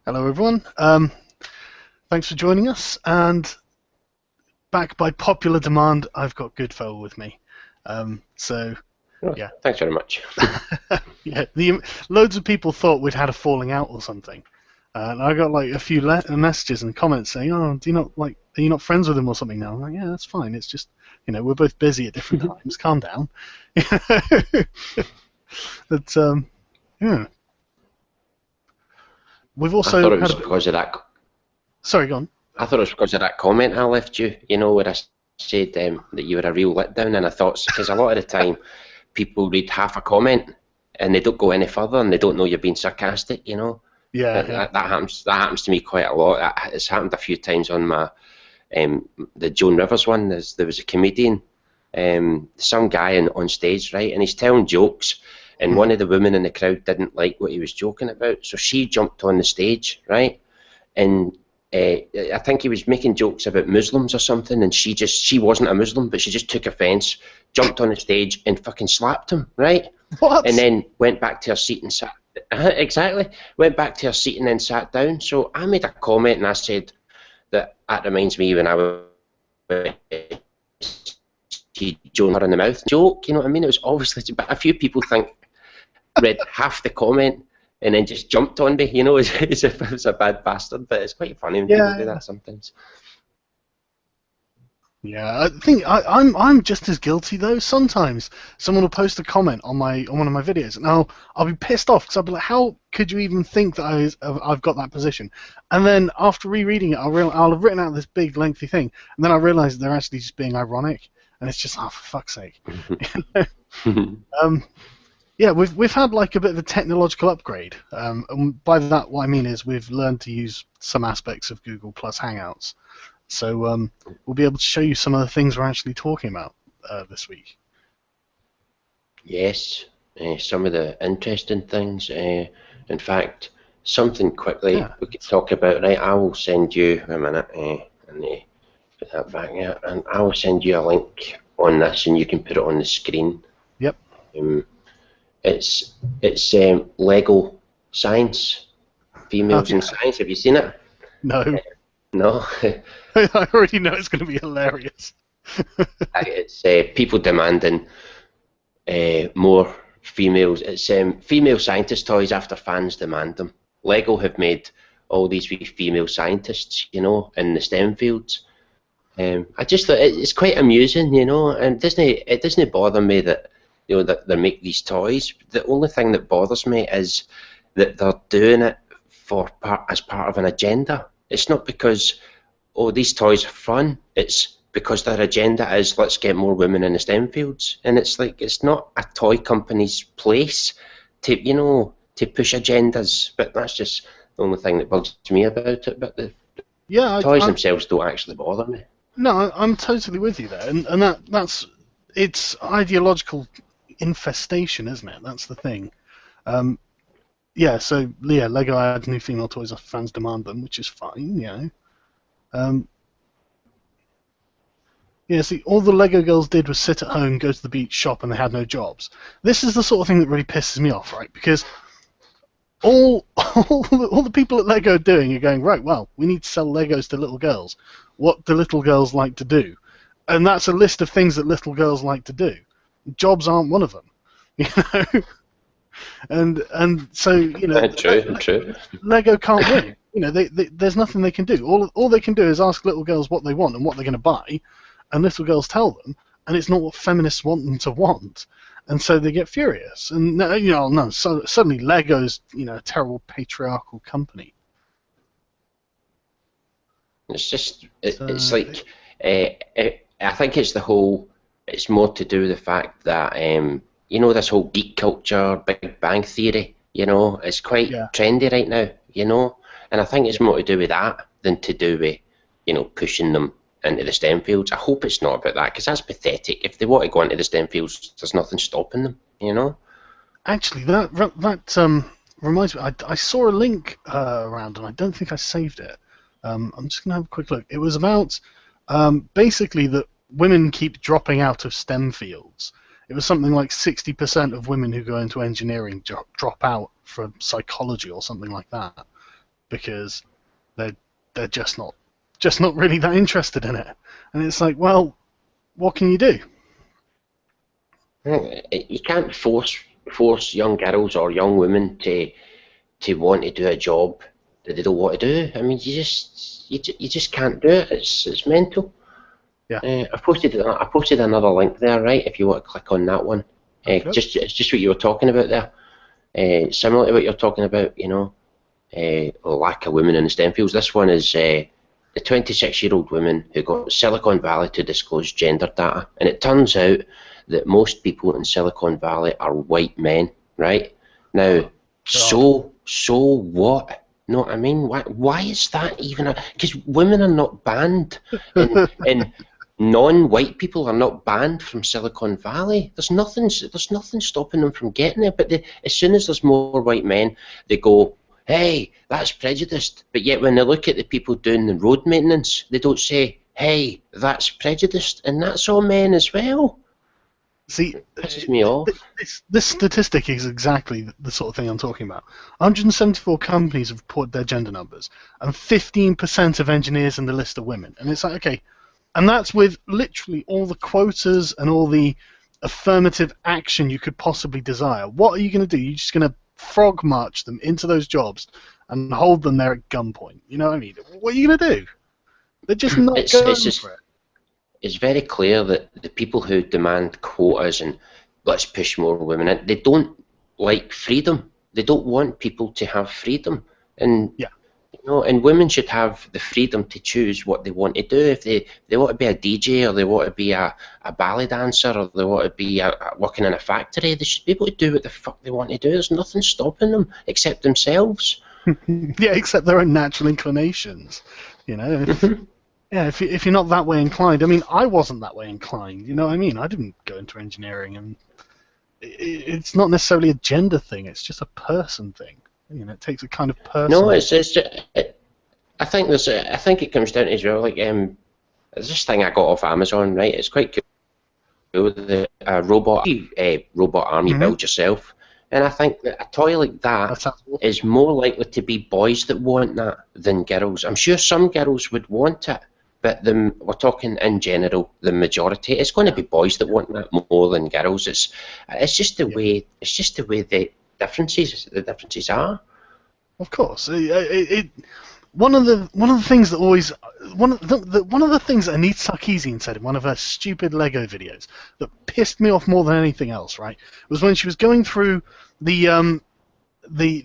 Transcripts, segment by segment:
Hello, everyone. Thanks for joining us. And back by popular demand, I've got Goodfella with me. So, Oh, yeah, thanks very much. yeah. Loads of people thought we'd had a falling out or something, and I got like a few messages and comments saying, "Oh, do you not like? Are you not friends with him or something now?" I'm like, "Yeah, that's fine. It's just, we're both busy at different times. Calm down." But yeah, we've I also thought it had was a bit. because of that. Sorry, go on. I thought it was because of that comment I left you. Where I said that you were a real letdown, and I thought because a lot of the time people read half a comment and they don't go any further, and they don't know you're being sarcastic. Yeah, yeah. That happens. That happens to me quite a lot. It's happened a few times on my the Joan Rivers one. There was a comedian, some guy on stage, right, and he's telling jokes. And Hmm. one of the women in the crowd didn't like what he was joking about, so she jumped on the stage, right? And I think he was making jokes about Muslims or something, and she wasn't a Muslim, but she just took offence, jumped on the stage and fucking slapped him, right? And What? then went back to her seat and sat. Exactly, went back to her seat and then sat down. So I made a comment and I said that reminds me when I was Joan her in the mouth joke. You know what I mean? It was obviously, but a few people think read half the comment and then just jumped on me, as if I was a bad bastard. But it's quite funny when people do Yeah. that sometimes. Yeah, I think I'm just as guilty though. Sometimes someone will post a comment on one of my videos, and I'll be pissed off because I'll be like, "How could you even think that I've got that position?" And then after rereading it, I'll have written out this big lengthy thing, and then I realise they're actually just being ironic, and it's just, oh, for fuck's sake. um, yeah, we've had like a bit of a technological upgrade, and by that what I mean is we've learned to use some aspects of Google Plus Hangouts. So we'll be able to show you some of the things we're actually talking about this week. Yes, some of the interesting things. In fact, something quickly Yeah. we could talk about. Right, I will send you a minute, and put that back there, and I will send you a link on this, and you can put it on the screen. Yep. Um, it's Lego science, Oh females in yeah. science. Have you seen it? No. No. I already know it's going to be hilarious. It's people demanding more females. It's female scientist toys after fans demand them. Lego have made all these wee female scientists, in the STEM fields. I just thought it's quite amusing, and it doesn't bother me that that they make these toys. The only thing that bothers me is that they're doing it as part of an agenda. It's not because these toys are fun. It's because their agenda is let's get more women in the STEM fields, and it's like it's not a toy company's place to push agendas. But that's just the only thing that bugs me about it. But the Yeah, toys I'm themselves don't actually bother me. no, I'm totally with you there, and that's it's ideological infestation, isn't it? That's the thing. Um, yeah, so yeah, Lego adds new female toys after fans demand them, which is fine. Um, Yeah, see, all the Lego girls did was sit at home, go to the beach, shop, and they had no jobs. This is the sort of thing that really pisses me off, right? Because all the people at Lego are doing are going, right, well, we need to sell Legos to little girls. What do little girls like to do? And that's a list of things that little girls like to do. Jobs aren't one of them, you know. And so True, true. Lego can't win. There's nothing they can do. All they can do is ask little girls what they want and what they're going to buy, and little girls tell them, and it's not what feminists want them to want, and so they get furious. And no, so suddenly Lego's a terrible patriarchal company. It's just it's So like I think it's the whole. It's more to do with the fact that this whole geek culture, Big Bang Theory. It's quite yeah, trendy right now. And I think it's yeah, more to do with that than to do with pushing them into the STEM fields. I hope it's not about that because that's pathetic. If they want to go into the STEM fields, there's nothing stopping them. actually, that reminds me. I saw a link around, and I don't think I saved it. I'm just gonna have a quick look. It was about basically that women keep dropping out of STEM fields. It was something like 60% of women who go into engineering drop out for psychology or something like that. because they're just not really that interested in it. And it's like, well, what can you do? You can't force young girls or young women to want to do a job that they don't want to do. I mean, you just can't do it. It's mental. Yeah. I posted another link there, right? If you want to click on that one, Okay. it's just what you were talking about there. Similar to what you're talking about, you know, lack of women in the STEM fields. This one is the 26-year-old woman who got Silicon Valley to disclose gender data, and it turns out that most people in Silicon Valley are white men, right? Now, so what? No, what I mean, why is that even? Because women are not banned, and non-white people are not banned from Silicon Valley. There's nothing stopping them from getting it. But as soon as there's more white men, they go, hey, that's prejudiced. But yet when they look at the people doing the road maintenance, they don't say, hey, that's prejudiced, and that's all men as well. See, pisses me off. This statistic is exactly the sort of thing I'm talking about. 174 companies have reported their gender numbers, and 15% of engineers in the list are women. And it's like, okay, and that's with literally all the quotas and all the affirmative action you could possibly desire. What are you going to do? You're just going to frog march them into those jobs and hold them there at gunpoint. You know what I mean? What are you going to do? They're just not going for it. It's very clear that the people who demand quotas and let's push more women in, they don't like freedom. They don't want people to have freedom. And yeah. You know, and women should have the freedom to choose what they want to do. If they want to be a DJ, or they want to be a ballet dancer, or they want to be working in a factory, they should be able to do what the fuck they want to do. There's nothing stopping them except themselves. Yeah, except their own natural inclinations. You know, if you're not that way inclined. I mean, I wasn't that way inclined. You know what I mean? I didn't go into engineering, and it's not necessarily a gender thing. It's just a person thing. You know, it takes a kind of person. No, it's just, I think it comes down to as well. Like, there's this thing I got off Amazon, right? It's quite cool. The robot arm you build yourself, and I think that a toy like that is more likely to be boys that want that than girls. I'm sure some girls would want it, but we're talking in general, the majority. It's going to be boys that want that more than girls. It's just the way. It's just the way the differences are. Of course, one of the things that always one of the things that Anita Sarkeesian said in one of her stupid Lego videos that pissed me off more than anything else, right, was when she was going through the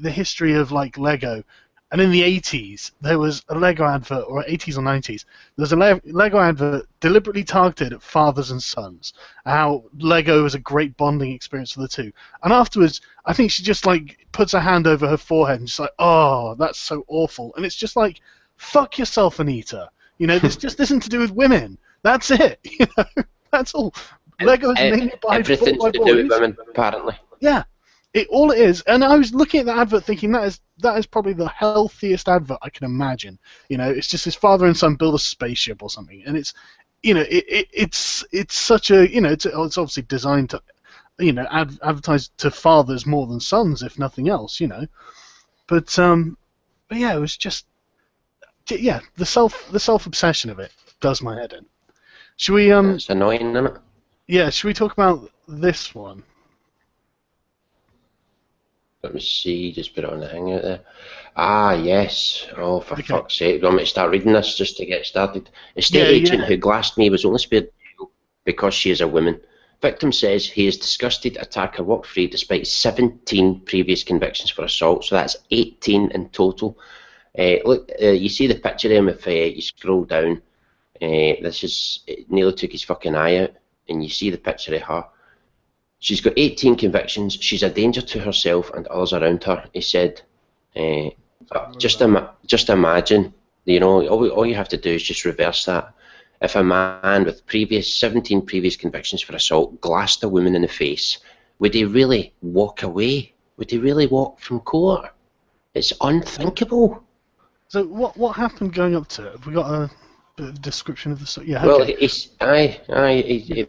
history of like Lego. And in the 80s, there was a Lego advert, or 80s or 90s, there was a Lego advert deliberately targeted at fathers and sons, how Lego was a great bonding experience for the two. And afterwards, I think she just like puts her hand over her forehead and just like, oh, that's so awful. And it's just like, fuck yourself, Anita. You know, this just isn't to do with women. That's it. You know, that's all. Lego is mainly by everything to do with women, apparently. Yeah. All it is, and I was looking at the advert thinking that is probably the healthiest advert I can imagine. You know, it's just his father and son build a spaceship or something, and it's, you know, it's such a, you know, it's obviously designed to, you know, advertise to fathers more than sons, if nothing else, you know. But yeah, it was just, yeah, the self obsession of it does my head in. Should we It's annoying, isn't it? Yeah, should we talk about this one? Let me see, just put it on the hangout there. Ah, yes. Oh, for fuck's sake. Do you want me to start reading this just to get started? Estate agent who glassed me was only spared because she is a woman. Victim says he is disgusted attacker walked free despite 17 previous convictions for assault, so that's 18 in total. Look, you see the picture of him if you scroll down. This is, it nearly took his fucking eye out, and you see the picture of her. She's got 18 convictions. She's a danger to herself and others around her, he said. Just imagine, you know, all you have to do is just reverse that. If a man with 17 previous convictions for assault glassed a woman in the face, would he really walk away? Would he really walk from court? It's unthinkable. So what happened going up to it? Have we got a bit of description of the story? Yeah. Well, okay.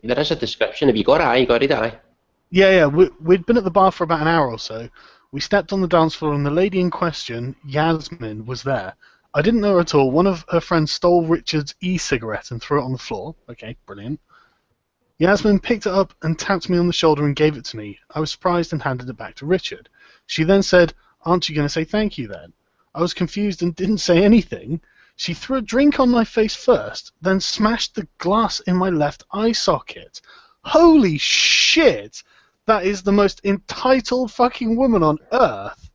There is a description. Have you got it? You got it, aye? Yeah. We'd been at the bar for about an hour or so We stepped on the dance floor and the lady in question, Yasmin, was there. I didn't know her at all. One of her friends stole Richard's e-cigarette and threw it on the floor. Okay, brilliant. Yasmin picked it up and tapped me on the shoulder and gave it to me. I was surprised and handed it back to Richard. She then said, "Aren't you going to say thank you then?" I was confused and didn't say anything. She threw a drink on my face first, then smashed the glass in my left eye socket. Holy shit! That is the most entitled fucking woman on earth.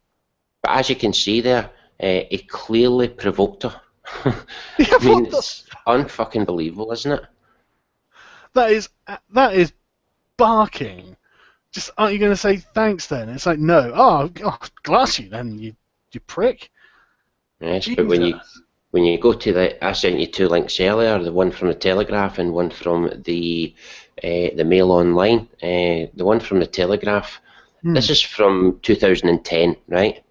But as you can see there, it clearly provoked her. Yeah, I mean, it's unfucking believable, isn't it? That is barking. Just, aren't you going to say thanks then? It's like, no. Oh, glass you then, you prick. Yes, Jesus. but when you go to I sent you 2 links earlier, the one from the Telegraph and one from the Mail Online. The one from the Telegraph, this is from 2010, right?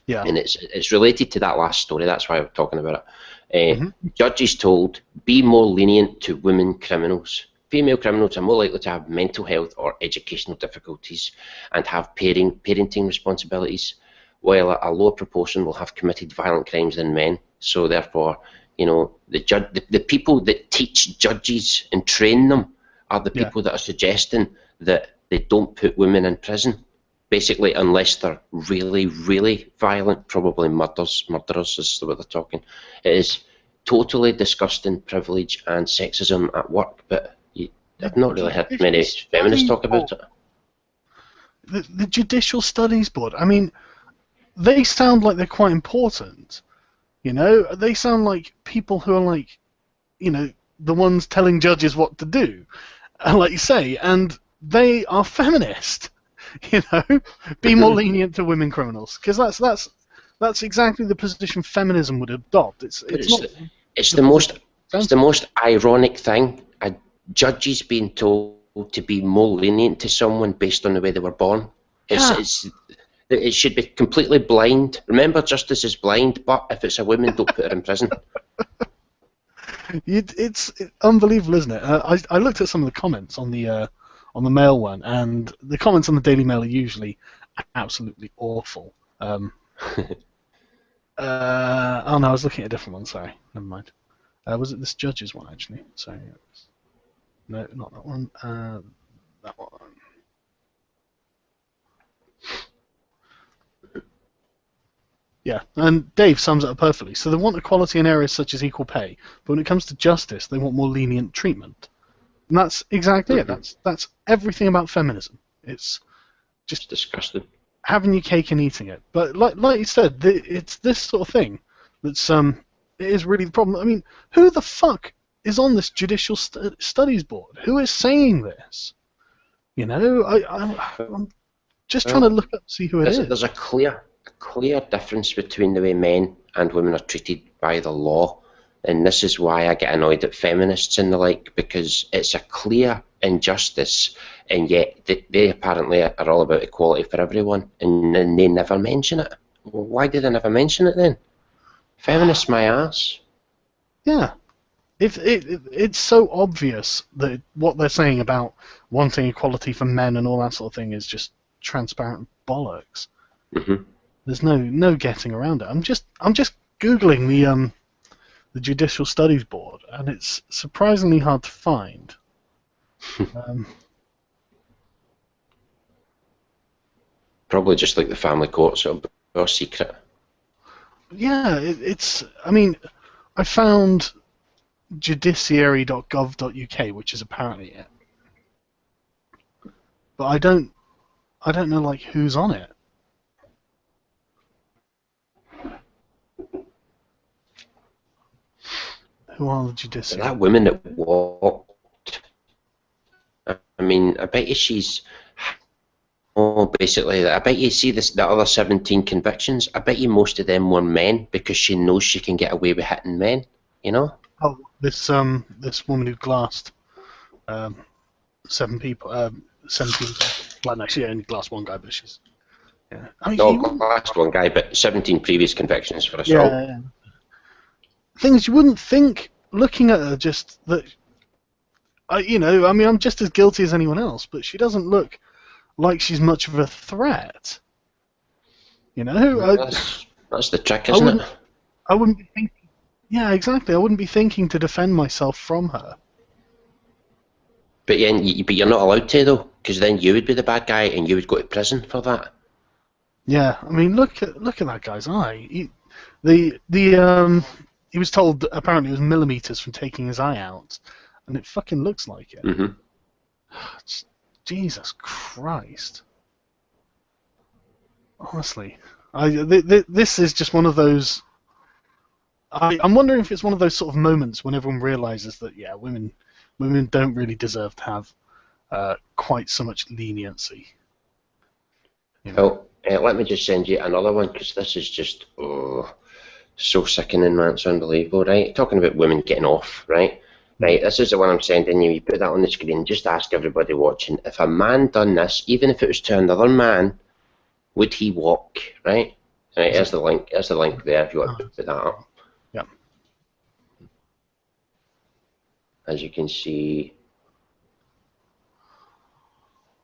Yeah. And it's related to that last story. That's why we're talking about it. Judges told, be more lenient to women criminals. Female criminals are more likely to have mental health or educational difficulties and have parenting responsibilities, while a lower proportion will have committed violent crimes than men. So therefore, you know, the people that teach judges and train them are the people that are suggesting that they don't put women in prison. Basically, unless they're really, really violent, probably murderers is what they're talking. It is totally disgusting privilege and sexism at work, but I've not really heard many feminists talk about it. The Judicial Studies Board, I mean, they sound like they're quite important. You know, they sound like people who are like, you know, the ones telling judges what to do, like you say, and they are feminist. You know, be more lenient to women criminals, because that's exactly the position feminism would adopt. It's the most ironic thing. A judge is being told to be more lenient to someone based on the way they were born. It should be completely blind. Remember, justice is blind, but if it's a woman, don't put her in prison. It's unbelievable, isn't it? I looked at some of the comments on the Mail one, and the comments on the Daily Mail are usually absolutely awful. Oh no, I was looking at a different one. Sorry, never mind. Was it this Judge's one actually? Sorry, no, not that one. That one. Yeah, and Dave sums it up perfectly. So they want equality in areas such as equal pay, but when it comes to justice, they want more lenient treatment. And that's exactly it. That's everything about feminism. It's just disgusting. Having your cake and eating it. But like you said, it's this sort of thing that's it is really the problem. I mean, who the fuck is on this Judicial Studies Board? Who is saying this? You know, I'm just trying to look up, see who it is. There's a clear difference between the way men and women are treated by the law. And this is why I get annoyed at feminists and the like, because it's a clear injustice, and yet they apparently are all about equality for everyone, and they never mention it. Well, why did they never mention it then? Feminists, my ass. Yeah. It's so obvious that what they're saying about wanting equality for men and all that sort of thing is just transparent bollocks. There's no getting around it. I'm just googling the Judicial Studies Board, and it's surprisingly hard to find. Probably just like the family courts or secret. Yeah, I mean, I found judiciary.gov.uk, which is apparently it, but I don't know like who's on it. Who are the judiciary? That woman that walked, I mean, I bet you she's, basically, I bet you see the other 17 convictions, I bet you most of them were men, because she knows she can get away with hitting men, you know? Oh, this woman who glassed 7 people, 17 people. Well, no, she only glassed one guy, but she's, yeah. I mean, glassed one guy, but 17 previous convictions for assault. Yeah. Things you wouldn't think, looking at her, just that, you know, I mean, I'm just as guilty as anyone else, but she doesn't look like she's much of a threat. You know, That's the trick, I isn't wouldn't, it? I wouldn't be thinking. Yeah, exactly. I wouldn't be thinking to defend myself from her. But you're not allowed to though, because then you would be the bad guy and you would go to prison for that. Yeah, I mean, look at that guy's eye. He was told that apparently it was millimeters from taking his eye out, and it fucking looks like it. Hmm. Jesus Christ. Honestly, this is just one of those. I'm wondering if it's one of those sort of moments when everyone realizes that women don't really deserve to have quite so much leniency. You know? Well, let me just send you another one because this is just so sickening, man. It's unbelievable, right? Talking about women getting off, right? Right, this is the one I'm sending you. You put that on the screen. Just ask everybody watching, if a man done this, even if it was to another man, would he walk? Right? Right. There's the link. There's the link there. If you want to put that up. Yeah. As you can see,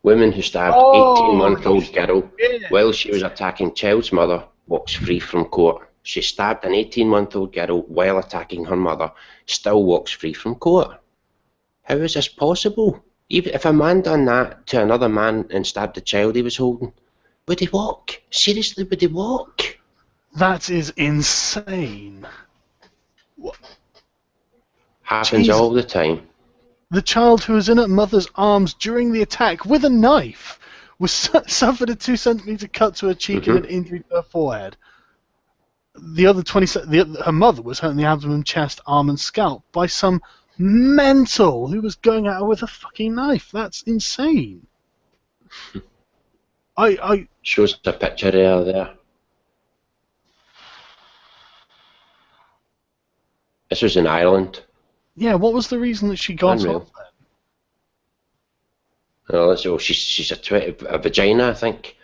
woman who stabbed 18-month-old girl while she was attacking child's mother walks free from court. She stabbed an 18-month-old girl while attacking her mother, still walks free from court. How is this possible? Even if a man done that to another man and stabbed the child he was holding, would he walk? Seriously, would he walk? That is insane. What? Happens all the time. The child who was in her mother's arms during the attack with a knife suffered a 2-centimeter cut to her cheek and an injury to her forehead. The other her mother was hurt in the abdomen, chest, arm, and scalp by some mental who was going at her with a fucking knife. That's insane. I shows a picture there. This was in Ireland. Yeah, what was the reason that she got off then? Oh, she's a vagina, I think.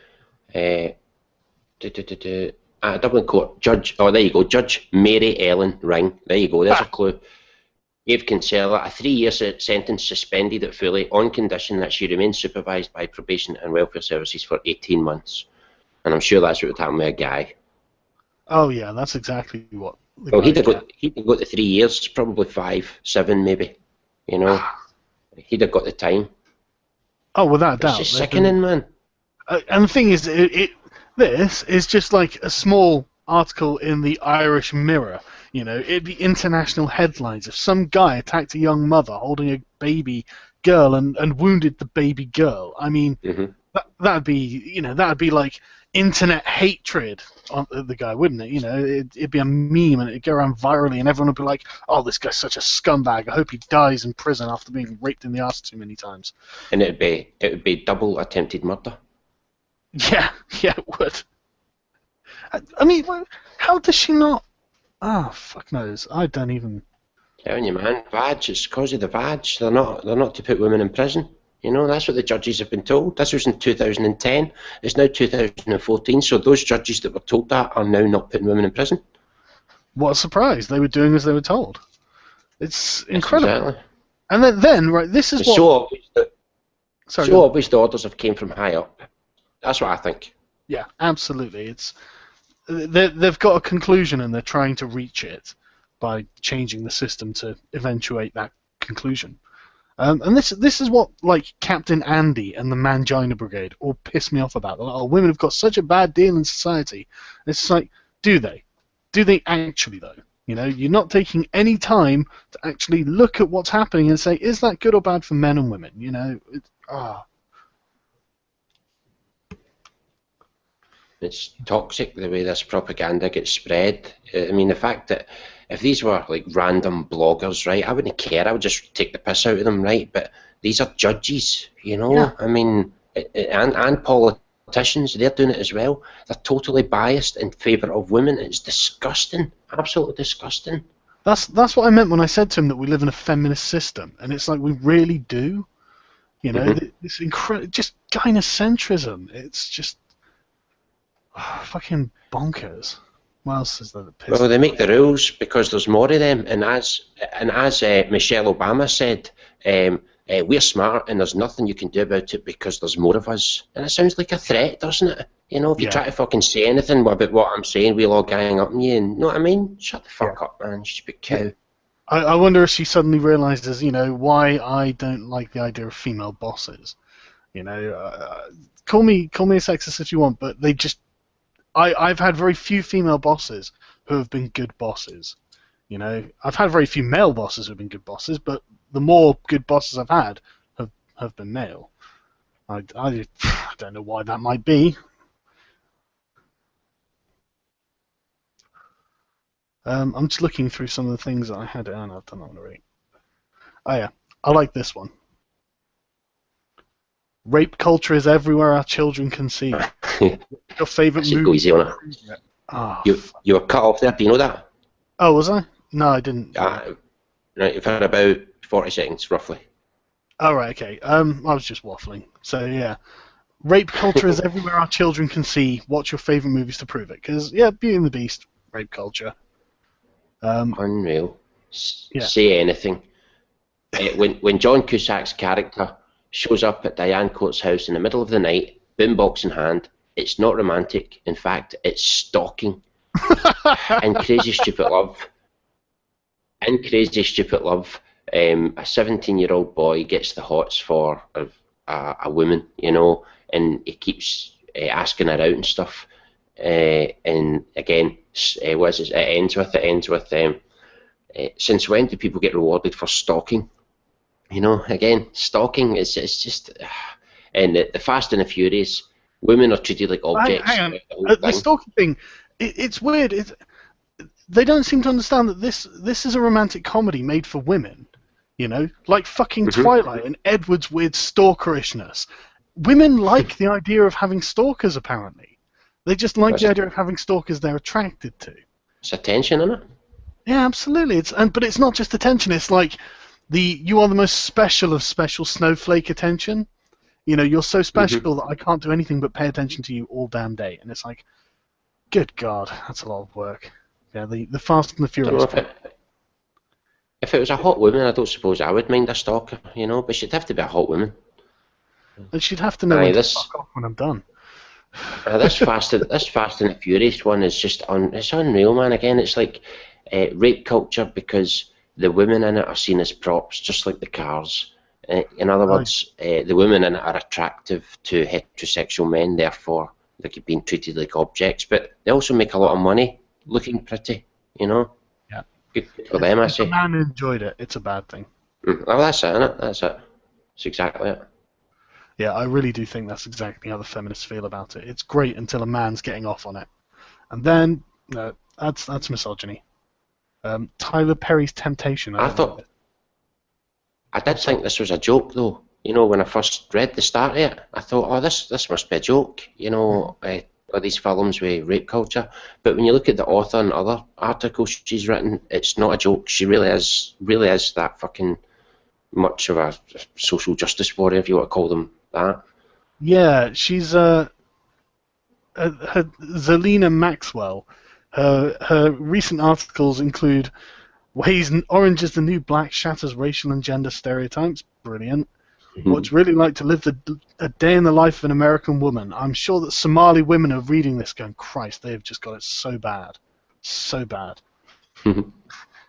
Dublin Court Judge. Oh, there you go, Judge Mary Ellen Ring. There you go. There's a clue. Gave Kinsella a 3-year sentence, suspended it fully, on condition that she remains supervised by probation and welfare services for 18 months. And I'm sure that's what would happen with a guy. Oh yeah, that's exactly what. Well, he'd have got the 3 years, probably 5, 7 maybe. You know, he'd have got the time. Oh, without a doubt. It's just sickening, man. And the thing is, this is just like a small article in the Irish Mirror. You know, it'd be international headlines if some guy attacked a young mother holding a baby girl and wounded the baby girl. I mean, that'd be like internet hatred on the guy, wouldn't it? You know, it'd be a meme and it'd go around virally, and everyone would be like, "Oh, this guy's such a scumbag. I hope he dies in prison after being raped in the ass too many times." And it would be double attempted murder. Yeah, it would. I mean, how does she not? Ah, fuck knows. I don't even. Telling you, man, vag. It's because of the vag. They're not to put women in prison. You know, that's what the judges have been told. This was in 2010. It's now 2014. So those judges that were told that are now not putting women in prison. What a surprise! They were doing as they were told. It's incredible. Exactly. And then right, this is it's what. So obvious the orders have came from high up. That's what I think. Yeah, absolutely. They've got a conclusion and they're trying to reach it by changing the system to eventuate that conclusion. And this is what like Captain Andy and the Mangina Brigade all piss me off about. They're like, oh, women have got such a bad deal in society. And it's like, do they? Do they actually though? You know, you're not taking any time to actually look at what's happening and say, is that good or bad for men and women? You know, It's toxic the way this propaganda gets spread. I mean, the fact that if these were like random bloggers, right, I wouldn't care. I would just take the piss out of them, right? But these are judges, you know. Yeah. I mean, and politicians, they're doing it as well. They're totally biased in favour of women. It's disgusting, absolutely disgusting. That's what I meant when I said to him that we live in a feminist system, and it's like we really do. You know, this incredible, just gynocentrism. It's just. Fucking bonkers. What else is there that pisses? Well, they make the rules because there's more of them, and as Michelle Obama said, we're smart and there's nothing you can do about it because there's more of us. And it sounds like a threat, doesn't it? You know, if you Yeah. try to fucking say anything about what I'm saying, we'll all gang up on you. And you know what I mean? Shut the fuck up, man. Stupid cow. I wonder if she suddenly realizes, you know, why I don't like the idea of female bosses. You know, call me a sexist if you want, but they just I've had very few female bosses who have been good bosses. You know, I've had very few male bosses who have been good bosses, but the more good bosses I've had have been male. I don't know why that might be. I'm just looking through some of the things that I had. Oh, no, I've done that already. Oh yeah, I like this one. Rape culture is everywhere our children can see. Your favorite Go movie? easy on it. Oh, you were cut off there. Do you know that? oh, was I? No, I didn't. Right, you've had about 40 seconds, roughly. Oh, right, okay. I was just waffling. So, yeah. Rape culture is everywhere our children can see. What's your favourite movies to prove it? Because, yeah, Beauty and the Beast, rape culture. Unreal. Yeah. Say anything. When John Cusack's character shows up at Diane Court's house in the middle of the night, boombox in hand, it's not romantic. In fact, it's stalking. And Crazy Stupid Love. A 17-year-old boy gets the hots for a woman, you know, and he keeps asking her out and stuff. And again, it ends with since when do people get rewarded for stalking? You know, again, stalking is just, and the Fast and the Furious, women are treated like objects. Hang on. The stalking thing, it's weird. They don't seem to understand that this is a romantic comedy made for women. You know, like fucking Twilight and Edward's weird stalkerishness. Women like the idea of having stalkers, apparently. They just like the idea of having stalkers they're attracted to. It's attention, isn't it? Yeah, absolutely. But it's not just attention. It's like you are the most special of special snowflake attention. You know, you're so special that I can't do anything but pay attention to you all damn day. And it's like, good God, that's a lot of work. Yeah, the Fast and the Furious. If it was a hot woman, I don't suppose I would mind a stalker, you know, but she'd have to be a hot woman. And she'd have to know when to fuck off when I'm done. This Fast and the Furious one is just it's unreal, man. Again, it's like rape culture because the women in it are seen as props, just like the cars. In other words, the women in it are attractive to heterosexual men, therefore they're being treated like objects. But they also make a lot of money looking pretty, you know. Yeah. Good for them, I say. If a man enjoyed it, it's a bad thing. Well, that's it, isn't it? That's it. That's exactly it. Yeah, I really do think that's exactly how the feminists feel about it. It's great until a man's getting off on it, and then no, that's misogyny. Tyler Perry's Temptation. I did think this was a joke, though. You know, when I first read the start of it, I thought, oh, this must be a joke. You know, all these films with rape culture. But when you look at the author and other articles she's written, it's not a joke. She really is that fucking much of a social justice warrior, if you want to call them that. Yeah, she's Zelina Maxwell. Her recent articles include ways orange is the new black shatters racial and gender stereotypes. Brilliant. What's really like to live a day in the life of an American woman. I'm sure that Somali women are reading this going, Christ, they have just got it so bad. So bad.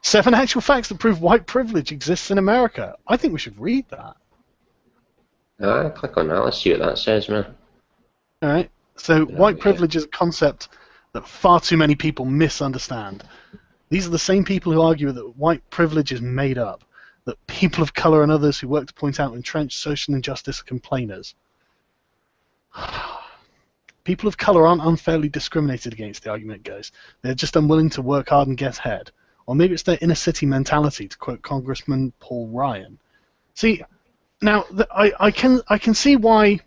7 actual facts that prove white privilege exists in America. I think we should read that. Click on that. Let's see what that says, man. All right. So white privilege is a concept that far too many people misunderstand. These are the same people who argue that white privilege is made up, that people of color and others who work to point out entrenched social injustice are complainers. People of color aren't unfairly discriminated against, the argument goes. They're just unwilling to work hard and get ahead. Or maybe it's their inner city mentality, to quote Congressman Paul Ryan. See, now I can see why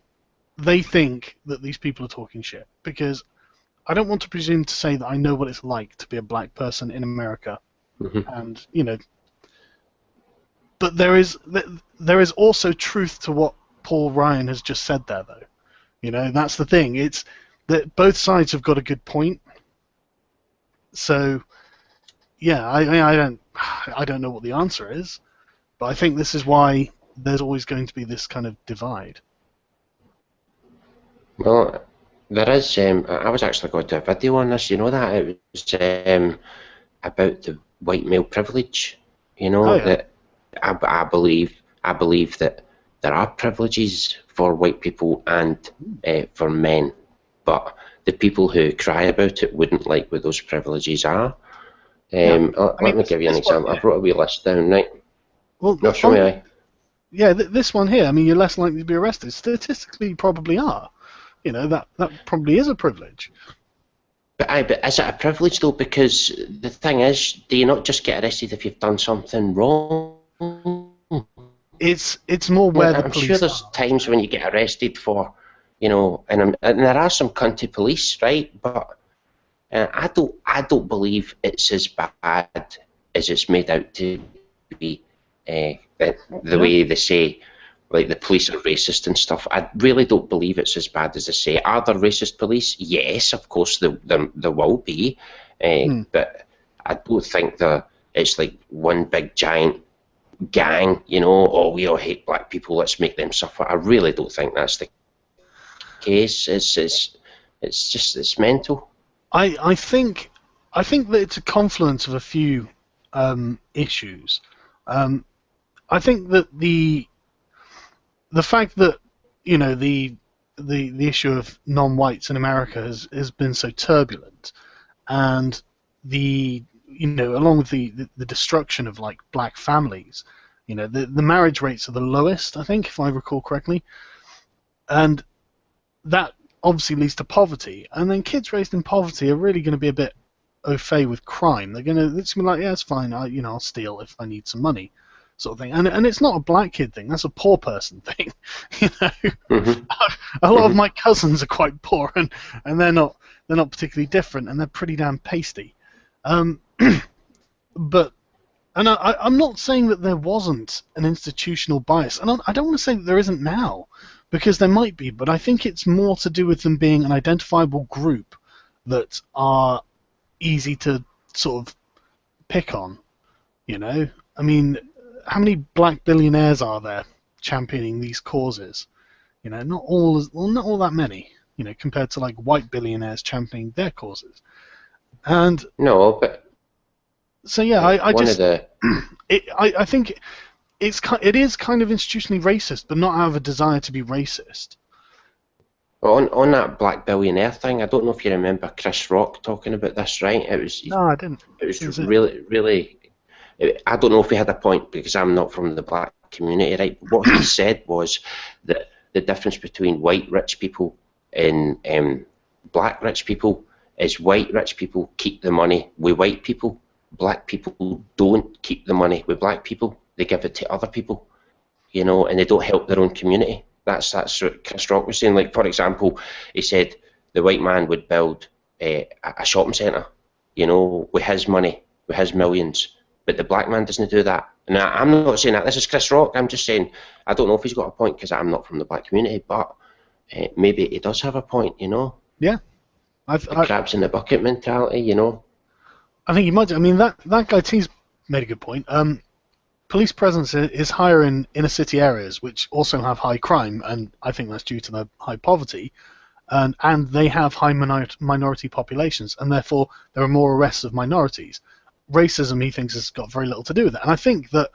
they think that these people are talking shit, because I don't want to presume to say that I know what it's like to be a black person in America, and you know. But there is also truth to what Paul Ryan has just said there, though. You know, that's the thing. It's that both sides have got a good point. So, yeah, I don't know what the answer is, but I think this is why there's always going to be this kind of divide. Well, there is. I was actually going to a video on this. You know that it was about the white male privilege. You Oh know yeah. that I believe that there are privileges for white people and for men, but the people who cry about it wouldn't like what those privileges are. Yeah. I mean, Let me give you an this one example. I here. brought a wee list down, right? Well, No, show me. yeah, this one here. I mean, you're less likely to be arrested. Statistically, you probably are. You know, that probably is a privilege. But is it a privilege though? Because the thing is, do you not just get arrested if you've done something wrong? It's more where the I'm sure police there's are. times when you get arrested for, you know, and there are some cunty police, right? But I don't believe it's as bad as it's made out to be. The Yeah. way they say, like the police are racist and stuff. I really don't believe it's as bad as they say. Are there racist police? Yes, of course there will be, but I don't think that it's like one big giant gang. You know, oh, we all hate black people. Let's make them suffer. I really don't think that's the case. It's mental. I think that it's a confluence of a few issues. I think that the fact that the issue of non-whites in America has been so turbulent, and along with the destruction of like black families, the marriage rates are the lowest, I think, if I recall correctly, and that obviously leads to poverty, and then kids raised in poverty are really going to be a bit au fait with crime. It's going to be like, yeah, it's fine, I'll steal if I need some money, sort of thing. And it's not a black kid thing, that's a poor person thing. Mm-hmm. A lot of Mm-hmm. my cousins are quite poor, and they're not particularly different, and they're pretty damn pasty. Um, but I'm not saying that there wasn't an institutional bias, and I don't want to say that there isn't now, because there might be, but I think it's more to do with them being an identifiable group that are easy to sort of pick on. I mean, how many black billionaires are there championing these causes? Not all that many. Compared to like white billionaires championing their causes. And No, but so yeah, I one of just the I think it is kind of institutionally racist, but not out of a desire to be racist. on that black billionaire thing. I don't know if you remember Chris Rock talking about this, right? No, I didn't. It was Is it? really. I don't know if he had a point because I'm not from the black community, right? But what he said was that the difference between white rich people and black rich people is white rich people keep the money with white people. Black people don't keep the money with black people. They give it to other people, and they don't help their own community. That's what Chris Rock was saying. Like, for example, he said the white man would build a shopping centre, with his money, with his millions, but the black man doesn't do that. And I'm not saying that this is Chris Rock. I'm just saying I don't know if he's got a point because I'm not from the black community, but maybe he does have a point. Yeah, The crabs in the bucket mentality. I think you might. I mean, that guy T's made a good point. Police presence is higher in inner city areas, which also have high crime, and I think that's due to the high poverty, and they have high minority populations, and therefore there are more arrests of minorities. Racism, he thinks, has got very little to do with that, and I think that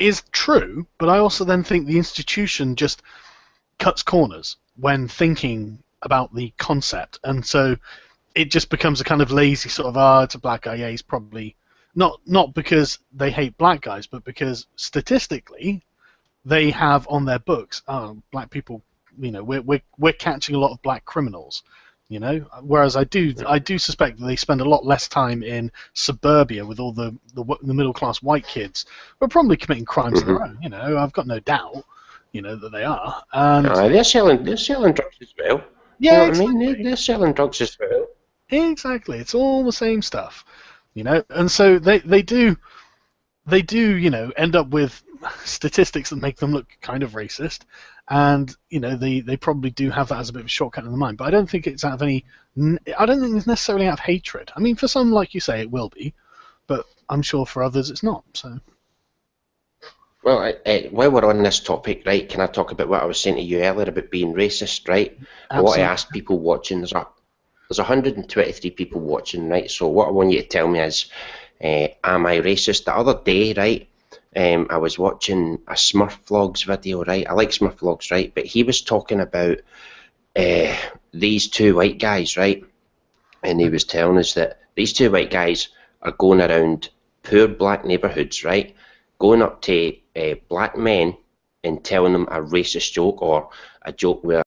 is true. But I also then think the institution just cuts corners when thinking about the concept, and so it just becomes a kind of lazy sort of, it's a black guy, yeah, he's probably not because they hate black guys, but because statistically they have on their books, black people, we're catching a lot of black criminals, whereas I do suspect that they spend a lot less time in suburbia with all the middle class white kids who are probably committing crimes of their own. I've got no doubt, that they are. And They're selling drugs as well. yeah, You know what I mean? exactly. They're selling drugs as well. Exactly, it's all the same stuff, and so they do end up with statistics that make them look kind of racist, and they probably do have that as a bit of a shortcut in the mind. But I don't think it's out of any. I don't think it's necessarily out of hatred. I mean, for some, like you say, it will be, but I'm sure for others it's not. So Well, while we're on this topic, right, can I talk about what I was saying to you earlier about being racist, right? I want to Absolutely. ask people watching, there's 123 people watching, right? So what I want you to tell me is, am I racist? The other day, right, I was watching a Smurf Vlogs video, right? I like Smurf Vlogs, right? But he was talking about these two white guys, right? And he was telling us that these two white guys are going around poor black neighbourhoods, right? Going up to black men and telling them a racist joke or a joke where,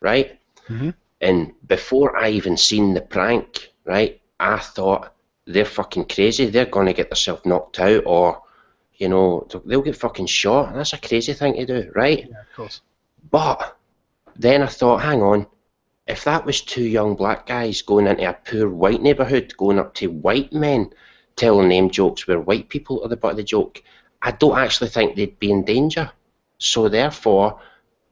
right? Mm-hmm. And before I even seen the prank, right, I thought they're fucking crazy. They're going to get themselves knocked out or, you know, they'll get fucking shot. That's a crazy thing to do, right? Yeah, of course. But then I thought, hang on, if that was two young black guys going into a poor white neighbourhood, going up to white men, telling them jokes where white people are the butt of the joke, I don't actually think they'd be in danger. So therefore,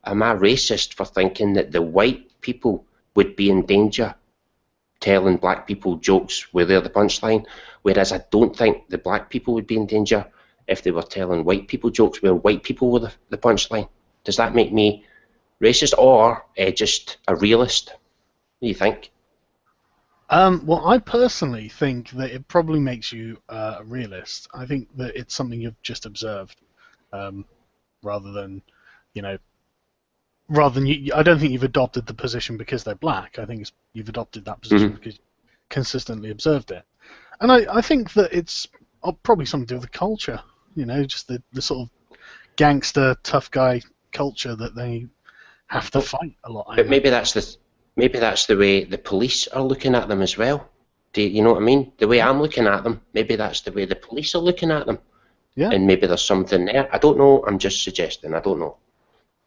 am I racist for thinking that the white people would be in danger telling black people jokes where they're the punchline, whereas I don't think the black people would be in danger if they were telling white people jokes where white people were the punchline? Does that make me racist or just a realist? What do you think? Well, I personally think that it probably makes you a realist. I think that it's something you've just observed, um, rather than, you know, rather than you. I don't think you've adopted the position because they're black. I think you've adopted that position Mm-hmm. because you consistently observed it. And I think that it's probably something to do with the culture, you know, just the sort of gangster, tough guy culture that they have to fight a lot, I But imagine. maybe that's the way the police are looking at them as well. Do you know what I mean? The way I'm looking at them, maybe that's the way the police are looking at them, Yeah. and maybe there's something there. I don't know. I'm just suggesting. I don't know.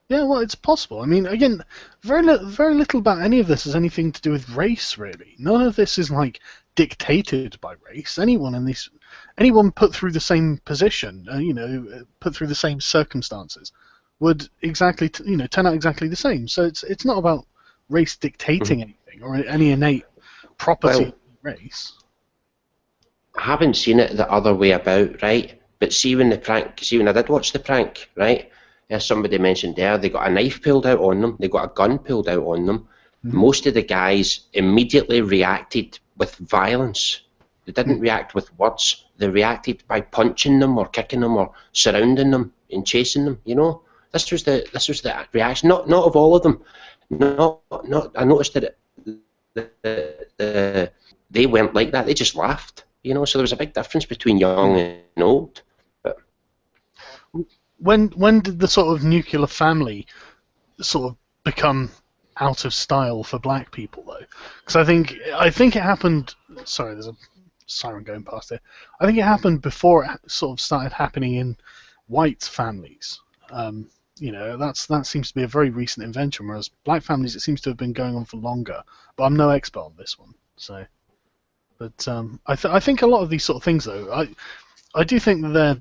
Yeah, well, it's possible. I mean, again, very little about any of this has anything to do with race, really. None of this is like dictated by race. Anyone put through the same position, put through the same circumstances, would exactly, turn out exactly the same. So it's not about race dictating Mhm. anything or any innate property of Well, race. I haven't seen it the other way about, right? But see when I did watch the prank, right? As somebody mentioned there, they got a knife pulled out on them, they got a gun pulled out on them. Mm-hmm. Most of the guys immediately reacted with violence. They didn't react with words. They reacted by punching them or kicking them or surrounding them and chasing them. You know, this was the reaction. Not of all of them. Not. I noticed that they weren't like that. They just laughed. You know, so there was a big difference between young Yeah. and old. But When did the sort of nuclear family sort of become out of style for black people though? Because I think it happened. Sorry, there's a siren going past here. I think it happened before it sort of started happening in white families. That seems to be a very recent invention, whereas black families it seems to have been going on for longer. But I'm no expert on this one, so. But I think a lot of these sort of things though, I do think that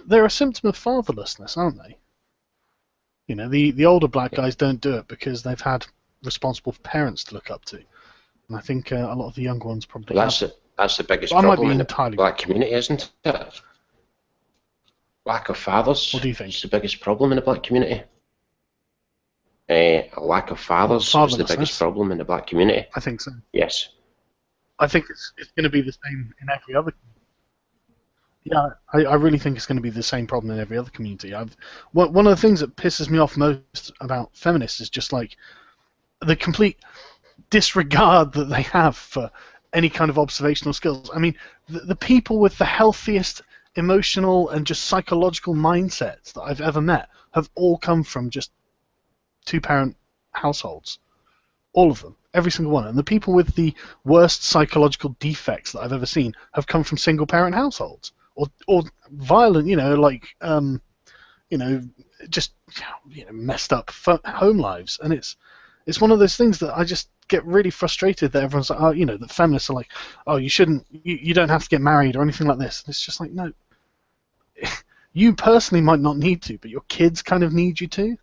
they're a symptom of fatherlessness, aren't they? You know, the older black guys don't do it because they've had responsible parents to look up to, and I think a lot of the younger ones probably well, have. that's the biggest But I might problem be in the entirely wrong. black community, isn't it? Lack of What fathers do you is think? the biggest problem in the black community. A lack of What, fathers is the biggest fatherlessness? problem in the black community. I think so. Yes. I think it's going to be the same in every other. Yeah, I really think it's going to be the same problem in every other community. One of the things that pisses me off most about feminists is just like the complete disregard that they have for any kind of observational skills. I mean, the people with the healthiest emotional and just psychological mindsets that I've ever met have all come from just two-parent households. All of them, every single one. And the people with the worst psychological defects that I've ever seen have come from single-parent households or violent, you know, just messed up home lives. And it's one of those things that I just get really frustrated that everyone's like, that feminists are like, oh, you don't have to get married or anything like this. And it's just like, no, you personally might not need to, but your kids kind of need you to.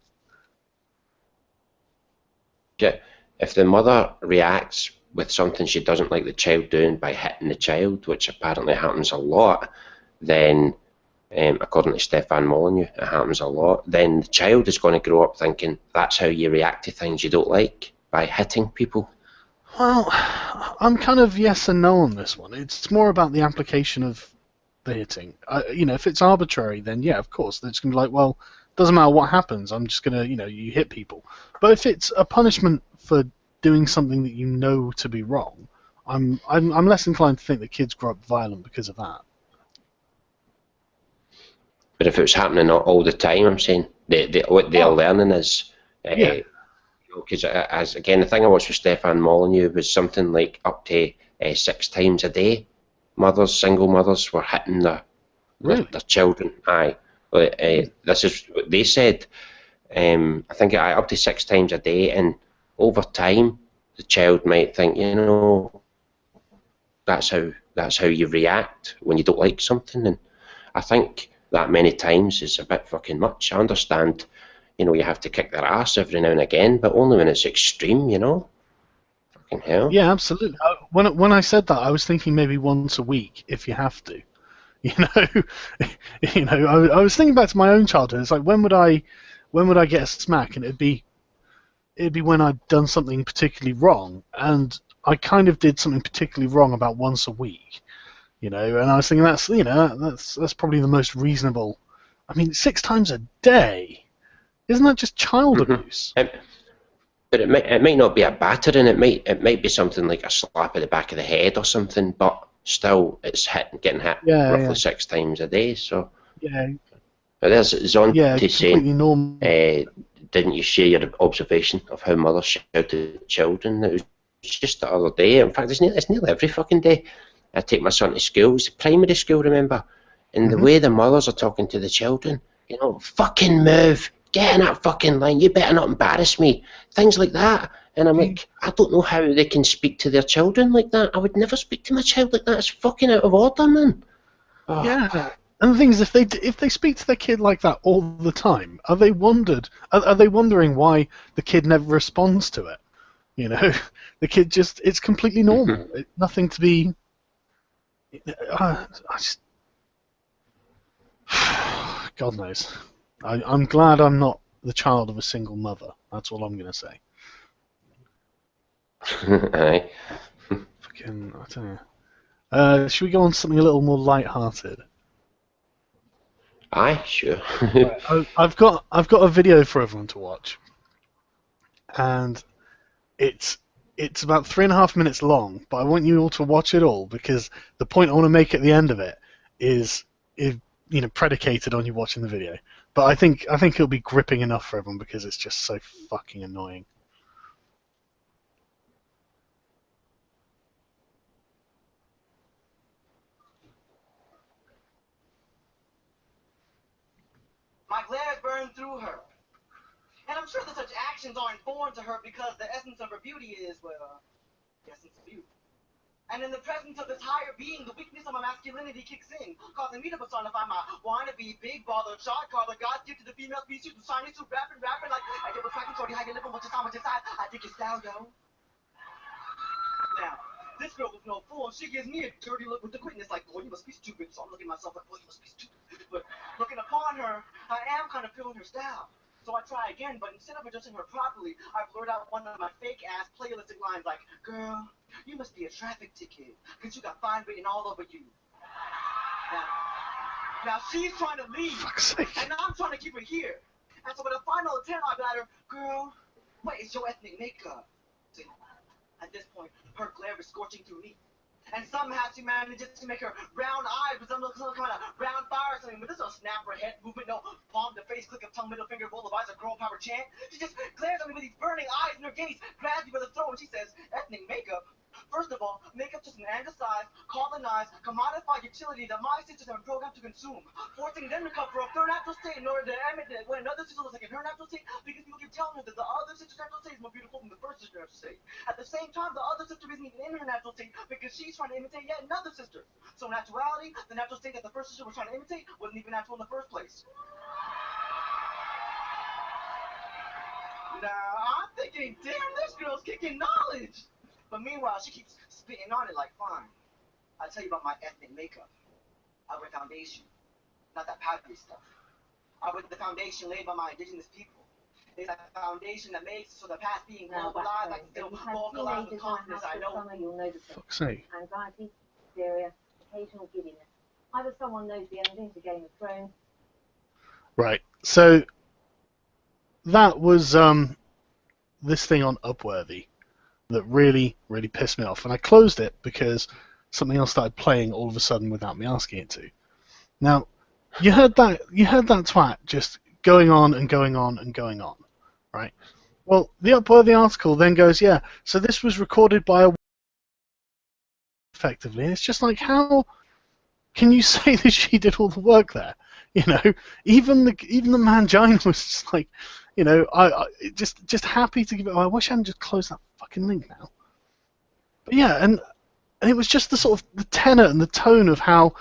If the mother reacts with something she doesn't like the child doing by hitting the child, which apparently happens a lot, then according to Stefan Molyneux, it happens a lot, then the child is going to grow up thinking that's how you react to things you don't like, by hitting people. Well, I'm kind of yes and no on this one. It's more about the application of the hitting. If it's arbitrary, then yeah, of course, it's going to be like, well, doesn't matter what happens, I'm just going to, you hit people. But if it's a punishment for doing something that you know to be wrong, I'm less inclined to think that kids grow up violent because of that. But if it was happening all the time, I'm saying what they're learning is, Yeah. because as again, the thing I watched with Stefan Molyneux was something like up to 6 times a day. Single mothers, were hitting their children. Aye, this is what they said. I think up to 6 times a day, and over time, the child might think, that's how you react when you don't like something, and I think that many times is a bit fucking much. I understand, you have to kick their ass every now and again, but only when it's extreme, Fucking hell. Yeah, absolutely. When I said that, I was thinking maybe once a week if you have to. You know, I was thinking back to my own childhood. It's like when would I get a smack, and it'd be when I'd done something particularly wrong, and I kind of did something particularly wrong about once a week. And I was thinking that's probably the most reasonable. I mean, 6 times a day, isn't that just child abuse? But it might not be a battering. It might be something like a slap at the back of the head or something. But still, it's getting hit roughly 6 times a day. So yeah, but there's on to saying, completely normal. didn't you share your observation of how mothers shout at children? It was just the other day. In fact, it's nearly every fucking day. I take my son to school. It's primary school, remember? And the way the mothers are talking to the children, fucking move, get in that fucking line, you better not embarrass me. Things like that. And I'm like, I don't know how they can speak to their children like that. I would never speak to my child like that. It's fucking out of order, man. Oh. Yeah. And the thing is, if they speak to their kid like that all the time, are they wondering why the kid never responds to it? The kid it's completely normal. Nothing to be. God knows. I'm glad I'm not the child of a single mother. That's all I'm gonna say. Aye. Fucking, I don't know. Should we go on something a little more light-hearted? Aye, sure. Right, I've got a video for everyone to watch, and it's about 3.5 minutes long. But I want you all to watch it all because the point I want to make at the end of it is predicated on you watching the video. But I think it'll be gripping enough for everyone because it's just so fucking annoying. My glare burned through her. And I'm sure that such actions aren't foreign to her because the essence of her beauty is, well, the essence of beauty. And in the presence of this higher being, the weakness of my masculinity kicks in, causing me to personify my wannabe, big baller, shot caller, God's gift to the female species, who's shiny, so rapping like, I give a tracking shorty, how you living, what's your time, what's your side, I dig your style, yo. Now, this girl is no fool. She gives me a dirty look with the quickness, like, boy, you must be stupid. So I'm looking at myself like, boy, you must be stupid. But looking upon her, I am kind of feeling her style. So I try again, but instead of addressing her properly, I blurt out one of my fake-ass playlistic lines like, girl, you must be a traffic ticket, because you got fine written all over you. Now she's trying to leave, and I'm trying to keep her here. And so with a final attempt, I got her, girl, what is your ethnic makeup? See, at this point, her glare is scorching through me. And somehow she manages to make her round eyes resemble some kind of round fire or something. But this is a snap her head movement, no palm to face, click of tongue, middle finger, roll of eyes, a girl power chant. She just glares at me with these burning eyes and her gaze grabs me by the throat and she says, ethnic makeup? First of all, makeup's just an anglicized, colonized, commodified utility that my sisters are programmed to consume, forcing them to cover up their natural state in order to emit it when another sister looks like in her natural state because people keep telling her that the other sister's natural state is more beautiful than the first sister's natural state. At the same time, the other sister isn't even in her natural state because she's trying to imitate yet another sister. So in actuality, the natural state that the first sister was trying to imitate wasn't even natural in the first place. Now, I'm thinking, damn, this girl's kicking knowledge. But meanwhile, she keeps spitting on it like, fine, I'll tell you about my ethnic makeup. I wear foundation. not that powdery stuff. Are with the foundation laid by my indigenous people. It's a foundation that makes so the past being globalized, I can still vocalize with confidence. I know. You'll know the Fuck's sake. anxiety, hysteria, occasional giddiness. Either someone knows the ending to Game of Thrones. Right. So that was this thing on Upworthy that really, really pissed me off, and I closed it because something else started playing all of a sudden without me asking it to. Now, you heard that twat just going on and going on and going on, right? Well, the Upworthy article then goes, yeah, so this was recorded by a effectively, and it's just like, how can you say that she did all the work there? You know, even the mangina was just like, you know, I just happy to give it. I wish I hadn't just closed that fucking link now. But yeah, and it was just the sort of the tenor and the tone of how,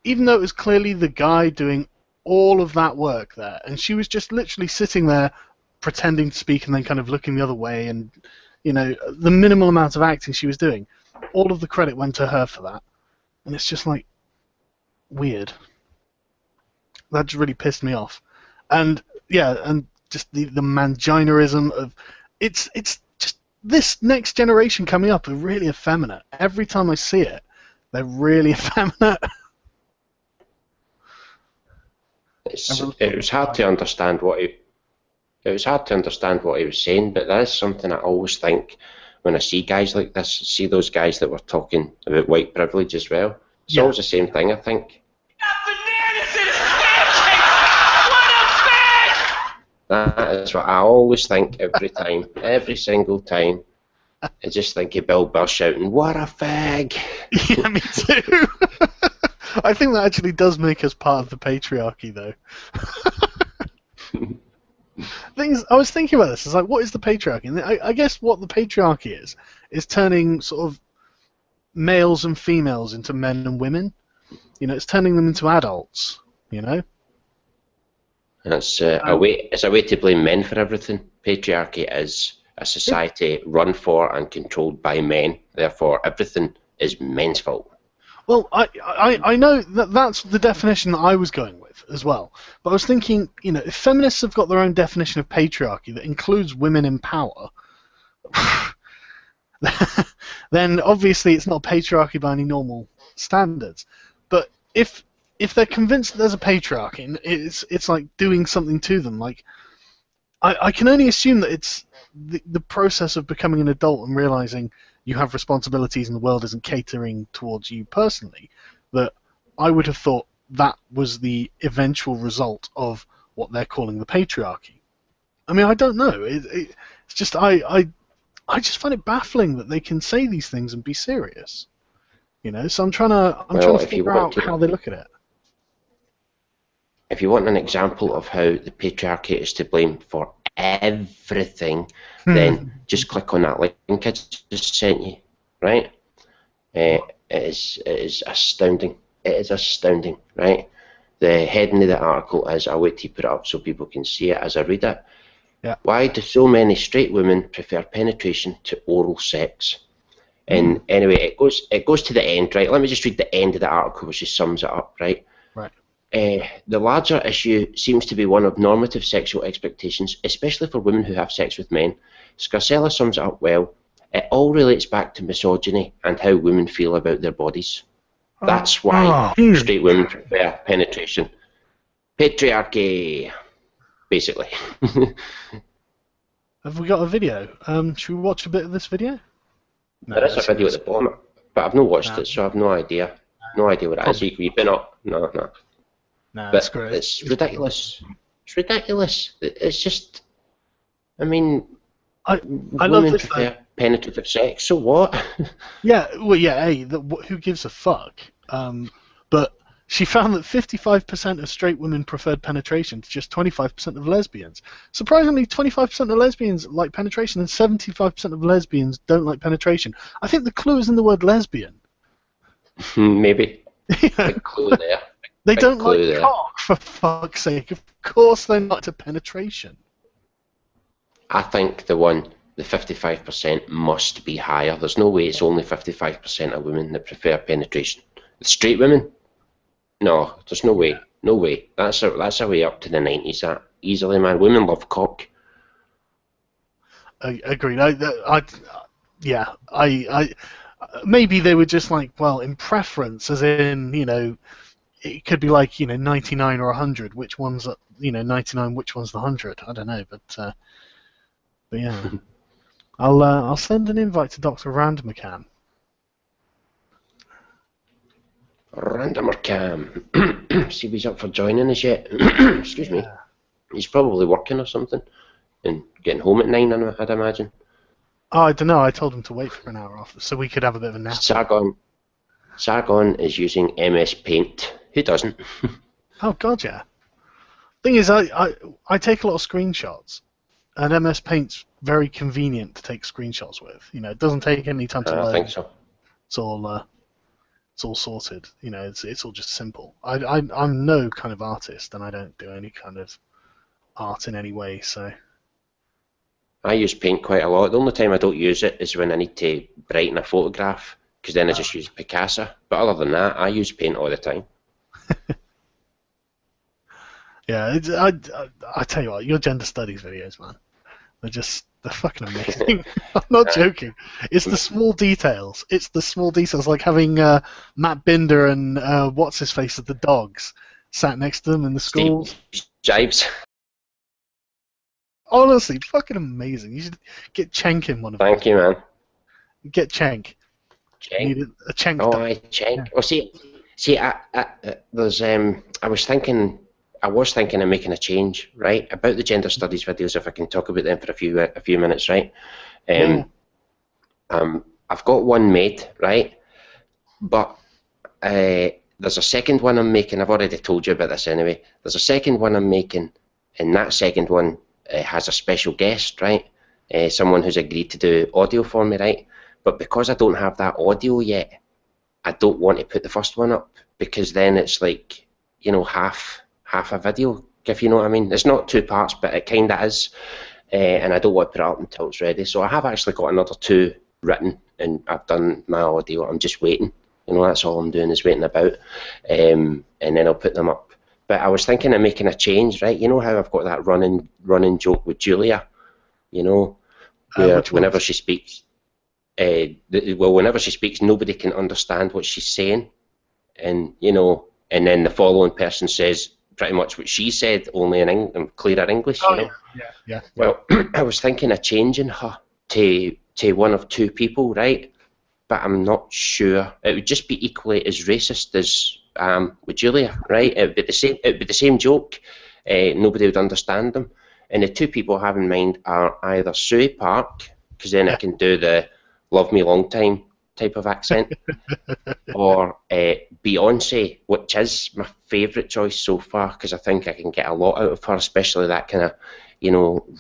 even though it was clearly the guy doing all of that work there, and she was just literally sitting there pretending to speak and then kind of looking the other way, and you know, the minimal amount of acting she was doing, all of the credit went to her for that, and it's just like weird. That just really pissed me off, and yeah, and just the manginaism of it's just this next generation coming up are really effeminate. Every time I see it, they're really effeminate. It was hard to understand what he was saying, but that is something I always think when I see guys like this, see those guys that were talking about white privilege as well. It's always the same thing, I think. That is what I always think every time, every single time. I just think of Bill Burr shouting, "What a fag!" Yeah, me too. I think that actually does make us part of the patriarchy, though. I was thinking about this. It's like, what is the patriarchy? And I guess what the patriarchy is turning sort of males and females into men and women. You know, it's turning them into adults. You know. It's a way to blame men for everything. Patriarchy is a society run for and controlled by men. Therefore, everything is men's fault. Well, I know that's the definition that I was going with as well. But I was thinking, you know, if feminists have got their own definition of patriarchy that includes women in power, then obviously it's not patriarchy by any normal standards. But if they're convinced that there's a patriarchy, and it's like doing something to them, like I can only assume that it's the process of becoming an adult and realizing you have responsibilities and the world isn't catering towards you personally, that I would have thought that was the eventual result of what they're calling the patriarchy. I mean, I don't know. It's just I just find it baffling that they can say these things and be serious. You know, so I'm trying to figure out how they look at it. If you want an example of how the patriarchy is to blame for everything, then just click on that link I just sent you, right? It is astounding. It is astounding, right? The heading of the article is, I'll wait to put it up so people can see it as I read it. Yeah. Why do so many straight women prefer penetration to oral sex? And anyway, it goes to the end, right? Let me just read the end of the article, which just sums it up, right? Right. The larger issue seems to be one of normative sexual expectations, especially for women who have sex with men. Scarcella sums it up well. It all relates back to misogyny and how women feel about their bodies. That's why straight women prefer penetration. Patriarchy, basically. Have we got a video? Should we watch a bit of this video? No, there is a video at the bottom, but I've not watched it, so I've no idea. No idea what it is. You've been up? No. No, But great. it's ridiculous. It's ridiculous. It's just, I mean, I love women this prefer penetrative sex, so what? Yeah, well, yeah, hey, who gives a fuck? But she found that 55% of straight women preferred penetration to just 25% of lesbians. Surprisingly, 25% of lesbians like penetration and 75% of lesbians don't like penetration. I think the clue is in the word lesbian. Maybe. Big clue there. They Big don't clue like there. cock, for fuck's sake. Of course they're not to penetration. I think the 55% must be higher. There's no way it's only 55% of women that prefer penetration. Straight women? No, there's no way. No way. That's a way up to the 90s. That easily, man. Women love cock. Agreed. Maybe they were just like, well, in preference, as in, it could be like, 99 or 100. Which one's, 99? Which one's the 100? I don't know, but yeah, I'll send an invite to Dr. Randmacam. Randomer Cam. See if he's up for joining us yet. Excuse me. He's probably working or something and getting home at 9, I'd imagine. Oh, I don't know. I told him to wait for an hour after, so we could have a bit of a nap. Sargon is using MS Paint. Who doesn't? Oh, God, yeah. Thing is, I take a lot of screenshots, and MS Paint's very convenient to take screenshots with. It doesn't take any time to load. I think so. It's all sorted. It's all just simple. I'm no kind of artist, and I don't do any kind of art in any way. So I use Paint quite a lot. The only time I don't use it is when I need to brighten a photograph, because then I just use Picasa. But other than that, I use Paint all the time. Yeah, I tell you what, your gender studies videos, man, they're fucking amazing. I'm not joking. It's the small details. It's the small details, like having Matt Binder and what's his face of the dogs sat next to them in the schools. Jives. Honestly, fucking amazing. You should get Cenk in one of them. Thank you, man. Get Cenk. Cenk. Need a Cenk. Oh, Cenk. Yeah. Well, see, there's I was thinking of making a change, right, about the gender studies videos. If I can talk about them for a few minutes, right? I've got one made, right, but there's a second one I'm making. I've already told you about this anyway. There's a second one I'm making, and that second one has a special guest, right? Someone who's agreed to do audio for me, right? But because I don't have that audio yet, I don't want to put the first one up, because then it's like, half a video, if you know what I mean. It's not 2 parts, but it kind of is, and I don't want to put it up until it's ready. So I have actually got another 2 written, and I've done my audio. I'm just waiting. That's all I'm doing, is waiting about, and then I'll put them up. But I was thinking of making a change, right? You know how I've got that running joke with Julia, where whenever she speaks, whenever she speaks, nobody can understand what she's saying, and and then the following person says pretty much what she said, only in clearer English. Yeah. Well, I was thinking of changing her to one of 2 people, right? But I'm not sure. It would just be equally as racist as with Julia, right? It would be the same joke. Nobody would understand them. And the 2 people I have in mind are either Sue Park, because then I can do the "love me long time" type of accent, or Beyonce, which is my favourite choice so far, because I think I can get a lot out of her, especially that kind of,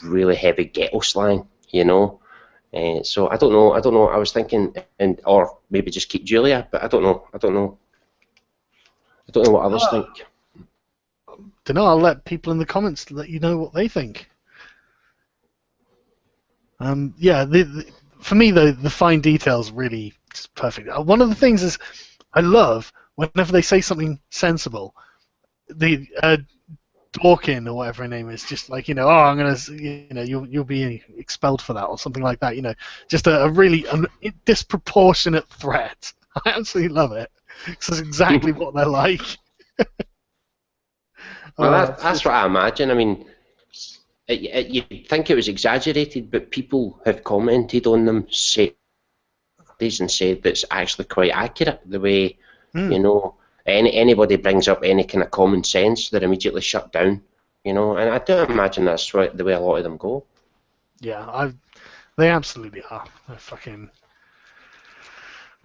really heavy ghetto slang, So I don't know. I was thinking, or maybe just keep Julia, but I don't know. I don't know what others think. Don't know. I'll let people in the comments let you know what they think. For me, the fine details really is perfect. One of the things is I love whenever they say something sensible. The Dawkin or whatever her name is, just like, I'm gonna, you'll be expelled for that or something like that. Just a really disproportionate threat. I absolutely love it. It's exactly what they're like. Well, that's what I imagine. I mean, you'd think it was exaggerated, but people have commented on them, said that it's actually quite accurate. The way, anybody brings up any kind of common sense, they're immediately shut down. And I do imagine that's the way a lot of them go. Yeah, they absolutely are. They're fucking.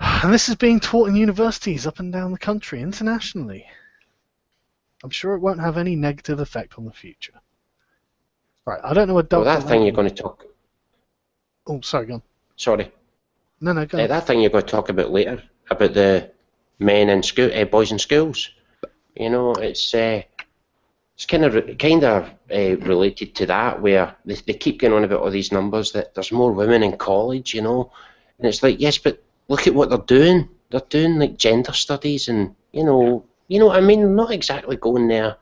And this is being taught in universities up and down the country, internationally. I'm sure it won't have any negative effect on the future. Right, I don't know what. Well, that thing you're going to talk. Oh, sorry, go on. Sorry. No, go on. That thing you're going to talk about later, about the men in school, boys in schools. It's kind of related to that, where they keep going on about all these numbers that there's more women in college, and it's like, yes, but look at what they're doing. They're doing like gender studies and You know what I mean? Not exactly going there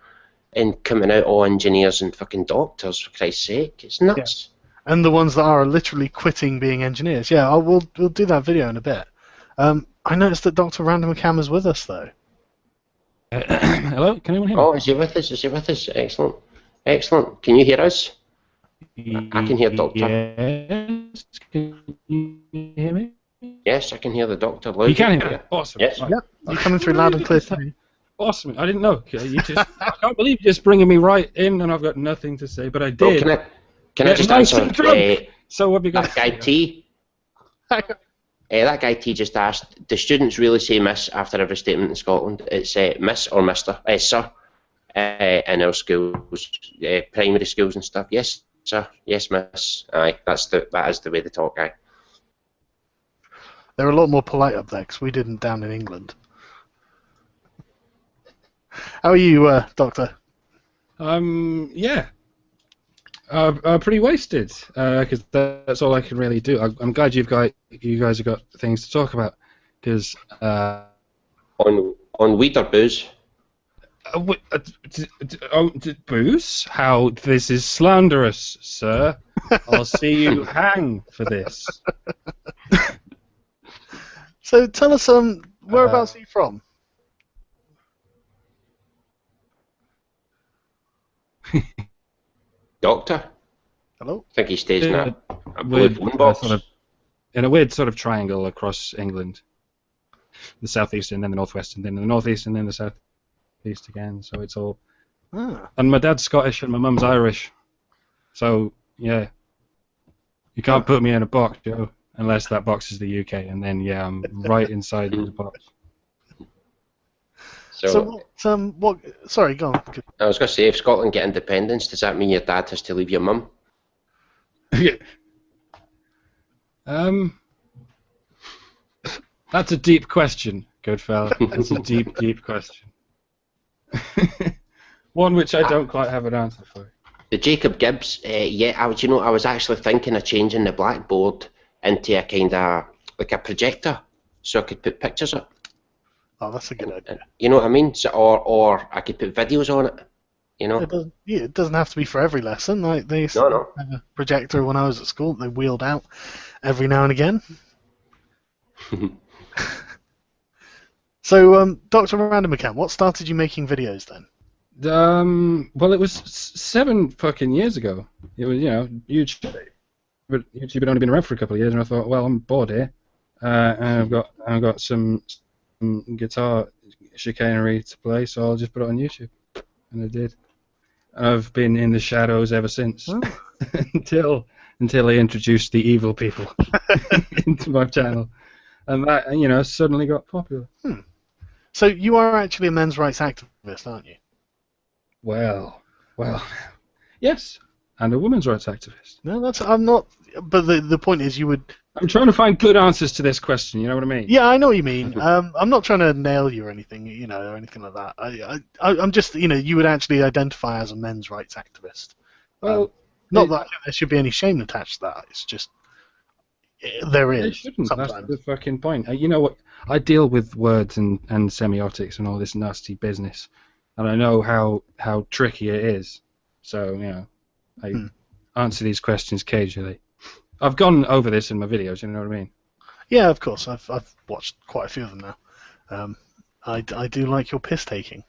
and coming out all engineers and fucking doctors, for Christ's sake. It's nuts. And the ones that are literally quitting being engineers. Yeah, we'll do that video in a bit. I noticed that Dr. Random Cam is with us, though. Hello? Can anyone hear me? Oh, is he with us? Is he with us? Excellent. Excellent. Can you hear us? I can hear Doctor. Yes. Can you hear me? Yes, I can hear the Doctor. Loud. You can hear me? Awesome. Yes. Right. Yep, you're coming through loud and clear to me. Awesome. I didn't know. You just, I can't believe you're just bringing me right in, and I've got nothing to say, but I Oh, did. can I just nice answer? and drunk. So what have you got? That guy T. That guy T just asked, do students really say miss after every statement in Scotland? It's miss or mister, sir, in our schools, primary schools and stuff. Yes, sir. Yes, miss. Aye, that is the way they talk, aye. They're a lot more polite up there because we didn't down in England. How are you, Doctor? Yeah. Pretty wasted, because that's all I can really do. I'm glad you guys have got things to talk about, because on weed or booze? Booze? How this is slanderous, sir. I'll see you hang for this. So tell us, whereabouts are you from? Doctor? Hello? I think he stays in a blue Weird, phone box. in a weird sort of triangle across England. The southeast, and then the northwest, and then the northeast, and then the southeast again. So it's all. Ah. And my dad's Scottish, and my mum's Irish. So yeah, you can't put me in a box, Joe, unless that box is the UK, and then yeah, I'm right inside the box. So what? Sorry, go on. I was going to say, if Scotland get independence, does that mean your dad has to leave your mum? That's a deep question, good fella. That's a deep, deep question. One which I don't quite have an answer for. The Jacob Gibbs, I was actually thinking of changing the blackboard into a kind of like a projector, so I could put pictures up. Oh, that's a good idea. You know what I mean? So, or I could put videos on it. You know? It doesn't have to be for every lesson. Like they No. had a projector when I was at school. They wheeled out every now and again. So, Dr. Random Account, what started you making videos then? Well, it was 7 fucking years ago. It was, YouTube. But YouTube had only been around for a couple of years, and I thought, well, I'm bored here, and I've got some guitar chicanery to play, so I'll just put it on YouTube, and I did. I've been in the shadows ever since, until I introduced the evil people into my channel, and that suddenly got popular. So you are actually a men's rights activist, aren't you? Well, yes, and a women's rights activist. No, I'm not. But the point is, you would. I'm trying to find good answers to this question. You know what I mean? Yeah, I know what you mean. I'm not trying to nail you or anything, or anything like that. I'm just, you would actually identify as a men's rights activist. Well, not that I think there should be any shame attached to that. It's just there is. It shouldn't. Sometimes. That's the fucking point. You know what? I deal with words and semiotics and all this nasty business, and I know how tricky it is. So I answer these questions cagely. I've gone over this in my videos. You know what I mean? Yeah, of course. I've watched quite a few of them now. I do like your piss taking.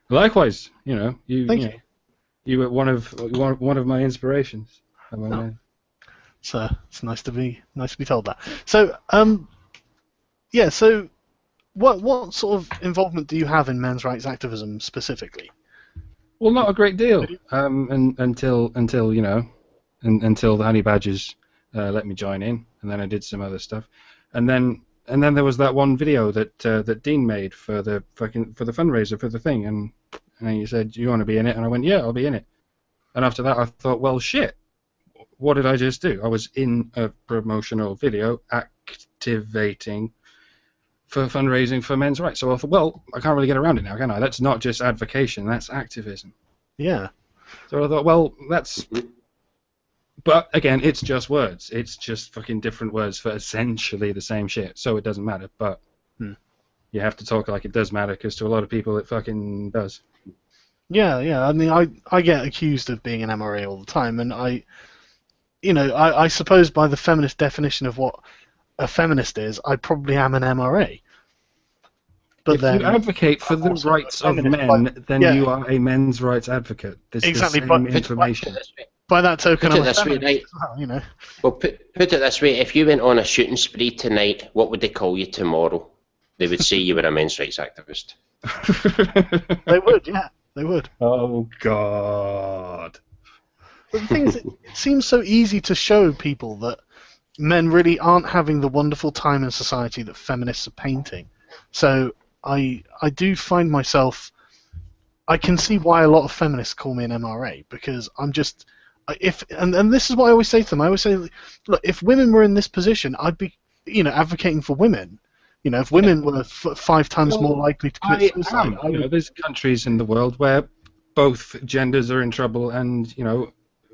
Likewise, Thank you. You were one of my inspirations. So it's nice to be told that. So So what sort of involvement do you have in men's rights activism specifically? Well, not a great deal. Until the honey badgers let me join in, and then I did some other stuff, and then there was that one video that Dean made for the fundraiser for the thing, and he said, "Do you want to be in it?" And I went, "Yeah, I'll be in it." And after that, I thought, well, shit, what did I just do? I was in a promotional video activating for fundraising for men's rights. So I thought, well, I can't really get around it now, can I? That's not just advocation, that's activism. Yeah. So I thought, well, that's... But, again, it's just words. It's just fucking different words for essentially the same shit, so it doesn't matter, but... you have to talk like it does matter, because to a lot of people it fucking does. Yeah, yeah. I mean, I get accused of being an MRA all the time, and I suppose by the feminist definition of what a feminist is, I probably am an MRA. But If then you advocate for I'm the also a rights of feminist, men, then yeah, you are a men's rights advocate. It's exactly. the same But information. by that token, Put I'm it a this way, feminist right? as well. Well, put it this way: if you went on a shooting spree tonight, what would they call you tomorrow? They would say you were a men's rights activist. They would, yeah, they would. Oh God. But the thing is, it seems so easy to show people that men really aren't having the wonderful time in society that feminists are painting. So I do find myself, I can see why a lot of feminists call me an MRA, because I'm just, and this is what I always say to them. I always say, look, if women were in this position, I'd be, advocating for women. If women were 5 times more likely to commit suicide, there's countries in the world where both genders are in trouble, and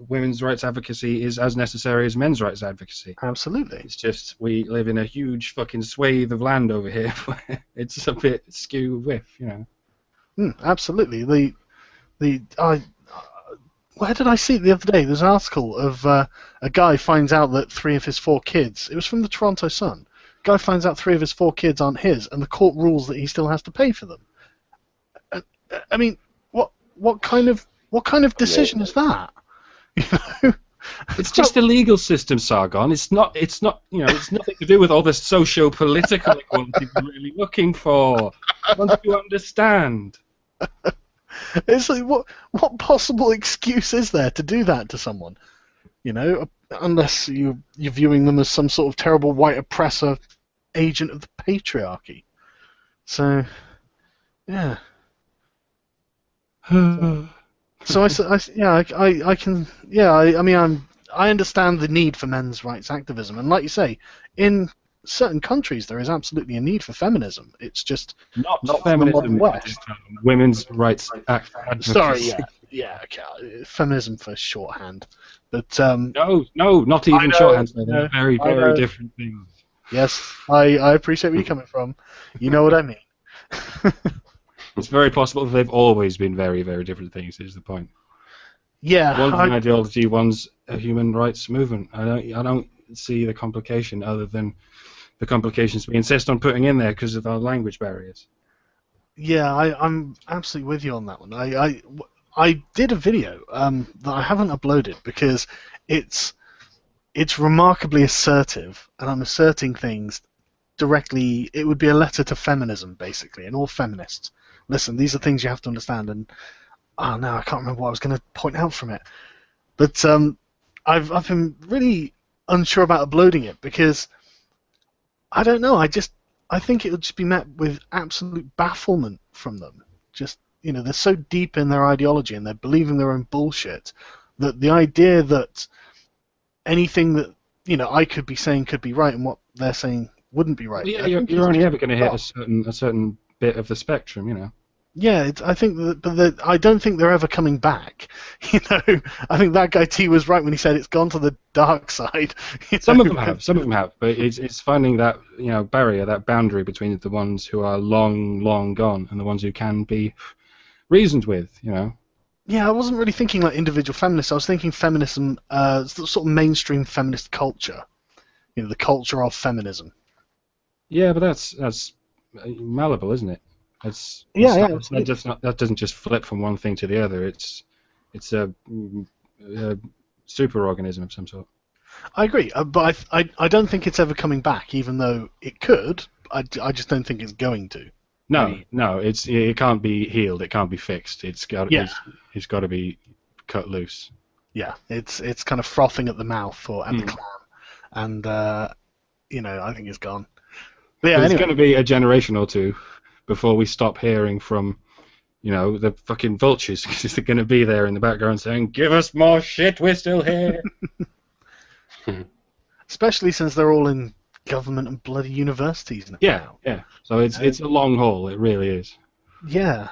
women's rights advocacy is as necessary as men's rights advocacy. Absolutely. It's just we live in a huge fucking swathe of land over here where it's a bit skew with, Absolutely. Where did I see it the other day? There's an article of a guy finds out that 3 of his 4 kids. It was from the Toronto Sun. Guy finds out 3 of his 4 kids aren't his, and the court rules that he still has to pay for them. I mean, what kind of decision is that? It's just the legal system, Sargon. It's not. It's nothing to do with all the socio-political equality we're really looking for. Once you understand. It's like, what possible excuse is there to do that to someone? Unless you're viewing them as some sort of terrible white oppressor agent of the patriarchy. So, yeah. So I understand the need for men's rights activism, and like you say, in certain countries there is absolutely a need for feminism. It's just not from the modern feminism, West. Women's rights advocacy. Sorry, yeah, okay, feminism for shorthand, but no, not even shorthand. They're very, very different things. Yes, I appreciate where you're coming from. You know what I mean. It's very possible that they've always been very, very different things, is the point. Yeah. One's an ideology, one's a human rights movement. I don't see the complication other than the complications we insist on putting in there because of our language barriers. Yeah, I'm absolutely with you on that one. I did a video that I haven't uploaded because it's remarkably assertive, and I'm asserting things directly. It would be a letter to feminism, basically, and all feminists. Listen, these are things you have to understand, and I can't remember what I was going to point out from it. But I've been really unsure about uploading it because I don't know. I think it would just be met with absolute bafflement from them. Just they're so deep in their ideology and they're believing their own bullshit that the idea that anything that I could be saying could be right and what they're saying wouldn't be right. Well, yeah, you're only ever going to hit a certain bit of the spectrum, Yeah, I think I don't think they're ever coming back. I think that guy T was right when he said it's gone to the dark side. Some of them have, but it's finding that barrier, that boundary between the ones who are long gone and the ones who can be reasoned with. Yeah, I wasn't really thinking like individual feminists. I was thinking feminism, sort of mainstream feminist culture. The culture of feminism. Yeah, but that's malleable, isn't it? That doesn't just flip from one thing to the other. It's a superorganism of some sort. I agree, but I don't think it's ever coming back, even though it could. I just don't think it's going to. No, it can't be healed. It can't be fixed. It's got to be cut loose. Yeah, it's kind of frothing at the mouth or at the clam, and I think it's gone. But yeah, it's going to be a generation or two before we stop hearing from, the fucking vultures, because they're going to be there in the background saying, "Give us more shit, we're still here." Especially since they're all in government and bloody universities now. Yeah. So it's a long haul. It really is. Yeah.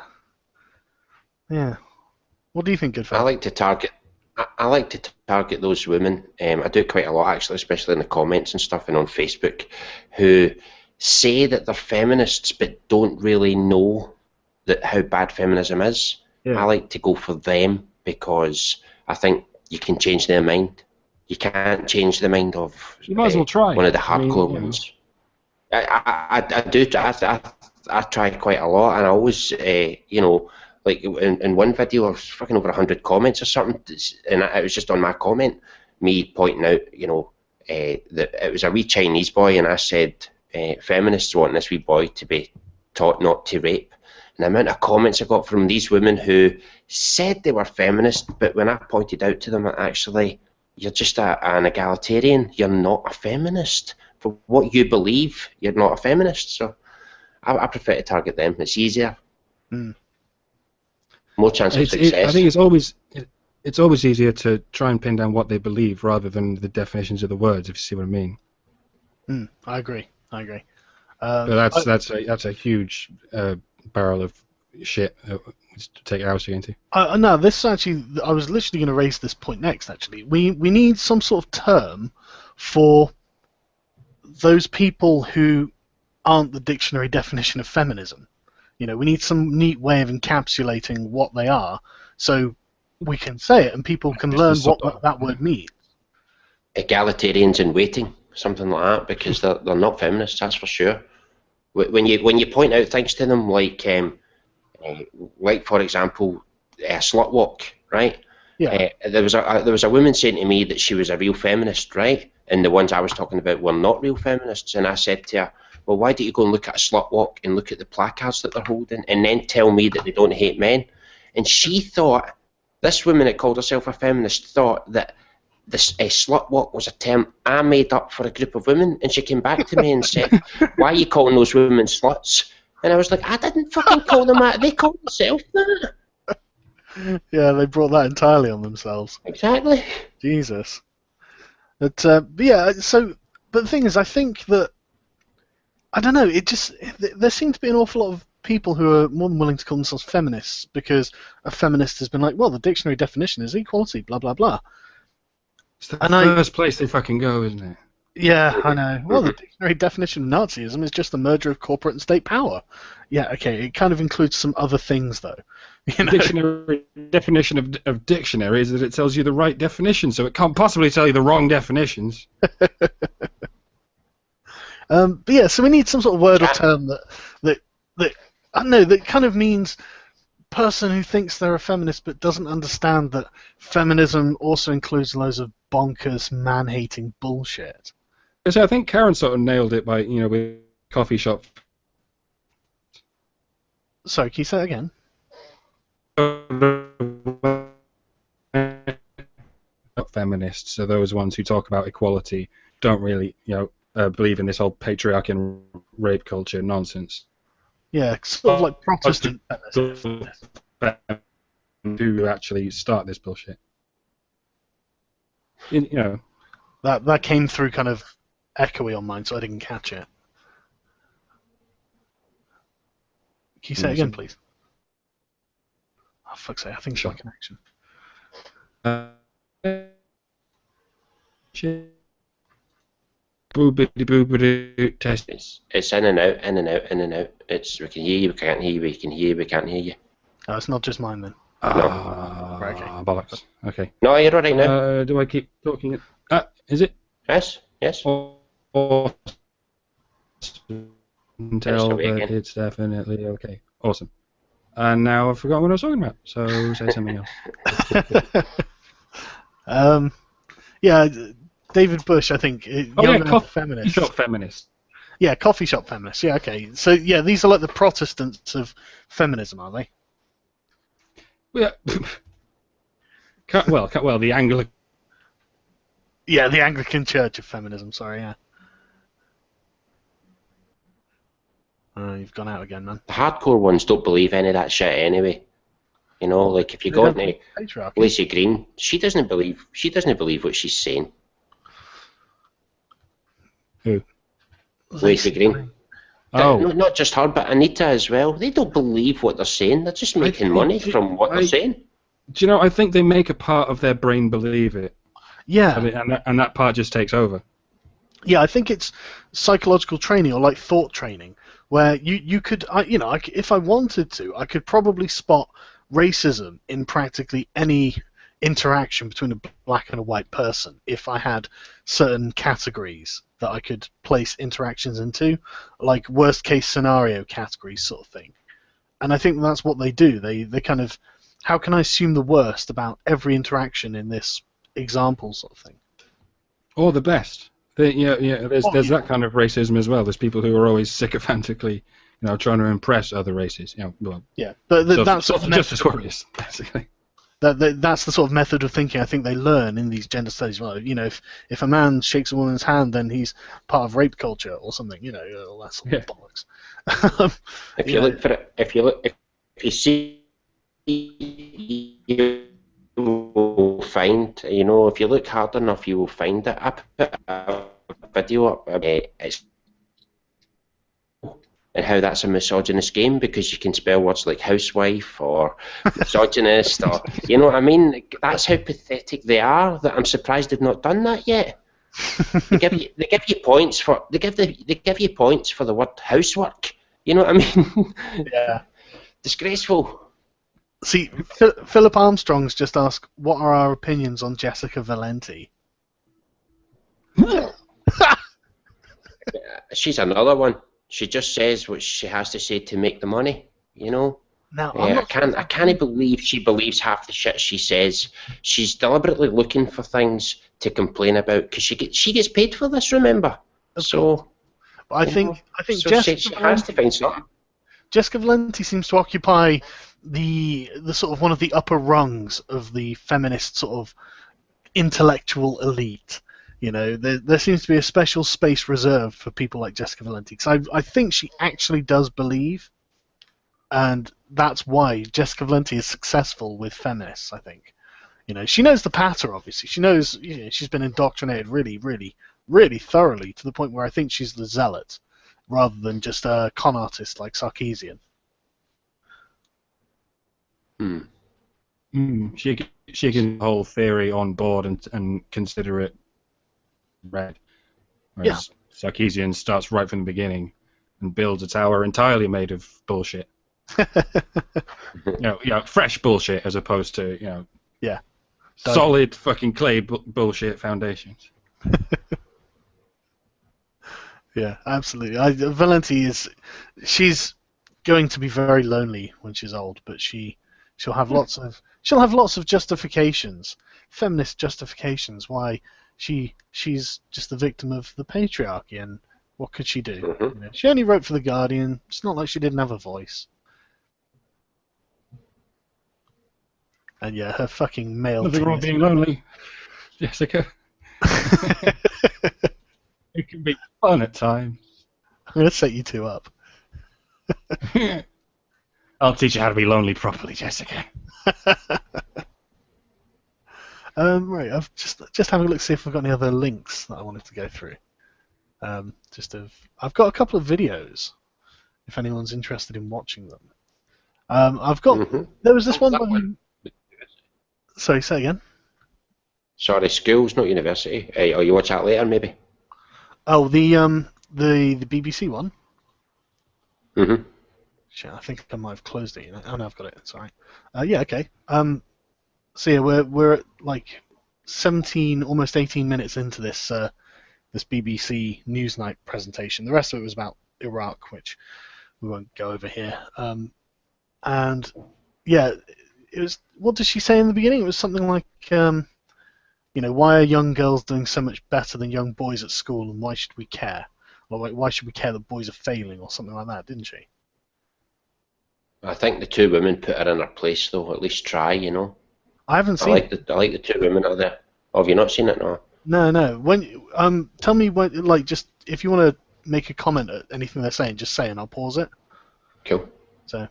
What do you think, Goodfellow? I like to target those women. I do quite a lot, actually, especially in the comments and stuff and on Facebook, who say that they're feminists but don't really know that how bad feminism is. Yeah. I like to go for them because I think you can change their mind. You can't change the mind of You might as well try. one of the I mean, hardcore you know. ones. I do. I try quite a lot, and I always, you know, like in one video, there was fucking over 100 comments or something, and it was just on my comment, me pointing out, you know, that it was a wee Chinese boy, and I said, feminists want this wee boy to be taught not to rape. And the amount of comments I got from these women who said they were feminist, but when I pointed out to them, actually, you're just an egalitarian, you're not a feminist. For what you believe, you're not a feminist. So I prefer to target them. It's easier. Mm. More chance of success. I think it's always easier to try and pin down what they believe rather than the definitions of the words, if you see what I mean. I agree. But that's a huge barrel of shit to take hours to get into. No, this actually, I was literally going to raise this point next. Actually, we need some sort of term for those people who aren't the dictionary definition of feminism. You know, we need some neat way of encapsulating what they are, so we can say it and people can learn what that word means. Egalitarians in waiting, something like that, because they're not feminists, that's for sure. When you point out things to them like for example, slut walk, right? Yeah. There was a woman saying to me that she was a real feminist, right? And the ones I was talking about were not real feminists. And I said to her, well, why don't you go and look at a slut walk and look at the placards that they're holding and then tell me that they don't hate men? And she thought, this woman that called herself a feminist thought that this slut walk was a term I made up for a group of women. And she came back to me and said, why are you calling those women sluts? And I was like, I didn't fucking call them that. They called themselves that. Yeah, they brought that entirely on themselves. Exactly. Jesus. But yeah, but the thing is, I think that, I don't know, there seem to be an awful lot of people who are more than willing to call themselves feminists because a feminist has been like, well, the dictionary definition is equality, blah, blah, blah. It's the first place they fucking go, isn't it? Yeah, I know. Well, the dictionary definition of Nazism is just the merger of corporate and state power. Yeah, okay, it kind of includes some other things, though. You know? Dictionary definition of dictionary is that it tells you the right definition, so it can't possibly tell you the wrong definitions. But yeah, so we need some sort of word or term that I don't know, that kind of means person who thinks they're a feminist but doesn't understand that feminism also includes loads of bonkers, man-hating bullshit. So I think Karen sort of nailed it by, you know, with coffee shop. Sorry, can you say that again? Feminists are those ones who talk about equality, don't really, you know, believe in this whole patriarchy and rape culture nonsense. Yeah, sort of like Protestant feminists. Who actually start this bullshit. You know. That came through kind of echoey on mine, so I didn't catch it. Can you say it again, please? Oh, fuck's sake, I think it's my connection. Boobity test. It's in and out, in and out, in and out. It's we can hear you, we can't hear you, we can hear you, we can't hear you. Oh, it's not just mine then. Right, okay. Bollocks. Okay. No, you're alright now. Do I keep talking? Is it? Yes, yes. Or until that it's definitely okay. Awesome. And now I've forgotten what I was talking about, so say something else. Yeah, David Bush, I think. Coffee feminist. shop feminist. Yeah, coffee shop feminists. Yeah, okay. So, yeah, these are like the Protestants of feminism, are they? Yeah. Well, the Anglican. Yeah, the Anglican Church of feminism. Sorry, yeah. You've gone out again, man. The hardcore ones don't believe any of that shit anyway. You know, like if you go into Lacey Green, she doesn't believe what she's saying. Who? Lacey Green. Oh. Not just her, but Anita as well. They don't believe what they're saying. They're just making money from what they're saying. Do you know, I think they make a part of their brain believe it. Yeah. And that part just takes over. Yeah, I think it's psychological training or like thought training, where you could, if I wanted to, I could probably spot racism in practically any interaction between a black and a white person if I had certain categories that I could place interactions into, like worst case scenario categories sort of thing. And I think that's what they do. They kind of, how can I assume the worst about every interaction in this example sort of thing? Or the best. There's Oh, that kind of racism as well. There's people who are always sycophantically, trying to impress other races. yeah, but that's sort of justice warriors, basically. That's the sort of method of thinking I think they learn in these gender studies. Well, if a man shakes a woman's hand, then he's part of rape culture or something. All that sort of bollocks. If you look for it, if you see, you will find. If you look hard enough, you will find it. I put a video up. It's and how that's a misogynist game because you can spell words like housewife or misogynist or you know what I mean. That's how pathetic they are. That I'm surprised they've not done that yet. They give you points for they give you points for the word housework. You know what I mean? Yeah. Disgraceful. See, Philip Armstrong's just asked, what are our opinions on Jessica Valenti? She's another one. She just says what she has to say to make the money, Now, I can't believe she believes half the shit she says. She's deliberately looking for things to complain about because she gets paid for this. Remember, so. But I think so Jessica she has to find something. Jessica Valenti seems to occupy the sort of one of the upper rungs of the feminist sort of intellectual elite. There seems to be a special space reserved for people like Jessica Valenti. Because I think she actually does believe, and that's why Jessica Valenti is successful with feminists, I think. She knows the patter, obviously. She knows, she's been indoctrinated really, really, really thoroughly to the point where I think she's the zealot rather than just a con artist like Sarkeesian. She can the whole theory on board and consider it read. Whereas Sarkeesian starts right from the beginning and builds a tower entirely made of bullshit. Fresh bullshit as opposed to solid fucking clay bullshit foundations. Yeah, absolutely. Valenti she's going to be very lonely when she's old, but she'll have lots of justifications, feminist justifications why she's just the victim of the patriarchy, and what could she do? Mm-hmm. She only wrote for The Guardian. It's not like she didn't have a voice. And yeah, her fucking male. Nothing wrong being lonely, Jessica. It can be fun at times. I'm going to set you two up. I'll teach you how to be lonely properly, Jessica. Right, I've just having a look, see if we've got any other links that I wanted to go through. I've got a couple of videos, if anyone's interested in watching them. I've got. There was this one. Sorry, say again. Sorry, schools, not university. Or you watch that later, maybe. Oh, the BBC one. Mm-hmm. Shit, I think I might have closed it. Oh no, I've got it. Sorry. Yeah, okay. So yeah, we're at like 17, almost 18 minutes into this this BBC Newsnight presentation. The rest of it was about Iraq, which we won't go over here. And yeah, it was. What did she say in the beginning? It was something like, why are young girls doing so much better than young boys at school, and why should we care? Or why should we care that boys are failing, or something like that? Didn't she? I think the two women put her in her place, though. At least try, I haven't seen. I like the two women out there. Oh, have you not seen it? No. No. When tell me when, just if you want to make a comment at anything they're saying, just say and I'll pause it. Cool. So.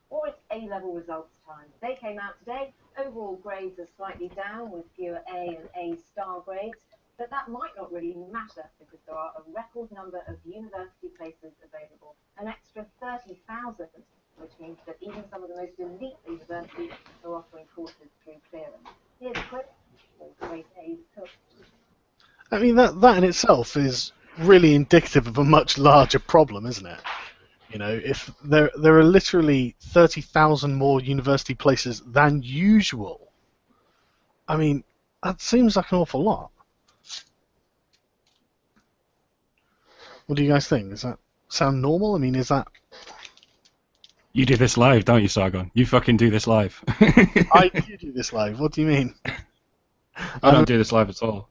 Or it's A-level results time. They came out today. Overall grades are slightly down with fewer A and A star grades, but that might not really matter because there are a record number of university places available, an extra 30,000, which means that even some of the most elite universities are offering courses through clearance. Here's a quick grade A's took. I mean, that in itself is really indicative of a much larger problem, isn't it? You know, if there are literally 30,000 more university places than usual. I mean, that seems like an awful lot. What do you guys think? Does that sound normal? I mean, is that... You do this live, don't you, Sargon? You fucking do this live. I do this live. What do you mean? I don't do this live at all.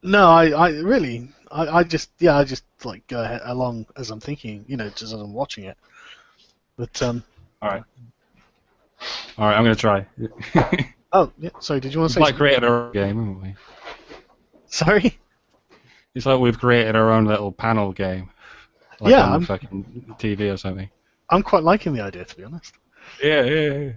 No, I really, I just like go ahead along as I'm thinking, you know, just as I'm watching it. But All right, I'm gonna try. Oh, yeah. Sorry, did you want to say? We've like created our own game, haven't we? Sorry. It's like we've created our own little panel game. Like Yeah, on fucking TV or something. I'm quite liking the idea, to be honest. Yeah.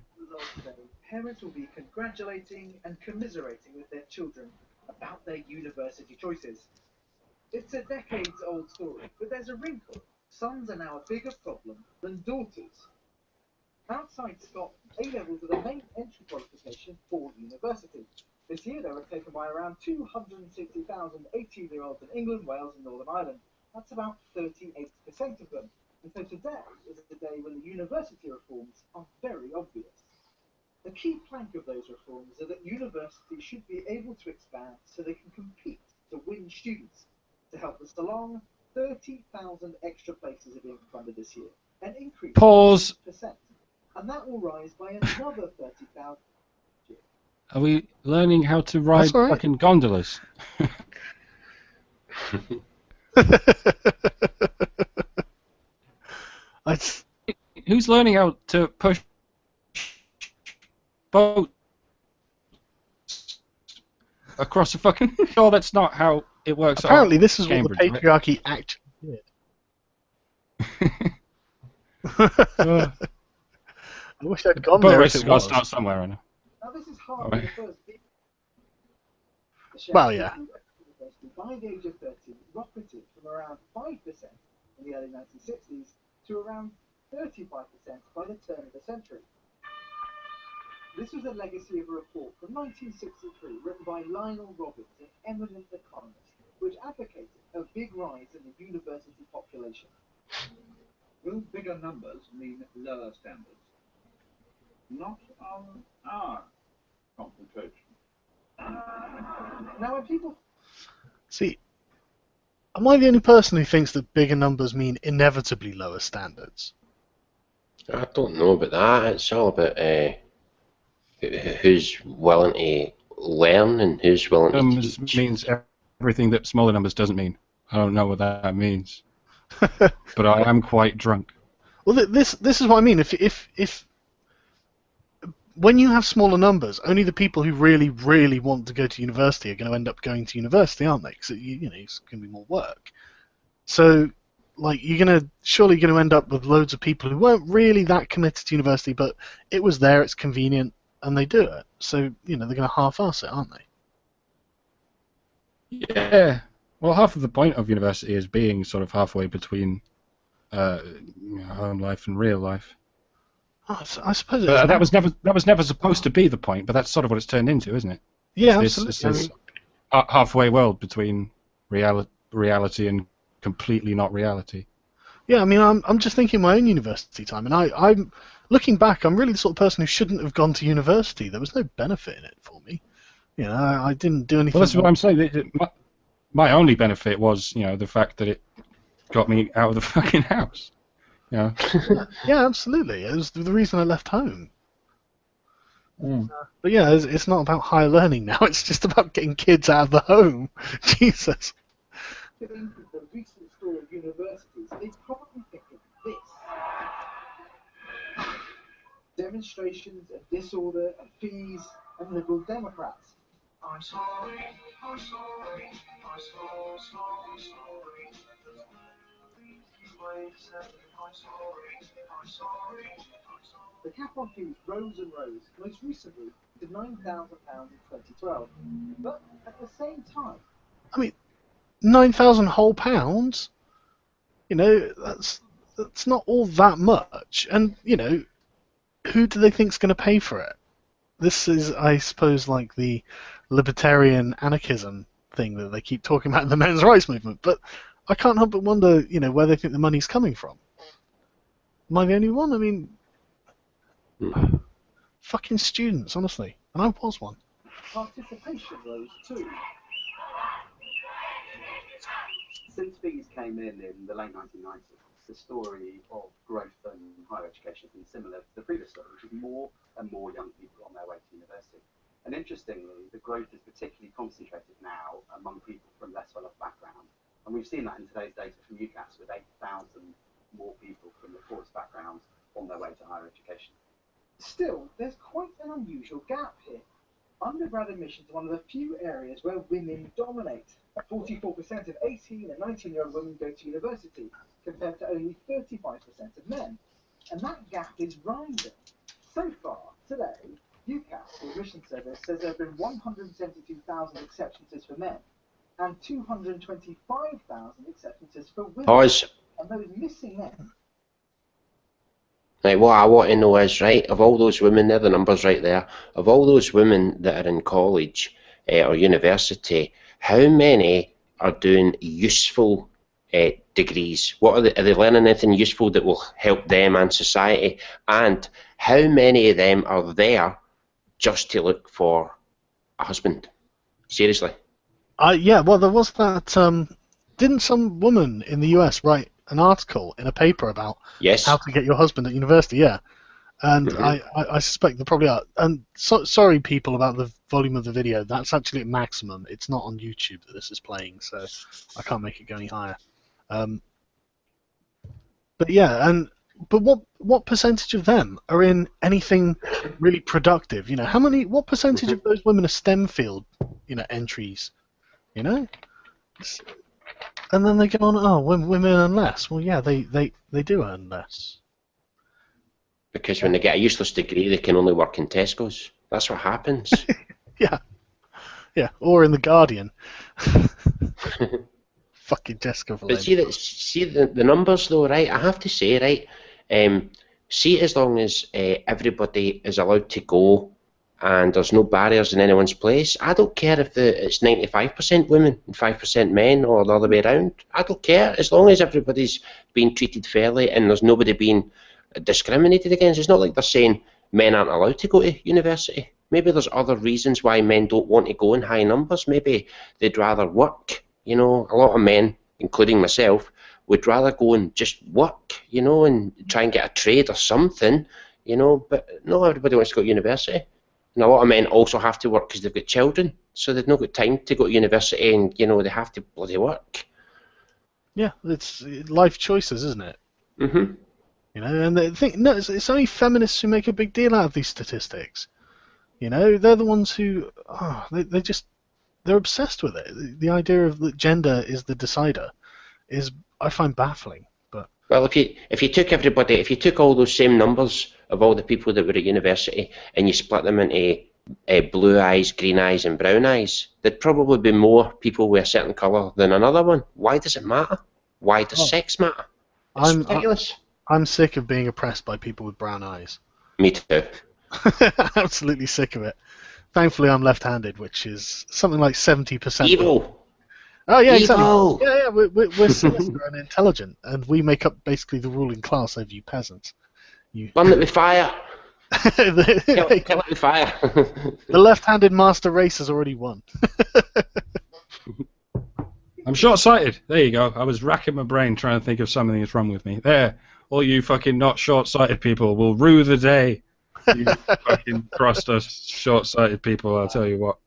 Parents will be congratulating and commiserating with their children about their university choices. It's a decades-old story, but there's a wrinkle. Sons are now a bigger problem than daughters. Outside Scotland, A-levels are the main entry qualification for university. This year they were taken by around 260,000 18-year-olds in England, Wales and Northern Ireland. That's about 38% of them. And so today is a day when the university reforms are very obvious. The key plank of those reforms are that universities should be able to expand so they can compete to win students. To help this along, 30,000 extra places are being funded this year, an increase Pause. of 6%. And that will rise by another 30,000. Are we learning how to ride right. fucking gondolas? Who's learning how to push boats across a fucking... Oh, that's not how it works. Apparently, this is Cambridge, what the patriarchy actually did. I wish I'd gone Boat there. race If has it got to was. start somewhere, I know. Now this is hard Alright. for the first big... Well, yeah. By the age of 30, rocketed from around 5% in the early 1960s to around 35% by the turn of the century. This was a legacy of a report from 1963 written by Lionel Robbins, an eminent economist, which advocated a big rise in the university population. Will bigger numbers mean lower standards? Not on our computation. Now when people... See, am I the only person who thinks that bigger numbers mean inevitably lower standards? I don't know about that. It's all about who's willing to learn and who's willing to Numbers teach. means everything that smaller numbers doesn't mean. I don't know what that means. But I am quite drunk. Well, this is what I mean. If when you have smaller numbers, only the people who really, really want to go to university are going to end up going to university, aren't they? Because you know it's going to be more work. So, like, you're surely going to end up with loads of people who weren't really that committed to university, but it was there, it's convenient, and they do it. So, you know, they're going to half-ass it, aren't they? Yeah. Well, half of the point of university is being sort of halfway between home life and real life. Oh, I suppose it is. That was never supposed to be the point, but that's sort of what it's turned into, isn't it? Yeah, It's absolutely. this halfway world between reality and completely not reality. Yeah, I mean, I'm just thinking my own university time, and I'm looking back. I'm really the sort of person who shouldn't have gone to university. There was no benefit in it for me. You know, I didn't do anything. Well, that's what I'm saying. My only benefit was, you know, the fact that it got me out of the fucking house. You know? Yeah, absolutely. It was the reason I left home. Mm. But yeah, it's not about higher learning now. It's just about getting kids out of the home. Jesus. Think of the recent story of universities, they probably think of this. Demonstrations of disorder and fees and liberal Democrats. I'm sorry, I'm sorry, I'm sorry. The cap on fees rose and rose, most recently to £9,000 in 2012. But at the same time, I mean, 9,000 whole pounds. You know, that's not all that much. And you know, who do they think's going to pay for it? This is, I suppose, like the libertarian anarchism thing that they keep talking about in the men's rights movement. But I can't help but wonder, where they think the money's coming from. Am I the only one? I mean, fucking students, honestly. And I was one. Participation rose too. Since fees came in the late 1990s, the story of growth and higher education has been similar to the previous story, which is more and more young people on their way to university. And interestingly, the growth is particularly concentrated now among people from less well-off backgrounds. And we've seen that in today's data from UCAS, with 8,000 more people from the poorest backgrounds on their way to higher education. Still, there's quite an unusual gap here. Undergrad admission is one of the few areas where women dominate. 44% of 18 and 19-year-old women go to university, compared to only 35% of men. And that gap is rising. So far, today, UCAS, the admission service, says there have been 172,000 acceptances for men and 225,000 acceptances for women. Pause. And those missing men. Right, what I want to know is, right, of all those women, there, the numbers right there, of all those women that are in college or university, how many are doing useful degrees? What are they learning anything useful that will help them and society? And how many of them are there just to look for a husband? Seriously. Yeah, well, there was that. Didn't some woman in the US write an article in a paper about how to get your husband at university? Yeah. And I suspect there probably are. And sorry, people, about the volume of the video. That's actually at maximum. It's not on YouTube that this is playing, so I can't make it go any higher. But yeah, but what percentage of them are in anything really productive? What percentage of those women are STEM field, entries? And then they go on, oh, women earn less. Well, yeah, they do earn less. Because when they get a useless degree, they can only work in Tesco's. That's what happens. Yeah, or in The Guardian. Fucking Jessica Valenti. But see the numbers, though, right? I have to say, right, see, as long as everybody is allowed to go and there's no barriers in anyone's place, I don't care if it's 95% women and 5% men or the other way around. I don't care, as long as everybody's being treated fairly and there's nobody being discriminated against. It's not like they're saying men aren't allowed to go to university. Maybe there's other reasons why men don't want to go in high numbers. Maybe they'd rather work. A lot of men, including myself, would rather go and just work, and try and get a trade or something, but not everybody wants to go to university. And a lot of men also have to work because they've got children, so they've not got time to go to university, and they have to bloody work. Yeah, it's life choices, isn't it? Mhm. And they think it's only feminists who make a big deal out of these statistics. They're the ones who they're obsessed with it. The idea of that gender is the decider is, I find, baffling. But well, if you took all those same numbers of all the people that were at university and you split them into blue eyes, green eyes, and brown eyes, there'd probably be more people with a certain colour than another one. Why does it matter? Why does sex matter? It's ridiculous. I'm sick of being oppressed by people with brown eyes. Me too. Absolutely sick of it. Thankfully, I'm left-handed, which is something like 70%. Evil. Oh yeah, Evil. Exactly. Yeah, we're sinister and intelligent, and we make up basically the ruling class over you peasants. Burn it with fire. Kill it with fire. The left-handed master race has already won. I'm short-sighted. There you go. I was racking my brain trying to think of something that's wrong with me. There. All you fucking not short-sighted people will rue the day. You fucking crossed us short-sighted people, I'll tell you what.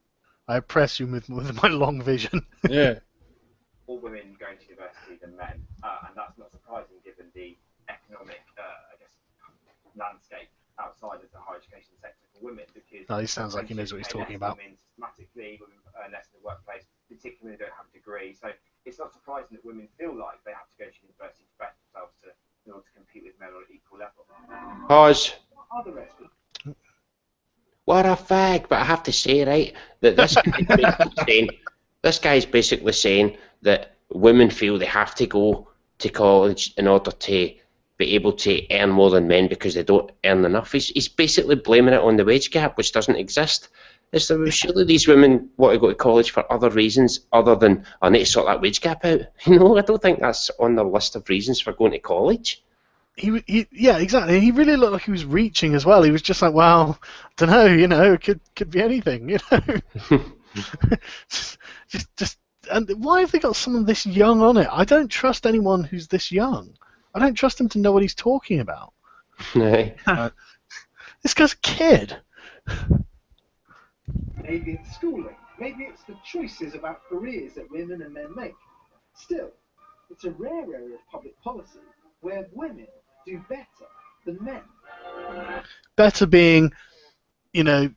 I oppress you with my long vision. Yeah. More women going to university than men, and that's not surprising given the economic, landscape outside of the higher education sector for women. Because he sounds like he knows what he's talking about. Women systematically, women earn less in the workplace, particularly when they don't have a degree. So it's not surprising that women feel like they have to go to university to better themselves in order to compete with men on an equal level. Pause. What are the rest? What a fag! But I have to say, right, that this guy's basically saying that women feel they have to go to college in order to be able to earn more than men because they don't earn enough. He's basically blaming it on the wage gap, which doesn't exist. Is there, surely these women want to go to college for other reasons other than, I need to sort that wage gap out. You know, I don't think that's on the list of reasons for going to college. Yeah, exactly. He really looked like he was reaching as well. He was just like, well, I don't know, you know, it could be anything, you know. just, and why have they got someone this young on it? I don't trust anyone who's this young. I don't trust him to know what he's talking about. No. This guy's a kid. Maybe it's schooling. Maybe it's the choices about careers that women and men make. Still, it's a rare area of public policy where women do better than men. Better being, you know,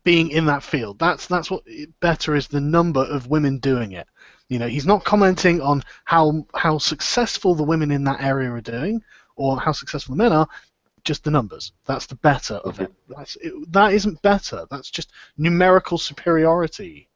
being in that field. That's what better is, the number of women doing it. You know, he's not commenting on how successful the women in that area are doing or how successful the men are. Just the numbers. That's the better of it. That isn't better. That's just numerical superiority.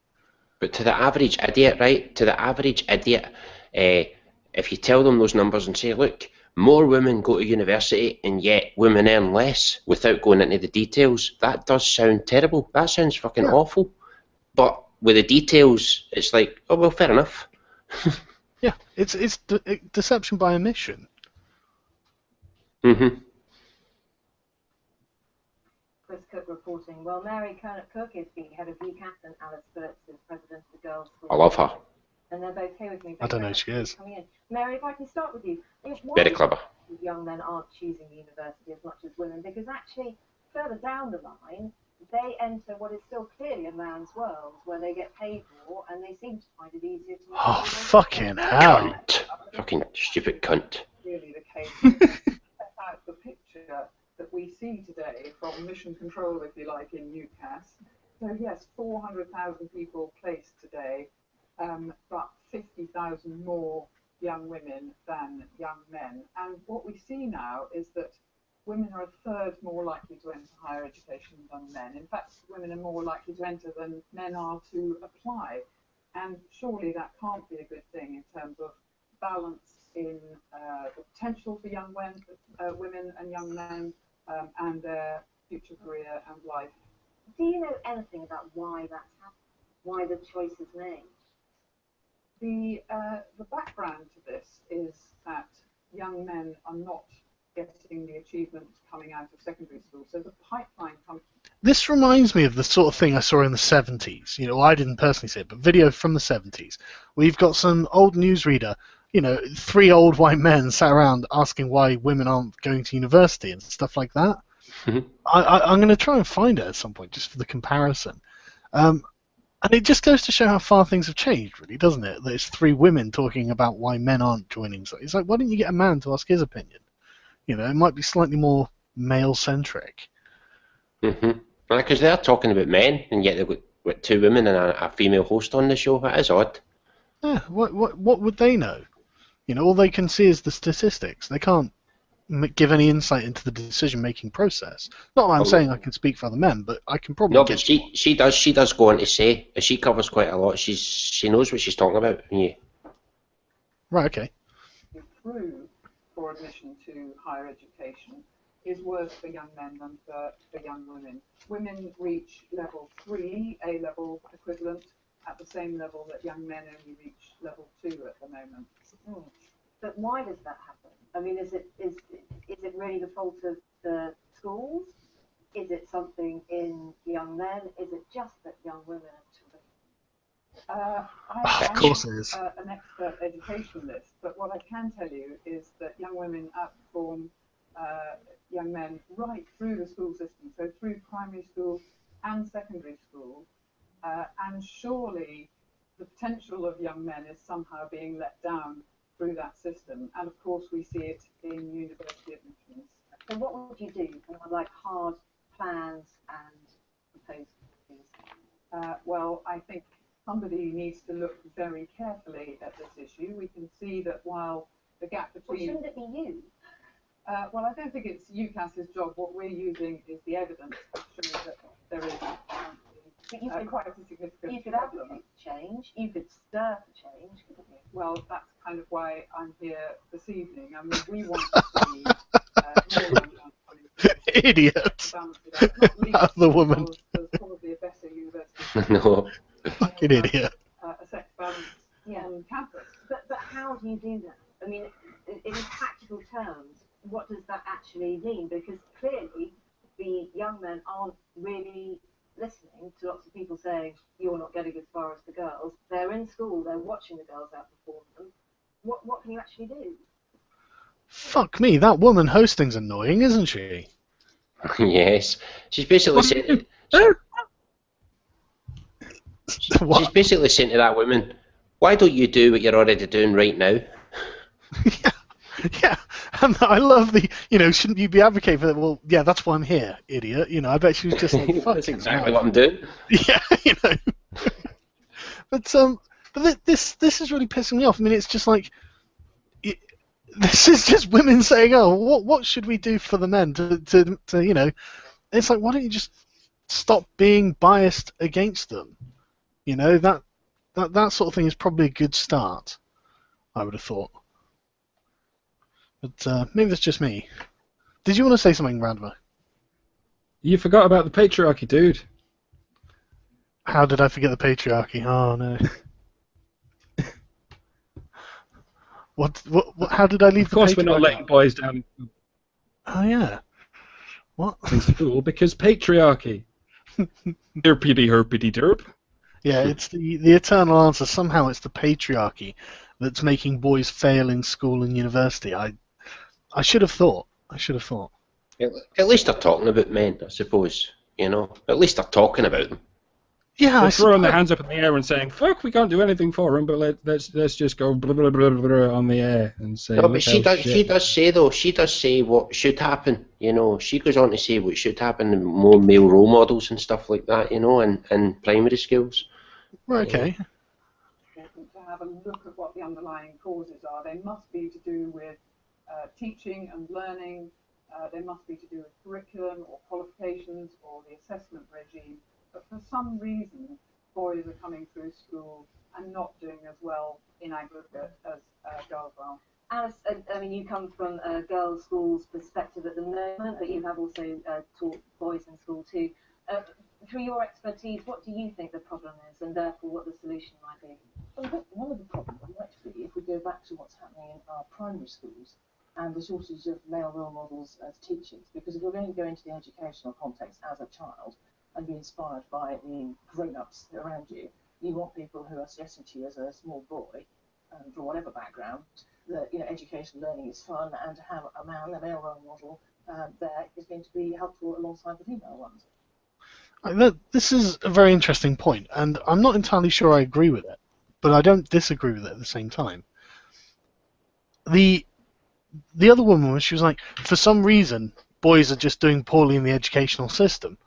But to the average idiot, right? To the average idiot, if you tell them those numbers and say, look, more women go to university and yet women earn less without going into the details, that does sound terrible. That sounds fucking awful. But with the details, it's like, oh, well, fair enough. Yeah, it's deception by omission. Mm-hmm. Chris Cook reporting, well, Mary Cook is the head of UCAS and Alice Burtz is president of the Girls' School. I love her. And they're both here with me. I don't know who she is. Mary, if I can start with you. Very clever. Young men aren't choosing university as much as women, because actually, further down the line, they enter what is still clearly a man's world, where they get paid more, and they seem to find it easier to... Oh, fucking hell. Cunt. Fucking stupid cunt. Really the case. Set out the picture that we see today from mission control, if you like, in UCAS. So yes, 400,000 people placed today, but 50,000 more young women than young men. And what we see now is that women are a third more likely to enter higher education than men. In fact, women are more likely to enter than men are to apply. And surely that can't be a good thing in terms of balance in the potential for young women and young men and their future career and life. Do you know anything about why that's happened? Why the choice is made? The background to this is that young men are not getting the achievements coming out of secondary school. So the pipeline comes... This reminds me of the sort of thing I saw in the 70s. You know, I didn't personally see it, but video from the 70s. Where you've got some old newsreader, you know, 3 old white men sat around asking why women aren't going to university and stuff like that. I'm going to try and find it at some point, just for the comparison. And it just goes to show how far things have changed, really, doesn't it? That it's 3 women talking about why men aren't joining. So it's like, why don't you get a man to ask his opinion? You know, it might be slightly more male-centric. Because they're talking about men, and yet they've got 2 women and a female host on the show. That is odd. Yeah, what would they know? You know, all they can see is the statistics. They can't give any insight into the decision-making process. Not that I'm saying I can speak for other men, but I can probably. No, but she does go on to say, she covers quite a lot. She knows what she's talking about. Yeah. Right. Okay. Through for admission to higher education is worse for young men than for young women. Women reach level 3, A-level equivalent, at the same level that young men only reach level 2 at the moment. But why does that happen? I mean, is it really the fault of the schools? Is it something in young men? Is it just that young women are of course it is. I'm an expert educationalist, but what I can tell you is that young women outperform young men right through the school system, so through primary school and secondary school, and surely the potential of young men is somehow being let down through that system, and of course we see it in university admissions. So what would you do? Like hard plans and proposals? Well, I think somebody needs to look very carefully at this issue. We can see that while the gap between... Well, shouldn't it be you? Well, I don't think it's UCAS's job. What we're using is the evidence to show that there is quite a significant You could problem. advocate change. You could stir for change, couldn't you? Well, that's kind of why I'm here this evening. I mean, we want to see more young men coming to Idiot. balance it out, not least The woman. because there's probably a better university No. Fucking idiot. A sex balance on campus. But how do you do that? I mean, in practical terms, what does that actually mean? Because clearly the young men aren't really listening to lots of people saying, you're not getting as far as the girls. They're in school, they're watching the girls outperform them. What can you actually do? Fuck me, that woman hosting's annoying, isn't she? Yes. She's basically saying... She's basically saying to that woman, why don't you do what you're already doing right now? Yeah, and I love the, shouldn't you be advocating for that? Well, yeah, that's why I'm here, idiot. I bet she was just like, fuck. That's exactly what I'm doing. Yeah, But this is really pissing me off. I mean, it's just like, this is just women saying, oh, what should we do for the men to it's like, why don't you just stop being biased against them? That sort of thing is probably a good start, I would have thought. But maybe that's just me. Did you want to say something, Randver? You forgot about the patriarchy, dude. How did I forget the patriarchy? Oh no. What? How did I leave Of course, the patriarchy? we're not letting boys down Oh yeah. What? in school because patriarchy. Derpity herpity derp. Yeah, it's the eternal answer. Somehow it's the patriarchy that's making boys fail in school and university. I should have thought. At least they're talking about men, I suppose. At least they're talking about them. Yeah, They're throwing their hands up in the air and saying, "Fuck, we can't do anything for him, but let's just go blah blah blah blah on the air and say." No, but she does say what should happen. She goes on to say what should happen, and more male role models and stuff like that. And primary schools. Right, okay. To have a look at what the underlying causes are. They must be to do with teaching and learning. They must be to do with curriculum or qualifications or the assessment regime. But for some reason, boys are coming through school and not doing as well in aggregate as girls are. Alice, I mean, you come from a girls' school's perspective at the moment, but you have also taught boys in school too. Through your expertise, what do you think the problem is, and therefore what the solution might be? Well, I think one of the problems, actually, if we go back to what's happening in our primary schools and the shortage of male role models as teachers, because if you're going to go into the educational context as a child and be inspired by the grown-ups around you, you want people who are suggesting to you as a small boy, from whatever background, that education learning is fun, and to have a male role model there is going to be helpful alongside the female ones. This is a very interesting point, and I'm not entirely sure I agree with it, but I don't disagree with it at the same time. The other woman, she was like, for some reason, boys are just doing poorly in the educational system,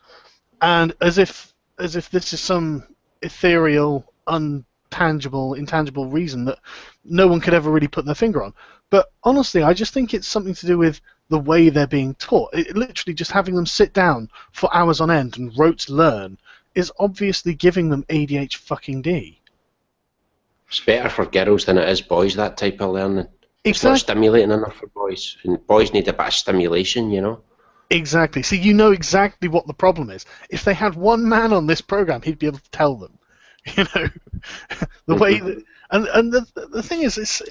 and as if this is some ethereal, intangible reason that no one could ever really put their finger on. But honestly, I just think it's something to do with the way they're being taught. Literally just having them sit down for hours on end and rote learn is obviously giving them ADHD fucking D. It's better for girls than it is boys, that type of learning. It's Exactly. not stimulating enough for boys, and boys need a bit of stimulation, Exactly. So you know exactly what the problem is. If they had one man on this program, he'd be able to tell them. The way that, and the thing is, it's,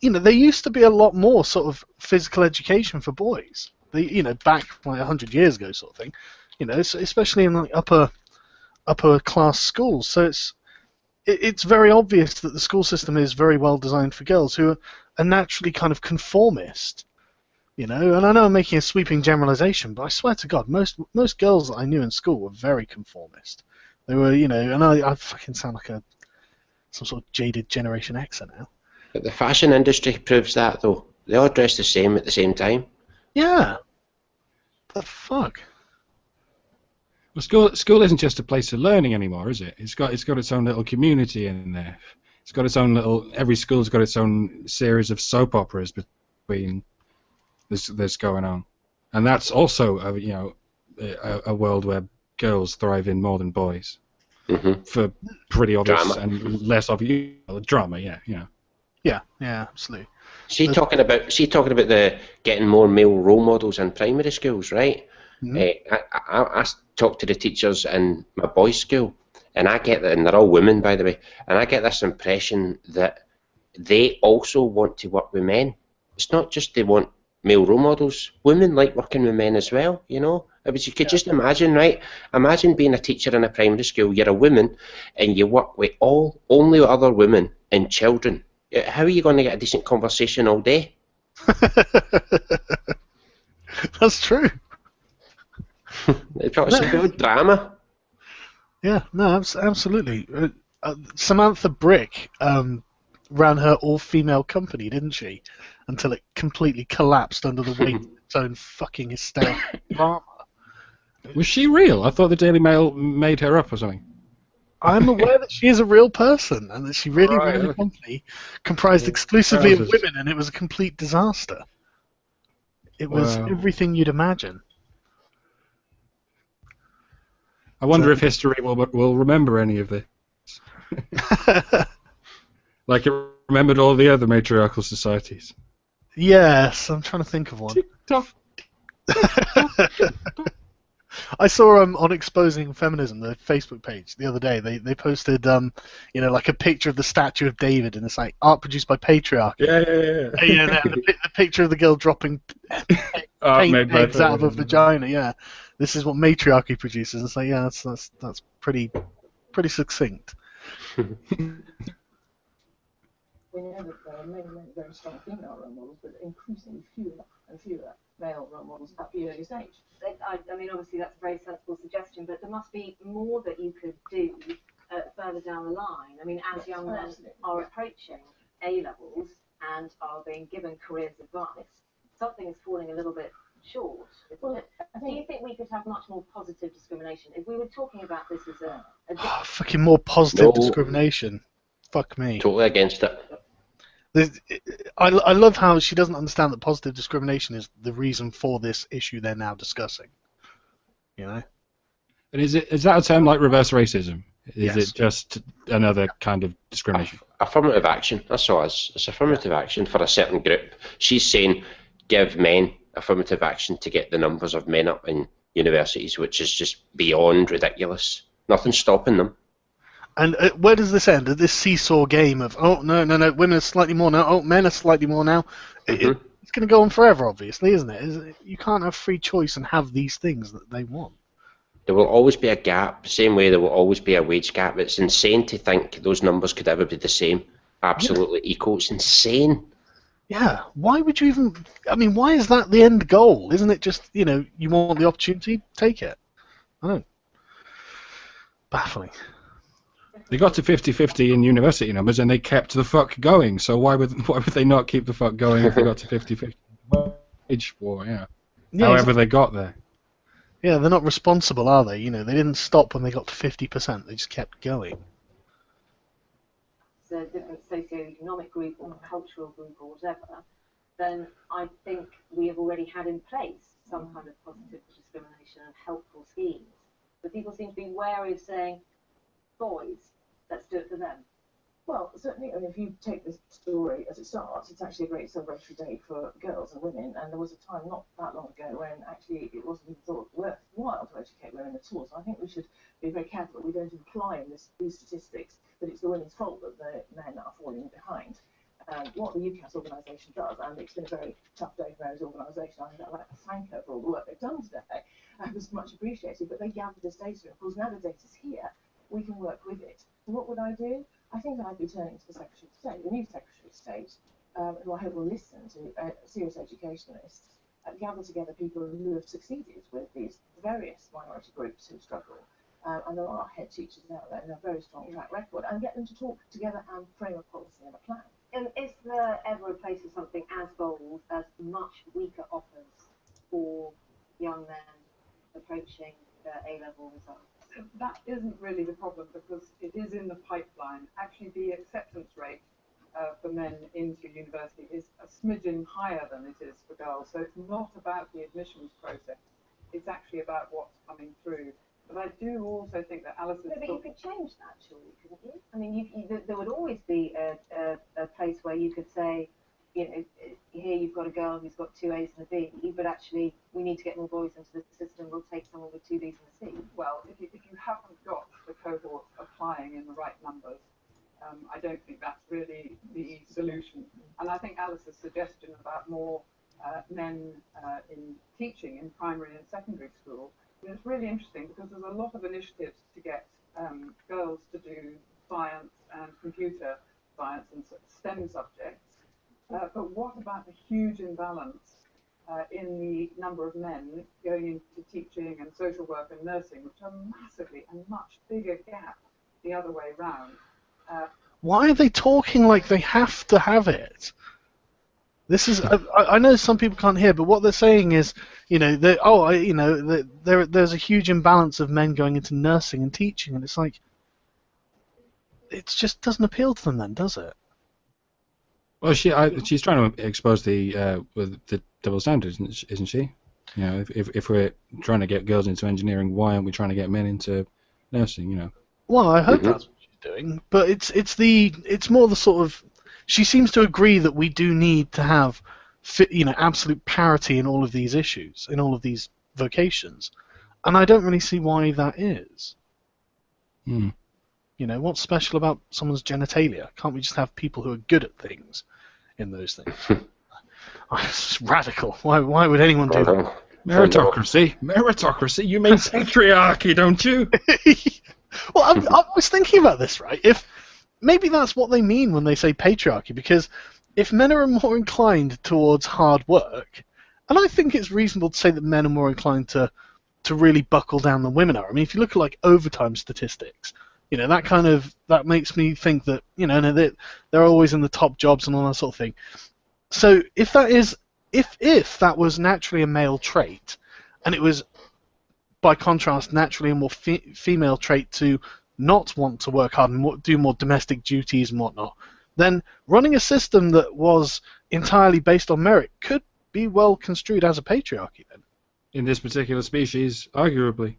there used to be a lot more sort of physical education for boys. Back like 100 years ago, sort of thing. Especially in like upper class schools. So it's very obvious that the school system is very well designed for girls who are naturally kind of conformist. And I know I'm making a sweeping generalization, but I swear to God, most girls that I knew in school were very conformist. They were, and I fucking sound like some sort of jaded Generation Xer now. But the fashion industry proves that, though. They all dress the same at the same time. Yeah. The fuck? Well, school isn't just a place of learning anymore, is it? It's got its own little community in there. It's got its own little. Every school's got its own series of soap operas between this going on, and that's also a world where girls thrive in more than boys, for pretty obvious Drama. and less obvious drama. Yeah, absolutely. She talking about the getting more male role models in primary schools, right? Mm-hmm. I talked to the teachers in my boys' school, And I get that, and they're all women, by the way, and I get this impression that they also want to work with men. It's not just they want male role models. Women like working with men as well, you know. You could just imagine, right? Imagine being a teacher in a primary school. You're a woman, and you work with only other women and children. How are you going to get a decent conversation all day? That's true. It's a good drama. Yeah, no, absolutely. Samantha Brick ran her all-female company, didn't she? Until it completely collapsed under the weight of its own fucking hysterical drama. Was she real? I thought the Daily Mail made her up or something. I'm aware that she is a real person and that she really ran a company comprised exclusively of women, and it was a complete disaster. It was everything you'd imagine. I wonder if history will remember any of this. Like it remembered all the other matriarchal societies. Yes, I'm trying to think of one. Tick-tock. I saw on Exposing Feminism, the Facebook page, the other day. They posted, like a picture of the statue of David, and it's like art produced by patriarchy. Yeah. And the picture of the girl dropping paint eggs out of her vagina. Yeah, this is what matriarchy produces. It's like, yeah, that's pretty succinct. We know that there are many very strong female role models, but increasingly fewer and fewer male role models at the early stage. I mean, obviously that's a very sensible suggestion, but there must be more that you could do further down the line. I mean, as young men are approaching A-levels and are being given careers advice, something is falling a little bit short, isn't it? Do you think we could have much more positive discrimination? If we were talking about this as a fucking more positive discrimination. Fuck me. Totally against it. I love how she doesn't understand that positive discrimination is the reason for this issue they're now discussing. You know? And is that a term like reverse racism? Is Yes. it just another kind of discrimination? Affirmative action. That's all. It's affirmative action for a certain group. She's saying give men affirmative action to get the numbers of men up in universities, which is just beyond ridiculous. Nothing's stopping them. And where does this end? This seesaw game of, oh, no, women are slightly more now, oh, men are slightly more now. It's going to go on forever, obviously, isn't it? You can't have free choice and have these things that they want. There will always be a gap, same way there will always be a wage gap. It's insane to think those numbers could ever be the same, absolutely equal. It's insane. Yeah, why would you even... I mean, why is that the end goal? Isn't it just, you want the opportunity, take it? I don't know. Baffling. They got to 50-50 in university numbers, and they kept the fuck going. So why would they not keep the fuck going if they got to 50-50? Wage war, yeah. However they got there. Yeah, they're not responsible, are they? They didn't stop when they got to 50%. They just kept going. it's a different socio-economic group or cultural group or whatever, then I think we have already had in place some kind of positive discrimination and helpful schemes. But people seem to be wary of saying, boys, let's do it for them. Well, certainly, I mean, if you take this story as it starts, it's actually a great celebratory day for girls and women, and there was a time not that long ago when actually it wasn't even thought worthwhile to educate women at all. So I think we should be very careful that we don't imply in these statistics that it's the women's fault that the men are falling behind. What the UCAS organisation does, and it's been a very tough day for Mary's organisation, I'd like to thank her for all the work they've done today. It was much appreciated, but they gathered this data, and of course now the data's here, we can work with it. So what would I do? I think I'd be turning to the Secretary of State, the new Secretary of State, who I hope will listen to serious educationalists, gather together people who have succeeded with these various minority groups who struggle. And there are head teachers out there who have a very strong track record, and get them to talk together and frame a policy and a plan. And is there ever a place for something as bold as much weaker offers for young men approaching A-level results? That isn't really the problem because it is in the pipeline. Actually, the acceptance rate for men into university is a smidgen higher than it is for girls. So it's not about the admissions process. It's actually about what's coming through. But I do also think that Alison's... But you could change that, surely, couldn't you? I mean, there would always be a place where you could say, here you've got a girl who's got 2 A's and a B, but actually we need to get more boys into the system. We'll take someone with 2 B's and a C. Well, if you haven't got the cohort applying in the right numbers, I don't think that's really the solution. And I think Alice's suggestion about more men in teaching in primary and secondary school is really interesting, because there's a lot of initiatives to get girls to do science and computer science and STEM subjects. But what about the huge imbalance in the number of men going into teaching and social work and nursing, which are massively a much bigger gap the other way round? Why are they talking like they have to have it? This is I know some people can't hear, but what they're saying is, there's a huge imbalance of men going into nursing and teaching, and it's like, it just doesn't appeal to them then, does it? Well, she's trying to expose the double standards, isn't she? If we're trying to get girls into engineering, why aren't we trying to get men into nursing? Well, I hope that's what she's doing, but it's more the sort of, she seems to agree that we do need to have absolute parity in all of these issues, in all of these vocations, and I don't really see why that is. What's special about someone's genitalia? Can't we just have people who are good at things in those things? It's radical. Why would anyone do that? Meritocracy. You mean patriarchy, don't you? Well, I was thinking about this, right? If maybe that's what they mean when they say patriarchy, because if men are more inclined towards hard work, and I think it's reasonable to say that men are more inclined to really buckle down than women are. I mean, if you look at like overtime statistics, that makes me think that they're always in the top jobs and all that sort of thing. So if that was naturally a male trait, and it was by contrast naturally a more female trait to not want to work hard and do more domestic duties and whatnot, then running a system that was entirely based on merit could be well construed as a patriarchy then. In this particular species, arguably.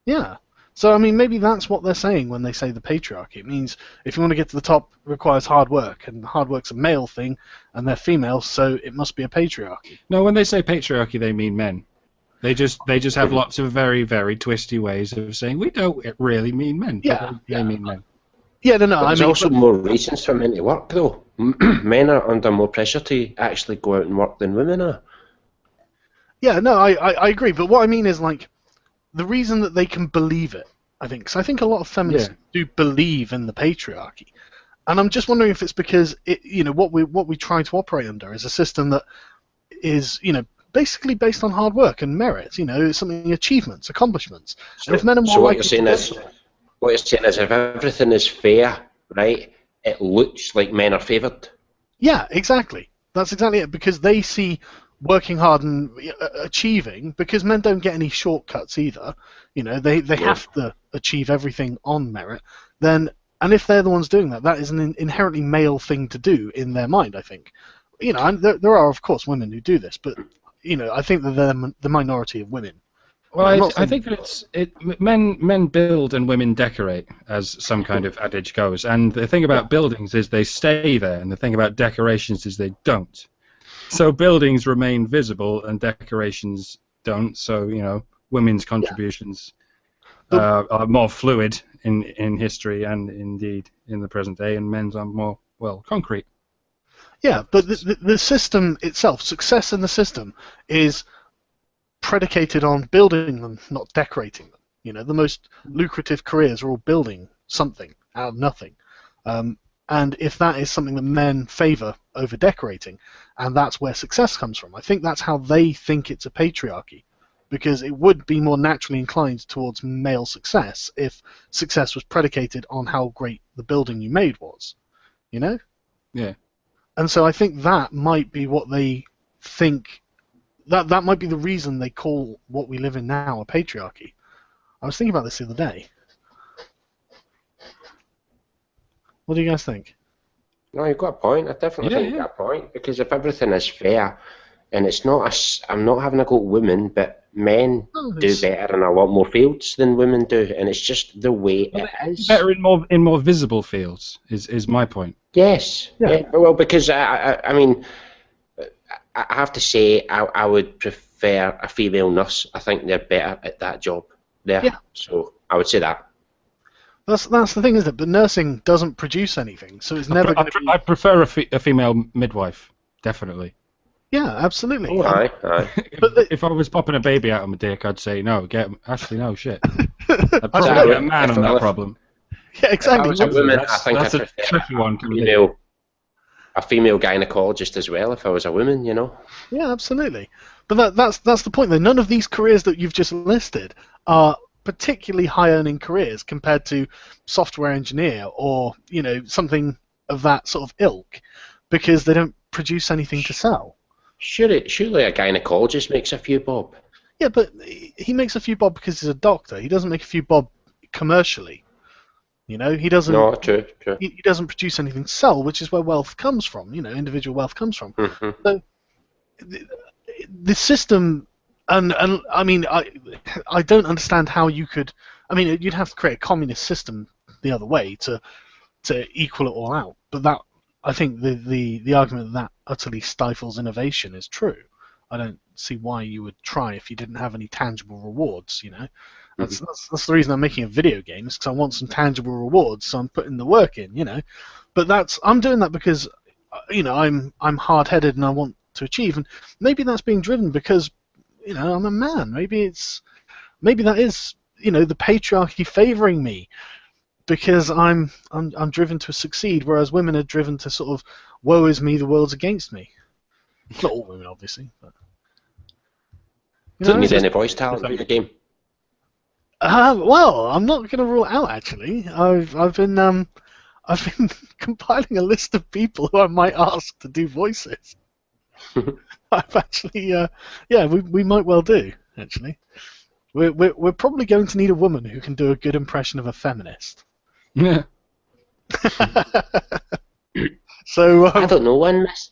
Yeah. So, I mean, maybe that's what they're saying when they say the patriarchy. It means if you want to get to the top, it requires hard work, and hard work's a male thing, and they're female, so it must be a patriarchy. No, when they say patriarchy, they mean men. They just have lots of very, very twisty ways of saying we don't really mean men. They mean men. Yeah, no. But there's also more reasons for men to work, though. Men are under more pressure to actually go out and work than women are. Yeah, no, I agree. But what I mean is, like, the reason that they can believe it, I think, because I think a lot of feminists do believe in the patriarchy, and I'm just wondering if it's because what we try to operate under is a system that is basically based on hard work and merit, something, achievements, accomplishments. So, and if men are more what you're saying is if everything is fair, right, it looks like men are favoured. Yeah, exactly. That's exactly it, because they see working hard and achieving, because men don't get any shortcuts either. They have to achieve everything on merit. And if they're the ones doing that, that is an inherently male thing to do in their mind, I think. And there are, of course, women who do this, but I think that they're the minority of women. Well, I think that men build and women decorate, as some kind of adage goes. And the thing about buildings is they stay there, and the thing about decorations is they don't. So buildings remain visible and decorations don't. So women's contributions are more fluid in history and indeed in the present day, and men's are more concrete. Yeah, but the system itself, success in the system, is predicated on building them, not decorating them. The most lucrative careers are all building something out of nothing. And if that is something that men favour over decorating, and that's where success comes from, I think that's how they think it's a patriarchy, because it would be more naturally inclined towards male success if success was predicated on how great the building you made was. Yeah. And so I think that might be what they think, that might be the reason they call what we live in now a patriarchy. I was thinking about this the other day. What do you guys think? No, you've got a point. I definitely think you've got a point, because if everything is fair, and it's not I'm not having a go at women, but men do better in a lot more fields than women do, and it's just the way it is. Better in more visible fields is my point. Yes. Yeah. Well, because I mean, I have to say I would prefer a female nurse. I think they're better at that job there. Yeah. So I would say that. That's the thing, isn't it? But nursing doesn't produce anything, so it's never going to be. I prefer a female midwife, definitely. Yeah, absolutely. Oh, aye. If I was popping a baby out of my dick, I'd say no. Actually, no, shit. I'd That's probably right. get a man on that problem. Yeah, exactly. If I was a woman, I think That's I'd a prefer tricky one. a female gynecologist as well. If I was a woman, you know. Yeah, absolutely. But that's the point, though. None of these careers that you've just listed are particularly high-earning careers compared to software engineer or something of that sort of ilk, because they don't produce anything to sell. Surely a gynecologist makes a few bob. Yeah, but he makes a few bob because he's a doctor. He doesn't make a few bob commercially. He doesn't. No, true. He doesn't produce anything to sell, which is where wealth comes from. Individual wealth comes from. Mm-hmm. So the system, and I mean, I don't understand how you could. I mean, you'd have to create a communist system the other way to equal it all out. But that, I think, the argument that utterly stifles innovation is true. I don't see why you would try if you didn't have any tangible rewards. That's the reason I'm making a video game, is because I want some tangible rewards, so I'm putting the work in. But I'm doing that because I'm hard-headed and I want to achieve, and maybe that's being driven because I'm a man. Maybe that is the patriarchy favoring me, because I'm driven to succeed, whereas women are driven to sort of woe is me, the world's against me. Not all women, obviously, but Doesn't need any voice talent in the game. Well, I'm not going to rule it out. Actually, I've been compiling a list of people who I might ask to do voices. I've actually, we might well do. Actually, we're probably going to need a woman who can do a good impression of a feminist. Yeah. So I don't know one, miss.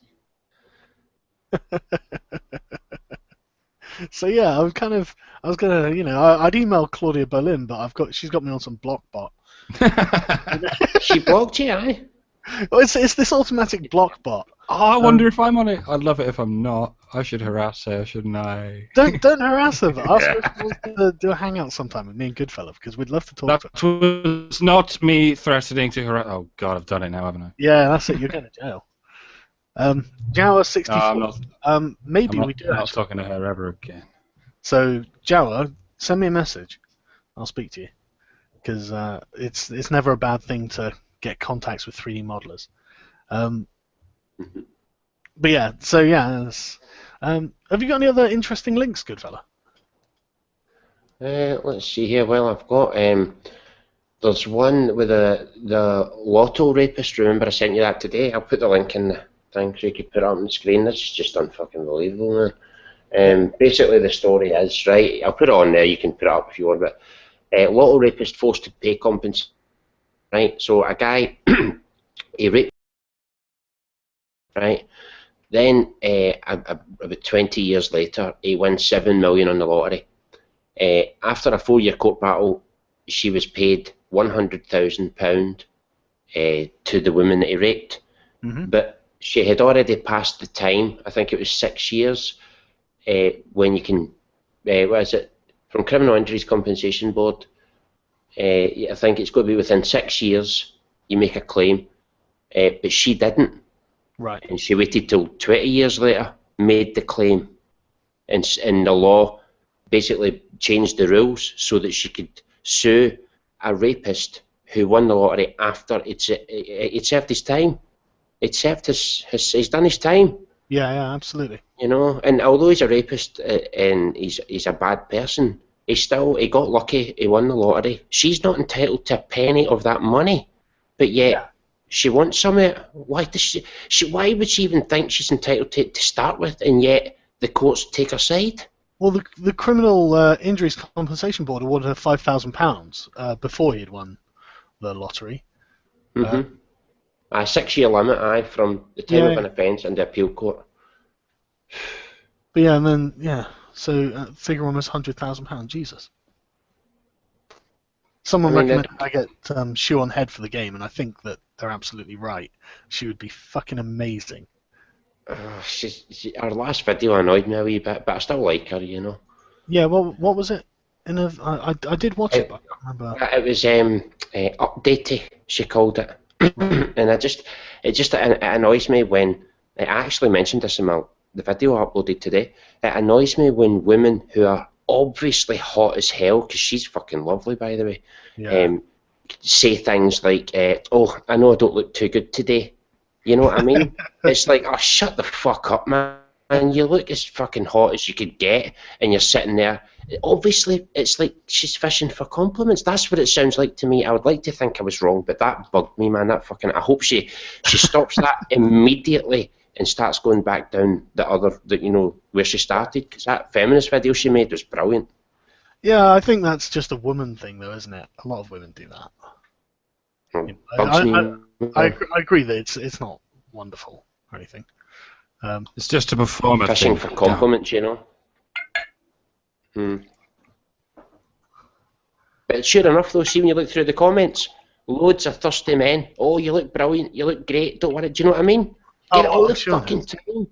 So yeah, I was gonna, I'd email Claudia Berlin, but she's got me on some block bot. She blocked you, aye? Well, it's this automatic block bot. Oh, I wonder if I'm on it. I'd love it if I'm not. I should harass her, shouldn't I? Don't harass her, but ask her to do a hangout sometime with me and Goodfella, because we'd love to talk to her. That was not me threatening to harass. Oh God, I've done it now, haven't I? Yeah, that's it. You're going to jail. Jawa 64. Maybe we do. I'm not talking to her ever again. So Jawa, send me a message. I'll speak to you, because it's never a bad thing to get contacts with 3D modelers. But yeah, so yeah. Have you got any other interesting links, Goodfella? Let's see here. Well, I've got there's one with the lotto rapist. Remember I sent you that today? I'll put the link in the thing so you can put it up on the screen. This is just unfucking believable, man. Basically the story is, right, I'll put it on there, you can put it up if you want, but lotto rapist forced to pay compensation, right? So a guy, he raped, right? Then about 20 years later, he wins $7 million on the lottery. After a 4-year court battle, she was paid £100,000 to the woman that he raped. Mm-hmm. But she had already passed the time, I think it was 6 years, when you can, what is it, from Criminal Injuries Compensation Board, I think it's got to be within 6 years you make a claim, but she didn't. Right. And she waited till 20 years later, made the claim, and the law basically changed the rules so that she could sue a rapist who won the lottery after it served his time. It served he's done his time. Yeah, absolutely. And although he's a rapist and he's a bad person, he got lucky. He won the lottery. She's not entitled to a penny of that money, but yet she wants some of it. Why does she? Why would she even think she's entitled to it to start with? And yet the courts take her side. Well, the Criminal Injuries Compensation Board awarded her £5,000 before he had won the lottery. Mm-hmm. A 6-year limit, from the time of an offence and the appeal court. But yeah, and then so figure almost £100,000. Jesus. Someone recommended I get shoe on head for the game, and I think that they're absolutely right. She would be fucking amazing. Her last video annoyed me a wee bit, but I still like her, you know. Yeah, well, what was it? I did watch it, but I can't remember. It was updatey, she called it, and it annoys me when I actually mentioned this in the video I uploaded today. It annoys me when women who are obviously hot as hell, because she's fucking lovely, by the way, Yeah. say things like, "Oh, I know I don't look too good today." You know what I mean? It's like, oh, shut the fuck up, man. And you look as fucking hot as you could get, and you're sitting there. Obviously, it's like she's fishing for compliments. That's what it sounds like to me. I would like to think I was wrong, but that bugged me, man. That fucking. I hope she stops that immediately and starts going back down where she started, because that feminist video she made was brilliant. Yeah, I think that's just a woman thing, though, isn't it? A lot of women do that. Bugs me. I agree that it's not wonderful or anything. It's just a performer Fishing thing. for compliments, you know. But sure enough, though, see when you look through the comments, loads of thirsty men. Oh, you look brilliant. You look great. Don't worry. Do you know what I mean? Get it all the fucking time.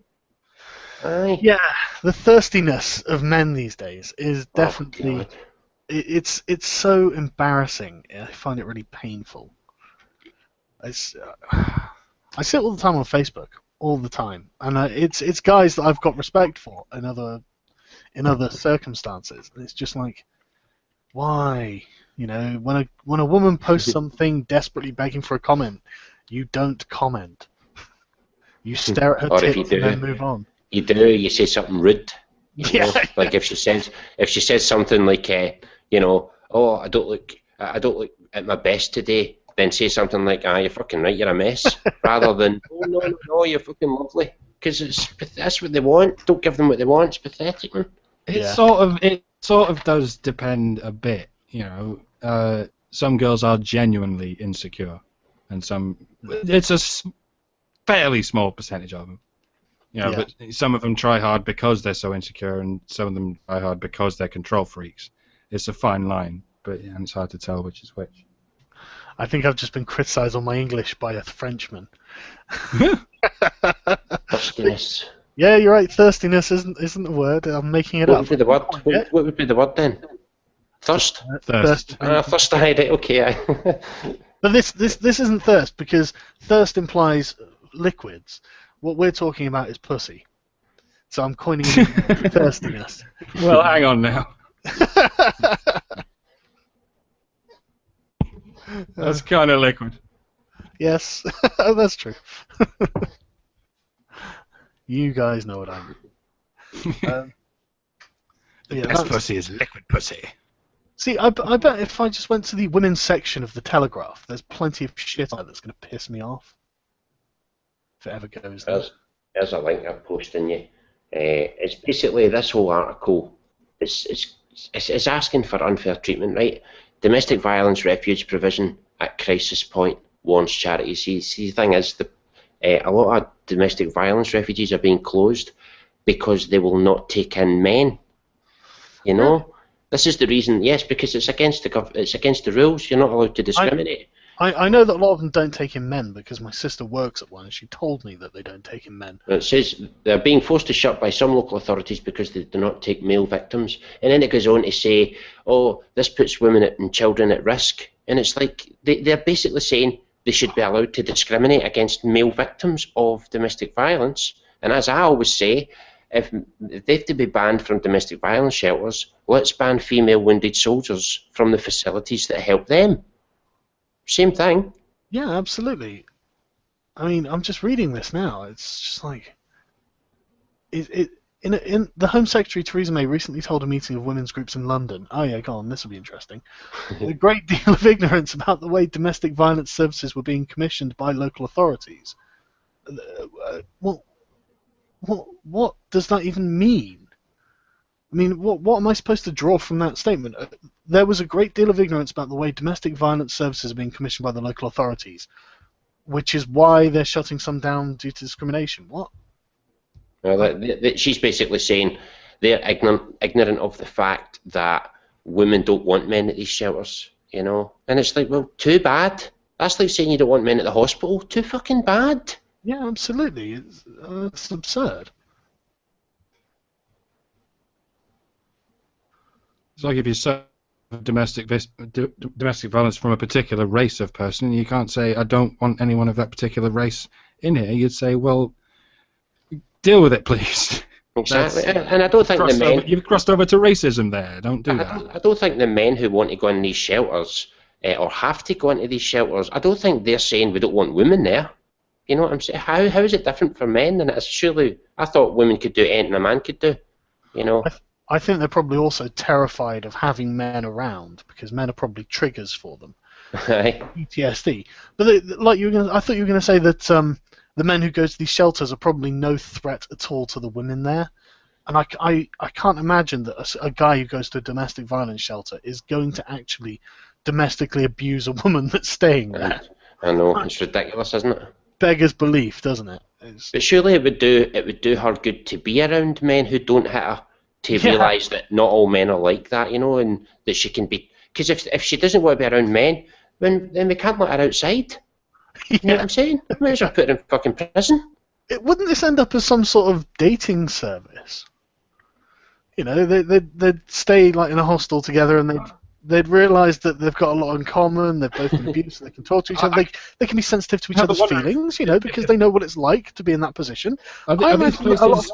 Aye. Yeah, the thirstiness of men these days is definitely. It's so embarrassing. I find it really painful. I see it all the time on Facebook, all the time, and it's guys that I've got respect for in other circumstances, and it's just like, why? You know, when a woman posts something desperately begging for a comment, you don't comment. You stare at her Or if you tits do, and then move on. You say something rude. You know? Like if she says something like, oh, I don't look at my best today. Then say something like, you're fucking right, you're a mess, rather than, oh, no, you're fucking lovely. Because that's what they want. Don't give them what they want. It's pathetic, man. It sort of does depend a bit, you know. Some girls are genuinely insecure, and it's a fairly small percentage of them. You know, but some of them try hard because they're so insecure, and some of them try hard because they're control freaks. It's a fine line, and it's hard to tell which is which. I think I've just been criticised on my English by a Frenchman. Thirstiness. Yeah, you're right. Thirstiness isn't a word. I'm making it up. What would be the word? What would be the word then? Thirst. Thirst. Thirst. Right. Okay. But this isn't thirst, because thirst implies liquids. What we're talking about is pussy. So I'm coining it thirstiness. Well, hang on now. That's kind of liquid. Yes, that's true. You guys know what I mean. Best pussy is liquid pussy. See, I bet if I just went to the women's section of the Telegraph, there's plenty of shit on it that's going to piss me off. If it ever goes there. There's a link I'm posting you. It's basically this whole article. It's asking for unfair treatment, right? Domestic violence refuge provision at crisis point, warns charities. See, the thing is, a lot of domestic violence refugees are being closed because they will not take in men. You know, this is the reason. Yes, because it's against the rules. You're not allowed to discriminate. I know that a lot of them don't take in men because my sister works at one and she told me that they don't take in men. It says they're being forced to shut by some local authorities because they do not take male victims. And then it goes on to say, oh, this puts women and children at risk. And it's like they're basically saying they should be allowed to discriminate against male victims of domestic violence. And as I always say, if they have to be banned from domestic violence shelters, let's ban female wounded soldiers from the facilities that help them. Same thing. Yeah, absolutely. I mean, I'm just reading this now. It's just like in the Home Secretary Theresa May recently told a meeting of women's groups in London. Oh yeah, go on. This will be interesting. A great deal of ignorance about the way domestic violence services were being commissioned by local authorities. What does that even mean? I mean, what am I supposed to draw from that statement? There was a great deal of ignorance about the way domestic violence services are being commissioned by the local authorities, which is why they're shutting some down due to discrimination. What? Well, she's basically saying they're ignorant of the fact that women don't want men at these shelters, And it's like, well, too bad. That's like saying you don't want men at the hospital. Too fucking bad. Yeah, absolutely. It's absurd. It's like if you suffer domestic violence from a particular race of person, you can't say, I don't want anyone of that particular race in here. You'd say, well, deal with it, please. Exactly, and I don't think the men. You've crossed over to racism there. Don't do that. I don't think the men who want to go in these shelters or have to go into these shelters, I don't think they're saying we don't want women there. You know what I'm saying? How is it different for men than it is? Surely, I thought women could do anything a man could do. You know. I think they're probably also terrified of having men around because men are probably triggers for them. PTSD. But I thought you were going to say that the men who go to these shelters are probably no threat at all to the women there. And I can't imagine that a guy who goes to a domestic violence shelter is going to actually domestically abuse a woman that's staying there. I know, it's ridiculous, isn't it? Beggars belief, doesn't it? But surely it would do her good to be around men who don't hit her, to realise that not all men are like that, you know, and that she can be. Because if she doesn't want to be around men, then we can't let her outside. You know what I'm saying? Might as well put her in fucking prison. Wouldn't this end up as some sort of dating service? You know, they'd stay like in a hostel together, and they'd realise that they've got a lot in common. They've both been abused. They can talk to each other. They can be sensitive to each other's feelings, you know, because they know what it's like to be in that position. Are these places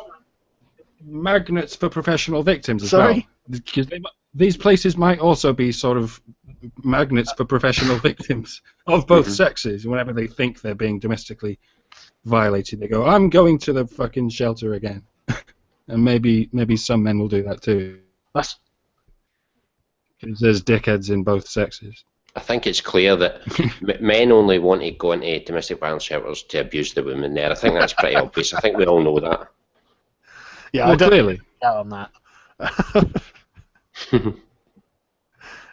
magnets for professional victims as well? Because these places might also be sort of magnets for professional victims of both sexes. Whenever they think they're being domestically violated, they go, "I'm going to the fucking shelter again." And maybe some men will do that too. Because there's dickheads in both sexes. I think it's clear that men only want to go into domestic violence shelters to abuse the women there. I think that's pretty obvious. I think we all know that. Yeah, well, I don't clearly doubt on that.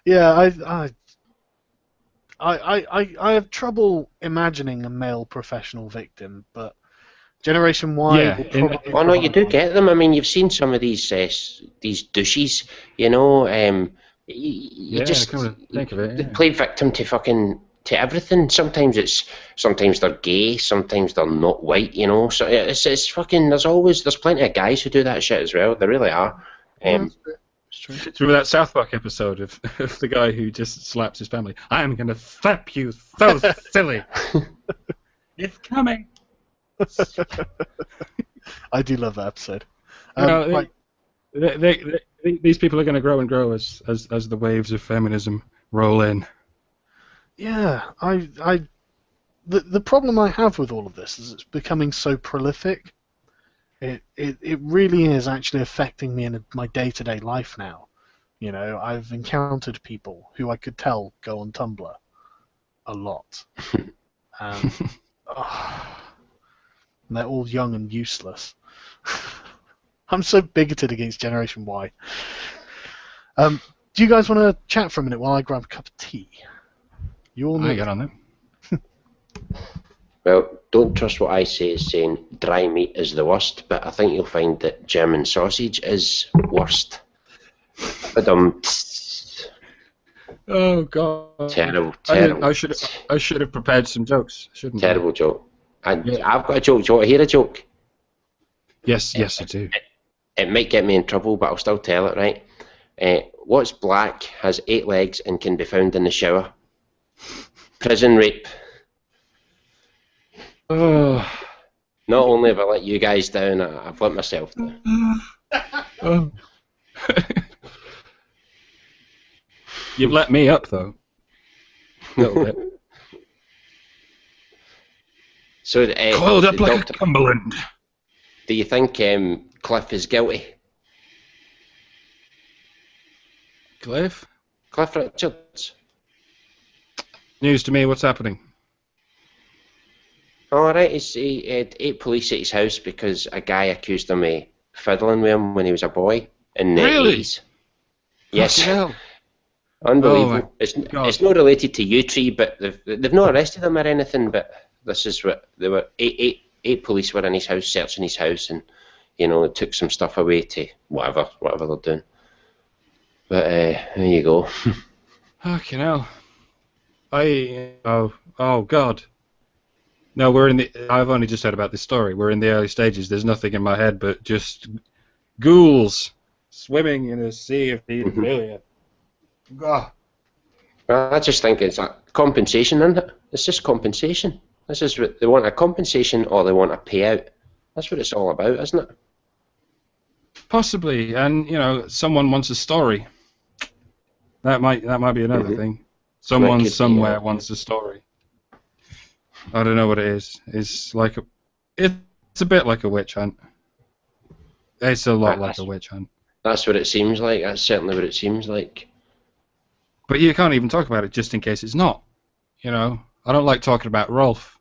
Yeah, I have trouble imagining a male professional victim, but Generation Y. Yeah, oh no, you do get them. I mean, you've seen some of these douches, you know. You just think of it. They play victim to everything. Sometimes they're gay, sometimes they're not white, you know. So it's fucking. There's plenty of guys who do that shit as well. There really are. Remember that South Park episode of the guy who just slaps his family? I'm gonna slap you so silly. It's coming. I do love that episode. These people are going to grow and grow as the waves of feminism roll in. Yeah, the problem I have with all of this is it's becoming so prolific. It really is actually affecting me in my day-to-day life now. You know, I've encountered people who I could tell go on Tumblr a lot. And they're all young and useless. I'm so bigoted against Generation Y. Do you guys want to chat for a minute while I grab a cup of tea? You all know. I get on there. Well, don't trust what I say is saying dry meat is the worst, but I think you'll find that German sausage is worst. Oh God! Terrible. I should have prepared some jokes, shouldn't I? Terrible joke. And I've got a joke. Do you want to hear a joke? Yes, I do. It might get me in trouble, but I'll still tell it, right? What's black, has 8 legs, and can be found in the shower? Prison rape. Oh. Not only have I let you guys down, I've let myself down. Oh. You've let me up, though. A little bit. So, coiled up like a Cumberland. Do you think Cliff is guilty? Cliff Richards. News to me. What's happening? All right, he had 8 police at his house because a guy accused him of fiddling with him when he was a boy in the 80s. Yes. Hell. Unbelievable. It's not related to you three, but they've not arrested him or anything. But this is what they were. Eight police were in his house, searching his house, and took some stuff away to whatever they're doing. But there you go. Fucking hell. Oh God. No, I've only just heard about this story. We're in the early stages. There's nothing in my head but just ghouls swimming in a sea of paedophilia. Well, I just think it's a compensation, isn't it? It's just compensation. This is what they want, a compensation or they want a payout. That's what it's all about, isn't it? Possibly, and someone wants a story. That might be another thing. Someone somewhere wants a story. I don't know what it is. It's a bit like a witch hunt. It's a lot like a witch hunt. That's what it seems like. That's certainly what it seems like. But you can't even talk about it just in case it's not. I don't like talking about Rolf.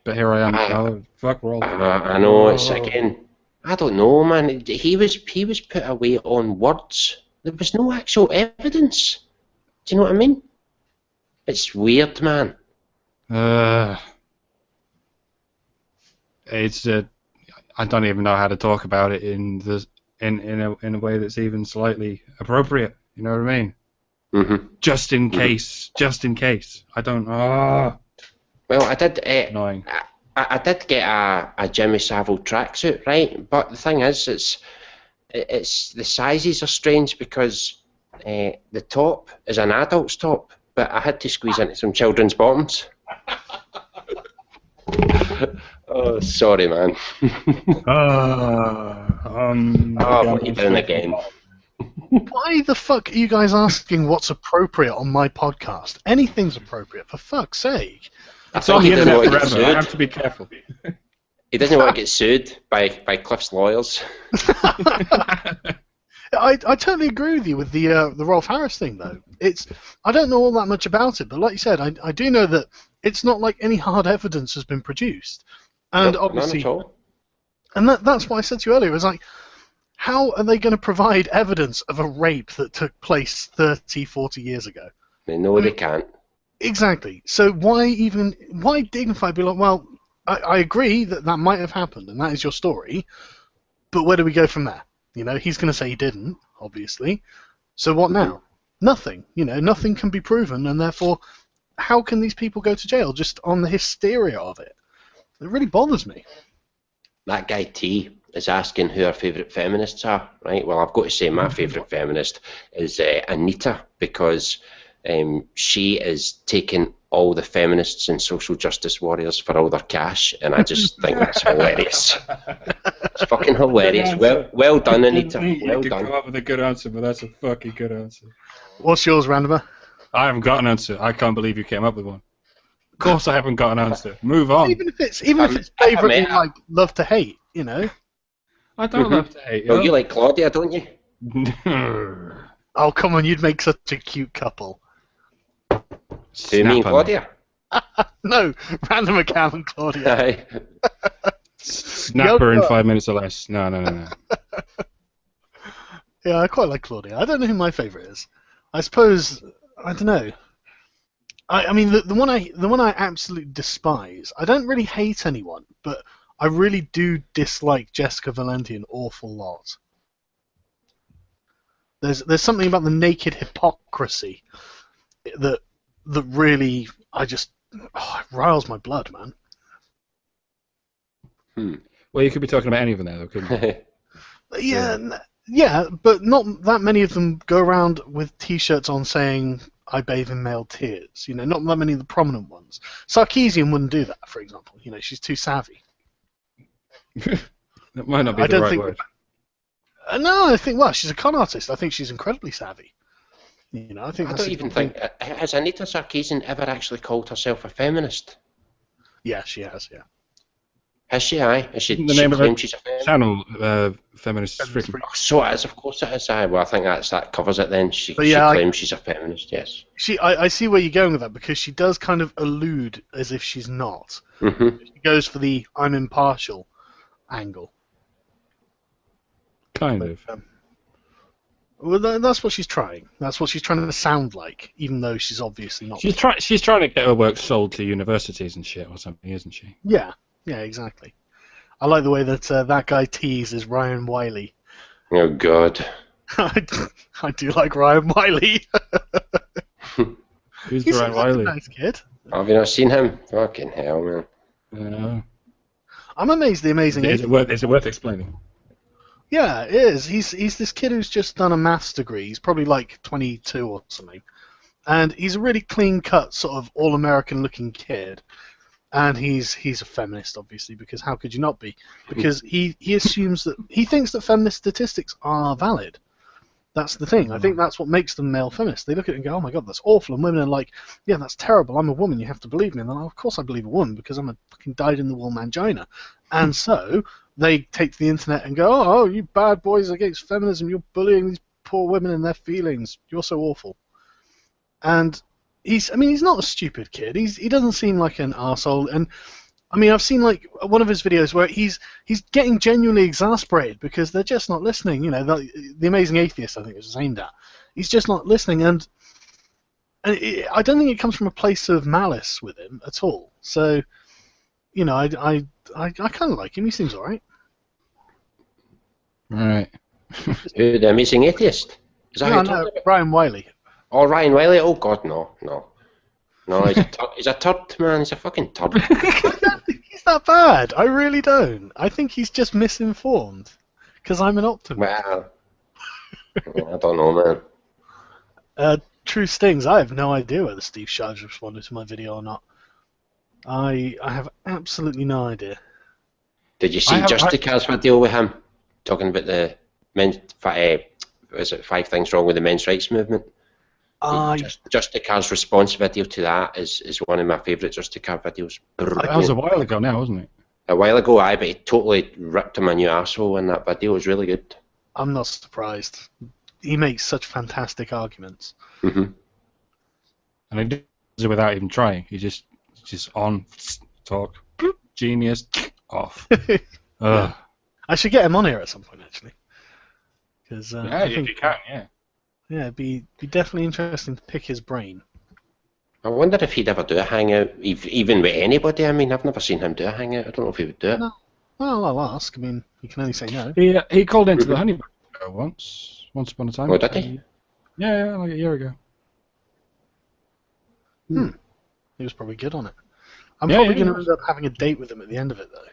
But here I am. Oh, fuck Rolf. I know, it's again. I don't know, man. He was put away on words. There was no actual evidence. Do you know what I mean? It's weird, man. I don't even know how to talk about it in a way that's even slightly appropriate. You know what I mean? Mm-hmm. Just in case. I don't. Well, I did. Annoying. I did get a Jimmy Savile tracksuit, right? But the thing is, it's the sizes are strange because the top is an adult's top, but I had to squeeze into some children's bottoms. Oh, sorry, man. Put you down again. Why the fuck are you guys asking what's appropriate on my podcast? Anything's appropriate, for fuck's sake. It's on the internet forever. I have to be careful. He doesn't want to get sued by Cliff's lawyers. I totally agree with you with the Rolf Harris thing, though. I don't know all that much about it, but like you said, I do know that it's not like any hard evidence has been produced. And No, obviously, none at all. and that's what I said to you earlier. It was like, how are they going to provide evidence of a rape that took place 30, 40 years ago? They know they can't. Exactly. So why dignify? Be like, well, I agree that might have happened, and that is your story. But where do we go from there? He's going to say he didn't, obviously. So what now? Nothing. Nothing can be proven, and therefore, how can these people go to jail just on the hysteria of it? It really bothers me. That guy T is asking who our favourite feminists are, right? Well, I've got to say my favourite feminist is Anita, because she is taking all the feminists and social justice warriors for all their cash, and I just think that's hilarious. It's fucking hilarious. Well done, Anita. Well done. Come up with a good answer, but that's a fucking good answer. What's yours, Randomer? I haven't got an answer. I can't believe you came up with one. Of course I haven't got an answer. Move on. Even if it's favourite, like love to hate, I don't love to hate. Well, you like Claudia, don't you? Oh, come on, you'd make such a cute couple. Who, me and Claudia? No, Random Account and Claudia. Aye. Snap her in 5 minutes or less. No. Yeah, I quite like Claudia. I don't know who my favourite is. I suppose, I don't know. I mean, the one I absolutely despise. I don't really hate anyone, but I really do dislike Jessica Valenti an awful lot. There's something about the naked hypocrisy that really it riles my blood, man. Well, you could be talking about any of them there, though, couldn't you? Yeah, but not that many of them go around with T-shirts on saying "I bathe in male tears." Not that many of the prominent ones. Sarkeesian wouldn't do that, for example. She's too savvy. That might not be the right word. No, I think she's a con artist. I think she's incredibly savvy. I don't even think has Anita Sarkeesian ever actually called herself a feminist? Yeah, she has. Yeah. Has she? Aye. Has she? The name of her she's a feminist? Channel, Feminist Freak. Oh, so it is. Of course it is. Aye. Well, I think that covers it then. She claims she's a feminist. Yes. I see where you're going with that, because she does kind of allude as if she's not. Mm-hmm. She goes for the "I'm impartial" angle. Kind of. Well, that's what she's trying. That's what she's trying to sound like, even though she's obviously not. She's trying to get her work sold to universities and shit or something, isn't she? Yeah, exactly. I like the way that that guy teases Ryan Wiley. Oh God. I do like Ryan Wiley. Who's He's Ryan Wiley? a nice kid. Have you not seen him? Fucking hell, man. I'm amazed the amazing. Is it worth explaining? Yeah, it is. He's this kid who's just done a maths degree. He's probably like 22 or something, and he's a really clean-cut, sort of all-American-looking kid. And he's a feminist, obviously, because how could you not be? Because he assumes that he thinks that feminist statistics are valid. That's the thing. I think that's what makes them male feminists. They look at it and go, "Oh my God, that's awful," and women are like, "Yeah, that's terrible. I'm a woman. You have to believe me." And then, of course, I believe a woman because I'm a fucking dyed-in-the-wool mangina. And so they take to the internet and go, "Oh, you bad boys against feminism. You're bullying these poor women and their feelings. You're so awful." And he's not a stupid kid. He doesn't seem like an arsehole. And I mean, I've seen like one of his videos where he's getting genuinely exasperated because they're just not listening. You know, the Amazing Atheist, I think it was aimed at. He's just not listening, and I don't think it comes from a place of malice with him at all. So, you know, I kind of like him. He seems alright. Right. Who, the Amazing Atheist? Is that who you're talking about? Brian Wiley. Oh, Ryan Wiley? Oh, God, no. No, he's a turd, man. He's a fucking turd. I don't think he's that bad. I really don't. I think he's just misinformed. Because I'm an optimist. Well, I don't know, man. True stings. I have no idea whether Steve Shards responded to my video or not. I have absolutely no idea. Did you see Justica's video with him talking about the is it 5 things wrong with the men's rights movement? Justica's response video to that is one of my favourite Justica videos. That was a while ago now, wasn't it? A while ago, but he totally ripped him a new arsehole in that video. It was really good. I'm not surprised. He makes such fantastic arguments. Mm-hmm. And he does it without even trying. He just on, talk, genius, off. Yeah. I should get him on here at some point, actually. Because yeah, you can, yeah. Yeah, it'd be definitely interesting to pick his brain. I wonder if he'd ever do a hangout, even with anybody. I mean, I've never seen him do a hangout. I don't know if he would do it. No. Well, I'll ask. I mean, he can only say no. He called into the Honey Show once upon a time. Oh, did he? Yeah, like a year ago. He was probably good on it. I'm probably going to end up having a date with him at the end of it, though.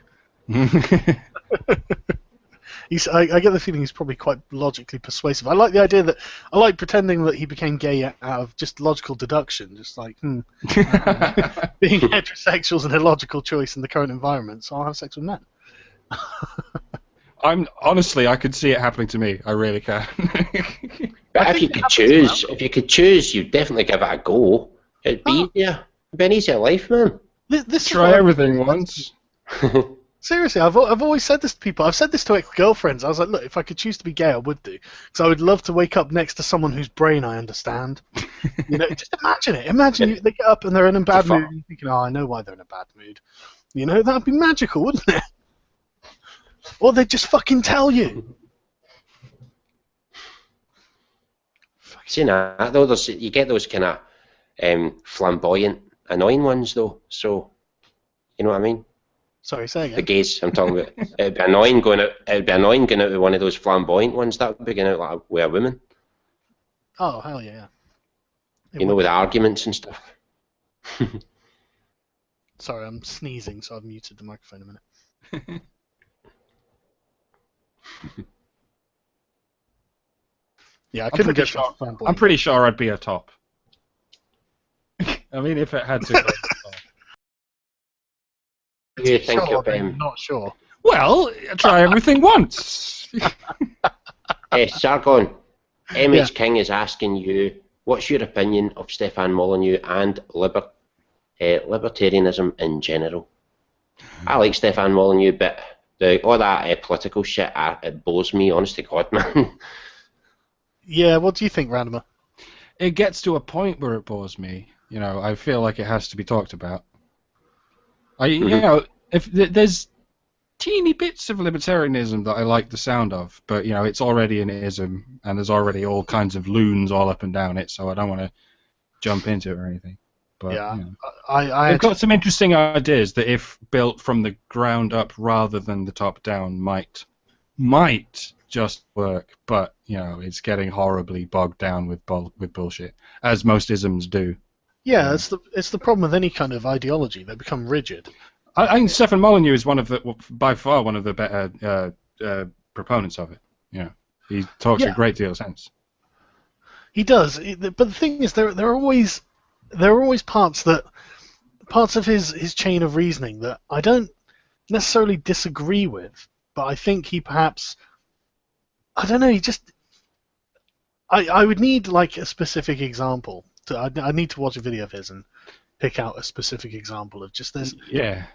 I get the feeling he's probably quite logically persuasive. I like the idea that I like pretending that he became gay out of just logical deduction, just like being heterosexual is an illogical choice in the current environment, so I'll have sex with men. I could see it happening to me. I really can. But if you could choose, you'd definitely give it a go. It'd be easier. It'd be an easier life, man. Try everything once. Seriously, I've always said this to people. I've said this to ex-girlfriends. I was like, look, if I could choose to be gay, I would do. Because I would love to wake up next to someone whose brain I understand. You know, just imagine it. Imagine they get up and they're in a bad mood. And you're thinking, oh, I know why they're in a bad mood. You know, that'd be magical, wouldn't it? Or they'd just fucking tell you. See that though, you get those kind of flamboyant, annoying ones though. So, you know what I mean? Sorry, say again. The gays I'm talking about. It'd be annoying going out with one of those flamboyant ones. That would be going out like with a woman. Oh hell yeah! You know, with arguments and stuff. Sorry, I'm sneezing, so I've muted the microphone a minute. Yeah, I couldn't get flamboyant. I'm pretty sure I'd be a top. I mean, if it had to go. You think of not sure. Well, try everything once. Sargon, MH King is asking you, what's your opinion of Stefan Molyneux and libertarianism in general? I like Stefan Molyneux, but all that political shit, it bores me, honest to God, man. Yeah, what do you think, Randomer? It gets to a point where it bores me. You know, I feel like it has to be talked about. You know, if there's teeny bits of libertarianism that I like the sound of, but you know, it's already an ism, and there's already all kinds of loons all up and down it, so I don't want to jump into it or anything. But yeah, you know, they've got some interesting ideas that, if built from the ground up rather than the top down, might just work. But you know, it's getting horribly bogged down with bullshit, as most isms do. Yeah, it's the problem with any kind of ideology. They become rigid. I think Stefan Molyneux is by far one of the better proponents of it. You know, he talks a great deal of sense. He does, but the thing is, there are always parts of his chain of reasoning that I don't necessarily disagree with, but I think he perhaps, I don't know, he just, I would need like a specific example. I need to watch a video of his and pick out a specific example of just this. Yeah.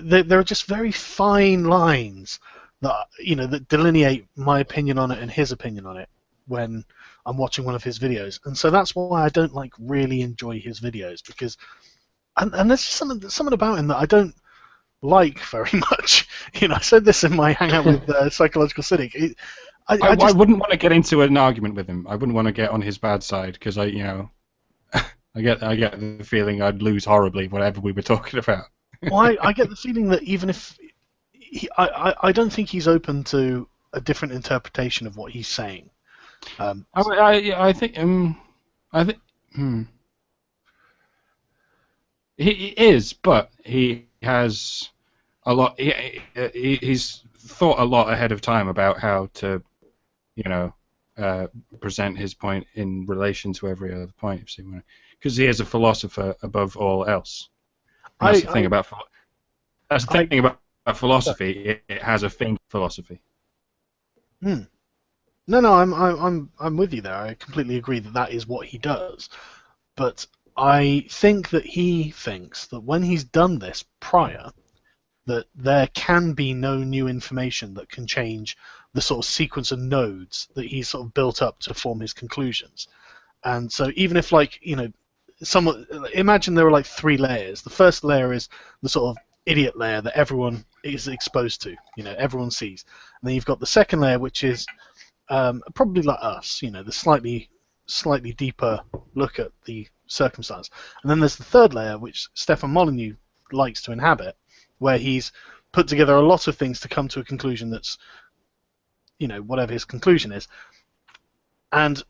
There are just very fine lines that that delineate my opinion on it and his opinion on it when I'm watching one of his videos, and so that's why I don't like really enjoy his videos, because and there's just something about him that I don't like very much. I said this in my hangout with Psychological Cynic. I wouldn't want to get into an argument with him. I wouldn't want to get on his bad side, because I get the feeling I'd lose horribly whatever we were talking about. Well, I get the feeling that even if I don't think he's open to a different interpretation of what he's saying. I think he is, but he has a lot. He's thought a lot ahead of time about how to, present his point in relation to every other point. Because he is a philosopher above all else. That's the thing about philosophy. It has a thing philosophy. No, I'm with you there. I completely agree that is what he does. But I think that he thinks that when he's done this prior, that there can be no new information that can change the sort of sequence of nodes that he's sort of built up to form his conclusions. And so even if, imagine there were like 3 layers. The first layer is the sort of idiot layer that everyone is exposed to, everyone sees. And then you've got the second layer, which is probably like us, the slightly deeper look at the circumstance. And then there's the third layer, which Stefan Molyneux likes to inhabit, where he's put together a lot of things to come to a conclusion that's, whatever his conclusion is. And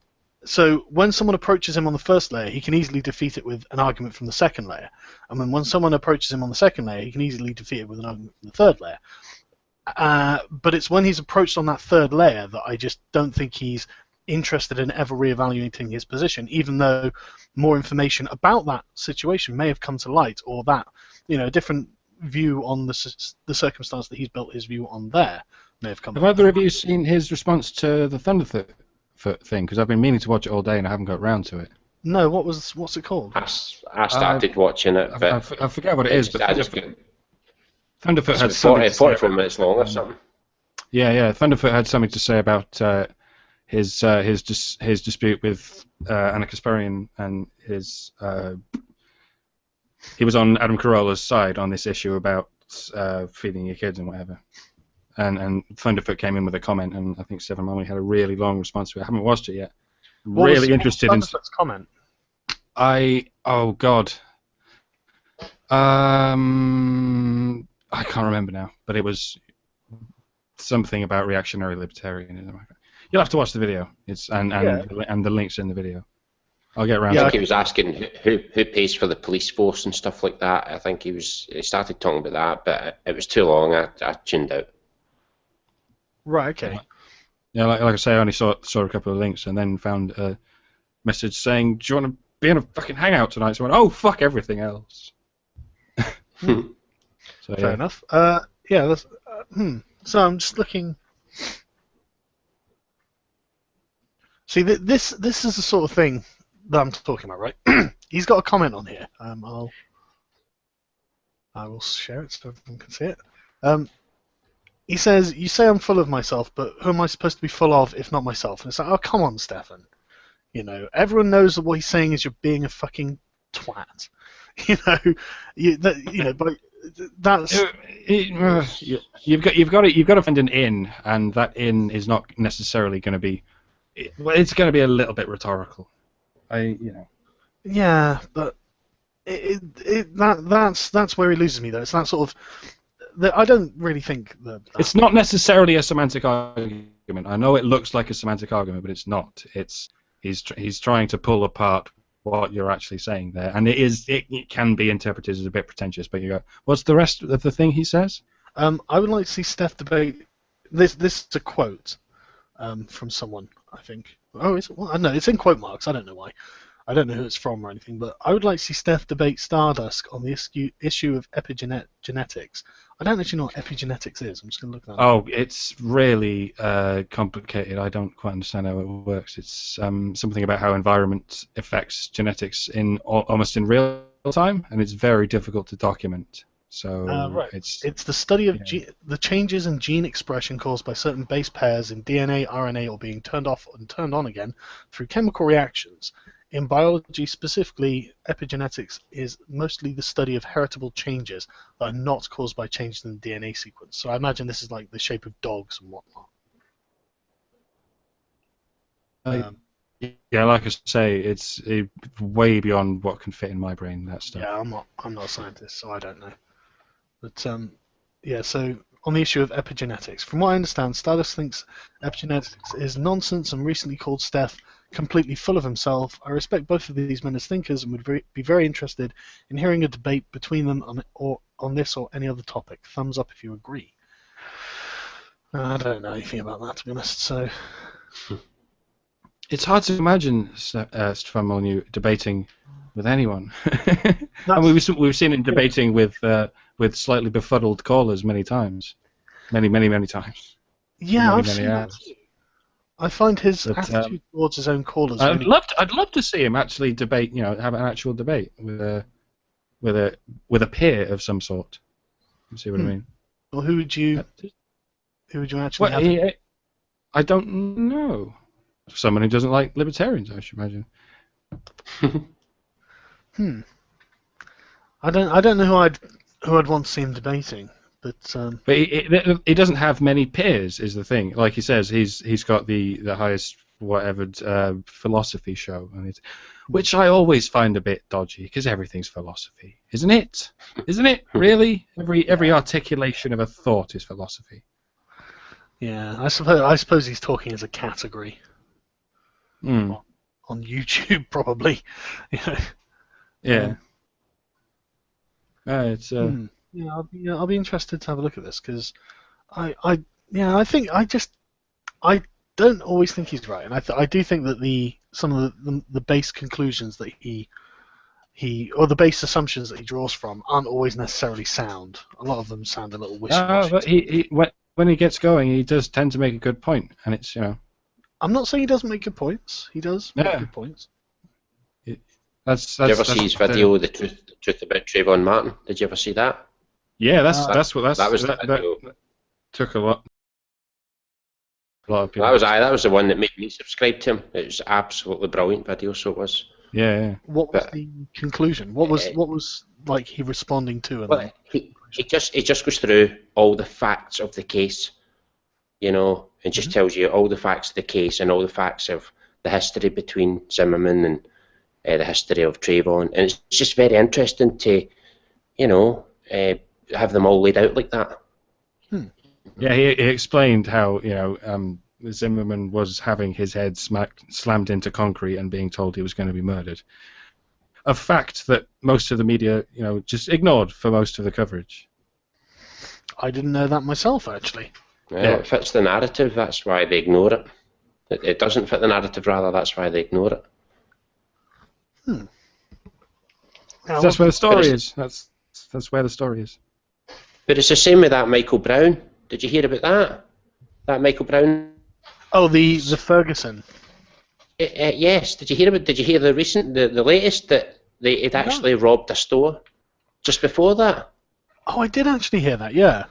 so when someone approaches him on the first layer, he can easily defeat it with an argument from the second layer. And then when someone approaches him on the second layer, he can easily defeat it with an argument from the third layer. But it's when he's approached on that third layer that I just don't think he's interested in ever reevaluating his position, even though more information about that situation may have come to light, or that a different view on the circumstance that he's built his view on there may have come. Have either of you seen his response to the Thunderfoot thing? Because I've been meaning to watch it all day and I haven't got around to it. No, what's it called? I started watching it, but I forget what it is. But Thunderfoot had 44 minutes long or something. Yeah. Thunderfoot had something to say about his dispute with Anna Kasparian, and he was on Adam Carolla's side on this issue about feeding your kids and whatever. And Thunderfoot came in with a comment, and I think Stefan Molyneux had a really long response to it. I haven't watched it yet. Really interested in Thunderfoot's comment. Oh God. I can't remember now, but it was something about reactionary libertarianism. You'll have to watch the video. And the links in the video. I'll get around. I think he was asking who pays for the police force and stuff like that. I think he started talking about that, but it was too long. I tuned out. Right. Okay. Yeah, like I say, I only saw a couple of links and then found a message saying, "Do you want to be in a fucking hangout tonight?" So I went, "Oh, fuck everything else." So, fair enough. That's, So I'm just looking. See, this is the sort of thing that I'm talking about, right? He's got a comment on here. I will share it so everyone can see it. He says, "You say I'm full of myself, but who am I supposed to be full of if not myself?" And it's like, oh, come on, Stefan. Everyone knows that what he's saying is you're being a fucking twat. But that's you've got to find an in, and that in is not necessarily going to be. Well, it's going to be a little bit rhetorical. Yeah, but that's where he loses me, though. It's that sort of. I don't really think that. It's not necessarily a semantic argument. I know it looks like a semantic argument, but it's not. He's trying to pull apart what you're actually saying there, and it can be interpreted as a bit pretentious. But you go, what's the rest of the thing he says? I would like to see Steph debate. This is a quote from someone, I think. Oh, well, I don't know. It's in quote marks. I don't know why. I don't know who it's from or anything. But I would like to see Steph debate Stardust on the issue of epigenetics. I don't actually know what epigenetics is. I'm just going to look that up. Oh, it's really complicated. I don't quite understand how it works. It's something about how environment affects genetics in almost in real time, and it's very difficult to document. So Right. It's the study of the changes in gene expression caused by certain base pairs in DNA, RNA, or being turned off and turned on again through chemical reactions. In biology specifically, epigenetics is mostly the study of heritable changes that are not caused by changes in the DNA sequence. So I imagine this is like the shape of dogs and whatnot. Yeah, like I say, it's way beyond what can fit in my brain. That stuff. Yeah, I'm not a scientist, so I don't know. But yeah, so on the issue of epigenetics, from what I understand, Stardust thinks epigenetics is nonsense and recently called Steph completely full of himself. I respect both of these men as thinkers and would be very interested in hearing a debate between them on this or any other topic. Thumbs up if you agree. I don't know anything about that, to be honest. So it's hard to imagine Stefan Molyneux debating with anyone. I mean, we've seen him debating with slightly befuddled callers many times, many times. Yeah, I've seen that. I find his attitude towards his own callers. I'd love to see him actually debate. Have an actual debate with a peer of some sort. You see what I mean? Well, who would you actually have? I don't know. Someone who doesn't like libertarians, I should imagine. I don't know who I'd want to see him debating, but he doesn't have many peers, is the thing. Like he says, he's got the highest whatever philosophy show, which I always find a bit dodgy because everything's philosophy, isn't it? Isn't it really? Every articulation of a thought is philosophy. Yeah, I suppose he's talking as a category. On YouTube, probably. Yeah. It's yeah, I'll be interested to have a look at this because I think I don't always think he's right, and I do think that some of the base conclusions that he or the base assumptions that he draws from aren't always necessarily sound. A lot of them sound a little wishy-washy. But when he gets going, he does tend to make a good point, and it's I'm not saying he doesn't make good points. He does make good points. Did you ever see his video, the truth about Trayvon Martin? Did you ever see that? Yeah, that took a lot of people. That was the one that made me subscribe to him. It was absolutely brilliant video, so it was. Yeah. What was the conclusion? What was like he responding to? Well, he just goes through all the facts of the case, and just tells you all the facts of the case and all the facts of the history between Zimmerman and the history of Trayvon, and it's just very interesting to, have them all laid out like that. Yeah, he explained how Zimmerman was having his head slammed into concrete and being told he was going to be murdered. A fact that most of the media, just ignored for most of the coverage. I didn't know that myself, actually. Yeah, it fits the narrative. That's why they ignore it. It doesn't fit the narrative, rather. That's why they ignore it. That's where the story is. That's where the story is. But it's the same with that Michael Brown. Did you hear about that? That Michael Brown? Oh, the Ferguson. Yes. Did you hear the latest that they'd actually robbed a store just before that? Oh, I did actually hear that. Yeah.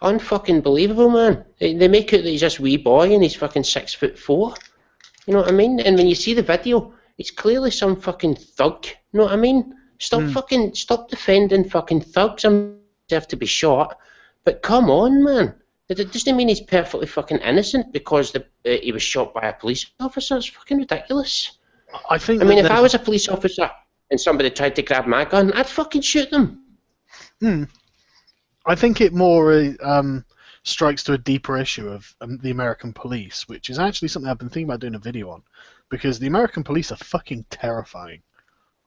Unfucking believable, man. They make out that he's this wee boy and he's fucking 6'4". You know what I mean? And when you see the video, it's clearly some fucking thug. You know what I mean? Stop defending fucking thugs. I'm have to be shot, but come on, man. It doesn't mean he's perfectly fucking innocent because he was shot by a police officer. It's fucking ridiculous. I mean, if I was a police officer and somebody tried to grab my gun, I'd fucking shoot them. I think it more strikes to a deeper issue of the American police, which is actually something I've been thinking about doing a video on, because the American police are fucking terrifying.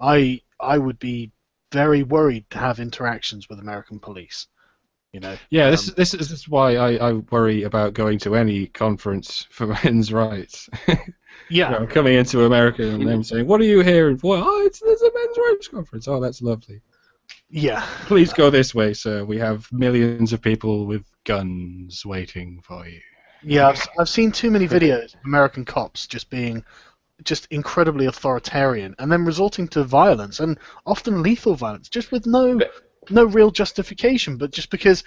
I would be very worried to have interactions with American police. You know. Yeah, this is why I worry about going to any conference for men's rights. Yeah. You know, coming into America and them saying, "What are you hearing for?" Oh, there's a men's rights conference. Oh, that's lovely. Yeah. Please go this way, sir. We have millions of people with guns waiting for you. Yeah, I've seen too many videos of American cops just being just incredibly authoritarian and then resorting to violence, and often lethal violence, just with no real justification, but just because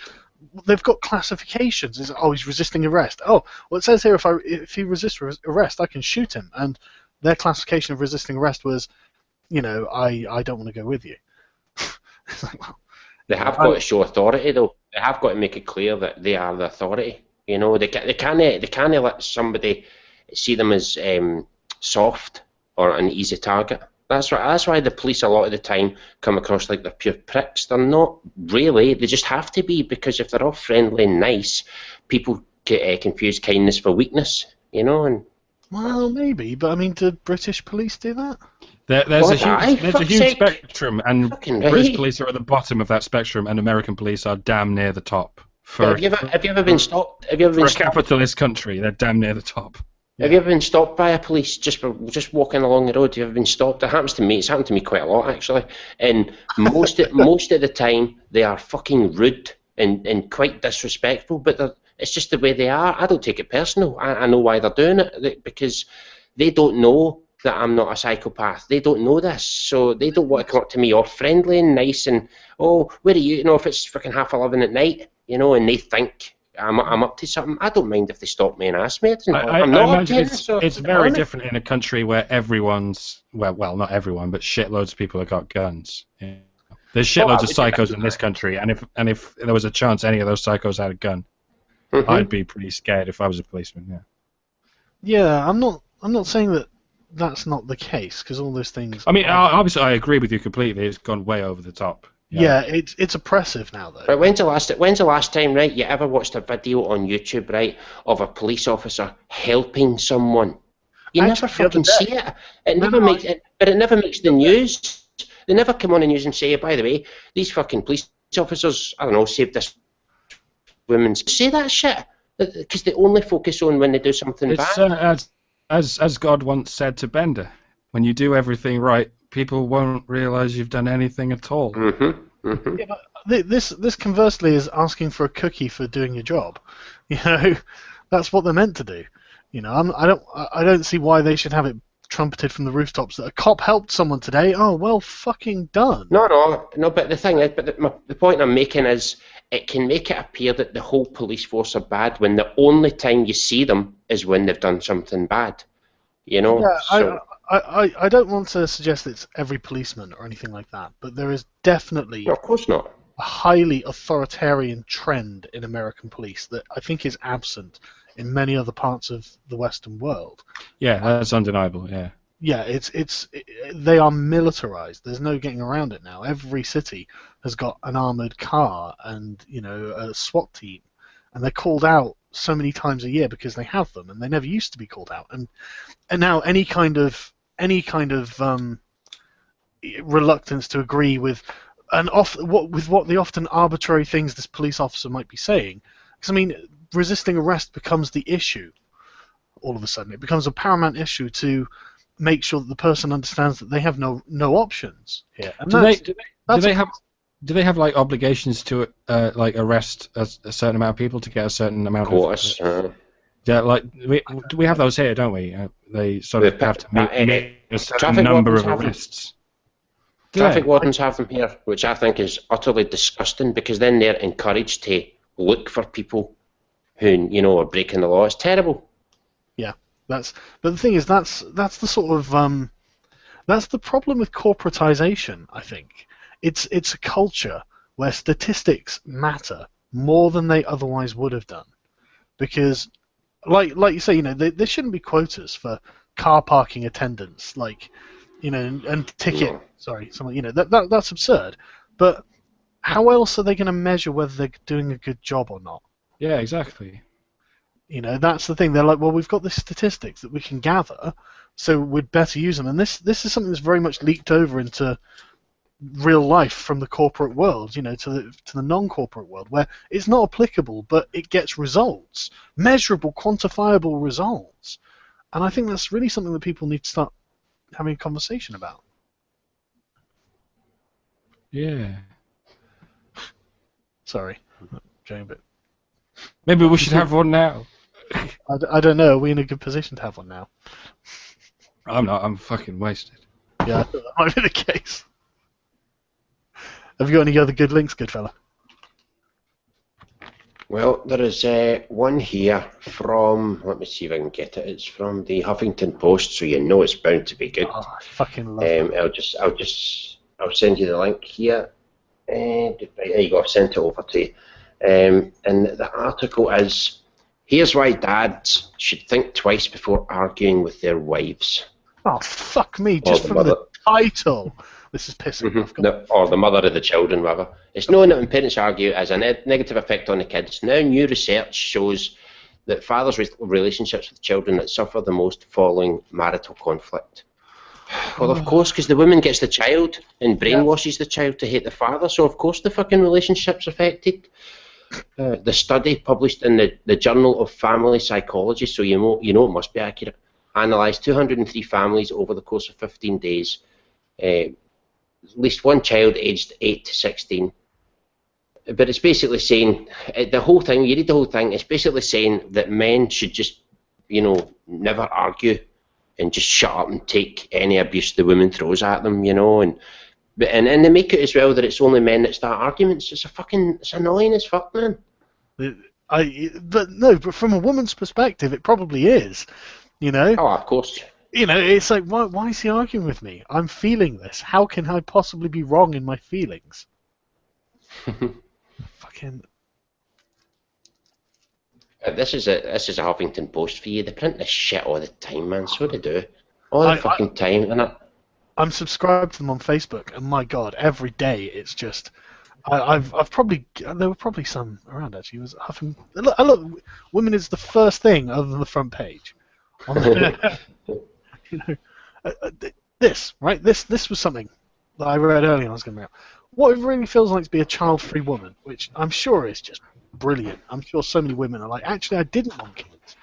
they've got classifications. It's, oh, he's resisting arrest. Oh, well, it says here if he resists arrest, I can shoot him. And their classification of resisting arrest was, you know, I don't want to go with you. It's like, well, They have got to show authority, though. They have got to make it clear that they are the authority. You know, they can't let somebody see them as soft or an easy target. That's why the police a lot of the time come across like they're pure pricks. They're not really. They just have to be, because if they're all friendly and nice, people confuse kindness for weakness. You know, and well, maybe, but I mean, do British police do that? There's a huge spectrum, and British right. police are at the bottom of that spectrum, and American police are damn near the top. Have you ever been stopped? Have you ever for been a stopped? capitalist country, they're damn near the top. Have you ever been stopped by a police just walking along the road? Have you ever been stopped? It happens to me. It's happened to me quite a lot, actually. And most of the time, they are fucking rude and quite disrespectful. But it's just the way they are. I don't take it personal. I know why they're doing it, because they don't know that I'm not a psychopath. They don't know this, so they don't want to come up to me all friendly and nice and, oh, where are you? You know, if it's freaking 11:30 at night, you know, and they think I'm up to something, I don't mind if they stop me and ask me. I imagine it's very different in a country where everyone's, well, not everyone, but shitloads of people have got guns. Yeah. There's shitloads of psychos in this country, and if there was a chance any of those psychos had a gun, I'd be pretty scared if I was a policeman. Yeah. Yeah, I'm not saying that that's not the case, because all those things. I mean, obviously, I agree with you completely. It's gone way over the top. Yeah, it's oppressive now, though. Right, when's the last time, right, you ever watched a video on YouTube, right, of a police officer helping someone? You never fucking see it. It never makes the news. They never come on the news and say, by the way, these fucking police officers, I don't know, saved this woman's. Say that shit, because they only focus on when they do something bad. As God once said to Bender, when you do everything right, people won't realise you've done anything at all. Yeah, but this conversely is asking for a cookie for doing your job. You know, that's what they're meant to do. You know, I don't see why they should have it trumpeted from the rooftops that a cop helped someone today. Oh, well, fucking done. No. But the thing is, the point I'm making is, it can make it appear that the whole police force are bad when the only time you see them is when they've done something bad. You know. Yeah, so, I don't want to suggest it's every policeman or anything like that, but there is definitely no, of course not. A highly authoritarian trend in American police that I think is absent in many other parts of the Western world. Yeah, that's undeniable. Yeah. Yeah, they are militarized. There's no getting around it now. Every city has got an armored car and, you know, a SWAT team, and they're called out so many times a year because they have them, and they never used to be called out. And now any kind of reluctance to agree with what the often arbitrary things this police officer might be saying, because I mean, resisting arrest becomes the issue. All of a sudden, it becomes a paramount issue to make sure that the person understands that they have no options here. And do they have like obligations to like arrest a certain amount of people to get a certain amount of course. Yeah, like we have those here, don't we? They sort of have to meet a certain number of arrests. Traffic wardens have them here, which I think is utterly disgusting, because then they're encouraged to look for people who, you know, are breaking the law. It's terrible. Yeah, but the thing is, that's the sort of that's the problem with corporatization. I think it's a culture where statistics matter more than they otherwise would have done, because like you say, you know, there shouldn't be quotas for car parking attendants, like, you know, and ticket. No. Sorry, someone, you know, that's absurd. But how else are they going to measure whether they're doing a good job or not? Yeah, exactly. You know, that's the thing. They're like, well, we've got the statistics that we can gather, so we'd better use them. And this is something that's very much leaked over into real life from the corporate world, you know, to the non-corporate world, where it's not applicable, but it gets results, measurable, quantifiable results. And I think that's really something that people need to start having a conversation about. Yeah. Sorry, going a bit. Maybe we should have one now. I don't know. Are we in a good position to have one now? I'm not. I'm fucking wasted. Yeah, that might be the case. Have you got any other good links, good fella? Well, there is one here from, let me see if I can get it. It's from the Huffington Post, so you know it's bound to be good. Oh, I fucking love it. I'll send you the link here. Right, there you go. I've sent it over to you. And the article is, here's why dads should think twice before arguing with their wives. Oh, fuck me, just from the title. This is pissing me off. Or the mother of the children, rather. It's known that when parents argue, it has a negative effect on the kids. Now, new research shows that fathers' relationships with children that suffer the most following marital conflict. Well, of course, because the woman gets the child and brainwashes the child to hate the father, so of course the fucking relationship's affected. The study, published in the Journal of Family Psychology, so you know it must be accurate, analysed 203 families over the course of 15 days. At least one child aged 8 to 16. But it's basically saying, the whole thing, you read the whole thing, it's basically saying that men should just, never argue and just shut up and take any abuse the woman throws at them, and they make it as well that it's only men that start arguments. It's annoying as fuck, man. But from a woman's perspective, it probably is, Oh, of course. It's like, why is he arguing with me? I'm feeling this. How can I possibly be wrong in my feelings? Fucking. This is a Huffington Post for you. They print this shit all the time, man. So they do. All the fucking time. And I'm subscribed to them on Facebook, and my God, every day it's just. I've probably there were probably some around actually. It was Huffington. Look, women is the first thing other than the front page. This was something that I read earlier and I was going to bring up. What it really feels like to be a child-free woman, which I'm sure is just brilliant. I'm sure so many women are like, actually, I didn't want kids.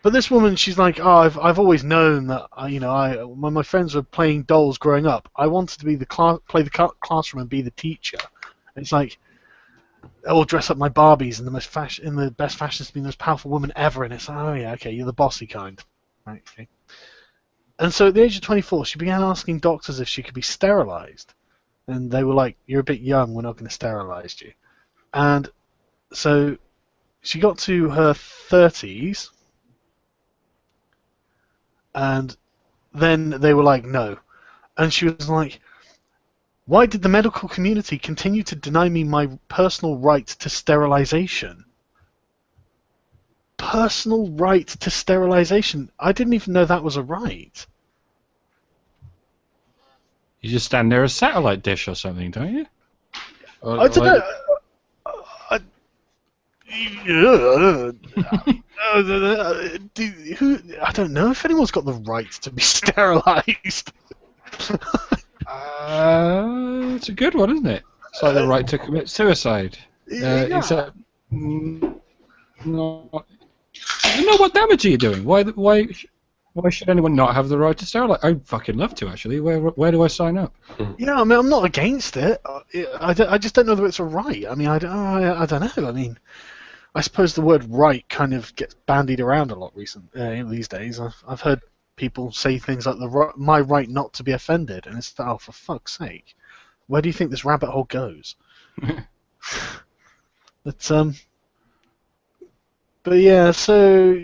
But this woman, she's like, oh, I've always known that, when my friends were playing dolls growing up, I wanted to be play the classroom and be the teacher. And it's like, or dress up my Barbies in the best fashion to be the most powerful woman ever. And it's like, oh yeah, okay, you're the bossy kind. Right, okay. And so at the age of 24, she began asking doctors if she could be sterilized. And they were like, you're a bit young, we're not going to sterilize you. And so she got to her 30s, and then they were like, no. And she was like, why did the medical community continue to deny me my personal right to sterilization? Personal right to sterilization? I didn't even know that was a right. You just stand there a satellite dish or something, don't you? I don't know. I don't know if anyone's got the right to be sterilized. It's a good one, isn't it? It's like the right to commit suicide. Except, no, what damage are you doing? Why should anyone not have the right to sterilize? I'd fucking love to, actually. Where do I sign up? Yeah, I mean, I'm not against it. I just don't know whether it's a right. I mean, I don't know. I mean, I suppose the word right kind of gets bandied around a lot these days. I've heard people say things like my right not to be offended, and it's oh, for fuck's sake, where do you think this rabbit hole goes? But yeah, so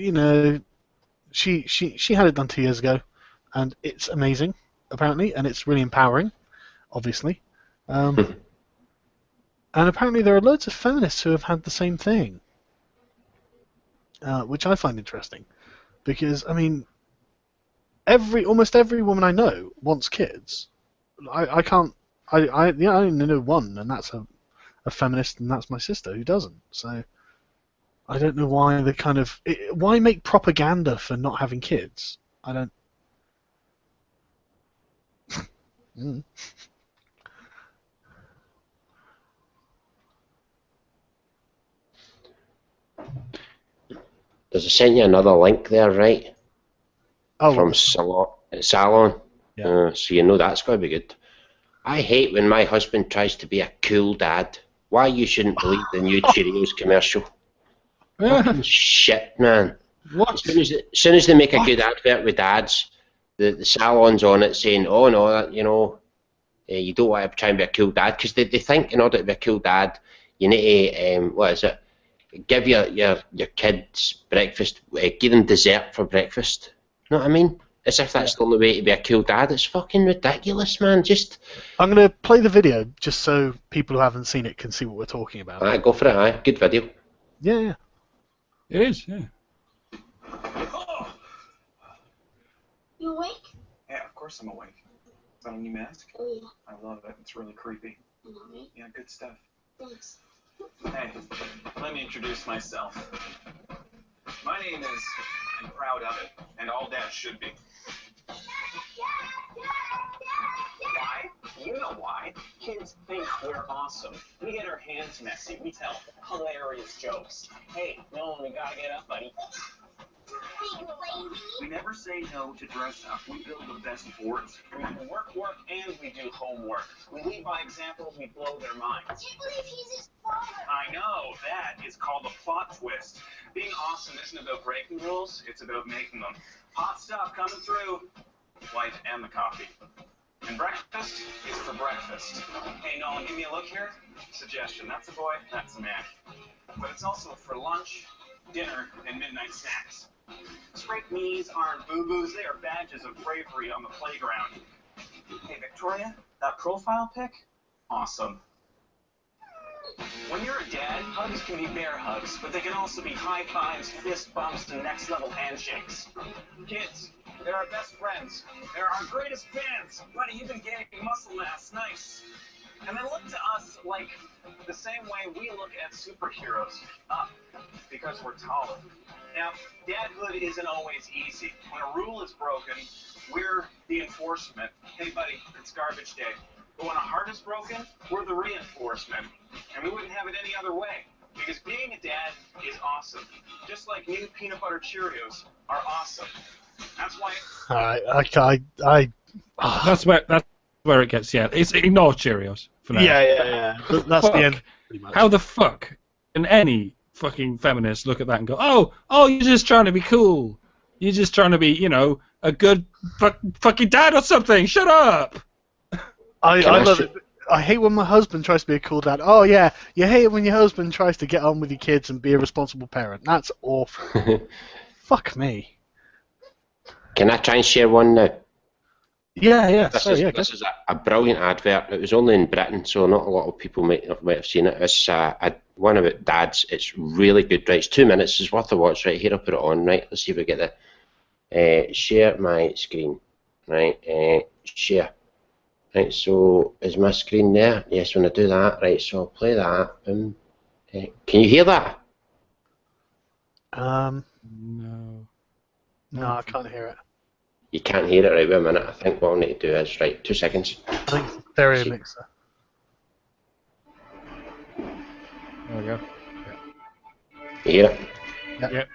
she had it done 2 years ago, and it's amazing, apparently, and it's really empowering, obviously. And apparently there are loads of feminists who have had the same thing, which I find interesting, because I mean, almost every woman I know wants kids. I only know one, and that's a feminist, and that's my sister who doesn't. So I don't know why they kind of why make propaganda for not having kids. I don't. Mm. Does I send you another link there, right? Oh, From what Salon. Yeah. So you know that's going to be good. I hate when my husband tries to be a cool dad. Why you shouldn't believe the new Cheerios commercial. Fucking shit, man. What? As soon as they make a good advert with dads, the salon's on it saying, oh no, that, you know, you don't want to try and be a cool dad, because they think in order to be a cool dad, you need to, what is it, give your kids breakfast, give them dessert for breakfast. You know what I mean? As if that's the only way to be a cool dad. It's fucking ridiculous, man. Just... I'm going to play the video just so people who haven't seen it can see what we're talking about. Aye, go for it, aye. Good video. Yeah. It is, yeah. You awake? Yeah, of course I'm awake. Is that a new mask? Oh, yeah. I love it. It's really creepy. You know me? Yeah, good stuff. Thanks. Hey, let me introduce myself. My name is, I'm proud of it, and all dads should be. Why? You know why. Kids think we're awesome. We get our hands messy. We tell hilarious jokes. Hey, Nolan, we gotta get up, buddy. We never say no to dress up. We build the best forts. We do work, and we do homework. We lead by example. We blow their minds. I can't believe he's his father. I know. That is called a plot twist. Being awesome isn't about breaking rules. It's about making them. Hot stuff coming through. White and the coffee. And breakfast is for breakfast. Hey, Nolan, give me a look here. Suggestion. That's a boy. That's a man. But it's also for lunch, dinner, and midnight snacks. Scraped knees aren't boo-boos. They are badges of bravery on the playground. Hey, Victoria, that profile pic? Awesome. When you're a dad, hugs can be bear hugs, but they can also be high fives, fist bumps, and next level handshakes. Kids, they're our best friends. They're our greatest fans. Buddy, you've been gaining muscle mass. Nice. And they look to us like the same way we look at superheroes, up, because we're taller. Now, dadhood isn't always easy. When a rule is broken, we're the enforcement. Hey, buddy, it's garbage day. But when a heart is broken, we're the reinforcement. And we wouldn't have it any other way. Because being a dad is awesome. Just like new peanut butter Cheerios are awesome. That's why... That's where it gets, yeah. It's ignore Cheerios for now. Yeah. That's the end, pretty much. How the fuck can any fucking feminist look at that and go, oh, you're just trying to be cool. You're just trying to be, you know, a good fucking dad or something. Shut up. I love it. I hate when my husband tries to be a cool dad. Oh yeah, you hate it when your husband tries to get on with your kids and be a responsible parent. That's awful. Fuck me. Can I try and share one now? Yeah. This is a brilliant advert. It was only in Britain, so not a lot of people might have seen it. It's one about dads. It's really good. Right, it's 2 minutes. It's worth a watch. Right here, I'll put it on. Right, let's see if we get the share my screen. Right, share. Right, so is my screen there? Yes, when I do that, right, so I'll play that. Can you hear that? No, I can't hear it. You can't hear it, right? Wait a minute. I think what I'll need to do is, right, 2 seconds. I think it's a stereo mixer. There we go. You hear it? Yep.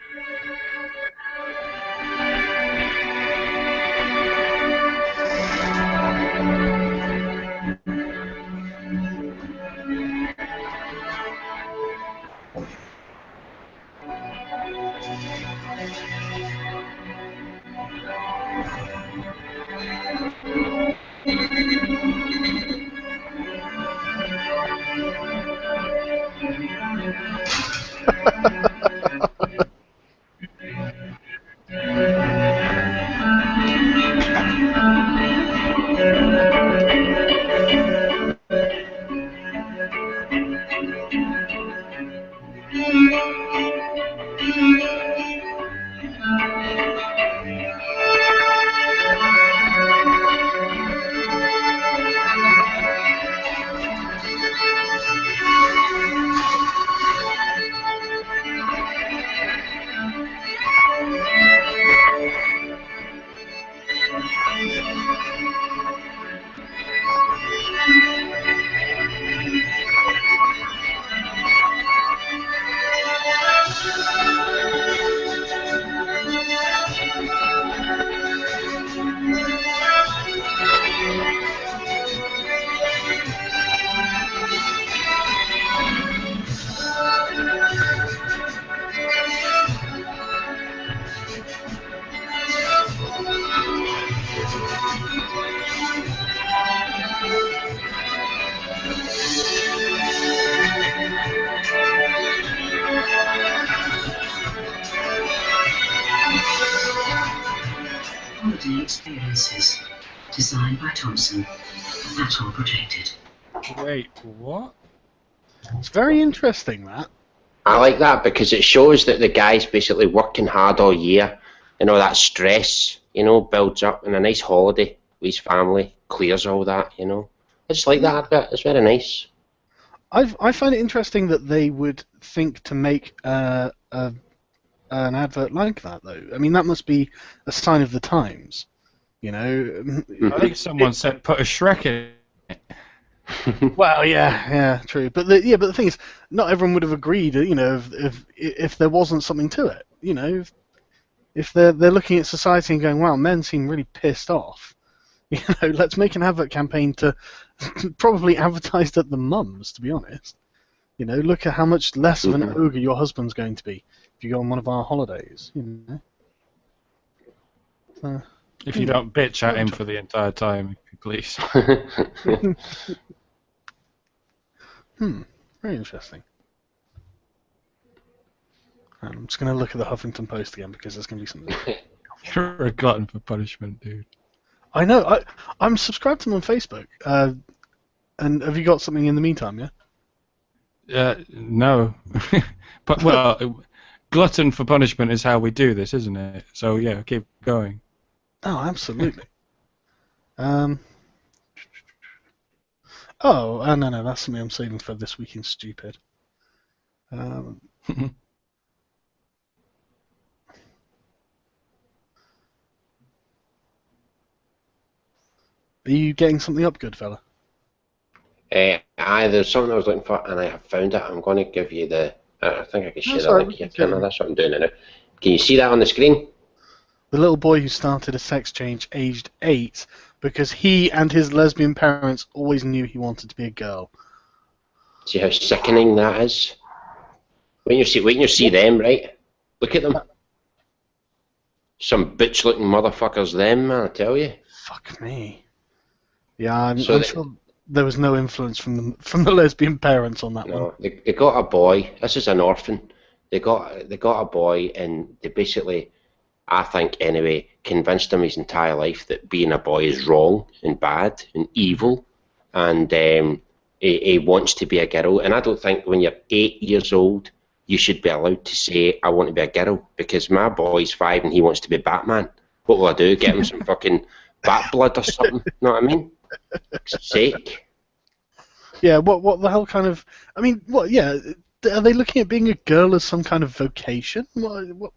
Holiday experiences. Designed by Thompson. Atoll protected. Wait, what? It's very interesting, that. I like that because it shows that the guy's basically working hard all year, and all that stress, builds up, and a nice holiday with his family clears all that, I just like that advert. It's very nice. I find it interesting that they would think to make an advert like that, though. I mean, that must be a sign of the times, I think someone said put a Shrek in it. Well, yeah, true. But the thing is, not everyone would have agreed. If there wasn't something to it, if they're looking at society and going, "Wow, men seem really pissed off," let's make an advert campaign to probably advertised at the mums. To be honest, look at how much less of an ogre your husband's going to be if you go on one of our holidays. If you don't bitch at him for the entire time, please. Very interesting. I'm just going to look at the Huffington Post again because there's going to be something. You're a glutton for punishment, dude. I know. I'm subscribed to them on Facebook. And have you got something in the meantime? Yeah. No. But well, glutton for punishment is how we do this, isn't it? So yeah, keep going. Oh, absolutely. No, that's something I'm saving for This Week in Stupid. Are you getting something up, good fella? There's something I was looking for, and I have found it. I'm going to give you the... I think I can share the link here. That's what I'm doing now. Can you see that on the screen? The little boy who started a sex change aged 8 because he and his lesbian parents always knew he wanted to be a girl. See how sickening that is? When you see them, right? Look at them. Some bitch-looking motherfuckers, them, man, I tell you. Fuck me. Yeah, I'm sure there was no influence from the lesbian parents on that one. No, they got a boy. This is an orphan. They got a boy, and they basically, I think anyway, convinced him his entire life that being a boy is wrong and bad and evil, and he wants to be a girl. And I don't think when you're 8 years old you should be allowed to say I want to be a girl, because my boy's 5 and he wants to be Batman. What will I do? Get him some fucking bat blood or something? Know what I mean? Sake. Yeah. What the hell kind of? I mean, what? Yeah. Are they looking at being a girl as some kind of vocation? What?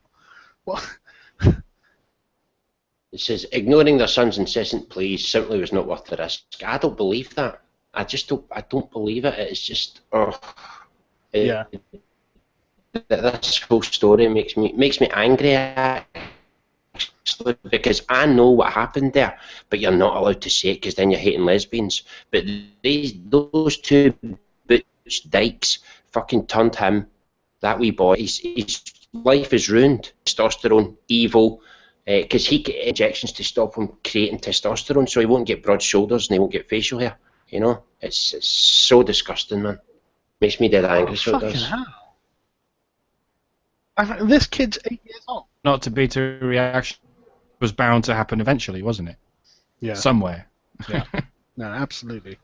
It says, ignoring their son's incessant pleas simply was not worth the risk. I don't believe that. I don't believe it. It's just, yeah. This whole story makes me angry, actually, because I know what happened there, but you're not allowed to say it because then you're hating lesbians. But those two butch dykes fucking turned him, that wee boy, his life is ruined. Testosterone, evil, because he get injections to stop him creating testosterone, so he won't get broad shoulders and he won't get facial hair. It's so disgusting, man. Makes me dead angry. So it does. Hell. This kid's 8 years old. Not to beat a reaction was bound to happen eventually, wasn't it? Yeah. Somewhere. Yeah. No, absolutely.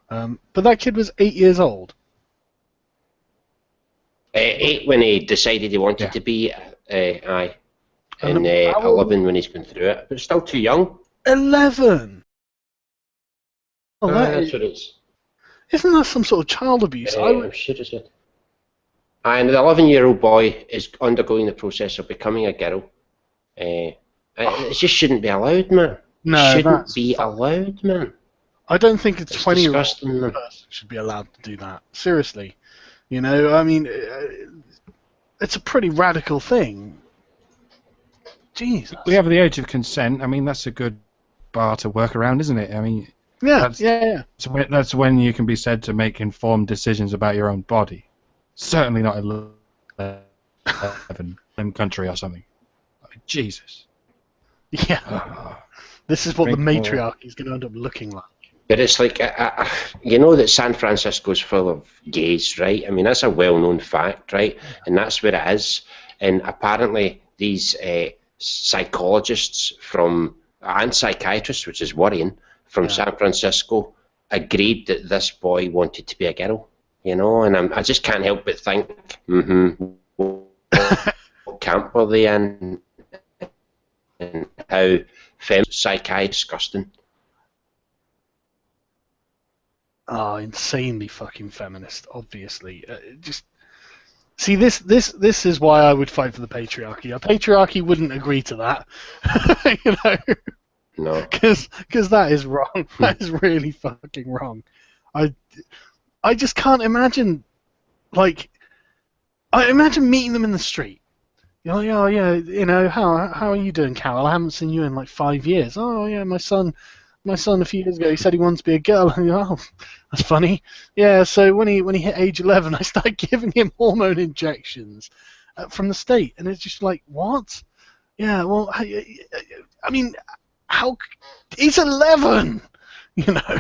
But that kid was 8 years old. 8 when he decided he wanted to be, aye. And 11 when he's been through it. But still too young. 11? Oh, That's what it is. Isn't that some sort of child abuse? I'm sure it's it. And the 11-year-old boy is undergoing the process of becoming a girl. It just shouldn't be allowed, man. No, it shouldn't be allowed, man. I don't think a 20-year-old person should be allowed to do that. Seriously. I mean, it's a pretty radical thing. Jesus. We have the age of consent. I mean, that's a good bar to work around, isn't it? I mean, yeah. That's when you can be said to make informed decisions about your own body. Certainly not in country or something. Jesus. Yeah. This is what the Drink more. matriarchy is going to end up looking like. But it's like, you know that San Francisco's full of gays, right? I mean, that's a well-known fact, right? And that's where it is. And apparently these psychologists and psychiatrists, which is worrying, from San Francisco agreed that this boy wanted to be a girl, you know? And I just can't help but think, what camp are they in? And how psychiatry disgusting. Oh, insanely fucking feminist, obviously. Just see, this is why I would fight for the patriarchy. A patriarchy wouldn't agree to that, you know. No. Because that is wrong. That is really fucking wrong. I just can't imagine, like, I imagine meeting them in the street. You're like, oh yeah, you know, how are you doing, Carol? I haven't seen you in like 5 years. Oh yeah, my son a few years ago, he said he wants to be a girl. And you're, oh, that's funny. Yeah, so when he hit age 11, I started giving him hormone injections from the state, and it's just like, what? Yeah, well, I mean, how? He's 11, you know.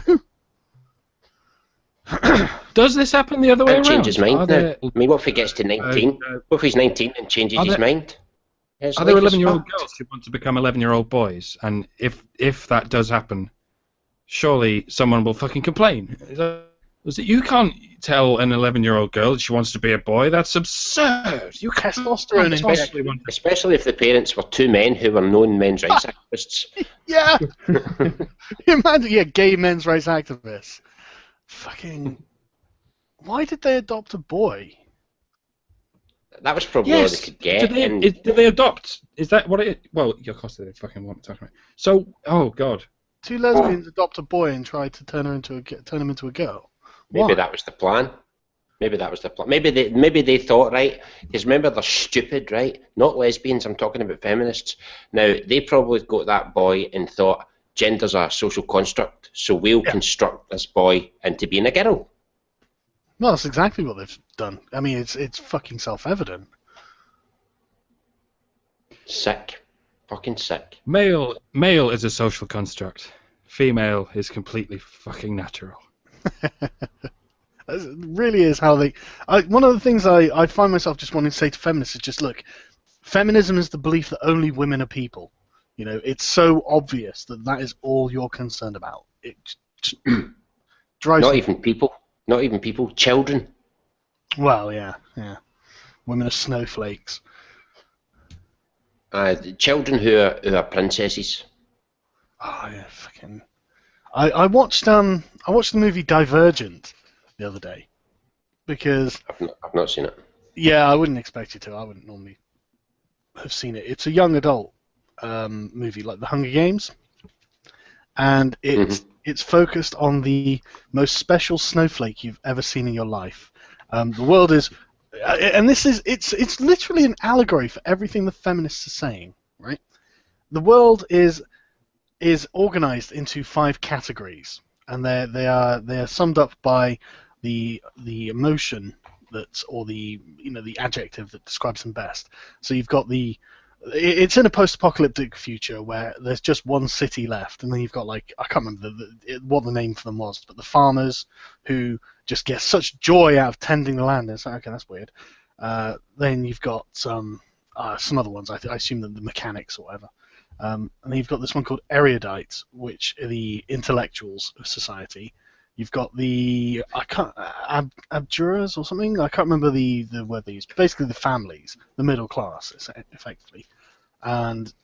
Does this happen the other way around? Change his mind now. I mean, what if he gets to 19? What if he's 19 and changes his mind? Are there 11-year-old girls who want to become 11-year-old boys? And if that does happen, surely someone will fucking complain. You can't tell an 11-year-old girl that she wants to be a boy. That's absurd. You can't testosterone, especially if the parents were two men who were known men's rights activists. Yeah. Imagine, yeah, gay men's rights activists. Fucking. Why did they adopt a boy? That was probably all they could get. Did they adopt? Is that what it? Well, of course they fucking want to talk about. So, oh god. Two lesbians adopt a boy and try to turn him into a girl. Maybe that was the plan. Maybe they thought, right? Because remember, they're stupid, right? Not lesbians. I'm talking about feminists. Now they probably got that boy and thought gender's a social construct, so we'll construct this boy into being a girl. Well, that's exactly what they've done. I mean, it's fucking self-evident. Sick. Fucking sick. Male is a social construct. Female is completely fucking natural. It really is how they... one of the things I find myself just wanting to say to feminists is just, look, feminism is the belief that only women are people. You know, it's so obvious that is all you're concerned about. It just drives... Not even people, children. Well, yeah. Women are snowflakes. Children who are princesses. Oh yeah, fucking. I watched the movie Divergent the other day because I've not seen it. Yeah, I wouldn't expect you to. I wouldn't normally have seen it. It's a young adult movie like The Hunger Games, and it's focused on the most special snowflake you've ever seen in your life. The world is, and it's literally an allegory for everything the feminists are saying, right? The world is organized into 5 categories, and they are summed up by the emotion or the adjective that describes them best. So you've got it's in a post-apocalyptic future where there's just one city left, and then you've got, like, I can't remember what the name for them was, but the farmers who just get such joy out of tending the land. It's like, okay, that's weird. Then you've got some other ones. I assume the mechanics or whatever. And then you've got this one called erudites, which are the intellectuals of society. You've got the abjurers or something. I can't remember the word they use. Basically, the families, the middle class, effectively. And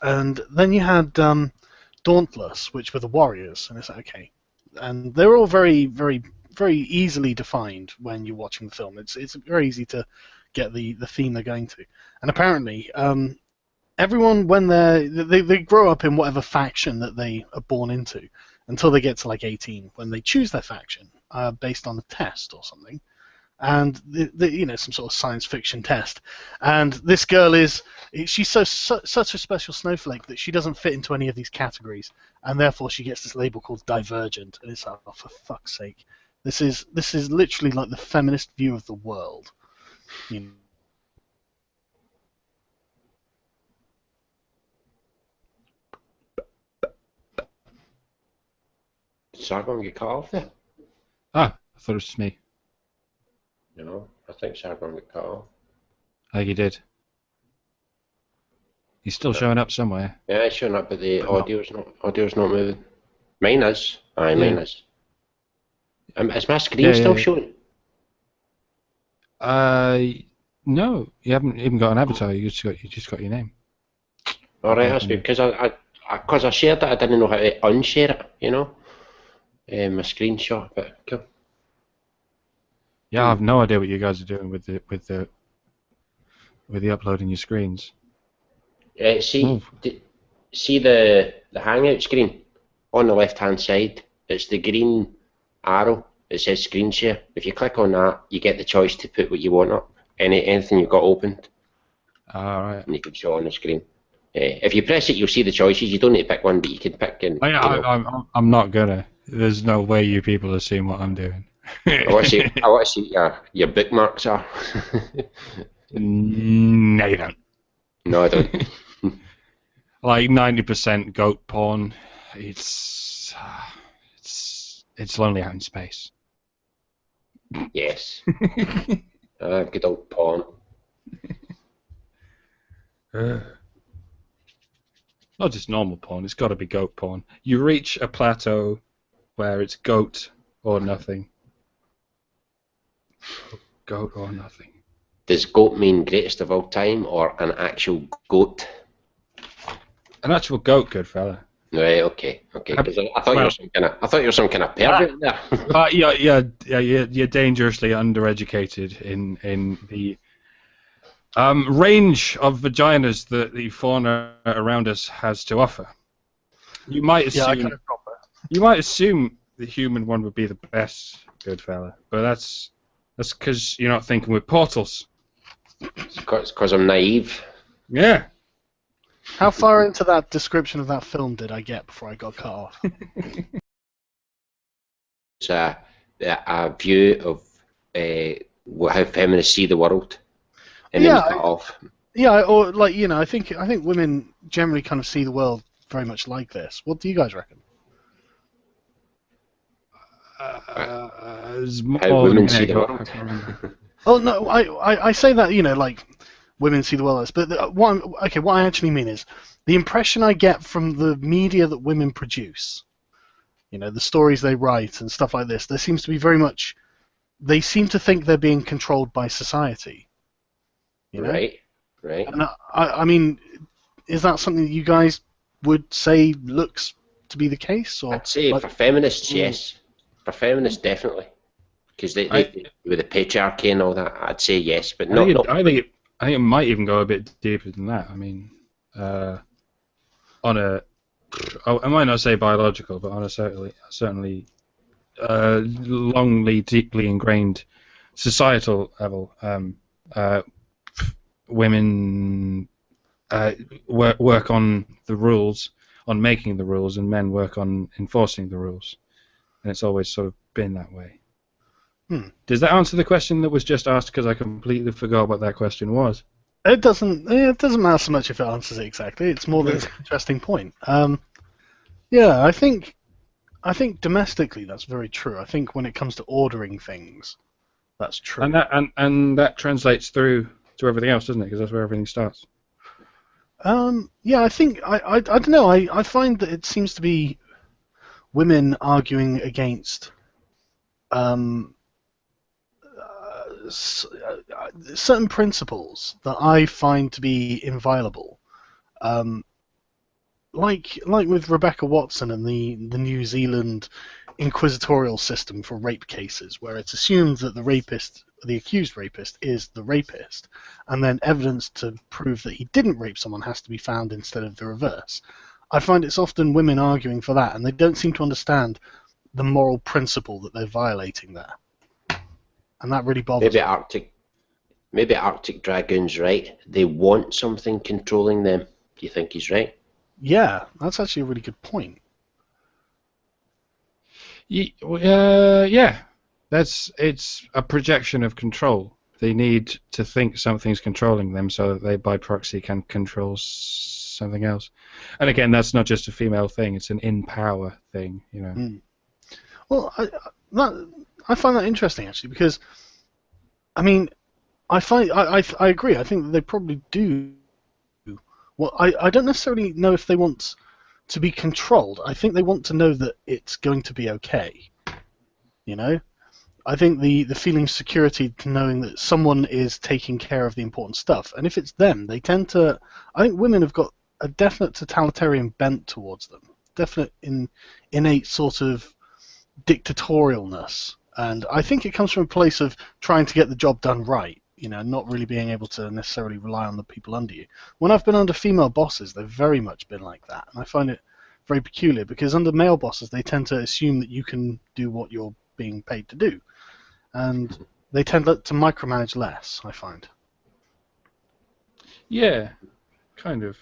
then you had Dauntless, which were the warriors. And it's like, okay, and they're all very, very, very easily defined when you're watching the film. It's very easy to get the theme they're going to. And apparently, everyone, when they grow up in whatever faction that they are born into, until they get to like 18, when they choose their faction based on a test or something, and some sort of science fiction test. And this girl she's such a special snowflake that she doesn't fit into any of these categories, and therefore she gets this label called divergent. And it's like, oh, for fuck's sake, this is literally like the feminist view of the world. You know? Sargon get cut off there? Ah, I thought it was just me. No, I think Sargon got cut off. I think he did. He's still showing up somewhere. Yeah, it's showing up, but the audio's not moving. Mine is. Aye, mine is. Is my screen still showing? No, you haven't even got an avatar. You just got your name. All right, that's good. Because I shared it, I didn't know how to unshare it. You know, my screenshot. But cool. Yeah, I have no idea what you guys are doing with the uploading your screens. See the Hangout screen on the left-hand side. It's the green arrow. It says screen share. If you click on that, you get the choice to put what you want up. Anything you've got opened. All right. And you can show on the screen. If you press it, you'll see the choices. You don't need to pick one, but you can pick. I'm not gonna. There's no way you people have seen what I'm doing. I want to see your bookmarks are. No, you don't. No, I don't. Like 90% goat porn. It's lonely out in space. Yes. Good old porn. Not just normal porn. It's got to be goat porn. You reach a plateau where it's goat or nothing. Goat or nothing. Does goat mean greatest of all time or an actual goat? An actual goat, good fella. Right. Okay. Okay. 'Cause I thought you were some kind of pervert there. You're dangerously undereducated in the range of vaginas that the fauna around us has to offer. You might assume. You might assume the human one would be the best, good fella, but that's because you're not thinking with portals. It's because I'm naive. Yeah. How far into that description of that film did I get before I got cut off? It's a view of how feminists see the world, and then you cut off. Yeah, or like I think women generally kind of see the world very much like this. What do you guys reckon? How women see the world. Oh no, I say that like women see the world, but what I actually mean is the impression I get from the media that women produce, the stories they write and stuff like this. There seems to be very much. They seem to think they're being controlled by society. Right. And I mean, is that something that you guys would say looks to be the case? Or I'd say for feminists, yes. For feminists, definitely. Because they with the patriarchy and all that, I'd say yes, but not. I think it might even go a bit deeper than that. I mean, I might not say biological, but on a certainly longly, deeply ingrained societal level, women work on the rules, on making the rules, and men work on enforcing the rules, and it's always sort of been that way. Does that answer the question that was just asked? Because I completely forgot what that question was. It doesn't matter so much if it answers it exactly. It's more that it's an interesting point. Yeah, I think domestically that's very true. I think when it comes to ordering things, that's true. And that translates through to everything else, doesn't it? Because that's where everything starts. Yeah, I think I don't know. I find that it seems to be women arguing against certain principles that I find to be inviolable. Like with Rebecca Watson and the New Zealand inquisitorial system for rape cases, where it's assumed that the accused rapist is the rapist, and then evidence to prove that he didn't rape someone has to be found instead of the reverse. I find it's often women arguing for that, and they don't seem to understand the moral principle that they're violating there. And that really bothers me. Maybe Arctic Dragoon's right. They want something controlling them. Do you think he's right? Yeah, that's actually a really good point. Yeah, it's a projection of control. They need to think something's controlling them so that they, by proxy, can control something else. And again, that's not just a female thing; it's an in-power thing, Well, I find that interesting actually because, I mean, I agree. I think that they probably do. Well, I don't necessarily know if they want to be controlled. I think they want to know that it's going to be okay. You know, I think the feeling of security to knowing that someone is taking care of the important stuff, and if it's them, they tend to. I think women have got a definite totalitarian bent towards them, definite innate sort of dictatorialness, and I think it comes from a place of trying to get the job done right. You know, not really being able to necessarily rely on the people under you. When I've been under female bosses, they've very much been like that, and I find it very peculiar because under male bosses, they tend to assume that you can do what you're being paid to do, and they tend to micromanage less, I find. Yeah, kind of.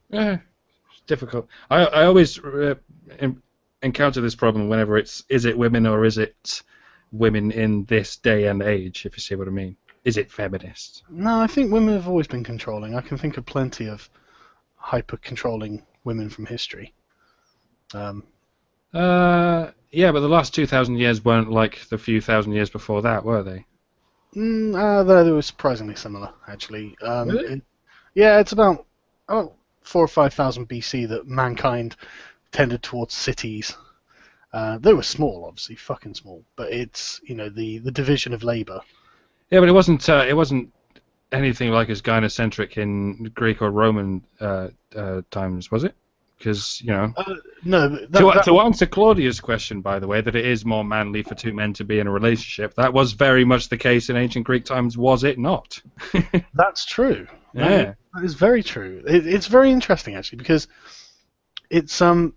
Yeah, it's difficult. I always encounter this problem whenever is it women or is it women in this day and age, if you see what I mean. Is it feminist? No, I think women have always been controlling. I can think of plenty of hyper-controlling women from history. Yeah, but the last 2,000 years weren't like the few thousand years before that, were they? They were surprisingly similar, actually. Really? Yeah, it's about 4,000 or 5,000 BC that mankind tended towards cities. They were small, obviously, fucking small, but it's the division of labor. Yeah, but it wasn't anything like as gynocentric in Greek or Roman times, was it? Because no. To answer Claudia's question, by the way, that it is more manly for two men to be in a relationship, that was very much the case in ancient Greek times, was it not? That's true. Yeah, that is very true. It's very interesting actually because it's one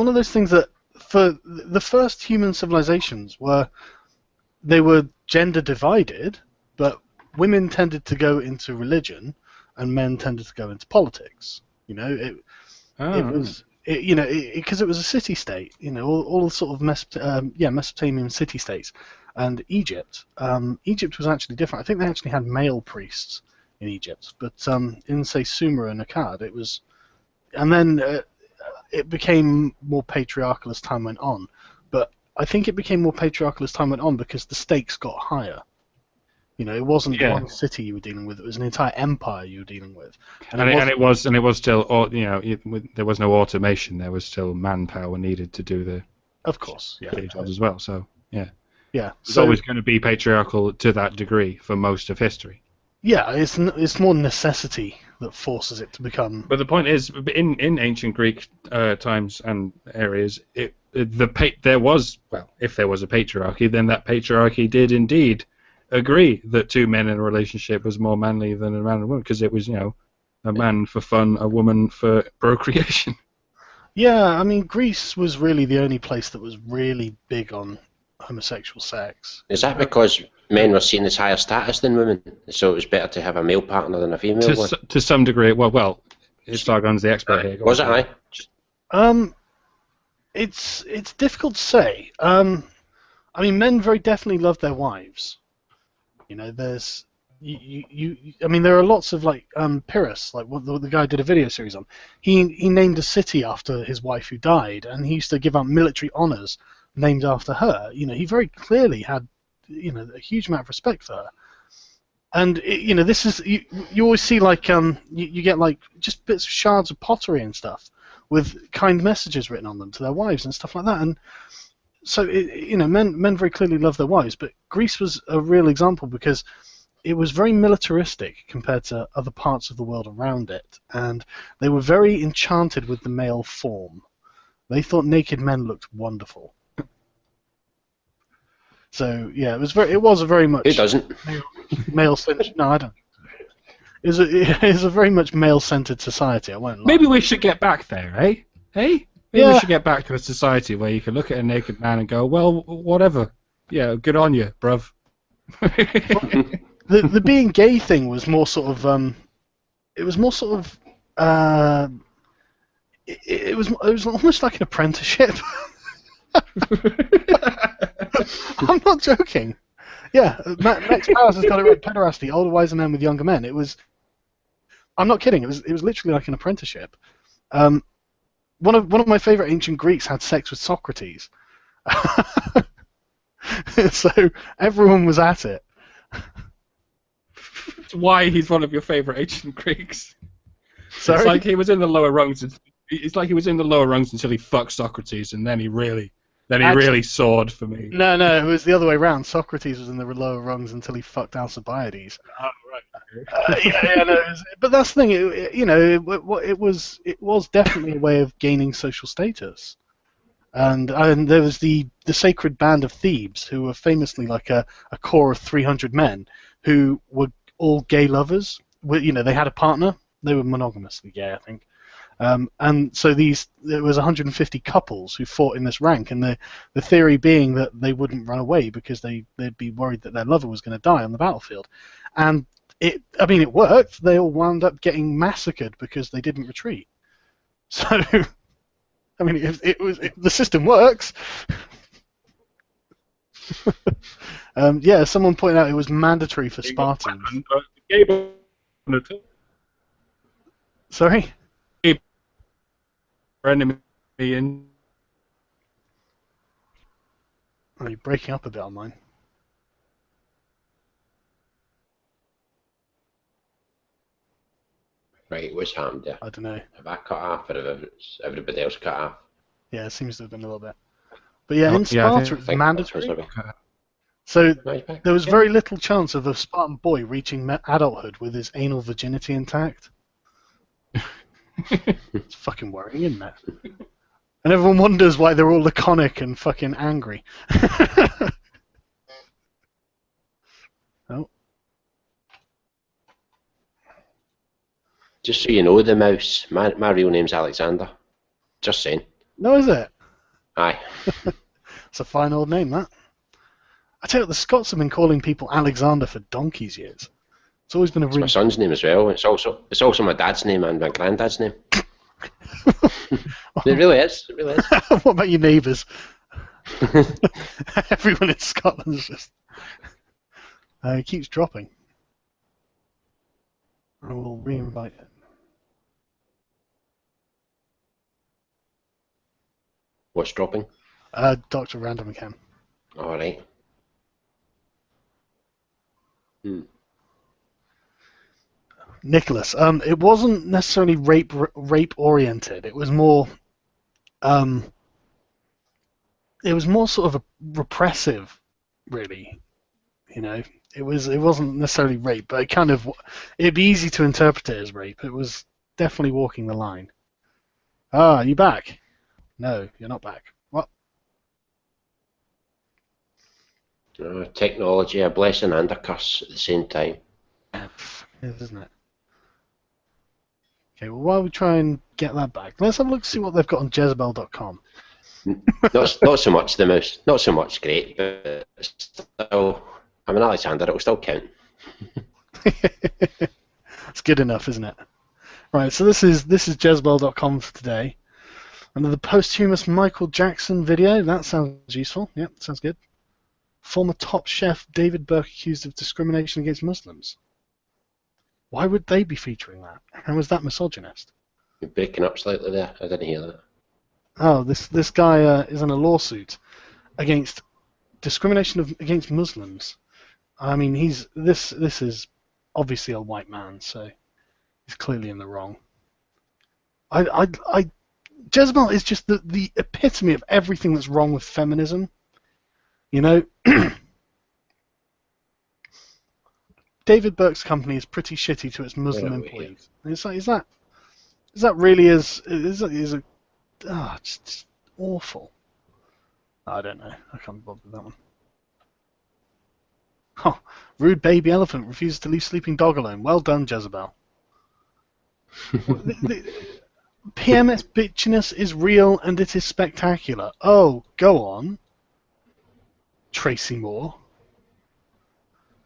of those things that for the first human civilizations they were gender divided, but women tended to go into religion and men tended to go into politics. It was because it was a city-state. All the sort of Mesopotamian city-states, and Egypt. Egypt was actually different. I think they actually had male priests in Egypt, but in say Sumer and Akkad, it was, and then it became more patriarchal as time went on. But I think it became more patriarchal as time went on because the stakes got higher. It wasn't one city you were dealing with; it was an entire empire you were dealing with. And it was still, there was no automation. There was still manpower needed to do the, of course, jobs as well. So yeah, it's so, always going to be patriarchal to that degree for most of history. Yeah, it's more necessity that forces it to become. But the point is, in ancient Greek times and areas, if there was a patriarchy, then that patriarchy did indeed agree that two men in a relationship was more manly than a man and a woman, because it was, a man for fun, a woman for procreation. Yeah, I mean, Greece was really the only place that was really big on homosexual sex. Is that because men were seen as higher status than women, so it was better to have a male partner than a female one? To some degree, well, Sargon's the expert here. Was it I? It's difficult to say. I mean, men very definitely love their wives. There's I mean, there are lots of Pyrrhus, like what the guy did a video series on. He named a city after his wife who died, and he used to give out military honors named after her. He very clearly had a huge amount of respect for her. And this is you always see you get just bits of shards of pottery and stuff with kind messages written on them to their wives and stuff like that. And so men very clearly love their wives, but Greece was a real example because it was very militaristic compared to other parts of the world around it, and they were very enchanted with the male form. They thought naked men looked wonderful. So yeah, it was a very much. Who doesn't? Male-centered. No, I don't. It was a very much male-centered society. I won't lie. Maybe we should get back there, eh? Hey. Maybe we should get back to a society where you can look at a naked man and go, well, whatever. Yeah, good on you, bruv. The being gay thing was more sort of it was almost like an apprenticeship. I'm not joking. Yeah, Max Powers has got it right. Pederasty, older, wiser men with younger men. I'm not kidding. It was literally like an apprenticeship. one of my favorite ancient Greeks had sex with Socrates. So everyone was at it. That's why he's one of your favorite ancient Greeks. Sorry? It's like he was in the lower rungs. It's like he was in the lower rungs until he fucked Socrates, and then he really soared for me. No, it was the other way around. Socrates was in the lower rungs until he fucked Alcibiades. Oh, right. But that's the thing. It was definitely a way of gaining social status. And there was the sacred band of Thebes, who were famously like a core of 300 men who were all gay lovers. They had a partner. They were monogamously gay, I think. And so there was 150 couples who fought in this rank, and the theory being that they wouldn't run away because they'd be worried that their lover was going to die on the battlefield. And it worked. They all wound up getting massacred because they didn't retreat. So, the system works. Someone pointed out it was mandatory for Spartans. Sorry? Enemy in. Oh, you're breaking up a bit on mine. Right, what's happened there? I don't know. Have I cut off, or have everybody else cut off? Yeah, it seems to have been a little bit. But in Sparta, it's mandatory. So there was very little chance of a Spartan boy reaching adulthood with his anal virginity intact. It's fucking worrying, isn't it? And everyone wonders why they're all laconic and fucking angry. Oh. Just so you know, the mouse, my real name's Alexander. Just saying. No, is it? Aye. It's a fine old name, that. I tell you what, the Scots have been calling people Alexander for donkey's years. It's always been a really... It's my son's name as well. It's also my dad's name and my granddad's name. It really is. It really is. What about your neighbours? Everyone in Scotland is just... it keeps dropping. I will re-invite it. What's dropping? Dr. Random again. All right. Nicholas, it wasn't necessarily rape oriented. It was more sort of a repressive, really. It wasn't necessarily rape, but it'd be easy to interpret it as rape. It was definitely walking the line. Ah, you back? No, you're not back. What? Technology, a blessing and a curse at the same time. It is, isn't it? Okay, well, while we try and get that back, let's have a look, see what they've got on Jezebel.com. Not so much the mouse, not so much great, but still, I'm an Alexander, it'll still count. It's good enough, isn't it? Right, so this is Jezebel.com for today. Under the posthumous Michael Jackson video, that sounds useful. Yep, sounds good. Former top chef David Burke accused of discrimination against Muslims. Why would they be featuring that? How is that misogynist? You're breaking up slightly there. I didn't hear that. Oh, this guy is in a lawsuit against discrimination against Muslims. I mean, this is obviously a white man, so he's clearly in the wrong. Jezebel is just the epitome of everything that's wrong with feminism. David Burke's company is pretty shitty to its Muslim employees. It's like, is that really just awful. I don't know. I can't be bothered with that one. Oh, rude baby elephant refuses to leave sleeping dog alone. Well done, Jezebel. PMS bitchiness is real and it is spectacular. Oh, go on. Tracy Moore.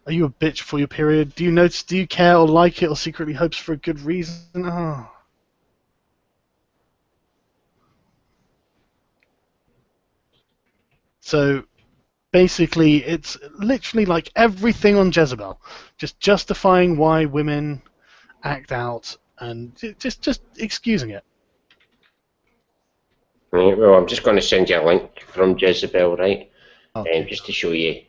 Are you a bitch for your period? Do you care or like it or secretly hopes for a good reason? Oh. So, basically, it's literally like everything on Jezebel. Just justifying why women act out and just excusing it. Right, well, I'm just going to send you a link from Jezebel, right? Okay. Just to show you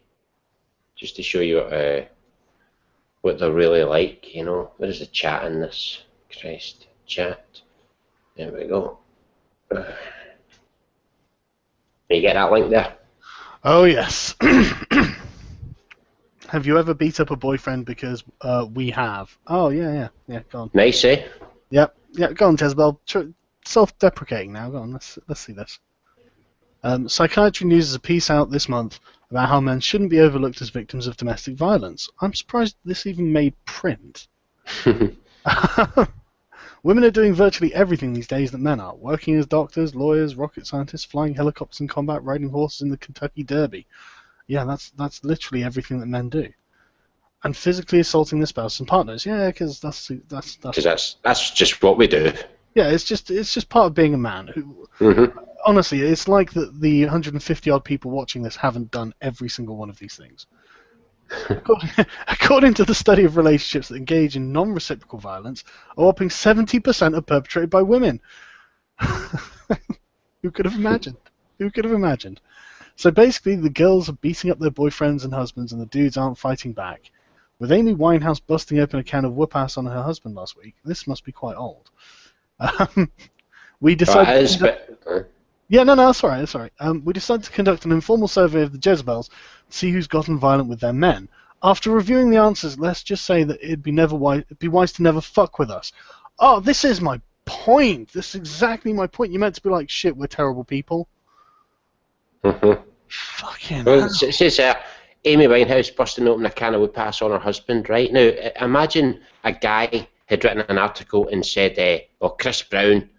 what they're really like, you know. Where's the chat in this? Christ, chat. There we go. You get that link there? Oh yes. Have you ever beat up a boyfriend because we have? Oh yeah. Go on. Nice, eh? Yep. Go on, Jezebel. Self-deprecating now. Go on. Let's see this. Psychiatry News is a piece out this month about how men shouldn't be overlooked as victims of domestic violence. I'm surprised this even made print. Women are doing virtually everything these days that men are. Working as doctors, lawyers, rocket scientists, flying helicopters in combat, riding horses in the Kentucky Derby. Yeah, that's literally everything that men do. And physically assaulting their spouse and partners. Yeah, because that's just what we do. Yeah, it's just part of being a man. Honestly, it's like the 150 odd people watching this haven't done every single one of these things. According to the study of relationships that engage in non-reciprocal violence, a whopping 70% are perpetrated by women. Who could have imagined? So basically, the girls are beating up their boyfriends and husbands, and the dudes aren't fighting back. With Amy Winehouse busting open a can of whoop-ass on her husband last week, this must be quite old. We decided. That's all right. We decided to conduct an informal survey of the Jezebels to see who's gotten violent with their men. After reviewing the answers, let's just say that it'd be wise to never fuck with us. Oh, this is my point. This is exactly my point. You meant to be like, shit, we're terrible people. Fucking hell. It says Amy Winehouse busting open a can of whoop-ass on her husband, right? Now, imagine a guy had written an article and said, Chris Brown,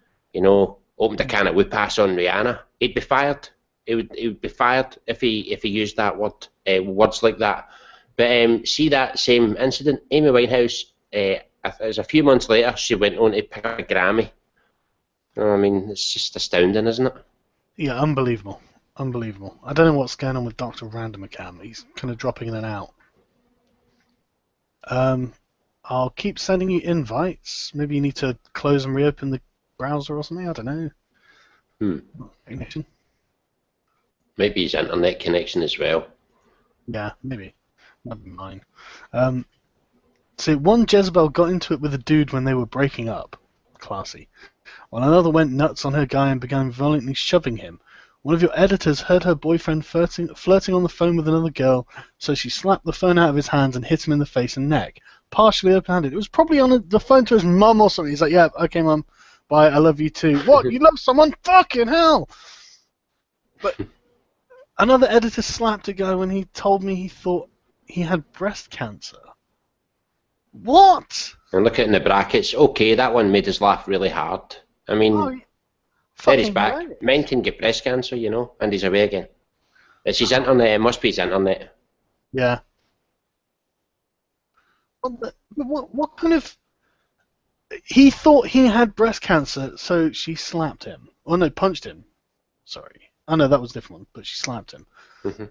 opened a can of whoop-ass on Rihanna. He'd be fired. He would be fired if he used that word, words like that. But see that same incident, Amy Winehouse, it was a few months later, she went on to pick up a Grammy. I mean, it's just astounding, isn't it? Yeah, unbelievable. I don't know what's going on with Dr. Random Account. He's kind of dropping in and out. I'll keep sending you invites. Maybe you need to close and reopen the browser or something. I don't know. Connection. Maybe his internet connection as well. Yeah, maybe. That'd be mine. So one Jezebel got into it with a dude when they were breaking up. Classy. While another went nuts on her guy and began violently shoving him. One of your editors heard her boyfriend flirting on the phone with another girl, so she slapped the phone out of his hands and hit him in the face and neck. Partially open-handed. It was probably on the phone to his mum or something. He's like, yeah, okay, mum. Bye, I love you too. What? You love someone? Fucking hell! But another editor slapped a guy when he told me he thought he had breast cancer. What? And look at in the brackets. Okay, that one made us laugh really hard. I mean, there he's back. Right. Men can get breast cancer, and he's away again. It's his internet. It must be his internet. Yeah. What kind of... He thought he had breast cancer, so she slapped him. Oh, no, punched him. Sorry. Oh, no, that was a different one, but she slapped him.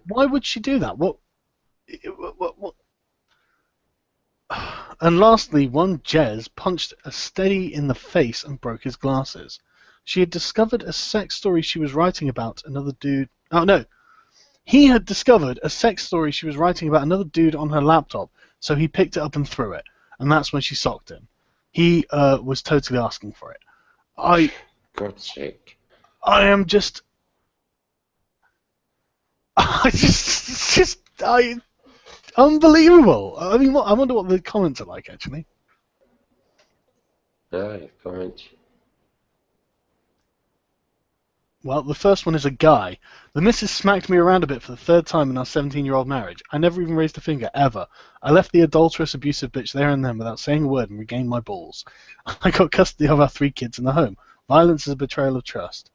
Why would she do that? What? And lastly, one Jez punched a steady in the face and broke his glasses. She had discovered a sex story she was writing about another dude... Oh, no. He had discovered a sex story she was writing about another dude on her laptop, so he picked it up and threw it. And that's when she socked him. He was totally asking for it. God's sake. Unbelievable. I mean, I wonder what the comments are like, actually. Comments. Well, the first one is a guy. The missus smacked me around a bit for the third time in our 17-year-old marriage. I never even raised a finger, ever. I left the adulterous, abusive bitch there and then without saying a word and regained my balls. I got custody of our 3 kids in the home. Violence is a betrayal of trust.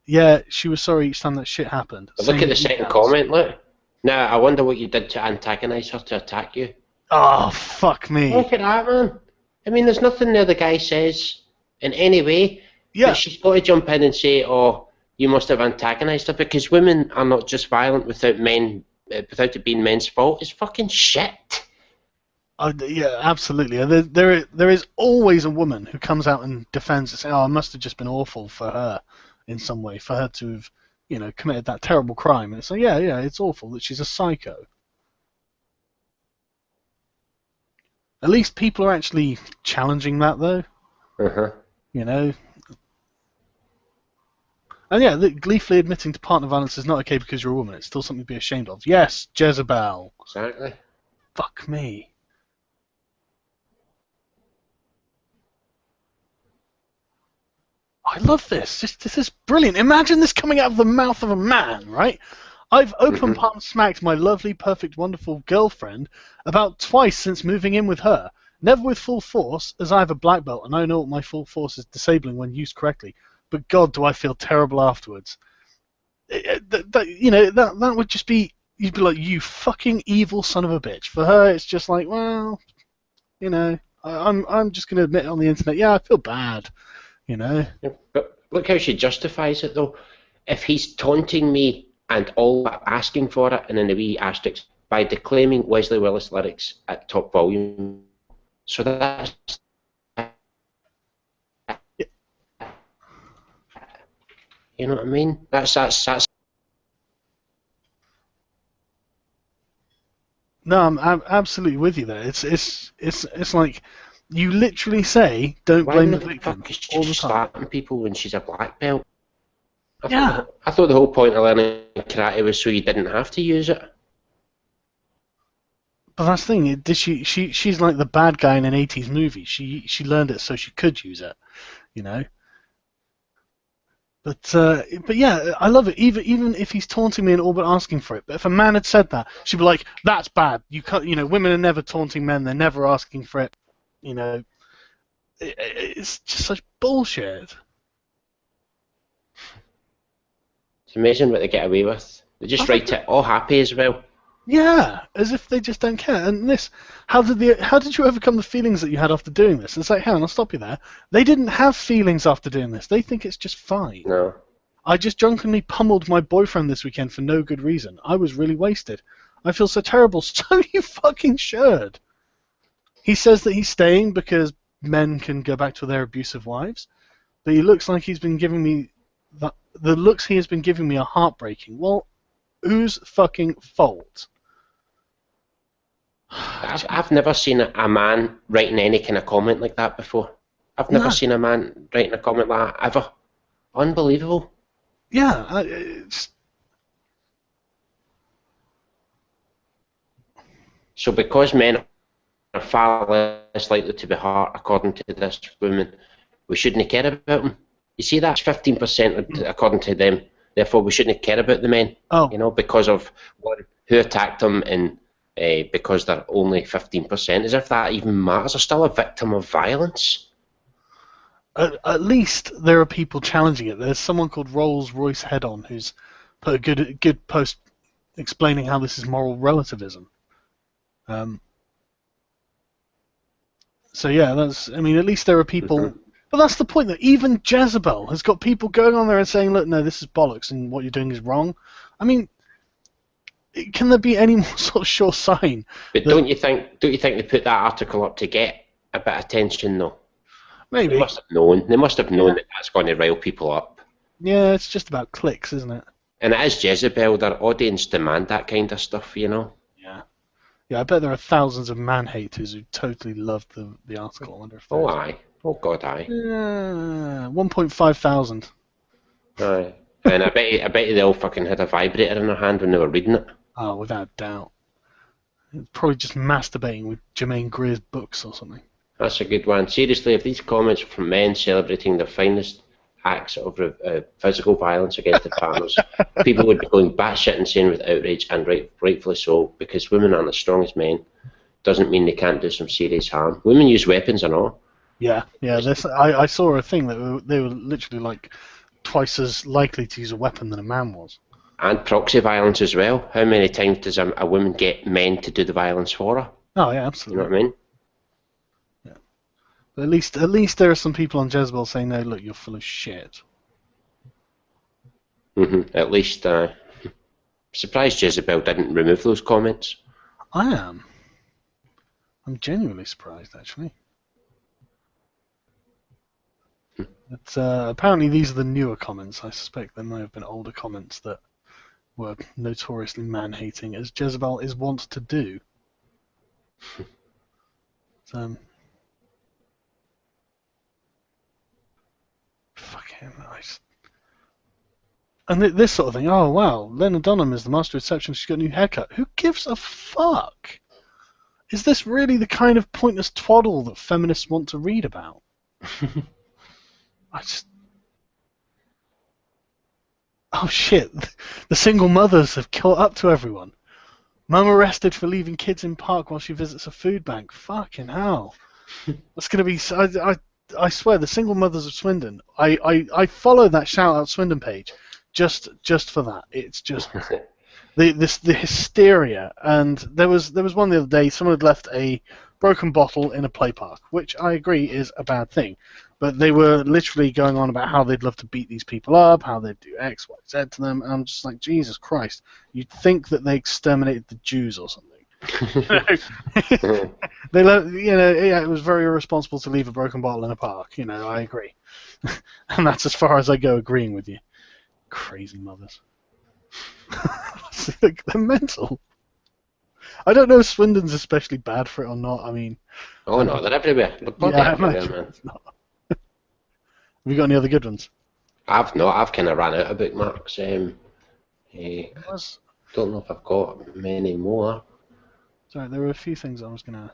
Yeah, she was sorry each time that shit happened. But look at the second comment, look. Now, I wonder what you did to antagonise her to attack you. Oh, fuck me. Look at that, man. I mean, there's nothing there the guy says in any way. Yeah. But she's got to jump in and say, oh, you must have antagonised her, because women are not just violent without it being men's fault. It's fucking shit. Yeah, absolutely. There is always a woman who comes out and defends it, saying, oh, it must have just been awful for her. in some way for her to have, committed that terrible crime. And it's like, yeah, it's awful that she's a psycho. At least people are actually challenging that, though. Uh-huh. And yeah, gleefully admitting to partner violence is not okay because you're a woman. It's still something to be ashamed of. Yes, Jezebel. Exactly. Fuck me. I love this. This is brilliant. Imagine this coming out of the mouth of a man, right? I've open palm smacked my lovely, perfect, wonderful girlfriend about twice since moving in with her. Never with full force, as I have a black belt and I know my full force is disabling when used correctly. But God, do I feel terrible afterwards. That would just be, you'd be like, you fucking evil son of a bitch. For her, it's just like, well, I'm just going to admit on the internet, yeah, I feel bad. Yeah, but look how she justifies it, though. If he's taunting me and all asking for it, and then the wee asterisk, by declaiming Wesley Willis lyrics at top volume. So that's... You know what I mean? That's... No, I'm absolutely with you there. It's like... You literally say, don't blame the victim all the time. Slapping people when she's a black belt? Yeah. I thought the whole point of learning karate was so you didn't have to use it. But that's the thing. She's like the bad guy in an 80s movie. She learned it so she could use it, But yeah, I love it. Even if he's taunting me and all but asking for it. But if a man had said that, she'd be like, "That's bad. You can't. Women are never taunting men. They're never asking for it." It's just such bullshit. It's amazing what they get away with. They just write it all happy as well. Yeah, as if they just don't care. And this, how did you overcome the feelings that you had after doing this? It's like, hang on, I'll stop you there. They didn't have feelings after doing this. They think it's just fine. No. I just drunkenly pummeled my boyfriend this weekend for no good reason. I was really wasted. I feel so terrible. So you fucking should. He says that he's staying because men can go back to their abusive wives, but he looks like he's been giving me the looks he has been giving me are heartbreaking. Well, whose fucking fault? I've never seen a man writing any kind of comment like that before. I've never seen a man writing a comment like that ever. Unbelievable. Yeah, So because men are far less likely to be hurt, according to this woman, we shouldn't care about them. You see, that's 15% according to them. Therefore, we shouldn't care about the men. Oh. Because of who attacked them and because they're only 15%. As if that even matters. They're still a victim of violence. At least there are people challenging it. There's someone called Rolls Royce Head-On who's put a good post explaining how this is moral relativism. So yeah, at least there are people. But that's the point, that even Jezebel has got people going on there and saying, look, no, this is bollocks and what you're doing is wrong. I mean, can there be any more sort of sure sign? But don't you think they put that article up to get a bit of attention, though? Maybe. They must have known that that's going to rile people up. Yeah, it's just about clicks, isn't it? And it is Jezebel. Their audience demand that kind of stuff, Yeah. Yeah, I bet there are thousands of man-haters who totally loved the article. I wonder if aye. Oh, God, aye. 1.5 thousand. Aye. And I bet you they all fucking had a vibrator in their hand when they were reading it. Oh, without doubt. It's probably just masturbating with Jermaine Greer's books or something. That's a good one. Seriously, if these comments are from men celebrating their finest acts of physical violence against their partners, people would be going batshit insane with outrage, and rightfully so, because women aren't as strong as men. Doesn't mean they can't do some serious harm. Women use weapons and all. Yeah. I saw a thing that they were literally like twice as likely to use a weapon than a man was. And proxy violence as well. How many times does a woman get men to do the violence for her? Oh yeah, absolutely. You know what I mean? Yeah. But at least there are some people on Jezebel saying, no, look, you're full of shit. At least, surprised Jezebel didn't remove those comments. I am. I'm genuinely surprised, actually. It's, apparently these are the newer comments. I suspect there may have been older comments that were notoriously man-hating, as Jezebel is wont to do. Fucking nice. And this sort of thing. Oh wow, Lena Dunham is the master of deception. She's got a new haircut. Who gives a fuck? Is this really the kind of pointless twaddle that feminists want to read about? Oh shit! The single mothers have caught up to everyone. Mum arrested for leaving kids in park while she visits a food bank. Fucking hell! That's gonna be. I swear, the single mothers of Swindon. I follow that shout out Swindon page, just for that. It's just the hysteria. And there was one the other day. Someone had left a broken bottle in a play park, which I agree is a bad thing. But they were literally going on about how they'd love to beat these people up, how they'd do X, Y, Z to them, and I'm just like, Jesus Christ! You'd think that they exterminated the Jews or something. They yeah, it was very irresponsible to leave a broken bottle in a park. I agree, and that's as far as I go agreeing with you. Crazy mothers. They're mental. I don't know if Swindon's especially bad for it or not. I mean, oh no, they're everywhere. They're everywhere, man. Have you got any other good ones? I've not. I've kind of ran out of bookmarks. Don't know if I've got many more. Sorry, there were a few things I was gonna.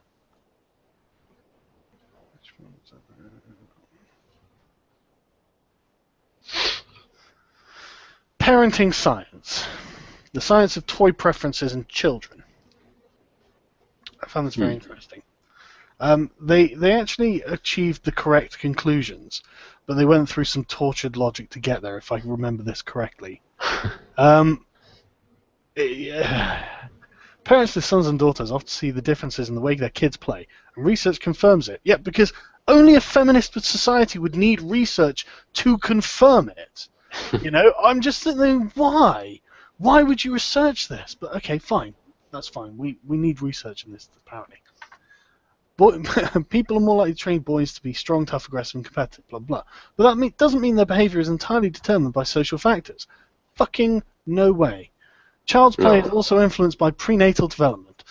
Parenting science. The science of toy preferences in children. I found this very interesting. They actually achieved the correct conclusions, but they went through some tortured logic to get there, if I remember this correctly. Parents with sons and daughters often see the differences in the way their kids play, and research confirms it. Yeah, because only a feminist society would need research to confirm it. I'm just thinking, why? Why would you research this? But okay, fine. That's fine. We need research in this, apparently. People are more likely to train boys to be strong, tough, aggressive, and competitive, blah, blah. But that doesn't mean their behavior is entirely determined by social factors. Fucking no way. Child's play is also influenced by prenatal development.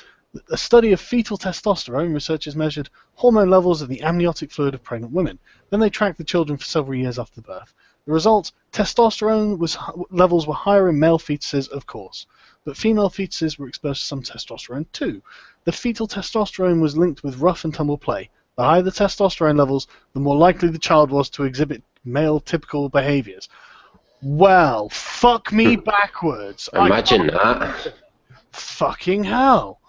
A study of fetal testosterone, researchers measured hormone levels in the amniotic fluid of pregnant women. Then they tracked the children for several years after birth. The results, testosterone levels were higher in male fetuses, of course, but female fetuses were exposed to some testosterone too. The fetal testosterone was linked with rough and tumble play. The higher the testosterone levels, the more likely the child was to exhibit male typical behaviors. Well, fuck me backwards. Imagine that. Fucking hell.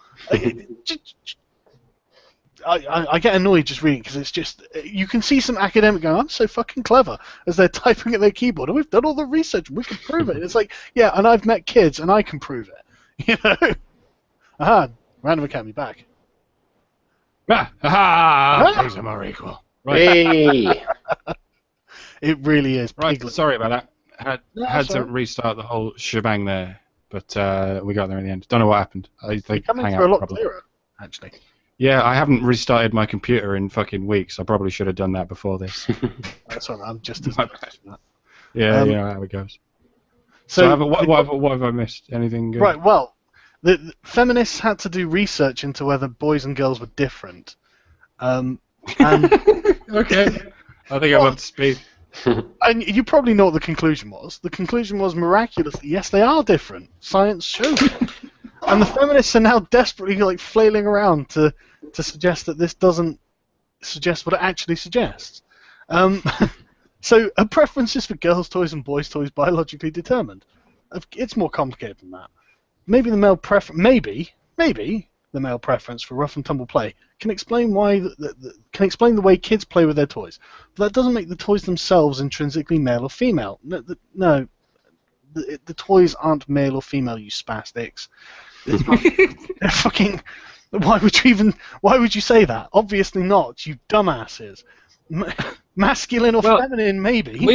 I get annoyed just reading because it's just, you can see some academic going, I'm so fucking clever, as they're typing at their keyboard, and we've done all the research, we can prove it. It's like, yeah, and I've met kids and I can prove it. Aha, Random Academy back. Things are more equal. Right. Hey. It really is. Right, Piglet. sorry about that. Had to restart the whole shebang there, but we got there in the end. Don't know what happened. I think You're coming through a lot clearer, actually. Yeah, I haven't restarted my computer in fucking weeks. I probably should have done that before this. That's all right. I'm just as Yeah, you know how it goes. So what have I missed? Anything good? Right, well, the feminists had to do research into whether boys and girls were different. And okay. I think I'm up to speed. And you probably know what the conclusion was. The conclusion was miraculously, yes, they are different. Science shows it. And the feminists are now desperately flailing around to suggest that this doesn't suggest what it actually suggests. So are preferences for girls' toys and boys' toys biologically determined? It's more complicated than that. Maybe the male preference for rough and tumble play can explain why can explain the way kids play with their toys. But that doesn't make the toys themselves intrinsically male or female. No, the toys aren't male or female, you spastics. They're fucking. Why would you say that? Obviously not, you dumbasses. Masculine or feminine, maybe.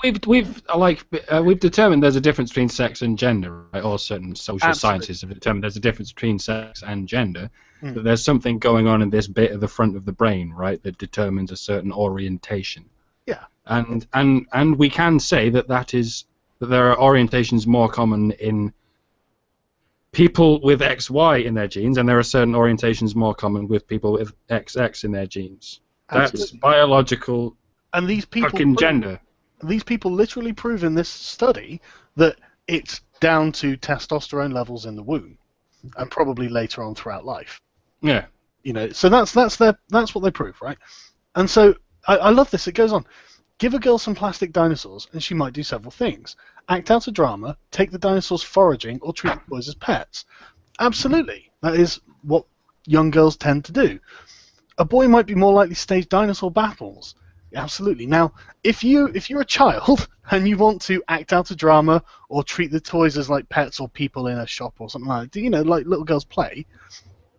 We've determined there's a difference between sex and gender, right? Or certain social sciences have determined there's a difference between sex and gender. That there's something going on in this bit of the front of the brain, right, that determines a certain orientation. Yeah. and we can say that there are orientations more common in people with XY in their genes, and there are certain orientations more common with people with XX in their genes. That's Absolutely. biological And these people fucking gender. These people literally prove in this study that it's down to testosterone levels in the womb, and probably later on throughout life. Yeah. So that's what they prove, right? And so I love this. It goes on. Give a girl some plastic dinosaurs, and she might do several things. Act out a drama, take the dinosaurs foraging, or treat the boys as pets. Absolutely, that is what young girls tend to do. A boy might be more likely to stage dinosaur battles. Absolutely. Now, if you're a child and you want to act out a drama or treat the toys as like pets or people in a shop or something like that, like little girls play,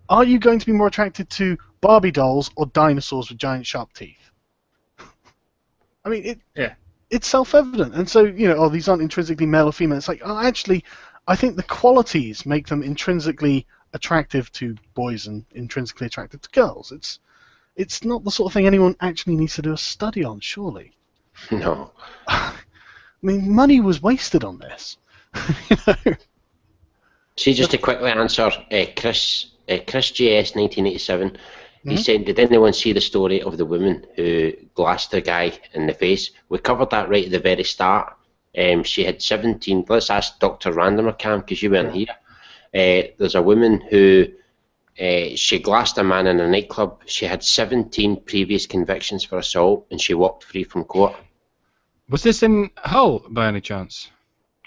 are you going to be more attracted to Barbie dolls or dinosaurs with giant sharp teeth? I mean, it's self-evident. And so, these aren't intrinsically male or female. It's like, actually, I think the qualities make them intrinsically attractive to boys and intrinsically attractive to girls. It's not the sort of thing anyone actually needs to do a study on, surely. No. I mean, money was wasted on this. See, just to quickly answer, Chris JS 1987, he said, did anyone see the story of the woman who glassed the guy in the face? We covered that right at the very start. She had 17, let's ask Dr. Randomer Cam, because you weren't here. There's a woman who, she glassed a man in a nightclub. She had 17 previous convictions for assault, and she walked free from court. Was this in Hull, by any chance?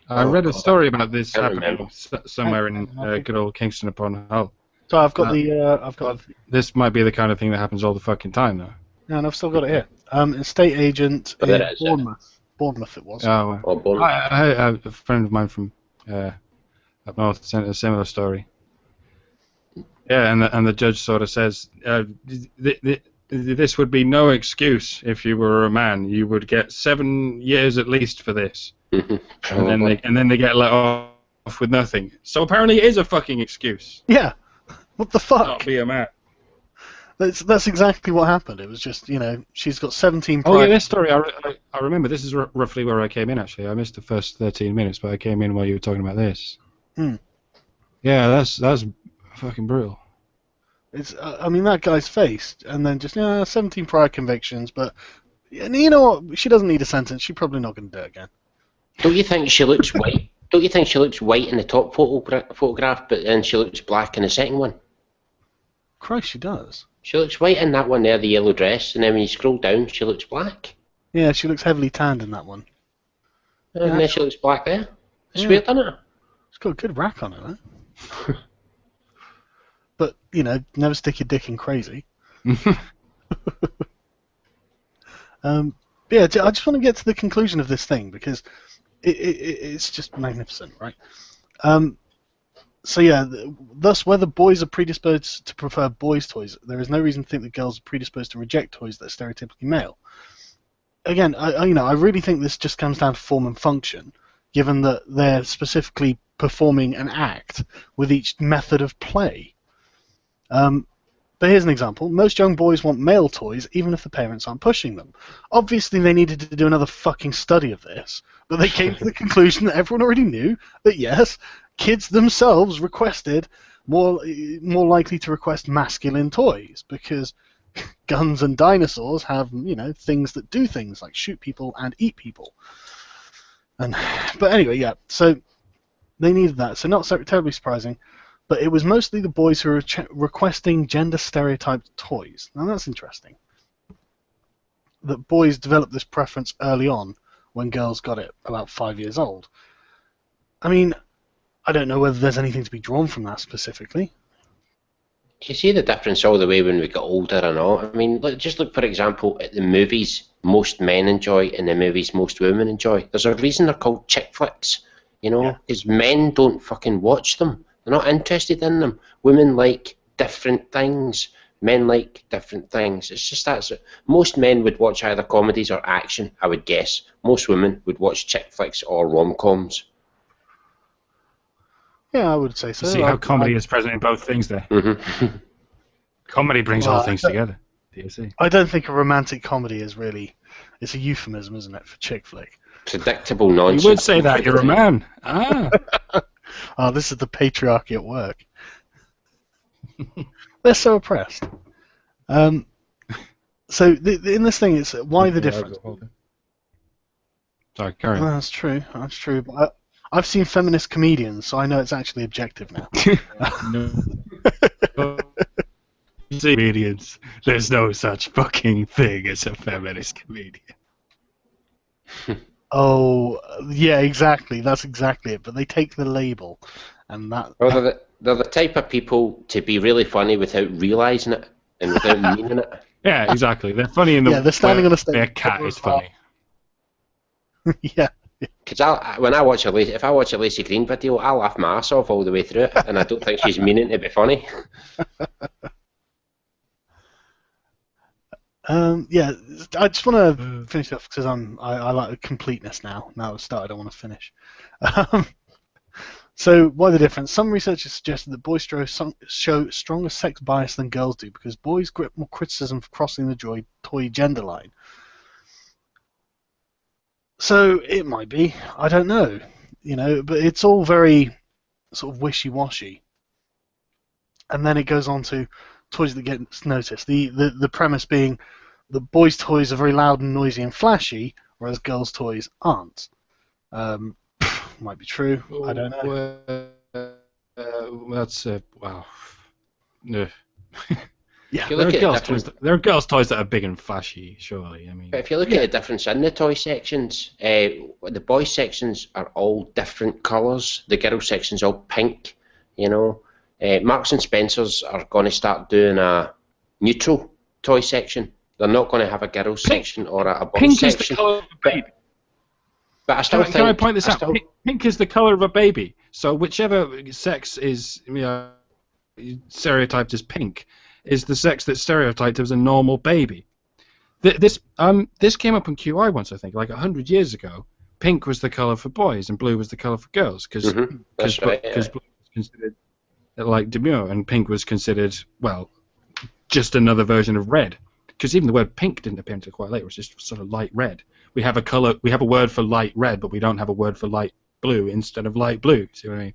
I read a story about this happening somewhere in good old Kingston upon Hull. So I've got This might be the kind of thing that happens all the fucking time, though. Yeah, and I've still got it here. Estate agent in Bournemouth. Bournemouth it was. Oh, well. Bournemouth. I a friend of mine from up north sent a similar story. Yeah, and the judge sort of says, this would be no excuse if you were a man. You would get 7 years at least for this. and then they get let off with nothing. So apparently it is a fucking excuse. Yeah. What the fuck? Not be a man. That's exactly what happened. It was just, she's got 17 Oh, yeah, this story, I remember. This is roughly where I came in, actually. I missed the first 13 minutes, but I came in while you were talking about this. Yeah, that's fucking brutal. It's, I mean, that guy's faced, and then just 17 prior convictions, but you know what? She doesn't need a sentence. She's probably not going to do it again. Don't you think she looks white? Don't you think she looks white in the top photograph, but then she looks black in the second one? Christ, she does. She looks white in that one there, the yellow dress, and then when you scroll down, she looks black. Yeah, she looks heavily tanned in that one. And then she looks black there. It's weird, isn't it? It's got a good rack on it, though. But, never stick your dick in crazy. I just want to get to the conclusion of this thing, because it's just magnificent, right? Thus, whether boys are predisposed to prefer boys' toys, there is no reason to think that girls are predisposed to reject toys that are stereotypically male. Again, I really think this just comes down to form and function, given that they're specifically performing an act with each method of play. But here's an example. Most young boys want male toys, even if the parents aren't pushing them. Obviously, they needed to do another fucking study of this, but they came to the conclusion that everyone already knew that, yes, kids themselves requested more likely to request masculine toys, because guns and dinosaurs have, things that do things, like shoot people and eat people. But anyway, yeah, so they needed that, so not so terribly surprising. But it was mostly the boys who were requesting gender-stereotyped toys. Now that's interesting. That boys developed this preference early on, when girls got it about 5 years old. I mean, I don't know whether there's anything to be drawn from that specifically. Do you see the difference all the way when we get older and all? I mean, just look, for example, at the movies most men enjoy and the movies most women enjoy. There's a reason they're called chick flicks, because men don't fucking watch them. They're not interested in them. Women like different things. Men like different things. It's just that. Most men would watch either comedies or action, I would guess. Most women would watch chick flicks or rom-coms. Yeah, I would say so. See how comedy is present in both things there. Mm-hmm. Comedy brings all things together. You see. I don't think a romantic comedy is really. It's a euphemism, isn't it, for chick flick? Predictable nonsense. You would say that. You're a man. Ah. Oh, this is the patriarchy at work. They're so oppressed. So in this thing, it's why the difference. Sorry, carry on. That's true. That's true. But I've seen feminist comedians, so I know it's actually objective now. No. Comedians. There's no such fucking thing as a feminist comedian. Oh, yeah, exactly. That's exactly it. But they take the label, and that. Well, they're the type of people to be really funny without realising it and without meaning it. Yeah, exactly. They're funny in the they're standing on a stage. Their cat is funny. Yeah. Because if I watch a Lacey Green video, I laugh my ass off all the way through it, and I don't think she's meaning to be funny. Yeah, I just want to finish off because I like completeness now. Now I've started, I want to finish. So why the difference? Some researchers suggested that boys show stronger sex bias than girls do because boys get more criticism for crossing the toy gender line. So it might be, I don't know, but it's all very sort of wishy-washy. And then it goes on to toys that get noticed. The premise being that boys' toys are very loud and noisy and flashy, whereas girls' toys aren't. Might be true. I don't know. That's wow. No. Yeah, there are girls' toys that are big and flashy. Surely, I mean. But if you look at the difference in the toy sections, the boys' sections are all different colours. The girls' section's all pink. Marks and Spencers are going to start doing a neutral toy section. They're not going to have a girls' section or a boys' pink section. Is the colour of a baby. But I still can I point this out? Pink is the colour of a baby. So whichever sex is stereotyped as pink is the sex that's stereotyped as a normal baby. This came up on QI once, I think, like 100 years ago. Pink was the colour for boys and blue was the colour for girls because blue was considered like demure and pink was considered, well, just another version of red. Because even the word pink didn't appear until quite late. It was just sort of light red. We have a word for light red, but we don't have a word for light blue instead of light blue. See what I mean?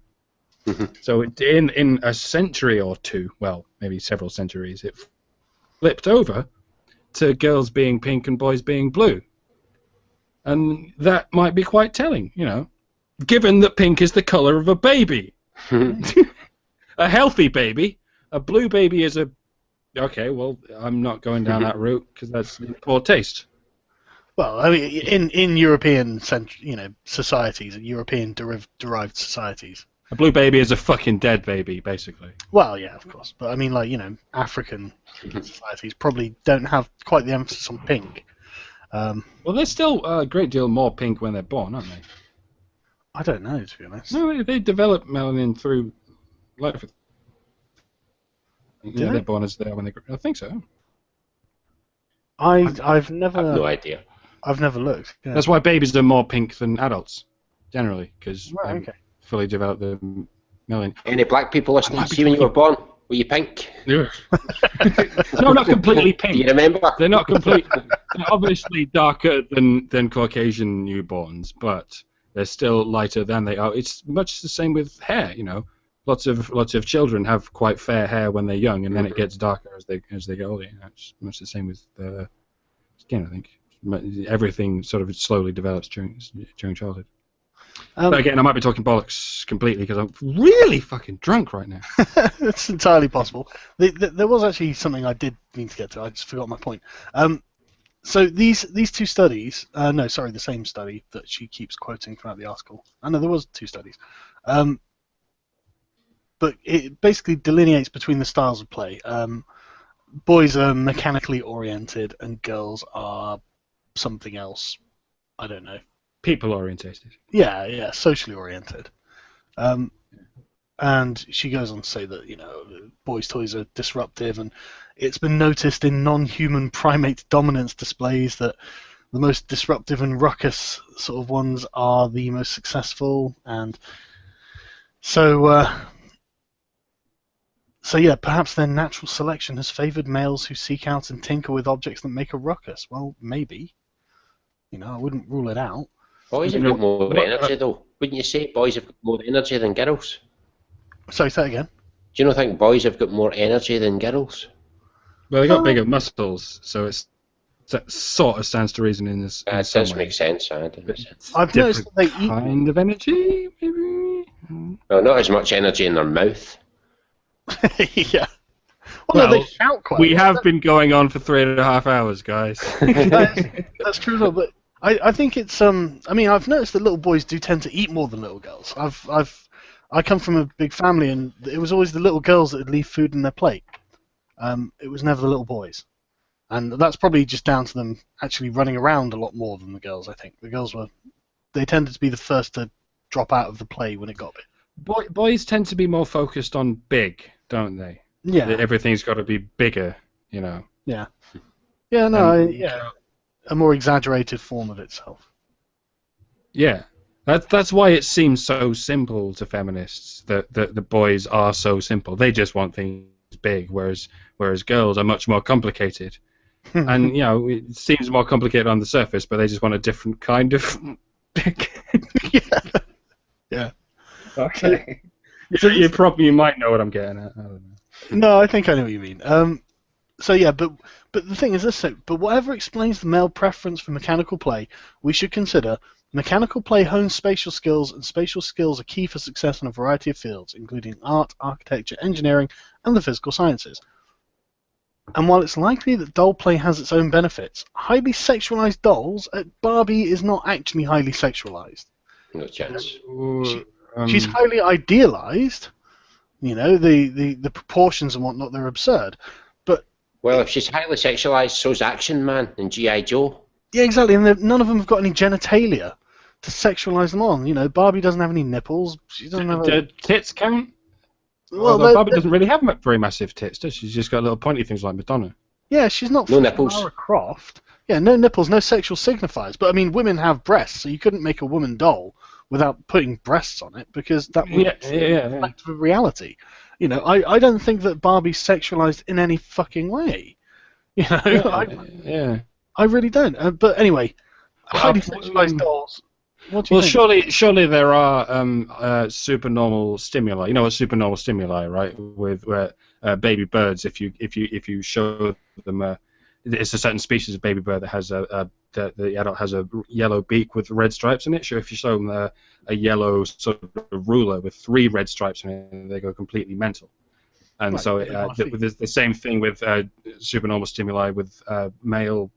Mm-hmm. So in a century or two, well, maybe several centuries, it flipped over to girls being pink and boys being blue. And that might be quite telling, given that pink is the colour of a baby. A healthy baby. A blue baby is a... Okay, well, I'm not going down that route because that's poor taste. Well, I mean, in European, societies, European derived societies, a blue baby is a fucking dead baby, basically. Well, yeah, of course, but I mean, African societies probably don't have quite the emphasis on pink. Well, there's still a great deal more pink when they're born, aren't they? I don't know, to be honest. No, they develop melanin through life. They're born as they are when they grow. I think so. I've never. I have no idea. I've never looked. Yeah. That's why babies are more pink than adults, generally, because they fully develop the melanin. Any black people listening? See when you were born, were you pink? Yeah. No, not completely pink. Do you remember? They're not completely. They're obviously darker than Caucasian newborns, but they're still lighter than they are. It's much the same with hair, Lots of children have quite fair hair when they're young, and then it gets darker as they get older. It's much the same with skin, I think. Everything sort of slowly develops during childhood. But again, I might be talking bollocks completely because I'm really fucking drunk right now. It's entirely possible. There was actually something I did mean to get to. I just forgot my point. So these two studies, the same study that she keeps quoting throughout the article. I know there was two studies. But it basically delineates between the styles of play. Boys are mechanically oriented and girls are something else. I don't know. People orientated. Yeah, socially oriented. And she goes on to say that, boys' toys are disruptive, and it's been noticed in non-human primate dominance displays that the most disruptive and ruckus sort of ones are the most successful, and so... So yeah, perhaps their natural selection has favoured males who seek out and tinker with objects that make a ruckus. Well, maybe. I wouldn't rule it out. Boys have got more energy, though. Wouldn't you say boys have got more energy than girls? Sorry, say that again. Do you not think boys have got more energy than girls? Well, they got bigger muscles, so that sort of stands to reason in this. It does make sense. I've noticed that they eat kind of energy, maybe. Well, not as much energy in their mouth. Yeah. Well, no, they shout quite. We have been going on for 3.5 hours, guys. That's true, though. But I think it's I mean, I've noticed that little boys do tend to eat more than little girls. I come from a big family, and it was always the little girls that would leave food in their plate. It was never the little boys, and that's probably just down to them actually running around a lot more than the girls. I think the girls they tended to be the first to drop out of the play when it got big. Boys tend to be more focused on big, don't they? Yeah. Everything's got to be bigger, Yeah. Yeah. No. A more exaggerated form of itself. Yeah. That's why it seems so simple to feminists that the boys are so simple. They just want things big, whereas girls are much more complicated. And it seems more complicated on the surface, but they just want a different kind of big. Yeah. Okay. So you might know what I'm getting at. I don't know. No, I think I know what you mean. So yeah, but the thing is this: but whatever explains the male preference for mechanical play, we should consider mechanical play hones spatial skills, and spatial skills are key for success in a variety of fields, including art, architecture, engineering, and the physical sciences. And while it's likely that doll play has its own benefits, highly sexualized dolls, Barbie is not actually highly sexualized. No chance. She's highly idealized. The proportions and whatnot, they're absurd. But well, if she's highly sexualized, so's Action Man and G.I. Joe. Yeah, exactly. And none of them have got any genitalia to sexualize them on. Barbie doesn't have any nipples. She doesn't have tits count. Well, Barbie doesn't really have very massive tits, does she? She's just got little pointy things like Madonna. Yeah, she's not no nipples. Lara Croft. Yeah, no nipples, no sexual signifiers. But I mean, women have breasts, so you couldn't make a woman doll without putting breasts on it, because that would reflect the reality. I don't think that Barbie's sexualized in any fucking way. I really don't. But anyway, highly sexualized dolls. What do you think? Surely there are supernormal stimuli. You know what supernormal stimuli, right? With baby birds, if you show them, it's a certain species of baby bird that has the adult has a yellow beak with red stripes in it. So if you show them a yellow sort of ruler with 3 red stripes in it, they go completely mental. And so there's the same thing with supernormal stimuli with male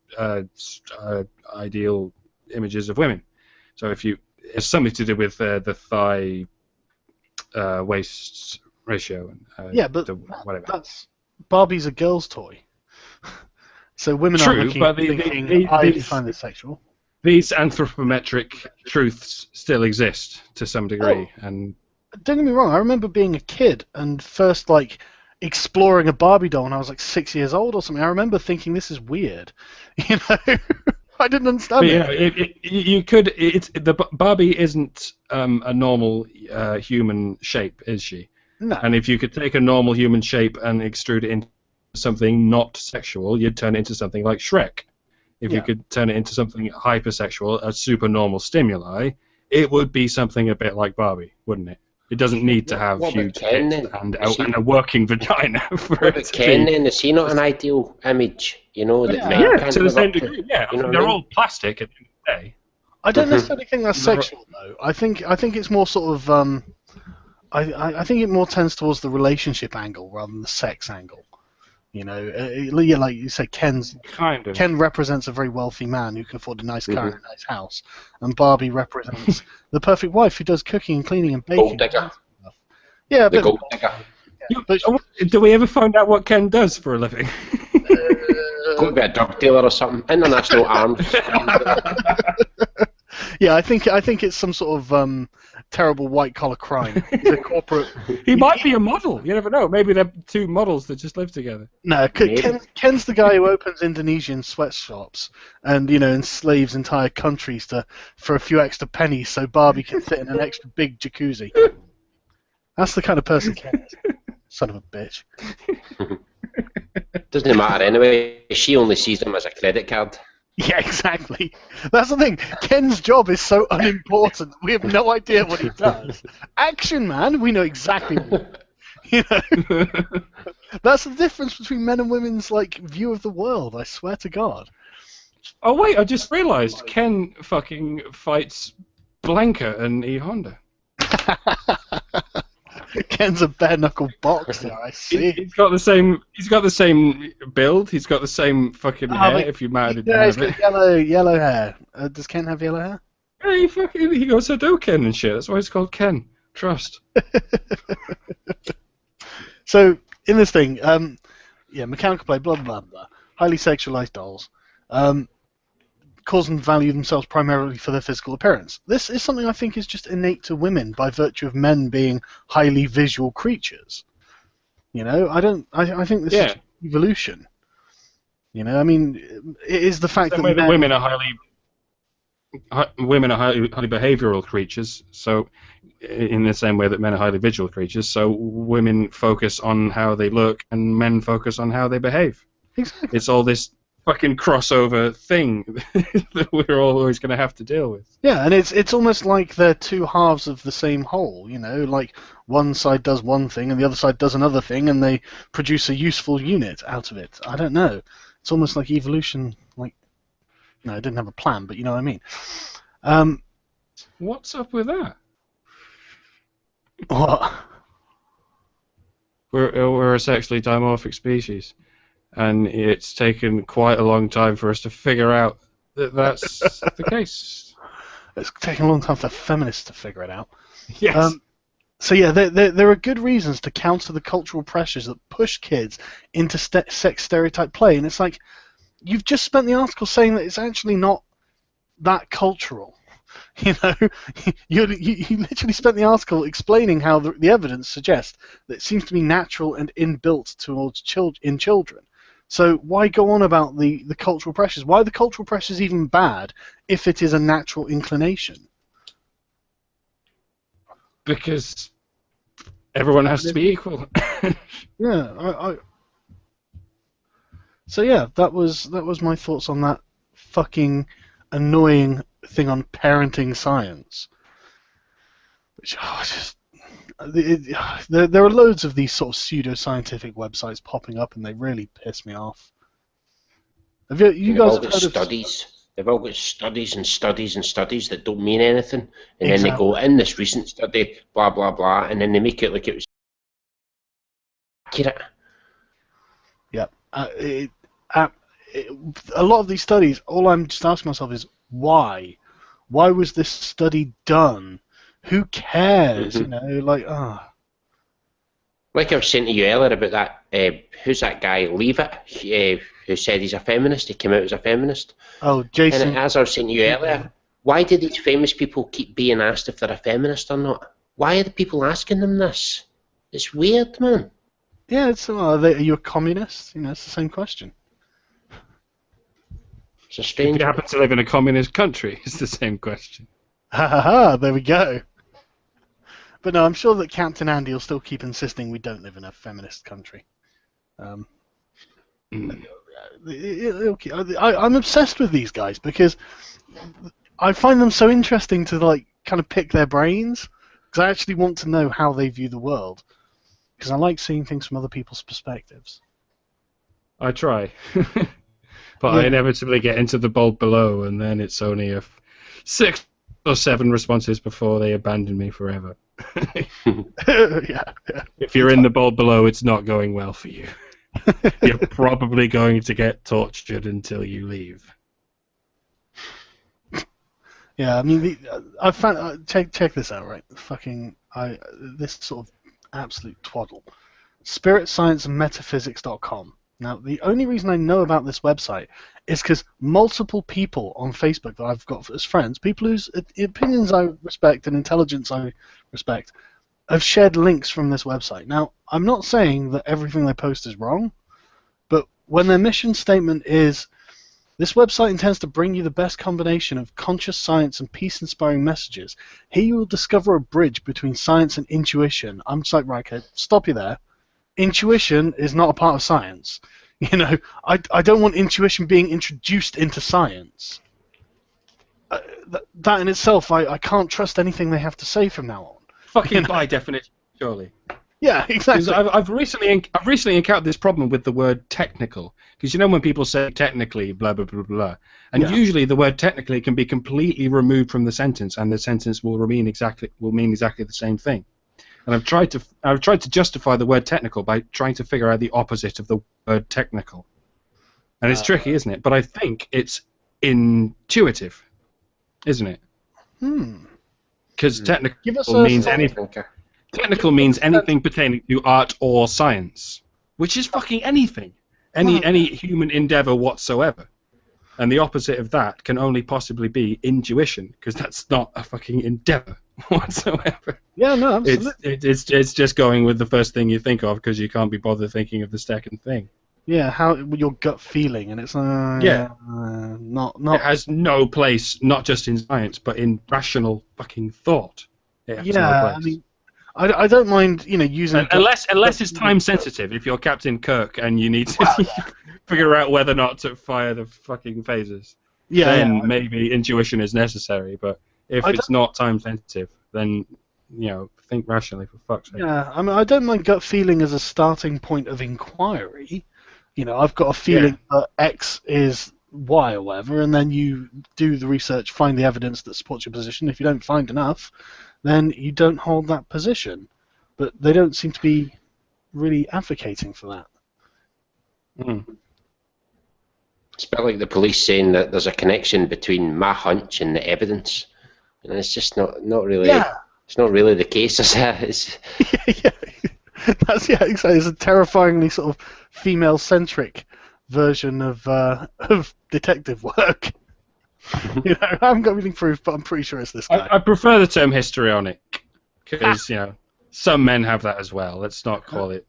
ideal images of women. So it's something to do with the thigh waist ratio. And, but whatever. Barbie's a girl's toy. So women are thinking, I find it sexual. These anthropometric truths still exist to some degree, and don't get me wrong. I remember being a kid and first exploring a Barbie doll when I was 6 years old or something. I remember thinking this is weird. I didn't understand it. The Barbie isn't a normal human shape, is she? No. And if you could take a normal human shape and extrude it into something not sexual, you'd turn it into something like Shrek. If you could turn it into something hypersexual, a supernormal stimuli, it would be something a bit like Barbie, wouldn't it? It doesn't need to have huge tits and a working vagina for it. Ken, then, is he not an ideal image? To the same degree. Yeah, they're all plastic at the end of the day. I don't necessarily think that's sexual though. I think it's more sort of I think it more tends towards the relationship angle rather than the sex angle. Like you said, Ken represents a very wealthy man who can afford a nice car and a nice house, and Barbie represents the perfect wife who does cooking and cleaning and baking. Gold digger. Yeah, the gold digger. Do we ever find out what Ken does for a living? Go to be a drug dealer or something. International arms. Yeah, I think it's some sort of terrible white-collar crime. He's a corporate... He might be a model. You never know. Maybe they're 2 models that just live together. No, Ken's the guy who opens Indonesian sweatshops and, enslaves entire countries for a few extra pennies so Barbie can sit in an extra big jacuzzi. That's the kind of person Ken is. Son of a bitch. Doesn't matter anyway. She only sees them as a credit card. Yeah, exactly. That's the thing. Ken's job is so unimportant. We have no idea what he does. Action Man, we know exactly what he does. You know? That's the difference between men and women's like view of the world, I swear to God. Oh wait, I just realised Ken fucking fights Blanca and E Honda. Ken's a bare knuckle boxer, I see. He's got the same build. He's got the same fucking hair. If you married Yeah, he's got yellow hair. Does Ken have yellow hair? Yeah, he goes Hadouken and shit. That's why it's called Ken. Trust. So in this thing, mechanical play, blah blah blah, highly sexualized dolls, cause and value themselves primarily for their physical appearance. This is something I think is just innate to women by virtue of men being highly visual creatures. You know, I think this is evolution. You know, I mean, it is the fact that women are highly behavioral creatures. So, in the same way that men are highly visual creatures, so women focus on how they look and men focus on how they behave. Exactly. It's all this fucking crossover thing that we're always going to have to deal with. Yeah, and it's almost like they're two halves of the same whole, you know, like one side does one thing and the other side does another thing and they produce a useful unit out of it. I don't know. It's almost like evolution, like, no, it didn't have a plan, but you know what I mean. What's up with that? What? We're a sexually dimorphic species. And it's taken quite a long time for us to figure out that that's the case. It's taken a long time for feminists to figure it out. Yes. So yeah, there are good reasons to counter the cultural pressures that push kids into sex stereotype play, and it's like you've just spent the article saying that it's actually not that cultural. You know, you literally spent the article explaining how the evidence suggests that it seems to be natural and inbuilt towards children. So why go on about the cultural pressures? Why are the cultural pressures even bad if it is a natural inclination? Because everyone has to be equal. Yeah, So yeah, that was my thoughts on that fucking annoying thing on parenting science. Which there are loads of these sort of pseudo-scientific websites popping up, and they really piss me off. Have you guys all got studies? They've all got studies and studies and studies that don't mean anything, and then they go in this recent study, blah blah blah, and then they make it like it was accurate. Yeah, a lot of these studies, all I'm just asking myself is why? Why was this study done? Who cares? You know, like Like I was saying to you earlier about that, who's that guy, Leavitt, who said he's a feminist, he came out as a feminist. Oh, Jason. And as I was saying to you earlier, why do these famous people keep being asked if they're a feminist or not? Why are the people asking them this? It's weird, man. Yeah, it's are you a communist? You know, it's the same question. It's a strange. If you happen to live in a communist country, it's the same question. Ha ha ha! There we go. But no, I'm sure that Captain Andy will still keep insisting we don't live in a feminist country. I'm obsessed with these guys because I find them so interesting to like kind of pick their brains because I actually want to know how they view the world because I like seeing things from other people's perspectives. I try, but I inevitably get into the bulb below, and then it's only 6 or 7 responses before they abandon me forever. Yeah. If you're in the bulb below, it's not going well for you. You're probably going to get tortured until you leave. Yeah, I mean, I found check this out, right? This sort of absolute twaddle. SpiritScienceAndMetaphysics.com. Now, the only reason I know about this website is because multiple people on Facebook that I've got as friends, people whose opinions I respect and intelligence I respect, have shared links from this website. Now, I'm not saying that everything they post is wrong, but when their mission statement is, this website intends to bring you the best combination of conscious science and peace-inspiring messages. Here you will discover a bridge between science and intuition. I'm just like, right, okay, stop you there. intuition is not a part of science. You know, I don't want intuition being introduced into science. That in itself, I can't trust anything they have to say from now on. Fucking by definition, surely. Yeah, exactly. Because I've recently encountered this problem with the word technical. Because you know when people say technically, blah blah blah blah, and usually the word technically can be completely removed from the sentence, and the sentence will mean exactly the same thing. And I've tried to justify the word technical by trying to figure out the opposite of the word technical. And it's tricky, isn't it? But I think it's intuitive, isn't it? Because technical means anything. Technical means anything pertaining to art or science, which is fucking anything, any human endeavor whatsoever. And the opposite of that can only possibly be intuition, because that's not a fucking endeavor whatsoever. Yeah, no, absolutely. It's just going with the first thing you think of, because you can't be bothered thinking of the second thing. Yeah, how your gut feeling, and it's not. It has no place, not just in science, but in rational fucking thought. It has no place. I mean, I don't mind, using unless it's time sensitive. If you're Captain Kirk and you need to figure out whether or not to fire the fucking phasers, then maybe intuition is necessary. But if it's not time sensitive, then think rationally, for fuck's sake. Yeah, I mean, I don't mind gut feeling as a starting point of inquiry. I've got a feeling that X is Y or whatever, and then you do the research, find the evidence that supports your position. If you don't find enough, then you don't hold that position. But they don't seem to be really advocating for that. It's a bit like the police saying that there's a connection between my hunch and the evidence, and it's just not really. Yeah. It's not really the case, is it? That's exactly. It's a terrifyingly sort of female-centric version of detective work. I haven't got anything proof, but I'm pretty sure it's this guy. I prefer the term histrionic, because some men have that as well. Let's not call it.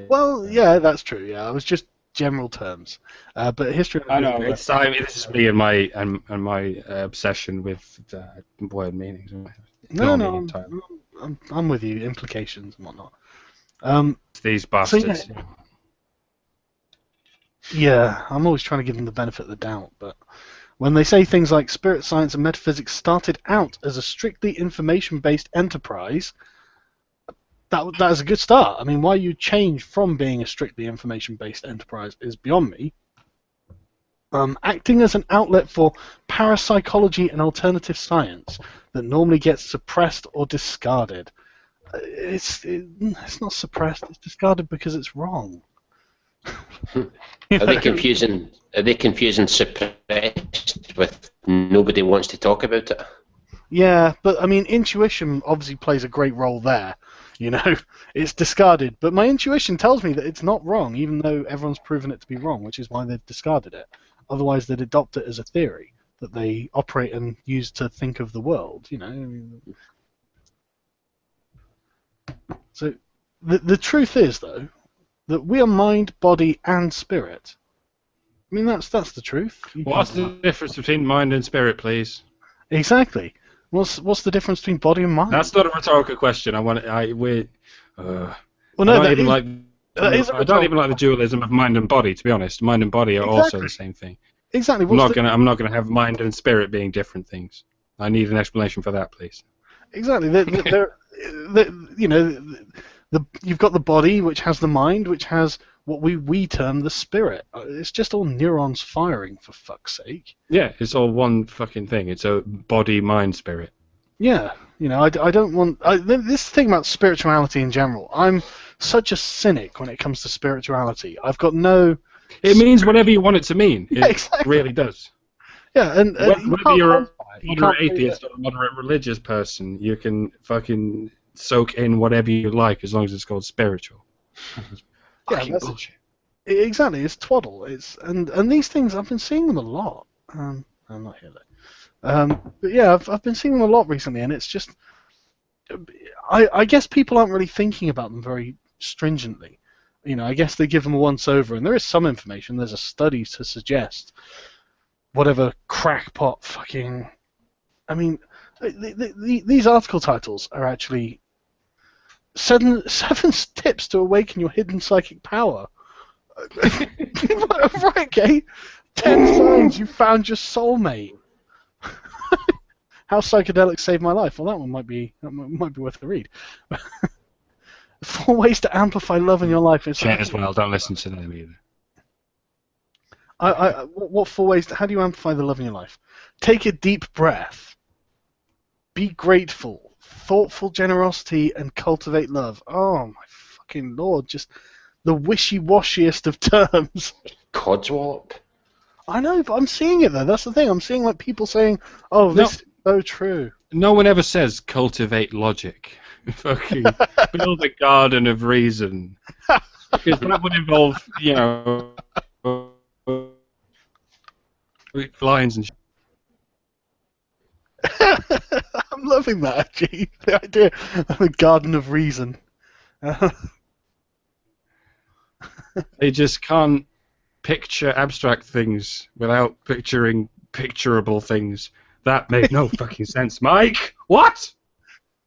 Well, yeah, that's true. Yeah, it was just general terms, but histrionic. I know. This is me and my obsession with word meanings. No, I'm with you. Implications and whatnot. These bastards. So yeah, I'm always trying to give them the benefit of the doubt, but when they say things like spirit science and metaphysics started out as a strictly information-based enterprise, that is a good start. I mean, why you change from being a strictly information-based enterprise is beyond me. Acting as an outlet for parapsychology and alternative science that normally gets suppressed or discarded. It's not suppressed. It's discarded because it's wrong. Are they confusing suppressed with nobody wants to talk about it? Yeah, but I mean, intuition obviously plays a great role there. It's discarded, but my intuition tells me that it's not wrong, even though everyone's proven it to be wrong, which is why they've discarded it. Otherwise, they'd adopt it as a theory that they operate and use to think of the world. So the truth is, though, that we are mind, body, and spirit. I mean, that's the truth. What's the difference between mind and spirit, please? Exactly. What's the difference between body and mind? That's not a rhetorical question. I don't even like the dualism of mind and body. To be honest, mind and body are also the same thing. Exactly. I'm not gonna have mind and spirit being different things. I need an explanation for that, please. Exactly. You've got the body, which has the mind, which has what we term the spirit. It's just all neurons firing, for fuck's sake. Yeah, it's all one fucking thing. It's a body, mind, spirit. Yeah, I don't want this thing about spirituality in general. I'm such a cynic when it comes to spirituality. I've got no. It means whatever you want it to mean. It really does. Yeah, and whether you're a moderate atheist or a moderate religious person, you can fucking soak in whatever you like as long as it's called spiritual. That's bullshit. Exactly, it's twaddle. And these things, I've been seeing them a lot. I'm not here though. But yeah, I've been seeing them a lot recently, and it's just, I guess people aren't really thinking about them very stringently. I guess they give them a once over, and there is some information. There's a study to suggest whatever crackpot fucking. I mean, these article titles are actually seven tips to awaken your hidden psychic power. Right, okay. 10 signs you found your soulmate. How psychedelics saved my life. Well, that one might be worth a read. 4 ways to amplify love in your life. It's Chat as well. Don't listen to them either. What 4 ways? How do you amplify the love in your life? Take a deep breath. Be grateful. Thoughtful generosity and cultivate love. Oh my fucking lord! Just the wishy-washiest of terms. Codswallop. I know, but I'm seeing it though. That's the thing. I'm seeing like people saying, "Oh, this is so true." No one ever says cultivate logic. Fucking build a garden of reason. Because that would involve, you know, lines and. I'm loving that actually. The idea of a garden of reason. They just can't picture abstract things without picturing picturable things. That made no fucking sense, Mike. What?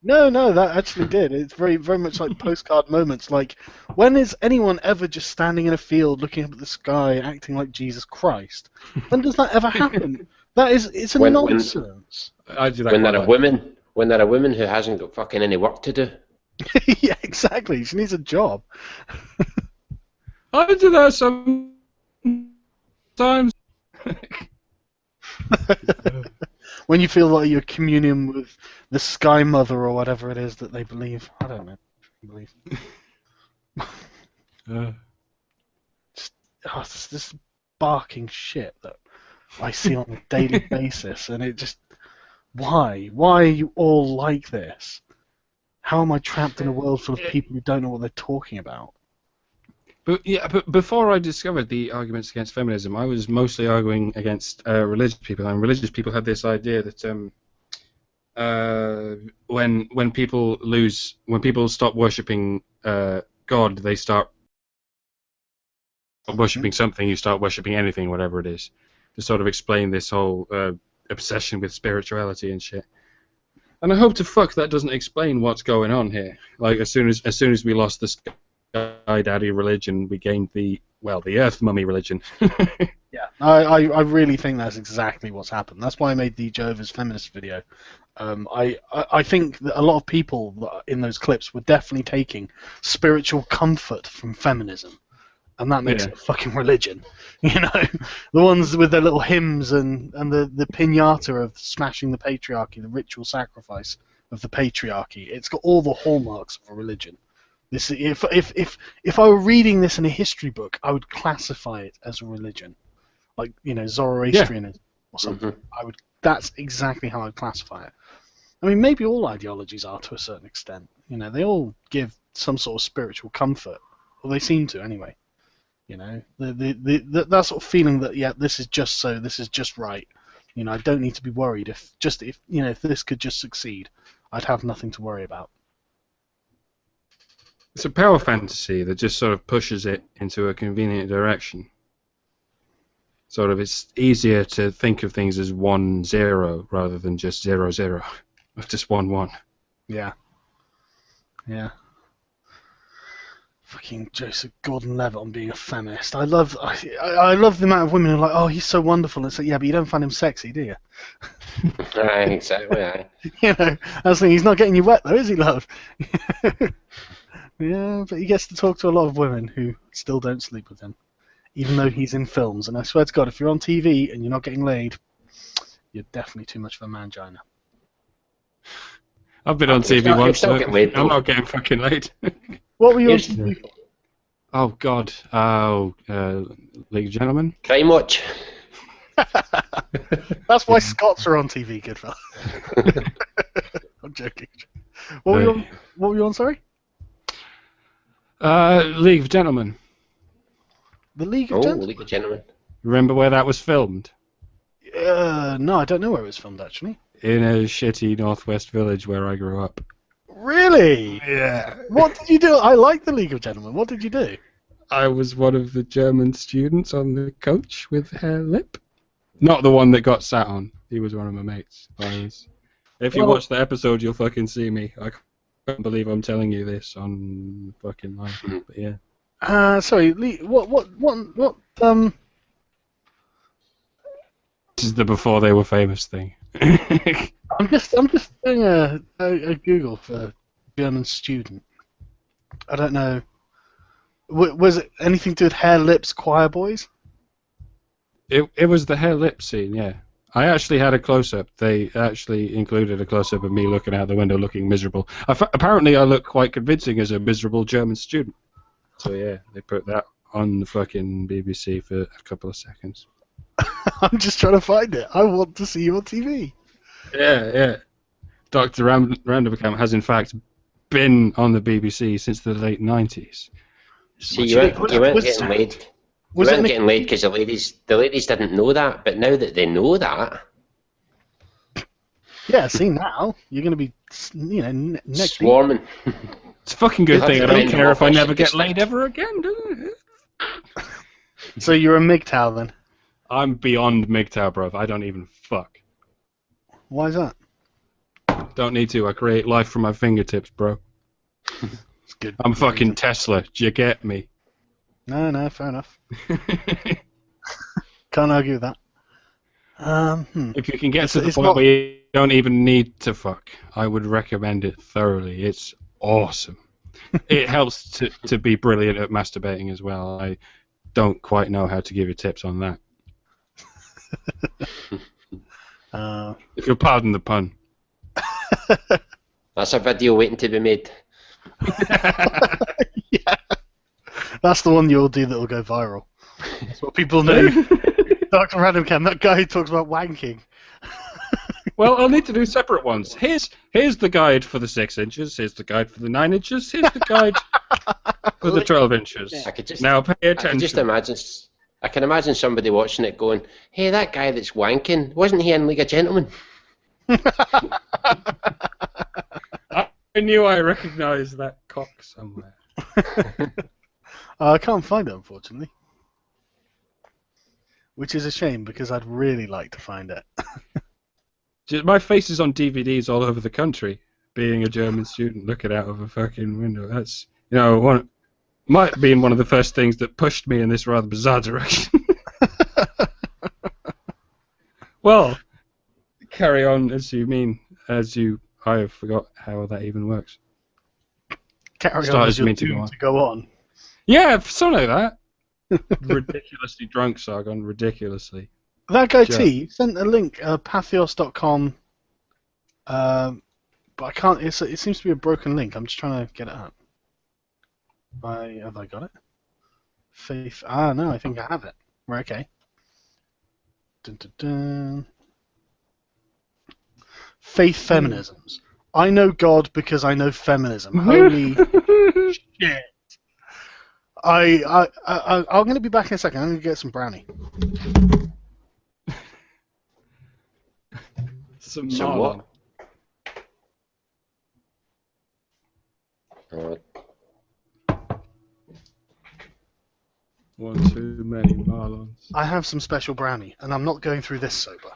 No, that actually did. It's very, very much like postcard moments. Like, when is anyone ever just standing in a field looking up at the sky, acting like Jesus Christ? When does that ever happen? It's a nonsense. I do that when they're a woman who hasn't got fucking any work to do. Yeah, exactly. She needs a job. I do that sometimes. When you feel like you're communing with the Sky Mother or whatever it is that they believe. I don't know. It's this barking shit that I see on a daily basis, and it just... Why? Why are you all like this? How am I trapped in a world full of people who don't know what they're talking about? But before I discovered the arguments against feminism, I was mostly arguing against religious people, and religious people had this idea that when people stop worshipping God, they start worshipping something. You start worshipping anything, whatever it is, to sort of explain this whole obsession with spirituality and shit. And I hope to fuck that doesn't explain what's going on here. Like as soon as we lost the Sky Daddy religion, we gained the Earth Mummy religion. Yeah, I really think that's exactly what's happened. That's why I made the Jehovah's Feminist video. I think that a lot of people in those clips were definitely taking spiritual comfort from feminism, and that makes it a fucking religion. You know, the ones with their little hymns and the piñata of smashing the patriarchy, the ritual sacrifice of the patriarchy. It's got all the hallmarks of a religion. This, if I were reading this in a history book, I would classify it as a religion, like, you know, Zoroastrianism or something. Mm-hmm. That's exactly how I'd classify it. I mean, maybe all ideologies are to a certain extent. You know, they all give some sort of spiritual comfort, or they seem to anyway. You know, that sort of feeling that this is just so, this is just right. You know, I don't need to be worried if this could just succeed, I'd have nothing to worry about. It's a power fantasy that just sort of pushes it into a convenient direction. Sort of, it's easier to think of things as 1-0 rather than just 0-0, or just 1-1. Yeah. Yeah. Fucking Joseph Gordon-Levitt on being a feminist. I love the amount of women who are like, oh, he's so wonderful. It's like, yeah, but you don't find him sexy, do you? Right, exactly. Right. You know, I was thinking, he's not getting you wet though, is he, love? Yeah, but he gets to talk to a lot of women who still don't sleep with him, even though he's in films. And I swear to God, if you're on TV and you're not getting laid, you're definitely too much of a mangina. I've been on TV once. I'm not getting fucking laid. What were you on TV for? Oh God. League of Gentlemen. Crime Watch. That's why Scots are on TV, good fella. I'm joking. What were you on? Sorry. League of Gentlemen. The League of Gentlemen. League of Gentlemen. Remember where that was filmed? No, I don't know where it was filmed actually. In a shitty northwest village where I grew up. Really? Yeah. What did you do? I like the League of Gentlemen. What did you do? I was one of the German students on the coach with hair lip. Not the one that got sat on. He was one of my mates. If you watch the episode, you'll fucking see me. I can't believe I'm telling you this on fucking live. But yeah. Sorry, Lee, what, This is the before they were famous thing. I'm just doing a Google for German student. I don't know. Was it anything to do with hair, lips, choir boys? It was the hair lip scene, yeah. I actually had a close-up. They actually included a close-up of me looking out the window looking miserable. Apparently I look quite convincing as a miserable German student. So yeah, they put that on the fucking BBC for a couple of seconds. I'm just trying to find it. I want to see you on TV. Yeah. Dr. Randerkamp has in fact been on the BBC since the late 90s. See, you weren't getting laid. You weren't getting laid because the ladies didn't know that, but now that they know that... Yeah, see now, you're going to be, next swarming. It's a fucking good thing. I don't care if I never get laid ever again, doesn't it? So you're a MGTOW then? I'm beyond MGTOW, bro. I don't even fuck. Why is that? Don't need to. I create life from my fingertips, bro. It's good. I'm fucking Tesla. Do you get me? No, fair enough. Can't argue with that. If you can get to the point where you don't even need to fuck, I would recommend it thoroughly. It's awesome. It helps to be brilliant at masturbating as well. I don't quite know how to give you tips on that. If you'll pardon the pun. That's a video waiting to be made. Yeah. That's the one you'll do that will go viral. That's what people know. Dr. Randomcam, that guy who talks about wanking. Well, I'll need to do separate ones. Here's the guide for the 6 inches. Here's the guide for the 9 inches. Here's the guide for the 12 inches. Now pay attention. I can imagine somebody watching it going, "Hey, that guy that's wanking, wasn't he in League of Gentlemen?" I knew I recognised that cock somewhere. I can't find it, unfortunately. Which is a shame, because I'd really like to find it. My face is on DVDs all over the country, being a German student looking out of a fucking window. That's, might have been one of the first things that pushed me in this rather bizarre direction. Well, carry on as you. I forgot how that even works. Carry on as you're doomed to go on. Yeah, something like that. Ridiculously drunk, Sargon. Ridiculously. That guy T sent a link, pathos.com, but I can't. It seems to be a broken link. I'm just trying to get it up. Have I got it? Faith. No, I think I have it. Right, okay. Dun, dun, dun. Faith feminisms. I know God because I know feminism. Holy shit. I'm going to be back in a second. I'm going to get some brownie. Some what? One too many Marlons. I have some special brownie, and I'm not going through this sober.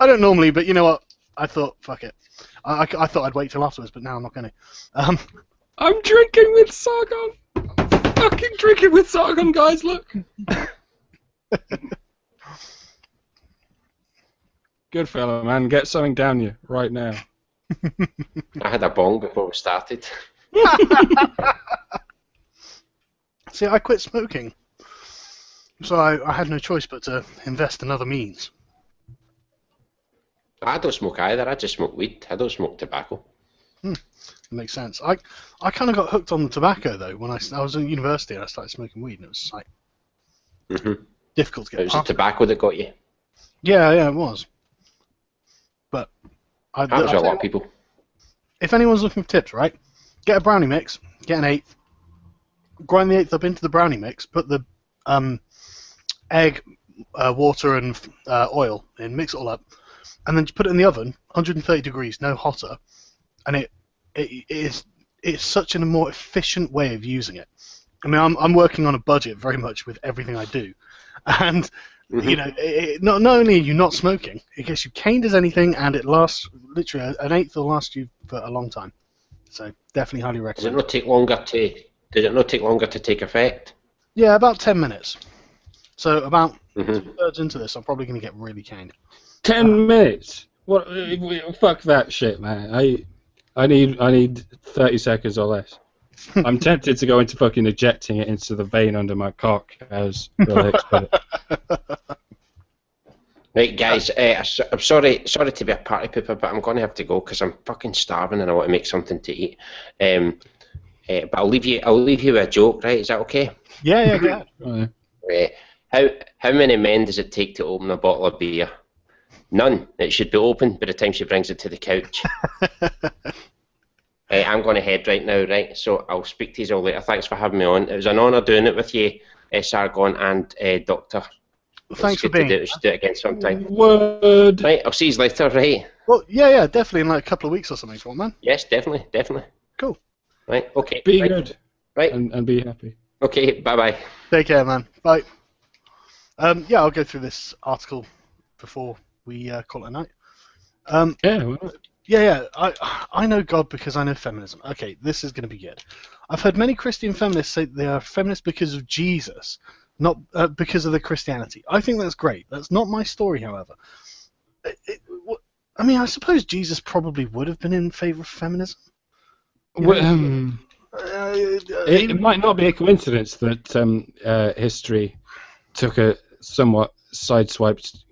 I don't normally, but you know what? I thought, fuck it. I thought I'd wait till afterwards, but now I'm not going to. I'm drinking with Sargon. Fucking drinking with Sargon, guys. Look. Good fella, man. Get something down you right now. I had a bong before we started. See, I quit smoking, so I had no choice but to invest in other means. I don't smoke either. I just smoke weed. I don't smoke tobacco. That makes sense. I kind of got hooked on the tobacco though when I was in university and I started smoking weed, and it was like difficult to get. It was the tobacco that got you. Yeah, it was. But that was a lot of people. If anyone's looking for tips, right? Get a brownie mix. Get an eighth. Grind the eighth up into the brownie mix. Put the egg, water, and oil in. Mix it all up, and then just put it in the oven, 130 degrees, no hotter. And it's such a more efficient way of using it. I mean, I'm working on a budget very much with everything I do, and You know, not only are you not smoking, it gets you caned as anything, and it lasts literally an eighth will last you for a long time. So definitely highly Does it recommend. not take longer to? Does it not take longer to take effect? Yeah, about 10 minutes. So about Mm-hmm. 2/3 into this, I'm probably going to get really caned. 10 minutes. What? Fuck that shit, man. I need 30 seconds or less. I'm tempted to go into fucking ejecting it into the vein under my cock, as Will Hicks put it. Right, guys. I'm sorry to be a party pooper, but I'm going to have to go because I'm fucking starving and I want to make something to eat. But I'll leave you with a joke, right? Is that okay? Yeah, go ahead. Right. How many men does it take to open a bottle of beer? None. It should be open by the time she brings it to the couch. I'm going to head right now, right? So I'll speak to you all later. Thanks for having me on. It was an honour doing it with you, Sargon and Doctor. Thanks for being. We should do it again sometime. Word. Right, I'll see you later, right? Well, yeah, definitely in like a couple of weeks or something, for man. Yes, definitely. Cool. Right, okay. Be right. good. Right. And be happy. Okay, bye-bye. Take care, man. Bye. Yeah, I'll go through this article before we call it a night. Yeah. I know God because I know feminism. Okay, this is going to be good. I've heard many Christian feminists say they are feminists because of Jesus, not because of their Christianity. I think that's great. That's not my story, however. I mean, I suppose Jesus probably would have been in favor of feminism. It might not be a coincidence that history took a somewhat sideswiped,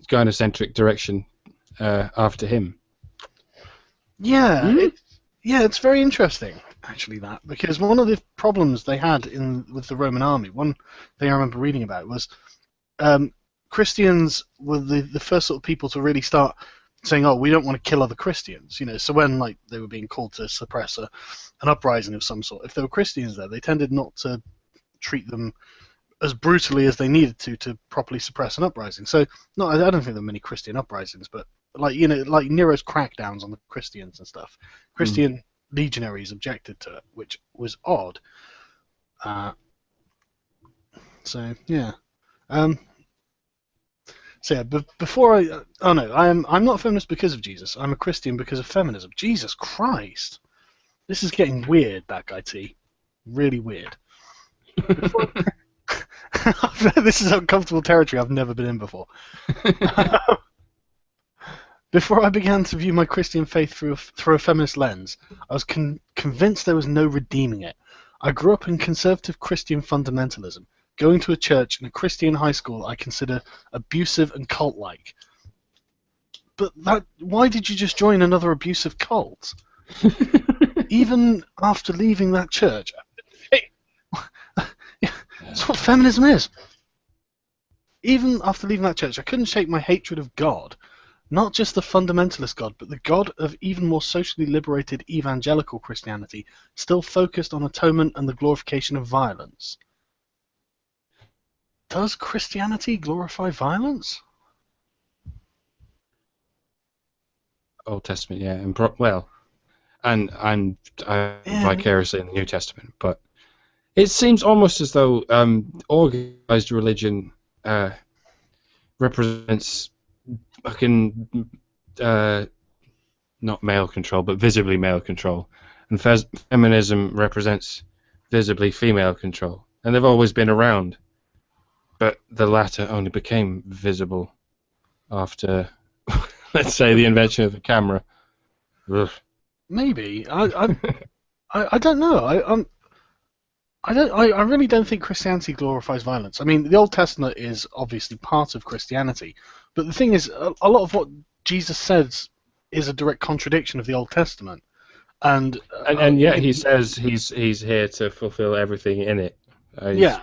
gynocentric direction after him. Yeah, it's very interesting, actually, that, because one of the problems they had with the Roman army, one thing I remember reading about was Christians were the first sort of people to really start saying, oh, we don't want to kill other Christians, you know. So when like they were being called to suppress an uprising of some sort, if there were Christians there, they tended not to treat them as brutally as they needed to properly suppress an uprising. So no, I don't think there were many Christian uprisings, but like, you know, like Nero's crackdowns on the Christians and stuff, Christian legionaries objected to it, which was odd. So yeah. So yeah, before I'm not a feminist because of Jesus. I'm a Christian because of feminism. Jesus Christ, this is getting weird. That guy T, really weird. This is uncomfortable territory I've never been in before. Before I began to view my Christian faith through a feminist lens, I was convinced there was no redeeming it. I grew up in conservative Christian fundamentalism. Going to a church and a Christian high school I consider abusive and cult-like. But why did you just join another abusive cult? Even after leaving that church... That's what feminism is. Even after leaving that church, I couldn't shake my hatred of God. Not just the fundamentalist God, but the God of even more socially liberated evangelical Christianity, still focused on atonement and the glorification of violence. Does Christianity glorify violence? Old Testament, yeah, and vicariously in the New Testament, but it seems almost as though organized religion represents fucking not male control, but visibly male control, and feminism represents visibly female control, and they've always been around. But the latter only became visible after, let's say, the invention of the camera. Ugh. Maybe. I don't know. I really don't think Christianity glorifies violence. I mean, the Old Testament is obviously part of Christianity, but the thing is, a lot of what Jesus says is a direct contradiction of the Old Testament, and yet he says he's here to fulfill everything in it. Yeah.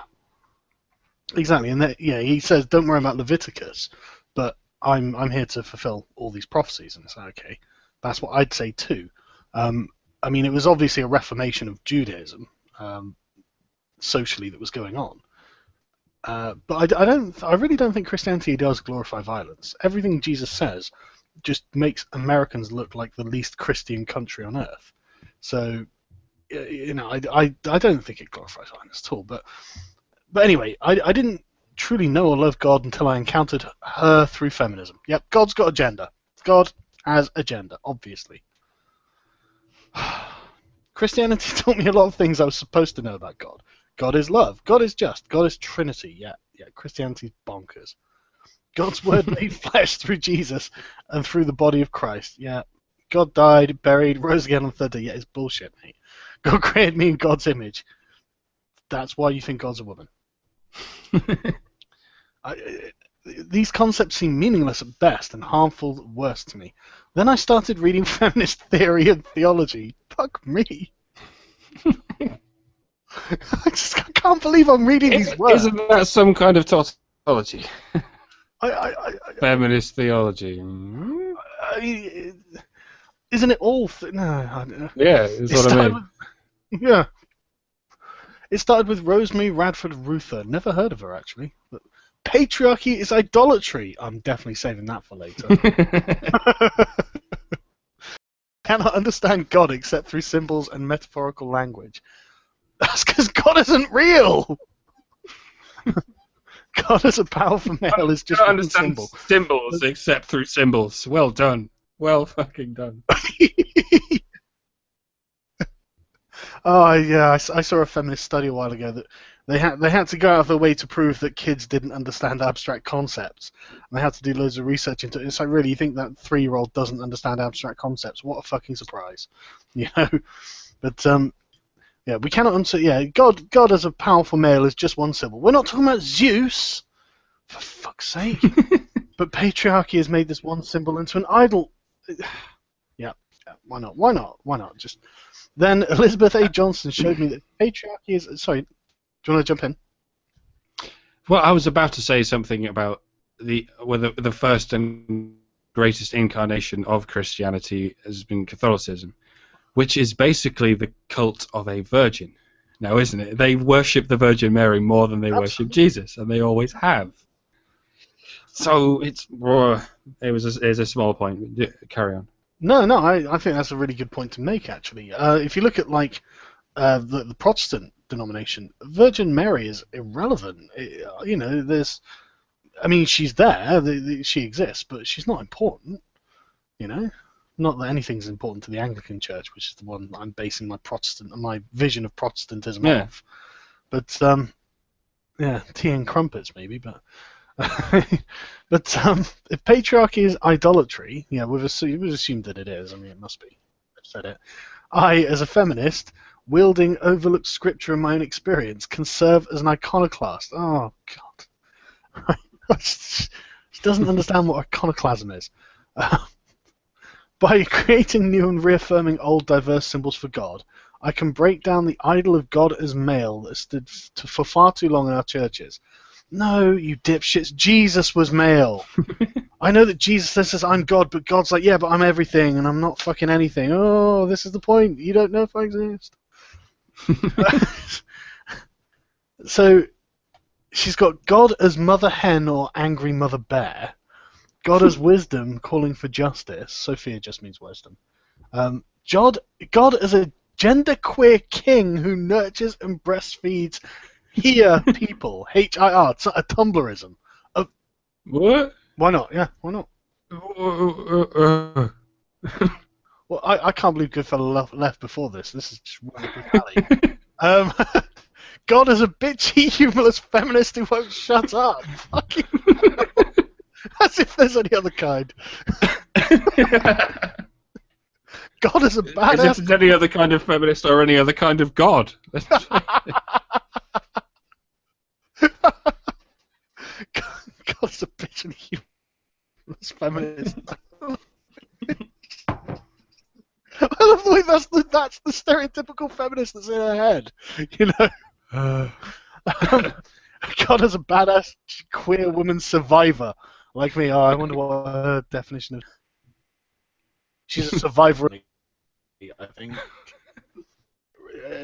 Exactly, and he says, "Don't worry about Leviticus, but I'm here to fulfill all these prophecies." And it's like, okay, that's what I'd say too. I mean, it was obviously a reformation of Judaism, socially, that was going on. But I really don't think Christianity does glorify violence. Everything Jesus says just makes Americans look like the least Christian country on earth. So, you know, I don't think it glorifies violence at all. But anyway, I didn't truly know or love God until I encountered her through feminism. Yep, God's got agenda. God has agenda, obviously. Christianity taught me a lot of things I was supposed to know about God. God is love. God is just. God is Trinity. Yeah, Christianity's bonkers. God's word made flesh through Jesus and through the body of Christ. Yeah. God died, buried, rose again on the third day. Yeah, it's bullshit, mate. God created me in God's image. That's why you think God's a woman. These concepts seem meaningless at best and harmful at worst to me. Then I started reading feminist theory and theology. Fuck me. I can't believe I'm reading these words. Isn't that some kind of tautology? Feminist theology. Isn't it all? No, I don't know. Yeah, that's what I mean. Yeah. It started with Rosemary Radford Ruther. Never heard of her, actually. But patriarchy is idolatry. I'm definitely saving that for later. Cannot understand God except through symbols and metaphorical language. That's because God isn't real! God as a powerful male is just one symbol. Symbols except through symbols. Well done. Well fucking done. Oh yeah, I saw a feminist study a while ago that they had to go out of their way to prove that kids didn't understand abstract concepts. And they had to do loads of research into it. It's like, really, you think that 3-year-old doesn't understand abstract concepts? What a fucking surprise, you know. But yeah, we cannot answer. Yeah, God as a powerful male is just one symbol. We're not talking about Zeus, for fuck's sake. But patriarchy has made this one symbol into an idol. Yeah, why not? Why not? Why not? Just then Elizabeth A. Johnson showed me that patriarchy is. Sorry, do you want to jump in? Well, I was about to say something about the first and greatest incarnation of Christianity has been Catholicism, which is basically the cult of a virgin. Now, isn't it? They worship the Virgin Mary more than they worship Jesus, and they always have. So it was a small point. Carry on. No, I think that's a really good point to make, actually. If you look at the Protestant denomination, Virgin Mary is irrelevant. You know, she's there, she exists, but she's not important. You know, not that anything's important to the Anglican Church, which is the one I'm basing my vision of Protestantism off. But yeah, tea and crumpets maybe, but. But if patriarchy is idolatry, yeah, we've assumed that it is. I mean, it must be. I've said it. I, as a feminist, wielding overlooked scripture in my own experience, can serve as an iconoclast. Oh, God. She doesn't understand what iconoclasm is. By creating new and reaffirming old diverse symbols for God, I can break down the idol of God as male that stood for far too long in our churches. No, you dipshits, Jesus was male. I know that Jesus says I'm God, but God's like, yeah, but I'm everything, and I'm not fucking anything. Oh, this is the point. You don't know if I exist. So, she's got God as mother hen or angry mother bear. God as wisdom, calling for justice. Sophia just means wisdom. God as a genderqueer king who nurtures and breastfeeds here people. H-I-R. It's not a Tumblrism. What? Why not? Yeah, why not? Well, I can't believe Goodfella left before this. This is just right up his alley. God is a bitchy, humorless feminist who won't shut up. Fucking as if there's any other kind. God is a badass. As if there's any other kind of feminist or any other kind of God. God's a bitch and humorless feminist. I love the way that's the stereotypical feminist that's in her head. You know? God is a badass queer woman survivor. Like me. Oh, I wonder what her definition of... She's a survivor, I think.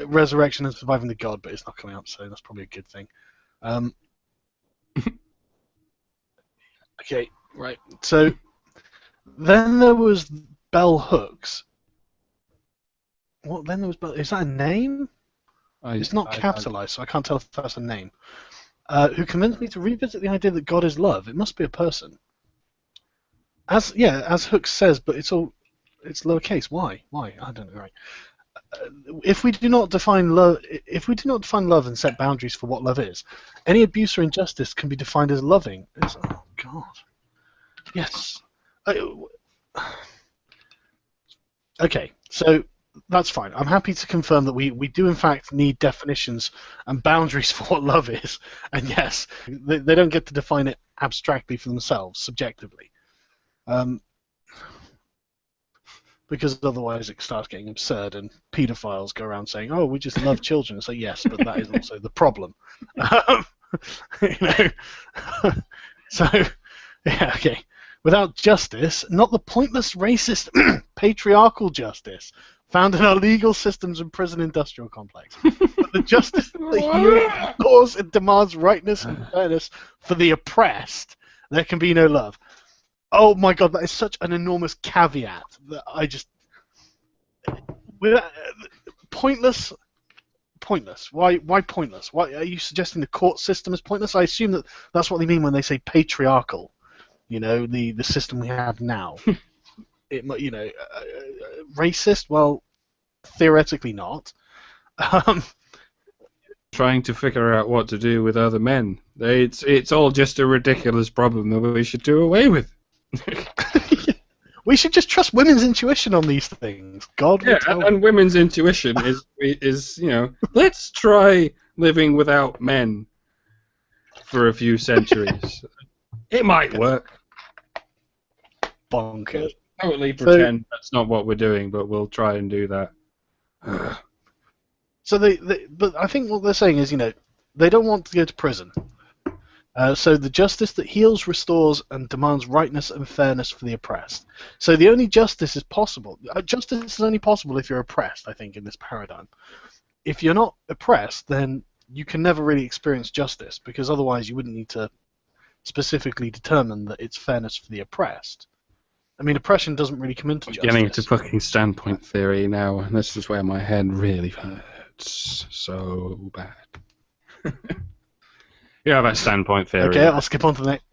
Resurrection and surviving the God, but it's not coming up, so that's probably a good thing. Okay, right. So then there was Bell Hooks. What? Then there was Bell. Is that a name? It's not capitalized, so I can't tell if that's a name. who convinced me to revisit the idea that God is love. It must be a person. As Hook says, but it's lowercase. Why? I don't know. Right. If we do not define love and set boundaries for what love is, any abuse or injustice can be defined as loving. Oh God. Yes. Okay, so that's fine. I'm happy to confirm that we do in fact need definitions and boundaries for what love is. And yes, they don't get to define it abstractly for themselves, subjectively. Because otherwise it starts getting absurd and paedophiles go around saying, oh, we just love children. So yes, but that is also the problem. You know? So, yeah, okay. Without justice, not the pointless racist patriarchal justice found in our legal systems and prison industrial complex, but the justice that restores and demands rightness and fairness for the oppressed, there can be no love. Oh my God, that is such an enormous caveat that I just... Pointless? Pointless. Why pointless? Why are you suggesting the court system is pointless? I assume that that's what they mean when they say patriarchal. You know, the system we have now. Racist? Well, theoretically not. Trying to figure out what to do with other men. It's all just a ridiculous problem that we should do away with. We should just trust women's intuition on these things. God will tell and women's intuition is let's try living without men for a few centuries. It might work. Bonkers. Totally pretend that's not what we're doing, but we'll try and do that. So but I think what they're saying is, they don't want to go to prison. So the justice that heals, restores, and demands rightness and fairness for the oppressed. So the only justice is possible. Justice is only possible if you're oppressed, I think, in this paradigm. If you're not oppressed, then you can never really experience justice, because otherwise you wouldn't need to specifically determine that it's fairness for the oppressed. I mean, oppression doesn't really come into justice. Getting into fucking standpoint theory now, and this is where my head really hurts so bad. Yeah, about standpoint theory. Okay, I'll skip on to the next.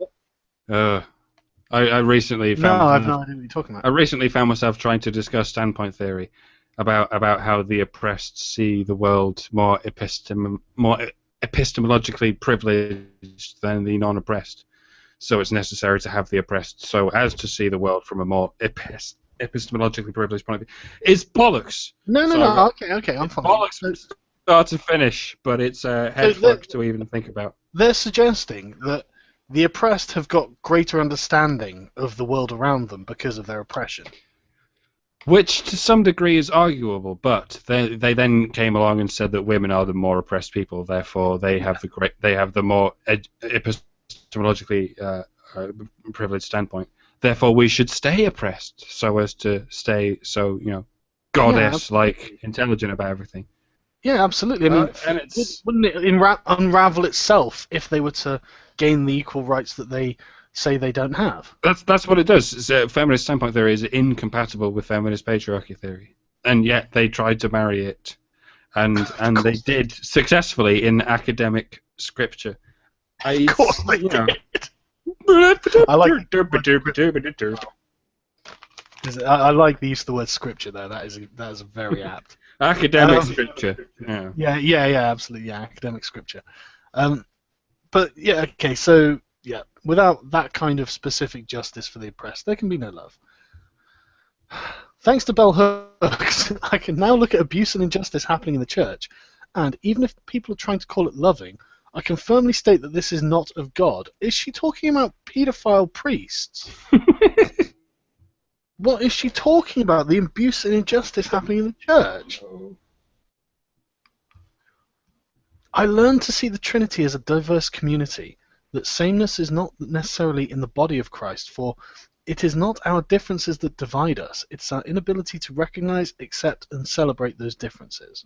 I recently found. No, I have no idea what you're talking about. I recently found myself trying to discuss standpoint theory about how the oppressed see the world more epistemologically privileged than the non-oppressed. So it's necessary to have the oppressed so as to see the world from a more epistemologically privileged point of view. It's bollocks. No. Okay, I'm fine. Bollocks start to finish, but it's a head fuck to even think about. They're suggesting that the oppressed have got greater understanding of the world around them because of their oppression. Which, to some degree, is arguable, but they then came along and said that women are the more oppressed people, therefore they have the more epistemologically privileged standpoint. Therefore, we should stay oppressed so as to stay goddess-like, intelligent about everything. Yeah, absolutely. I mean, wouldn't it unravel itself if they were to gain the equal rights that they say they don't have? That's what it does. Feminist standpoint theory is incompatible with feminist patriarchy theory, and yet they tried to marry it, and they did successfully in academic scripture. Of course they did. I like the use of the word scripture though. That is very apt. Academic scripture. Yeah, absolutely. Yeah, academic scripture. But yeah, okay. So yeah, without that kind of specific justice for the oppressed, there can be no love. Thanks to bell hooks, I can now look at abuse and injustice happening in the church, and even if people are trying to call it loving, I can firmly state that this is not of God. Is she talking about paedophile priests? What is she talking about? The abuse and injustice happening in the church? I learned to see the Trinity as a diverse community, that sameness is not necessarily in the body of Christ, for it is not our differences that divide us, it's our inability to recognize, accept, and celebrate those differences.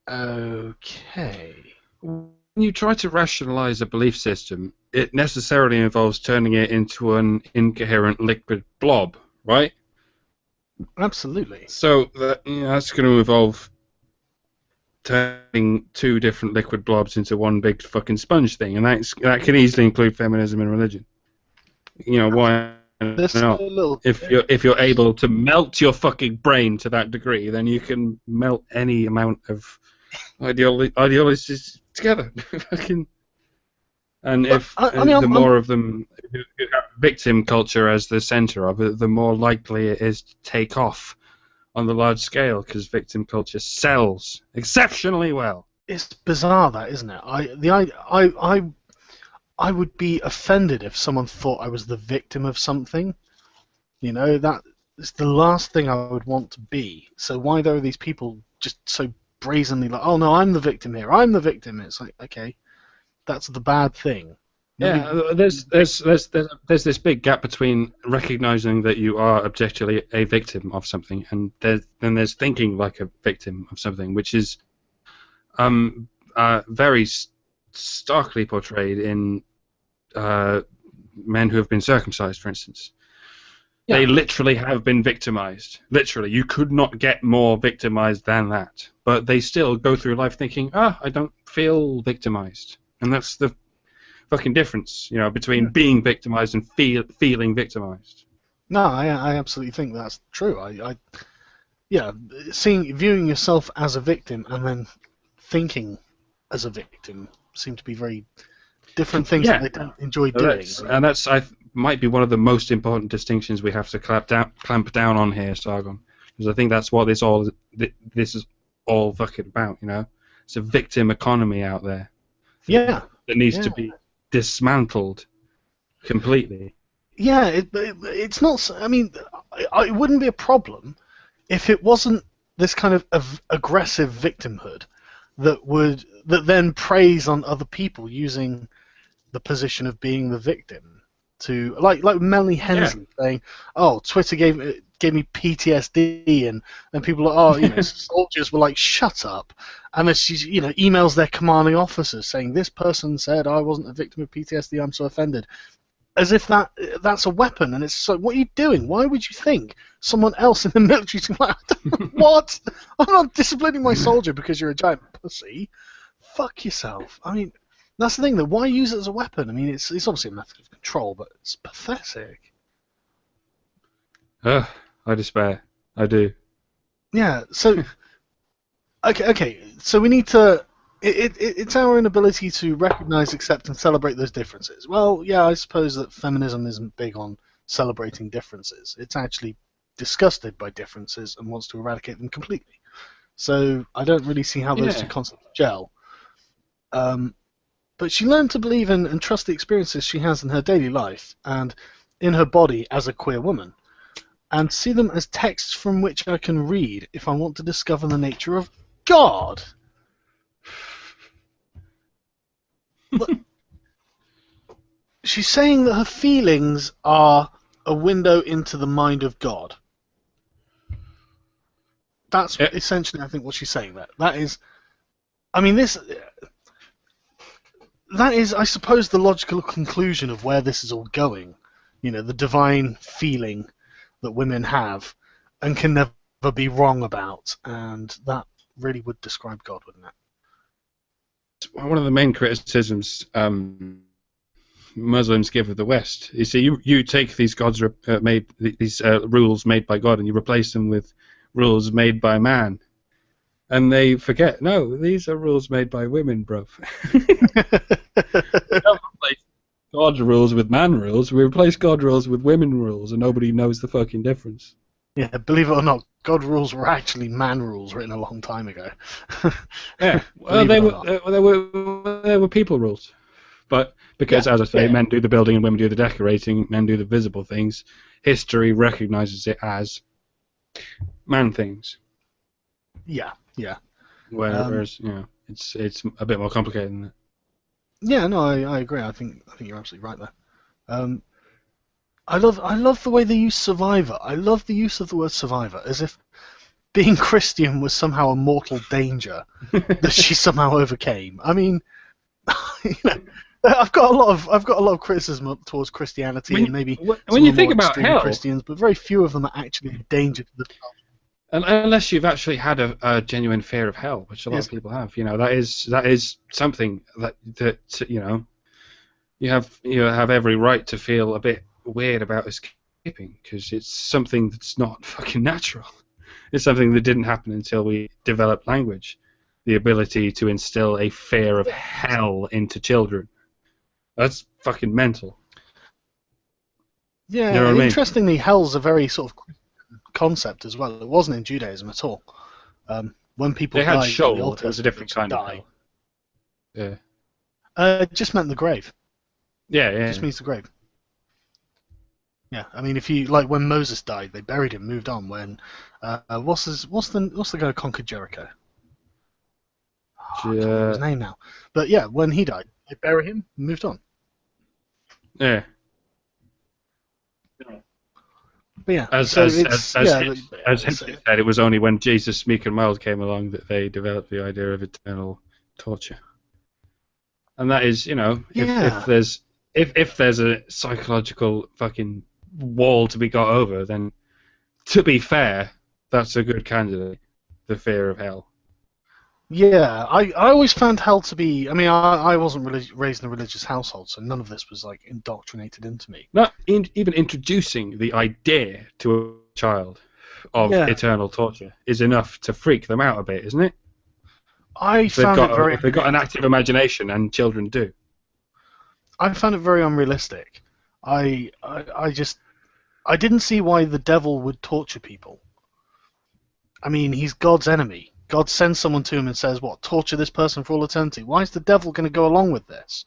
Okay. When you try to rationalize a belief system, it necessarily involves turning it into an incoherent liquid blob, right? Absolutely. So that's going to involve turning two different liquid blobs into one big fucking sponge thing, and that can easily include feminism and religion. You know why not? If you're able to melt your fucking brain to that degree, then you can melt any amount of ideologies together. And if the more of them who have victim culture as the center of it, the more likely it is to take off on the large scale, because victim culture sells exceptionally well. It's bizarre, that, isn't it? I would be offended if someone thought I was the victim of something. You know, that is the last thing I would want to be. So why are these people just so brazenly like, oh no, I'm the victim here, I'm the victim? It's like, okay, that's the bad thing. Yeah, there's this big gap between recognizing that you are objectively a victim of something, and then there's thinking like a victim of something, which is very starkly portrayed in men who have been circumcised, for instance. Yeah. They literally have been victimized. Literally, you could not get more victimized than that. But they still go through life thinking, I don't feel victimized, and that's the fucking difference, you know, between being victimized and feeling victimized. No, I absolutely think that's true. Viewing yourself as a victim and then thinking as a victim seem to be very different things that they don't enjoy doing. That's might be one of the most important distinctions we have to clamp down on here, Sargon, because I think that's what this is all fucking about. You know, it's a victim economy out there. Yeah, that needs to be dismantled completely. Yeah, it's not. I mean, it wouldn't be a problem if it wasn't this kind of aggressive victimhood that then preys on other people using the position of being the victim to like Melanie Hensley saying, "Oh, Twitter gave me PTSD," and then people are, soldiers were like, "Shut up," and then she emails their commanding officers saying, "This person said I wasn't a victim of PTSD. I'm so offended." As if that's a weapon, and it's so. What are you doing? Why would you think someone else in the military is like, what? I'm not disciplining my soldier because you're a giant pussy. Fuck yourself. I mean, that's the thing. Though, why use it as a weapon? I mean, it's obviously a method of control, but it's pathetic. I despair. I do. Yeah. So, okay. So we need to. It's our inability to recognize, accept, and celebrate those differences. Well, yeah, I suppose that feminism isn't big on celebrating differences. It's actually disgusted by differences and wants to eradicate them completely. So I don't really see how those two concepts gel. But she learned to believe in and trust the experiences she has in her daily life and in her body as a queer woman, and see them as texts from which I can read if I want to discover the nature of God. Look, she's saying that her feelings are a window into the mind of God. That's essentially, I think, what she's saying. That is, I mean, that is, I suppose, the logical conclusion of where this is all going. You know, the divine feeling that women have and can never be wrong about, and that really would describe God, wouldn't it? One of the main criticisms Muslims give of the West. You see, you take these gods rules made by God and you replace them with rules made by man, and they forget. No, these are rules made by women, bruv. We don't replace God rules with man rules. We replace God rules with women rules, and nobody knows the fucking difference. Yeah, believe it or not, God rules were actually man rules written a long time ago. Yeah, well, they were people rules, but because, as I say, men do the building and women do the decorating, men do the visible things. History recognizes it as man things. Yeah. Whereas, it's a bit more complicated than that. Yeah, no, I agree. I think you're absolutely right there. I love the way they use survivor. I love the use of the word survivor, as if being Christian was somehow a mortal danger that she somehow overcame. I mean, I've got a lot of criticism towards Christianity and maybe when you think about hell, Christians, but very few of them are actually a danger to the unless you've actually had a genuine fear of hell, which a lot of people have. That is something that you have every right to feel a bit weird about escaping, because it's something that's not fucking natural. It's something that didn't happen until we developed language, the ability to instill a fear of hell into children. That's fucking mental. Yeah, You know what I mean? interestingly, hell's a very sort of concept as well. It wasn't in Judaism at all. When people They had died, in the Old Sheol. It was a Testament, different kind of hell. Yeah. It just meant the grave. Yeah. It just means the grave. Yeah, I mean, if you like when Moses died, they buried him, moved on. When what's the guy who conquered Jericho? I can't remember his name now. But yeah, when he died, they buried him, moved on. Yeah. But yeah, as so Hitler said, it was only when Jesus meek and mild came along that they developed the idea of eternal torture. And that is, if there's a psychological fucking wall to be got over, then to be fair, that's a good candidate. The fear of hell. Yeah, I always found hell to be. I mean, I wasn't raised in a religious household, so none of this was like indoctrinated into me. Not even introducing the idea to a child of eternal torture is enough to freak them out a bit, isn't it? If they've got an active imagination, and children do. I found it very unrealistic. I didn't see why the devil would torture people. I mean, he's God's enemy. God sends someone to him and says, what, torture this person for all eternity? Why is the devil going to go along with this?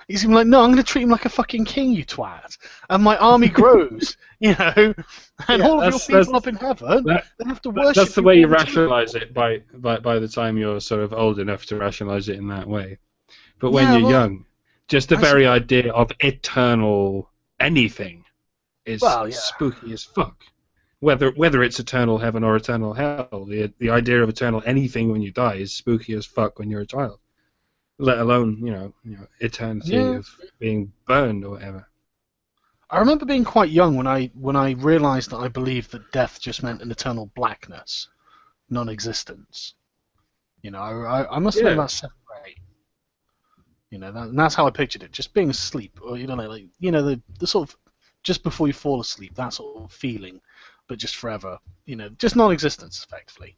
He's even like, no, I'm going to treat him like a fucking king, you twat. And my army grows, and all of your people up in heaven, they have to worship. That's the way you rationalize it by the time you're sort of old enough to rationalize it in that way. But when you're young, just the very idea of eternal anything is spooky as fuck. Whether it's eternal heaven or eternal hell, the idea of eternal anything when you die is spooky as fuck when you're a child. Let alone, eternity of being burned or whatever. I remember being quite young when I realised that I believed that death just meant an eternal blackness, non-existence. I must have been about 7 or 8. That's how I pictured it, just being asleep, or the sort of just before you fall asleep, that sort of feeling, but just forever, just non-existence, effectively.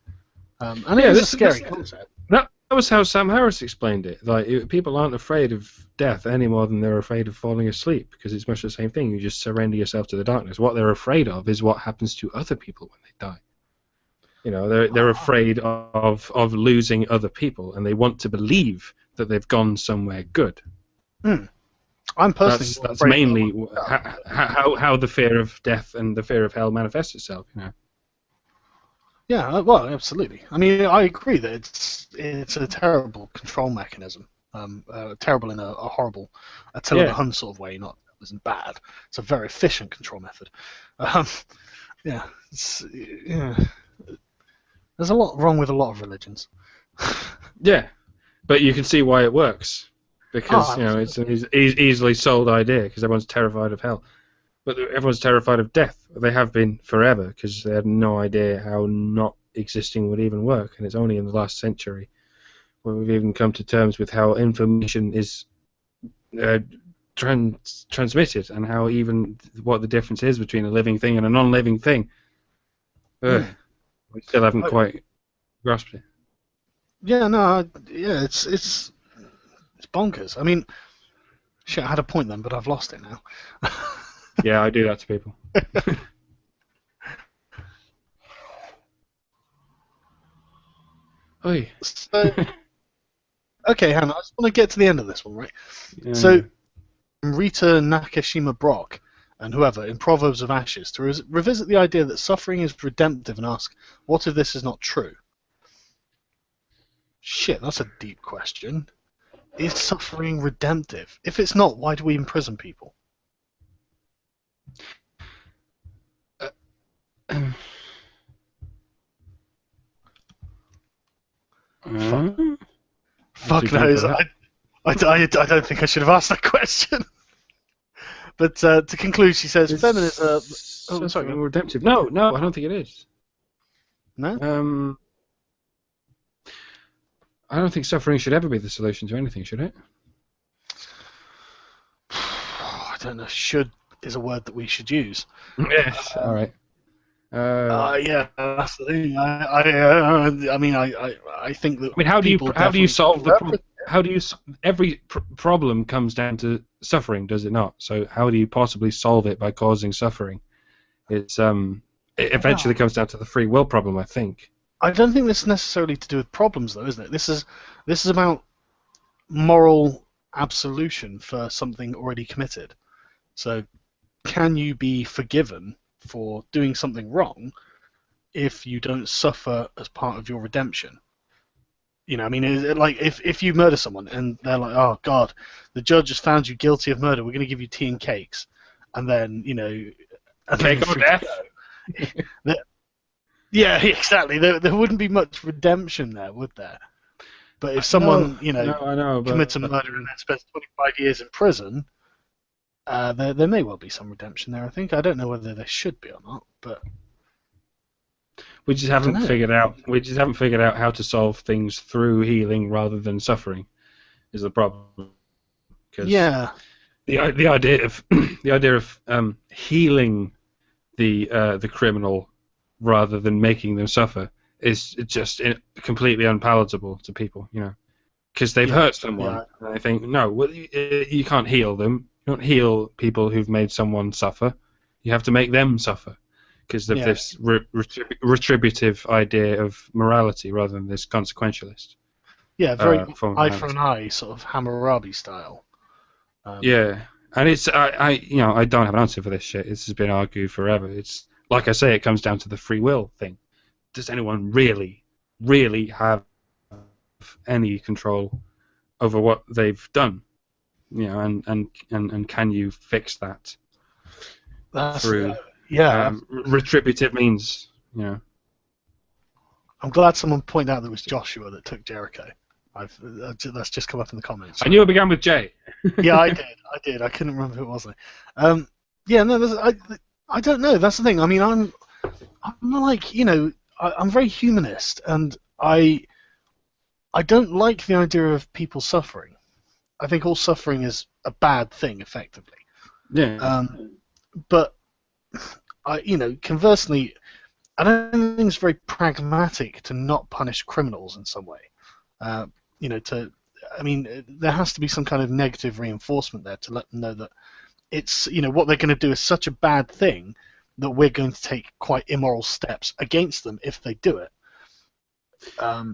And it is a scary concept. That was how Sam Harris explained it. Like, people aren't afraid of death any more than they're afraid of falling asleep, because it's much the same thing. You just surrender yourself to the darkness. What they're afraid of is what happens to other people when they die. They're afraid of losing other people, and they want to believe that they've gone somewhere good. I'm personally that's mainly how the fear of death and the fear of hell manifests itself. Yeah, well, absolutely. I mean, I agree that it's a terrible control mechanism. Terrible in a horrible, Attila the Hun sort of way. Not isn't bad. It's a very efficient control method. There's a lot wrong with a lot of religions. Yeah, but you can see why it works, because it's an easily sold idea, because everyone's terrified of hell. But everyone's terrified of death. They have been forever, because they had no idea how not existing would even work. And it's only in the last century where we've even come to terms with how information is transmitted, and how even what the difference is between a living thing and a non-living thing. We still haven't quite grasped it. Yeah, no, it's bonkers. I mean, shit, I had a point then, but I've lost it now. Yeah, I do that to people. Oi. So, okay, Hannah, I just want to get to the end of this one, right? Yeah. So, Rita Nakashima Brock and whoever in Proverbs of Ashes to revisit the idea that suffering is redemptive and ask, what if this is not true? Shit, that's a deep question. Is suffering redemptive? If it's not, why do we imprison people? Fuck knows. I don't think I should have asked that question. But to conclude, she says Is feminism. Oh, sorry. suffering Go. redemptive? No, I don't think it is. No. I don't think suffering should ever be the solution to anything, should it? I don't know. Should is a word that we should use. Yes. All right. Yeah, that's the thing. I think that. I mean, how do you definitely solve the problem? How do you every problem comes down to suffering, does it not? So how do you possibly solve it by causing suffering? It's it eventually comes down to the free will problem, I think. I don't think this is necessarily to do with problems, though, isn't it? This is about moral absolution for something already committed. So, can you be forgiven for doing something wrong if you don't suffer as part of your redemption? You know, I mean, like if you murder someone and they're like, oh God, the judge has found you guilty of murder, we're going to give you tea and cakes, and then Cake or death. Yeah, exactly. There wouldn't be much redemption there, would there? But if someone commits a murder and then spends 25 years in prison, there may well be some redemption there. I think. I don't know whether there should be or not, but we just haven't figured out. We just haven't figured out how to solve things through healing rather than suffering. Is the problem? Yeah. The idea of healing the criminal rather than making them suffer is just completely unpalatable to people, because they've hurt someone. And I think, no, well, you can't heal them. You don't heal people who've made someone suffer. You have to make them suffer, because of this retributive idea of morality rather than this consequentialist. Yeah, very eye for an eye, sort of Hammurabi style. Yeah, and it's I don't have an answer for this shit. This has been argued forever. It's like I say, it comes down to the free will thing. Does anyone really have any control over what they've done? And can you fix that through retributive means? I'm glad someone pointed out that it was Joshua that took Jericho. That's just come up in the comments. I knew it began with J. Yeah, I did. I couldn't remember who it was though. I don't know. That's the thing. I mean, I'm like, I'm very humanist, and I don't like the idea of people suffering. I think all suffering is a bad thing, effectively. Yeah. But conversely, I don't think it's very pragmatic to not punish criminals in some way. There has to be some kind of negative reinforcement there to let them know that it's, what they're going to do is such a bad thing that we're going to take quite immoral steps against them if they do it.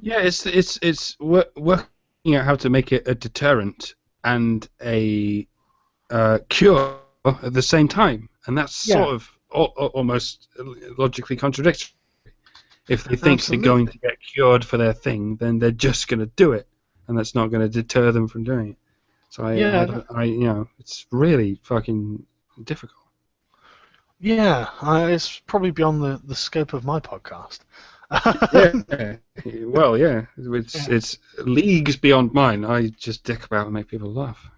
It's working out how to make it a deterrent and a cure at the same time, and that's sort of almost logically contradictory. If they think they're going to get cured for their thing, then they're just going to do it, and that's not going to deter them from doing it. So it's really fucking difficult. Yeah, it's probably beyond the scope of my podcast. Well, yeah, it's leagues beyond mine. I just dick about and make people laugh.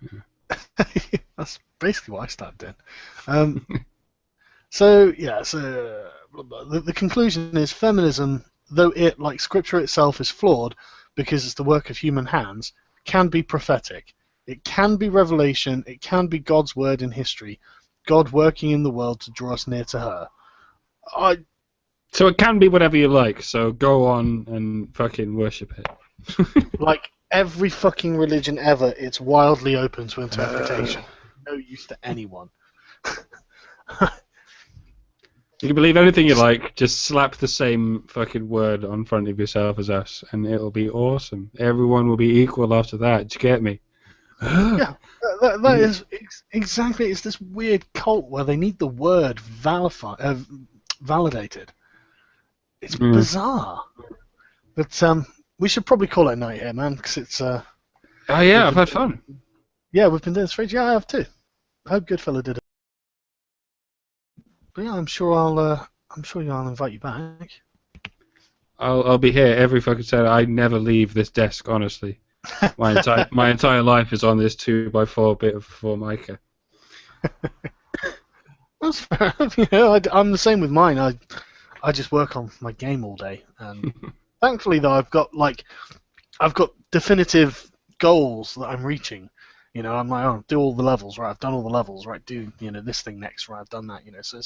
That's basically what I started doing. So the conclusion is feminism, though it, like scripture itself, is flawed because it's the work of human hands, can be prophetic. It can be revelation. It can be God's word in history, God working in the world to draw us near to her. So it can be whatever you like, so go on and fucking worship it. Like every fucking religion ever, it's wildly open to interpretation. No use to anyone. You can believe anything you like, just slap the same fucking word on front of yourself as us, and it'll be awesome. Everyone will be equal after that, do you get me? Yeah, that is exactly. It's this weird cult where they need the word validated. It's bizarre. But we should probably call it a night here, man, because it's. Oh yeah, I've had fun. Yeah, we've been doing this for ages. Yeah, I have too. I hope Goodfella did it. But yeah, I'm sure I'll invite you back. I'll be here every fucking Saturday. I never leave this desk, honestly. My entire life is on this 2x4 bit of Formica. That's fair enough. You know, I'm the same with mine. I just work on my game all day, and thankfully though I've got definitive goals that I'm reaching. You know, I'm like, oh, do all the levels, right? I've done all the levels, right? Do this thing next, right? I've done that, so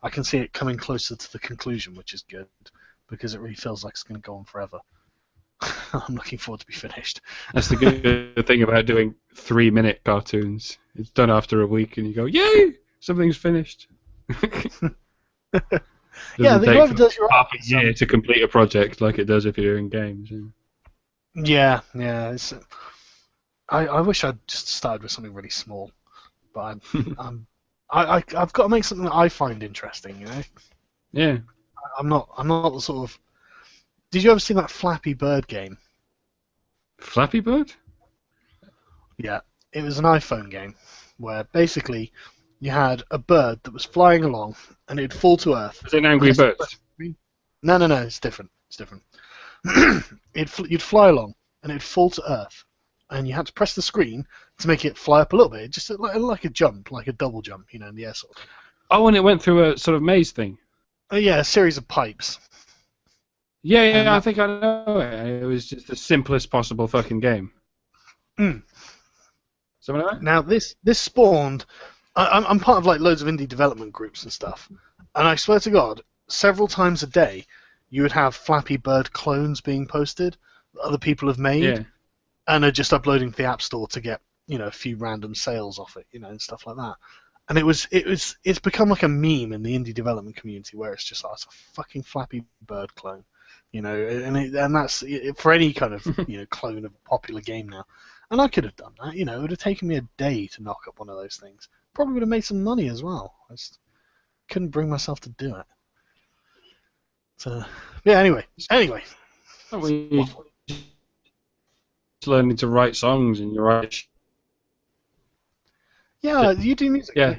I can see it coming closer to the conclusion, which is good because it really feels like it's going to go on forever. I'm looking forward to be finished. That's the good thing about doing 3-minute cartoons. It's done after a week, and you go, "Yay! Something's finished." Yeah, Doesn't whoever take does your half a year to complete a project like it does if you're doing games. Yeah. It's, I wish I'd just started with something really small, but I've got to make something that I find interesting. Yeah. I'm not the sort of. Did you ever see that Flappy Bird game? Flappy Bird? Yeah, it was an iPhone game where basically you had a bird that was flying along and it'd fall to Earth. Is it an Angry Bird? No, it's different. It's different. You'd fly along and it'd fall to Earth, and you had to press the screen to make it fly up a little bit, just like a jump, like a double jump, in the air sort of. Oh, and it went through a sort of maze thing. Oh yeah, a series of pipes. Yeah, I think I know it. It was just the simplest possible fucking game. Something like that? Now this spawned. I'm part of like loads of indie development groups and stuff, and I swear to God, several times a day, you would have Flappy Bird clones being posted that other people have made, and are just uploading to the App Store to get a few random sales off it, and stuff like that. And it's become like a meme in the indie development community where it's just it's a fucking Flappy Bird clone, and that's for any kind of clone of a popular game now. And I could have done that, it would have taken me a day to knock up one of those things. Probably would have made some money as well. I just couldn't bring myself to do it. So yeah, anyway. You're just learning to write songs and you write. Yeah, you do music. Yeah.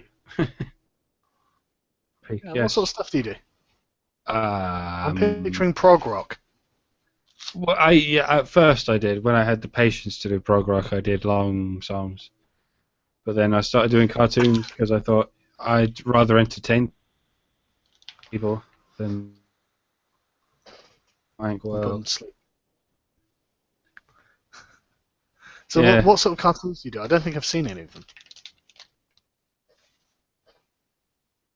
What sort of stuff do you do? I'm picturing prog rock. Well, at first I did. When I had the patience to do prog rock, I did long songs. But then I started doing cartoons because I thought I'd rather entertain people than world. So what sort of cartoons do you do? I don't think I've seen any of them.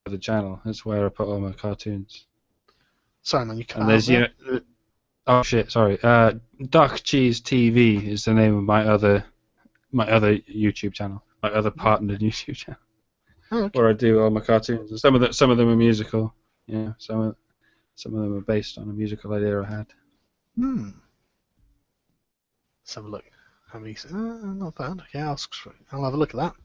The channel. That's where I put all my cartoons. Sorry, man, you cut out there. Oh shit, sorry. Duck Cheese TV is the name of my other YouTube channel, my other partnered YouTube channel, where I do all my cartoons. And some of them are musical. Yeah, some of them are based on a musical idea I had. Let's have a look. Not bad. Okay, I'll have a look at that.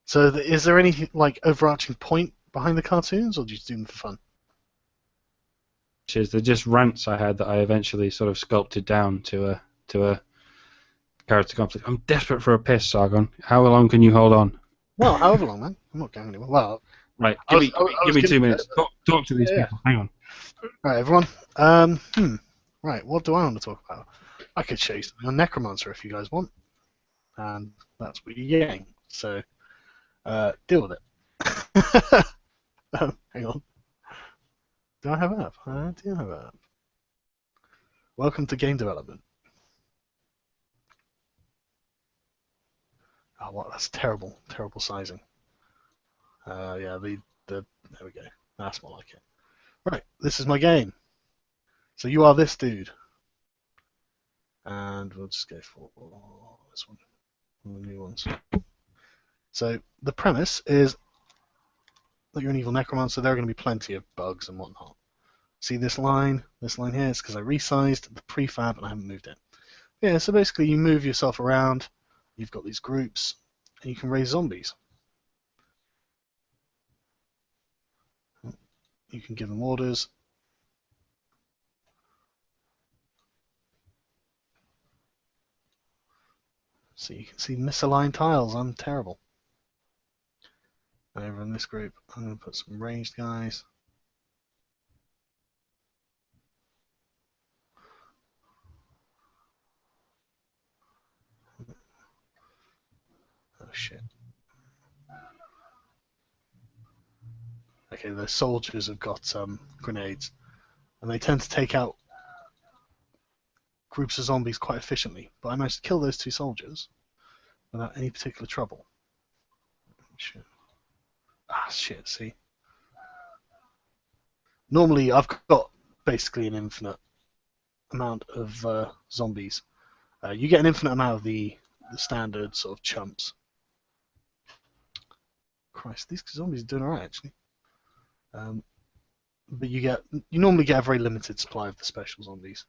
So, is there any like overarching point behind the cartoons, or do you just do them for fun? They're just rants I had that I eventually sort of sculpted down to a character conflict. I'm desperate for a piss, Sargon. How long can you hold on? Well, however long, man. I'm not going anywhere. Well, right. Give me 2 minutes. Talk to these people. Hang on. All right, everyone. Right. What do I want to talk about? I could show you something on Necromancer if you guys want, and that's what you're getting. So, deal with it. Hang on. Do I have an app? I do have an app. Welcome to game development. Oh, what? That's terrible sizing. Yeah, there we go. That's more like it. Right, this is my game. So you are this dude. And we'll just go for this one. One of the new ones. So the premise is that you're an evil necromancer. There are going to be plenty of bugs and whatnot. See this line here? It's because I resized the prefab and I haven't moved it. Yeah, so basically you move yourself around. You've got these groups, and you can raise zombies. You can give them orders. So you can see misaligned tiles. I'm terrible. Over in this group, I'm going to put some ranged guys. Oh shit. Okay, the soldiers have got grenades, and they tend to take out groups of zombies quite efficiently. But I managed to kill those 2 soldiers without any particular trouble. Shit. Ah, shit, see? Normally, I've got basically an infinite amount of zombies. You get an infinite amount of the standard sort of chumps. Christ, these zombies are doing alright, actually. But you normally get a very limited supply of the special zombies.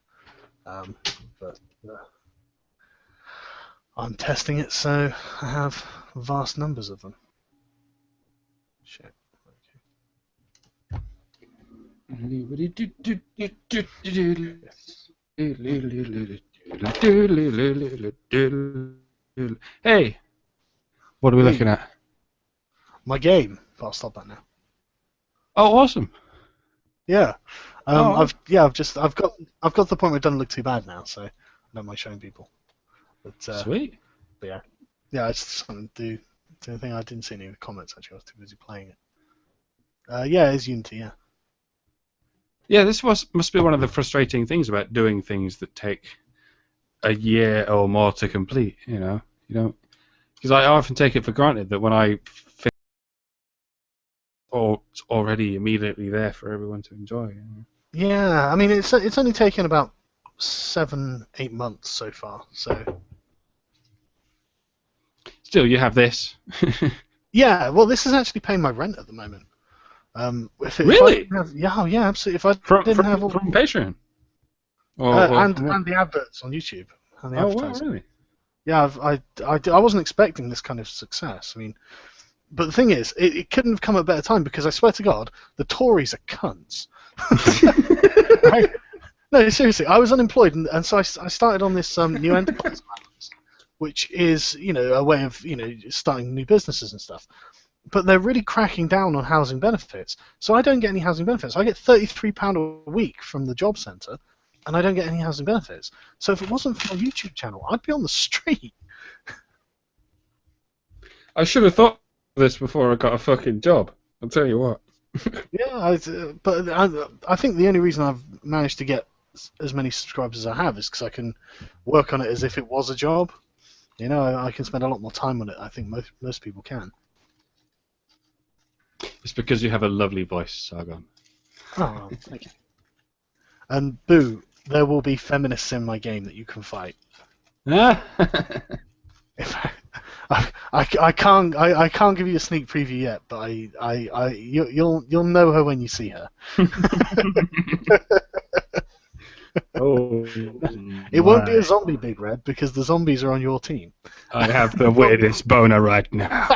But I'm testing it, so I have vast numbers of them. Shit. Hey, what are we looking at? My game. But I'll stop that now. Oh, awesome. Yeah. Oh. I've got to the point where it doesn't look too bad now, so I don't mind showing people. But, Sweet. But yeah, I just something to do the thing. I didn't see any of the comments actually. I was too busy playing it. Yeah, it's Unity. Yeah. Yeah, this must be one of the frustrating things about doing things that take a year or more to complete. You know, because I often take it for granted that when I finish, it's already immediately there for everyone to enjoy. You know? Yeah, I mean it's only taken about 7-8 months so far. So. Still, you have this. Yeah, well, this is actually paying my rent at the moment. Really? Yeah, absolutely. If I from Patreon, and the adverts on YouTube and the advertising. Wow, really? Yeah, I wasn't expecting this kind of success. I mean, but the thing is, it couldn't have come at a better time because I swear to God, the Tories are cunts. No, seriously, I was unemployed and so I started on this new enterprise allowance, which is a way of starting new businesses and stuff. But they're really cracking down on housing benefits. So I don't get any housing benefits. I get £33 a week from the job centre, and I don't get any housing benefits. So if it wasn't for my YouTube channel, I'd be on the street. I should have thought of this before I got a fucking job. I'll tell you what. Yeah, but I think the only reason I've managed to get as many subscribers as I have is because I can work on it as if it was a job. I can spend a lot more time on it. I think most people can. It's because you have a lovely voice, Sargon. Oh, thank you. And boo, there will be feminists in my game that you can fight. I can't give you a sneak preview yet, but you'll know her when you see her. Oh, it won't be a zombie, Big Red, because the zombies are on your team. I have the weirdest boner right now.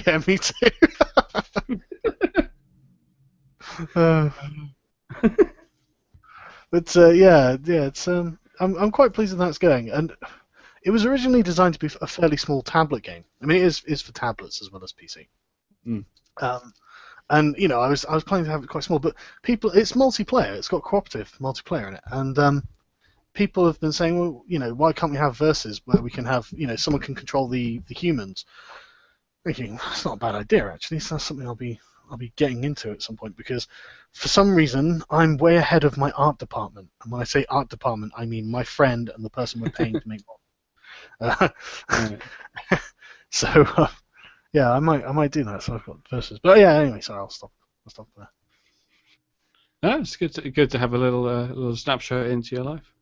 Yeah, me too. But yeah, it's I'm quite pleased with how it's going, and it was originally designed to be a fairly small tablet game. I mean, it is for tablets as well as PC. Mm. And I was planning to have it quite small, but it's multiplayer. It's got cooperative multiplayer in it, and people have been saying, well, why can't we have versus where we can have, someone can control the humans? Thinking that's not a bad idea actually. So that's something I'll be getting into at some point because for some reason I'm way ahead of my art department. And when I say art department, I mean my friend and the person we're paying to make one. So yeah, I might do that. So I've got versus. But yeah, anyway, sorry, I'll stop there. No, it's good to have a little snapshot into your life.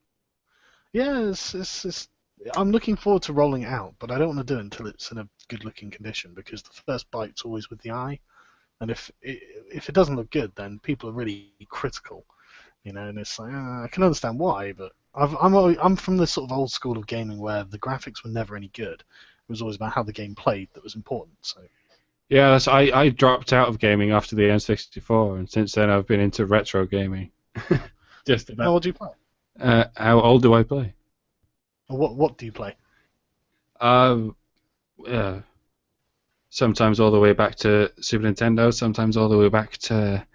Yeah, it's I'm looking forward to rolling it out, but I don't want to do it until it's in a good-looking condition because the first bite's always with the eye, and if it doesn't look good, then people are really critical, and it's like I can understand why, but I'm from the sort of old school of gaming where the graphics were never any good. It was always about how the game played that was important. So. Yeah, I dropped out of gaming after the N64, and since then I've been into retro gaming. Just about. How old do you play? How old do I play? What do you play? Sometimes all the way back to Super Nintendo, sometimes all the way back to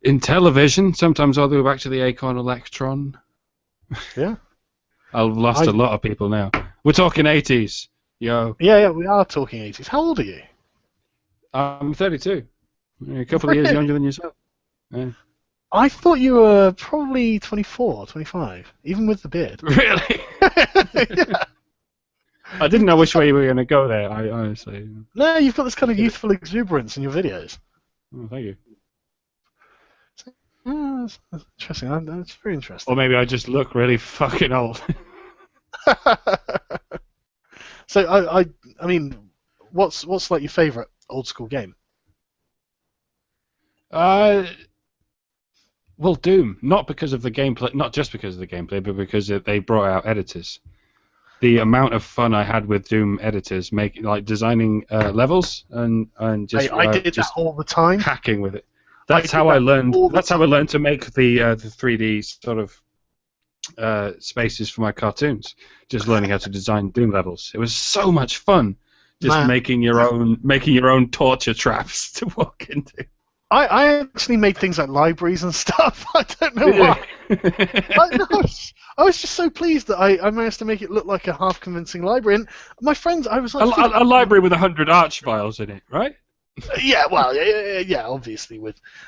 Intellivision, sometimes all the way back to the Acorn Electron. Yeah. I've lost a lot of people now. We're talking 80s, yo. Yeah, we are talking 80s. How old are you? I'm 32. A couple of years younger than yourself. Yeah. I thought you were probably 24, 25, even with the beard. Really? Yeah. I didn't know which way you were going to go there. I honestly. No, you've got this kind of youthful exuberance in your videos. Oh, thank you. Yeah, that's interesting. That's very interesting. Or maybe I just look really fucking old. So I mean, what's like your favourite old school game? Well, Doom. Not because of the gameplay, not just because of the gameplay, but because they brought out editors. The amount of fun I had with Doom editors, designing levels and just I did just that all the time. hacking with it. That's how I learned. That's how I learned to make the 3D sort of spaces for my cartoons. Just learning how to design Doom levels. It was so much fun. Just making your own torture traps to walk into. I actually made things like libraries and stuff. I don't know why. I was just so pleased that I managed to make it look like a half convincing library. And my friends, I was like, a library with 100 arch files in it, right? Yeah, well, yeah, obviously.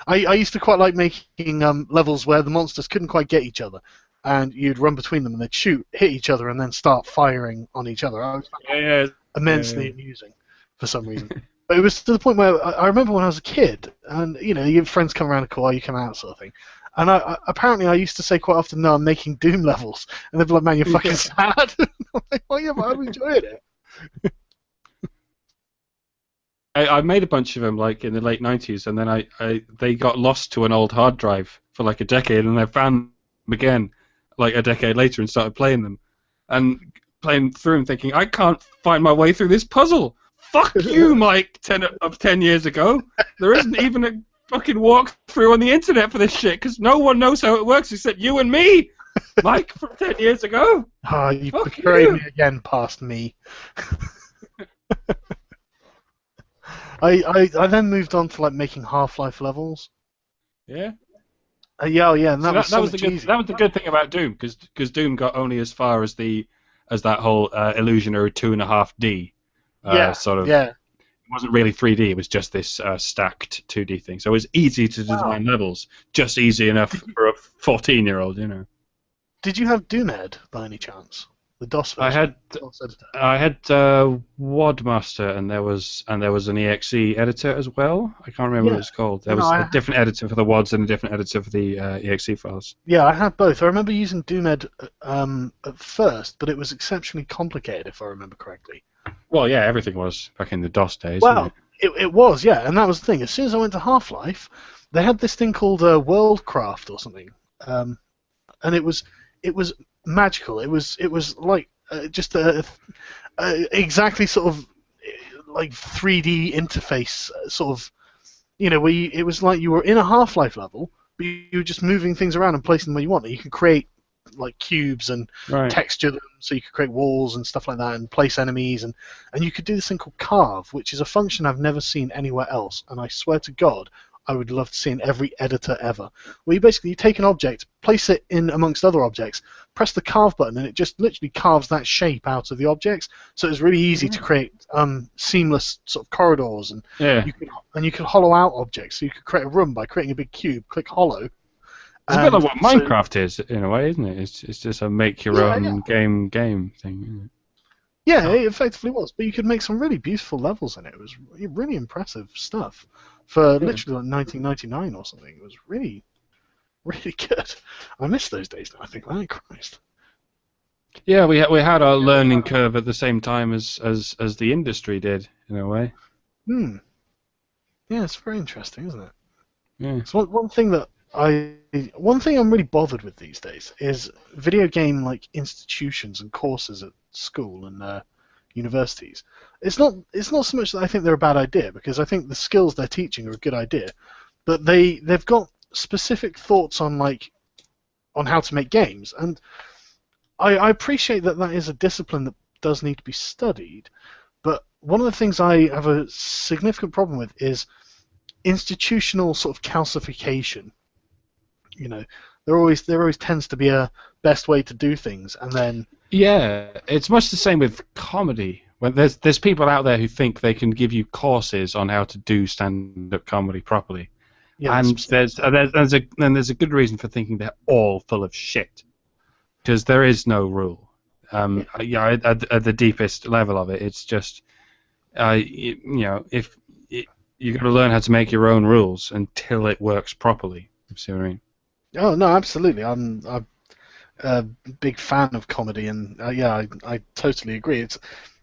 I used to quite like making levels where the monsters couldn't quite get each other, and you'd run between them and they'd shoot, hit each other, and then start firing on each other. I was immensely amusing for some reason. But it was to the point where I remember when I was a kid, and your friends come around a call, you come out, sort of thing. And apparently I used to say quite often, "No, I'm making Doom levels," and they'd be like, "Man, you're fucking sad." I'm like, "Well, yeah, but I'm enjoying it." I made a bunch of them like in the late 90s, and then they got lost to an old hard drive for like a decade, and I found them again like a decade later and started playing them, and playing through them, thinking, I can't find my way through this puzzle. Fuck you, Mike, 10 years ago. There isn't even a fucking walkthrough on the internet for this shit, because no one knows how it works except you and me, Mike, from 10 years ago. Oh, you betrayed me again past me. I then moved on to like making Half-Life levels. Yeah? Yeah, and that was the good thing about Doom, because Doom got only as far as that whole illusionary 2.5D. It wasn't really 3D. It was just this stacked 2D thing. So it was easy to design levels, just easy enough for a 14-year-old, Did you have Doomhead by any chance? The DOS version? I had Wadmaster, and there was an EXE editor as well. I can't remember what it's called. There was a different editor for the WADs and a different editor for the EXE files. Yeah, I had both. I remember using Doomhead at first, but it was exceptionally complicated, if I remember correctly. Well, yeah, everything was back in the DOS days. Well, it was, yeah, and that was the thing. As soon as I went to Half-Life, they had this thing called Worldcraft or something, and it was magical. It was like just exactly sort of like 3D interface, sort of, where it was like you were in a Half-Life level, but you were just moving things around and placing them where you want. You could create like cubes and texture them, so you could create walls and stuff like that, and place enemies, and you could do this thing called carve, which is a function I've never seen anywhere else, and I swear to God, I would love to see in every editor ever. Where you take an object, place it in amongst other objects, press the carve button, and it just literally carves that shape out of the objects. So it's really easy to create seamless sort of corridors, and you could hollow out objects. So you could create a room by creating a big cube, click hollow. It's a bit like what Minecraft is in a way, isn't it? It's just a make your own game thing. Isn't it? Yeah, it effectively was, but you could make some really beautiful levels in it. It was really impressive stuff for literally like 1999 or something. It was really, really good. I miss those days now. I think, oh Christ. Yeah, we had our learning curve at the same time as the industry did, in a way. Yeah, it's very interesting, isn't it? Yeah. So one thing I'm really bothered with these days is video game like institutions and courses at school and universities. It's not so much that I think they're a bad idea, because I think the skills they're teaching are a good idea, but they've got specific thoughts on how to make games, and I appreciate that is a discipline that does need to be studied, but one of the things I have a significant problem with is institutional sort of calcification. There always tends to be a best way to do things, and then it's much the same with comedy, Well, there's people out there who think they can give you courses on how to do stand-up comedy properly, Yeah, and there's a good reason for thinking they're all full of shit, because there is no rule. At the deepest level of it, it's just if you got to learn how to make your own rules until it works properly. You see what I mean? Oh no, absolutely. I'm a big fan of comedy, and I totally agree.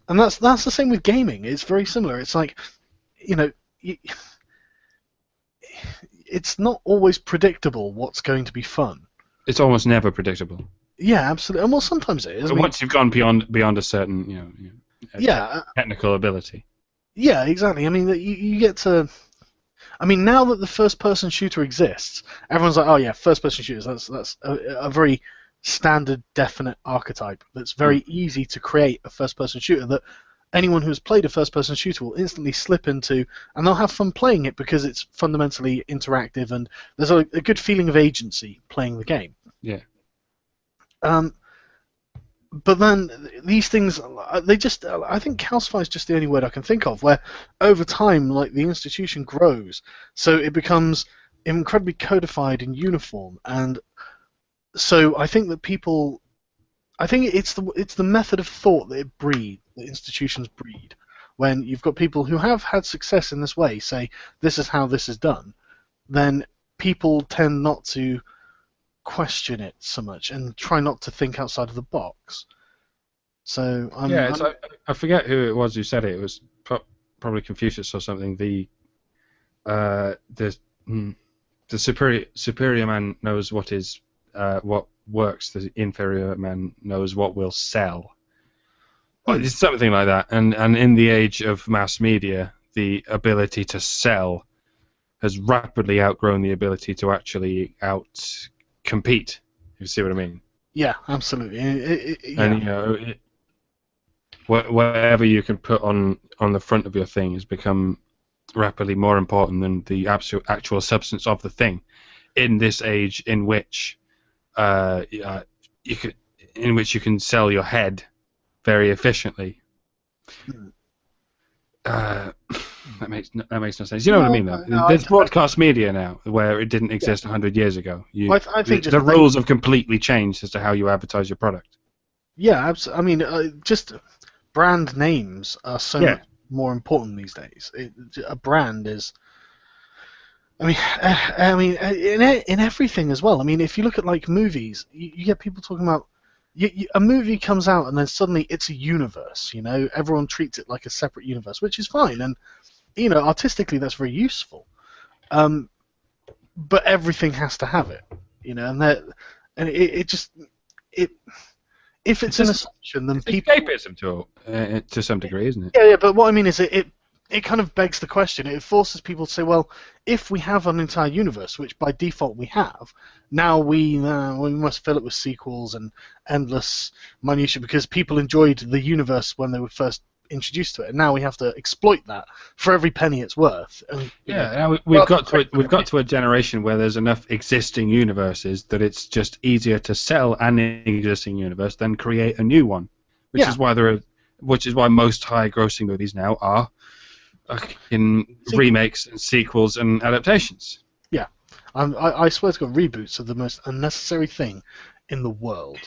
And that's the same with gaming. It's very similar. It's like, you know, it's not always predictable what's going to be fun. It's almost never predictable. Yeah, absolutely. And well, sometimes it is. But once you've gone beyond a certain technical ability. Yeah, exactly. I mean, you get to. I mean, now that the first-person shooter exists, everyone's like, "Oh yeah, first-person shooters. That's a very standard, definite archetype. That's very easy to create a first-person shooter that anyone who's played a first-person shooter will instantly slip into, and they'll have fun playing it because it's fundamentally interactive and there's a good feeling of agency playing the game." Yeah. But then these things, I think calcify is just the only word I can think of, where over time, like, the institution grows, so it becomes incredibly codified and uniform, and so I think that it's the method of thought that institutions breed. When you've got people who have had success in this way say, this is how this is done, then people tend not to question it so much and try not to think outside of the box. So I forget who it was who said it. It was probably Confucius or something. The superior man knows what works. The inferior man knows what will sell. Well, it's something like that. And in the age of mass media, the ability to sell has rapidly outgrown the ability to actually compete. You see what I mean? Yeah, absolutely. And whatever you can put on the front of your thing has become rapidly more important than the actual substance of the thing. In this age, in which you can sell your head very efficiently. That makes no sense. You know what I mean, though. There's broadcast media now where it didn't exist 100 years ago. I think the rules have completely changed as to how you advertise your product. Yeah, absolutely. I mean, just brand names are so much more important these days. A brand is. I mean, in everything as well. I mean, if you look at, like, movies, you get people talking about. A movie comes out and then suddenly it's a universe. You know, everyone treats it like a separate universe, which is fine, and artistically that's very useful. But everything has to have it, if it's an assumption, then people. Escapism to some degree, isn't it? Yeah, but what I mean is it kind of begs the question. It forces people to say, well, if we have an entire universe, which by default we have, now we must fill it with sequels and endless minutiae because people enjoyed the universe when they were first introduced to it, and now we have to exploit that for every penny it's worth. And, now we've got to a generation where there's enough existing universes that it's just easier to sell an existing universe than create a new one, which is why most high-grossing movies now are in remakes and sequels and adaptations. Yeah, I swear to God, reboots are the most unnecessary thing in the world.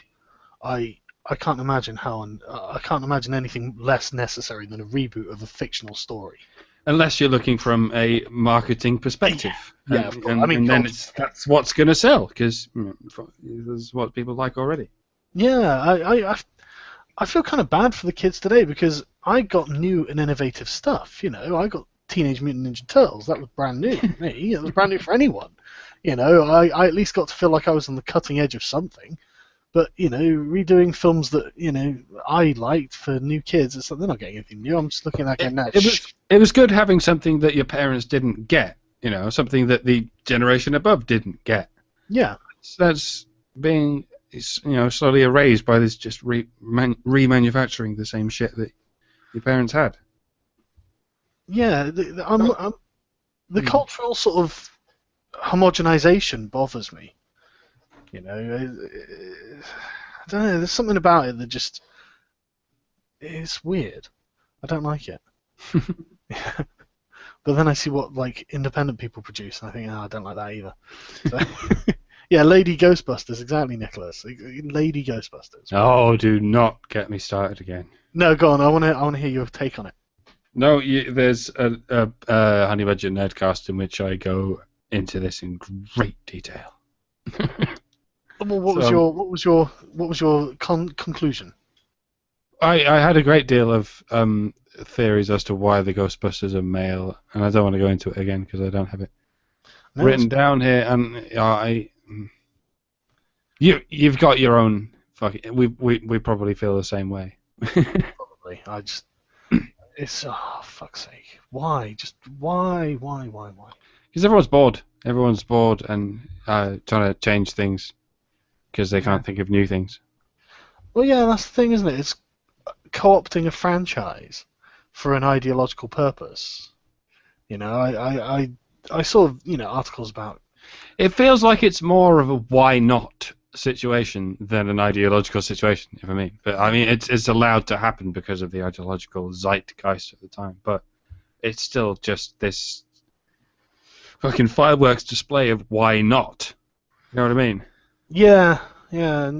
I can't imagine I can't imagine anything less necessary than a reboot of a fictional story. Unless you're looking from a marketing perspective. Yeah, of course. Then that's what's going to sell, because that's what people like already. Yeah, I feel kind of bad for the kids today because I got new and innovative stuff. I got Teenage Mutant Ninja Turtles. That was brand new for me. It was brand new for anyone. I at least got to feel like I was on the cutting edge of something. But, redoing films that, I liked for new kids, they're not getting anything new. I'm just looking at that now. It was good having something that your parents didn't get, something that the generation above didn't get. Yeah. That's being, slowly erased by this just remanufacturing the same shit that your parents had. Yeah, the cultural sort of homogenization bothers me. I don't know. There's something about it that just it's weird. I don't like it. But then I see what like independent people produce, and I think, I don't like that either. So, yeah, Lady Ghostbusters, exactly, Nicholas. Lady Ghostbusters. Oh, do not get me started again. No, go on. I want to hear your take on it. No, there's a Honey Badger Nerdcast in which I go into this in great detail. Well, what was your conclusion? I had a great deal of theories as to why the Ghostbusters are male, and I don't want to go into it again because I don't have it written down here. And you've got your own. We probably feel the same way. Probably. It's fuck's sake. Why? Just why? Because everyone's bored. Everyone's bored and trying to change things because they can't think of new things. Well, yeah, that's the thing, isn't it? It's co-opting a franchise for an ideological purpose. You know, I saw articles about. It feels like it's more of a why not situation than an ideological situation, if I mean. But I mean, it's allowed to happen because of the ideological zeitgeist at the time. But it's still just this fucking fireworks display of why not. You know what I mean? Yeah. But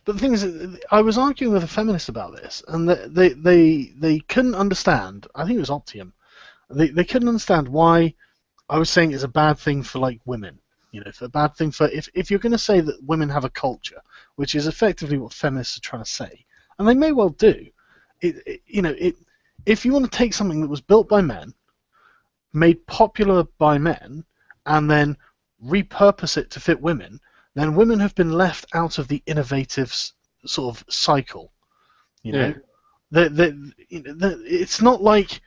the thing is, I was arguing with a feminist about this, and they couldn't understand. I think it was Optium. They couldn't understand why I was saying it's a bad thing for like women. It's a bad thing for if you're going to say that women have a culture, which is effectively what feminists are trying to say, and they may well do. If you want to take something that was built by men, made popular by men, and then repurpose it to fit women, then women have been left out of the innovative sort of cycle. It's not like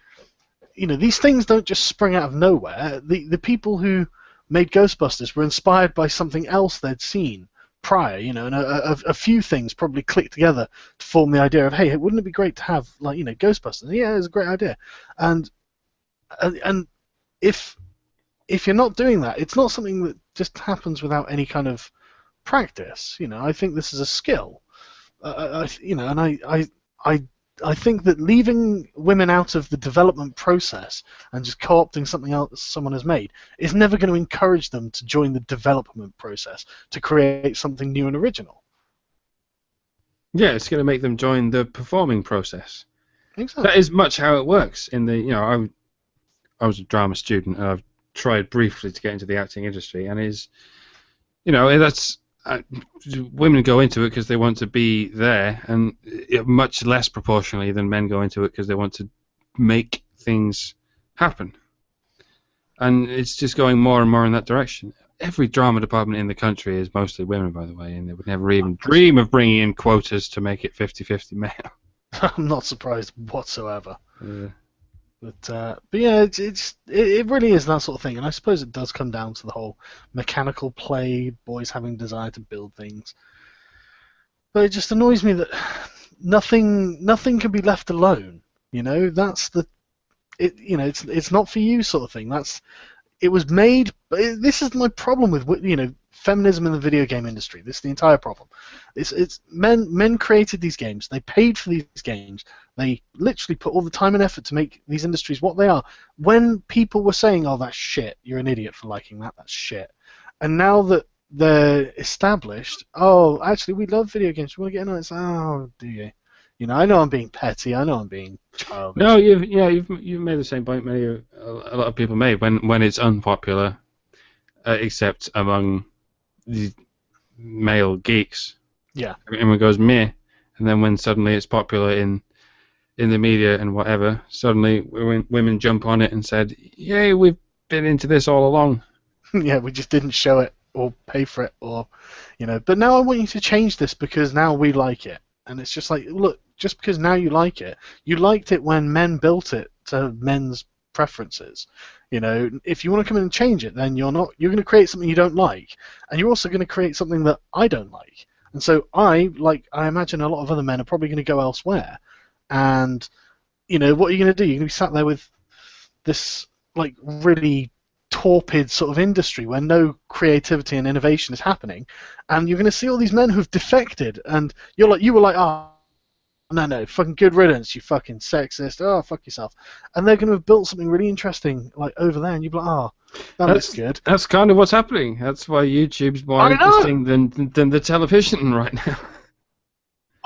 these things don't just spring out of nowhere. The people who made Ghostbusters were inspired by something else they'd seen prior, and a few things probably clicked together to form the idea of, hey, wouldn't it be great to have Ghostbusters? Yeah, it's a great idea. And if you're not doing that, it's not something that just happens without any kind of practice. I think this is a skill. I think that leaving women out of the development process and just co-opting something else someone has made is never going to encourage them to join the development process to create something new and original. Yeah, it's going to make them join the performing process. Exactly. That is much how it works. I was a drama student, and I've tried briefly to get into the acting industry, and that's. Women go into it because they want to be there, and much less proportionally than men go into it because they want to make things happen. And it's just going more and more in that direction. Every drama department in the country is mostly women, by the way, and they would never even dream of bringing in quotas to make it 50-50 male. I'm not surprised whatsoever. Yeah. But yeah, it really is that sort of thing, and I suppose it does come down to the whole mechanical play, boys having desire to build things. But it just annoys me that nothing can be left alone. That's it's not for you sort of thing. It was made. This is my problem with feminism in the video game industry. This is the entire problem. It's men created these games. They paid for these games. They literally put all the time and effort to make these industries what they are. When people were saying, "Oh, that's shit. You're an idiot for liking that. That's shit," and now that they're established, "Oh, actually, we love video games. We want to get in on it." It's, oh, do you? I know I'm being petty. I know I'm being childish. No, you've made the same point a lot of people made when it's unpopular, except among the male geeks. Yeah. Everyone goes meh, and then when suddenly it's popular in the media and whatever, suddenly women jump on it and said, "Yay, we've been into this all along." Yeah, we just didn't show it or pay for it, or But now I want you to change this because now we like it, and it's just like, look, just because now you like it, you liked it when men built it to men's preferences. If you want to come in and change it, then you're going to create something you don't like, and you're also going to create something that I don't like. And so I imagine a lot of other men are probably going to go elsewhere. And what are you going to do? You're going to be sat there with this like really torpid sort of industry where no creativity and innovation is happening, and you're going to see all these men who've defected, and you were like, No, fucking good riddance, you fucking sexist. Oh, fuck yourself. And they're going to have built something really interesting like over there, and you'd be like, oh, that looks good. That's kind of what's happening. That's why YouTube's more I know! interesting than the television right now.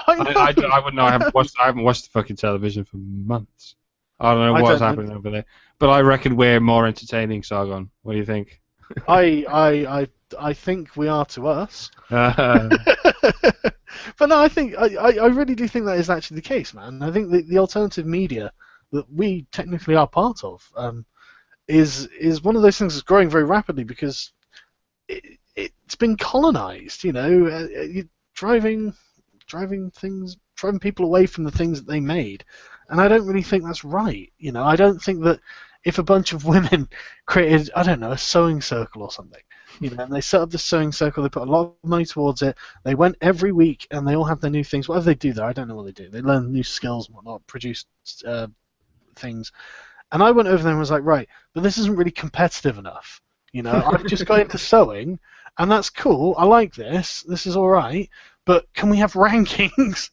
I wouldn't know. I haven't watched the fucking television for months. I don't know what's happening over there. But I reckon we're more entertaining, Sargon. What do you think? I think we are to us. But no, I really do think that is actually the case, man. I think the alternative media that we technically are part of is one of those things that's growing very rapidly because it's been colonized. You know, driving people away from the things that they made, and I don't really think that's right. You know, I don't think that if a bunch of women created, I don't know, a sewing circle or something, you know, and they set up the sewing circle, they put a lot of money towards it, they went every week, and they all have their new things. Whatever they do there, I don't know what they do. They learn new skills and whatnot, produce things. And I went over there and was like, right, but this isn't really competitive enough. You know, I've just got into sewing, and that's cool. I like this. This is all right. But can we have rankings?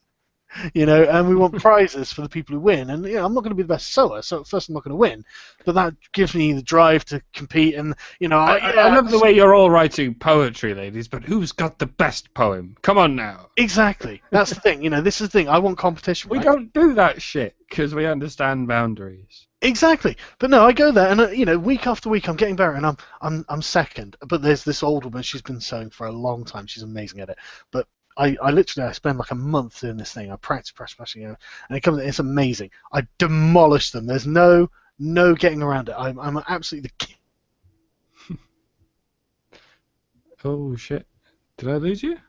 You know, and we want prizes for the people who win. And you know, I'm not going to be the best sewer, so at first I'm not going to win. But that gives me the drive to compete. And you know, I love the way you're all writing poetry, ladies. But who's got the best poem? Come on now. Exactly. That's the thing. You know, this is the thing. I want competition. We don't do that shit because we understand boundaries. Exactly, but no, I go there and you know, week after week, I'm getting better, and I'm second. But there's this old woman; she's been sewing for a long time. She's amazing at it. But I literally spend like a month doing this thing. I practice, you know, and it's amazing. I demolish them. There's no getting around it. I'm absolutely the king. Oh shit! Did I lose you?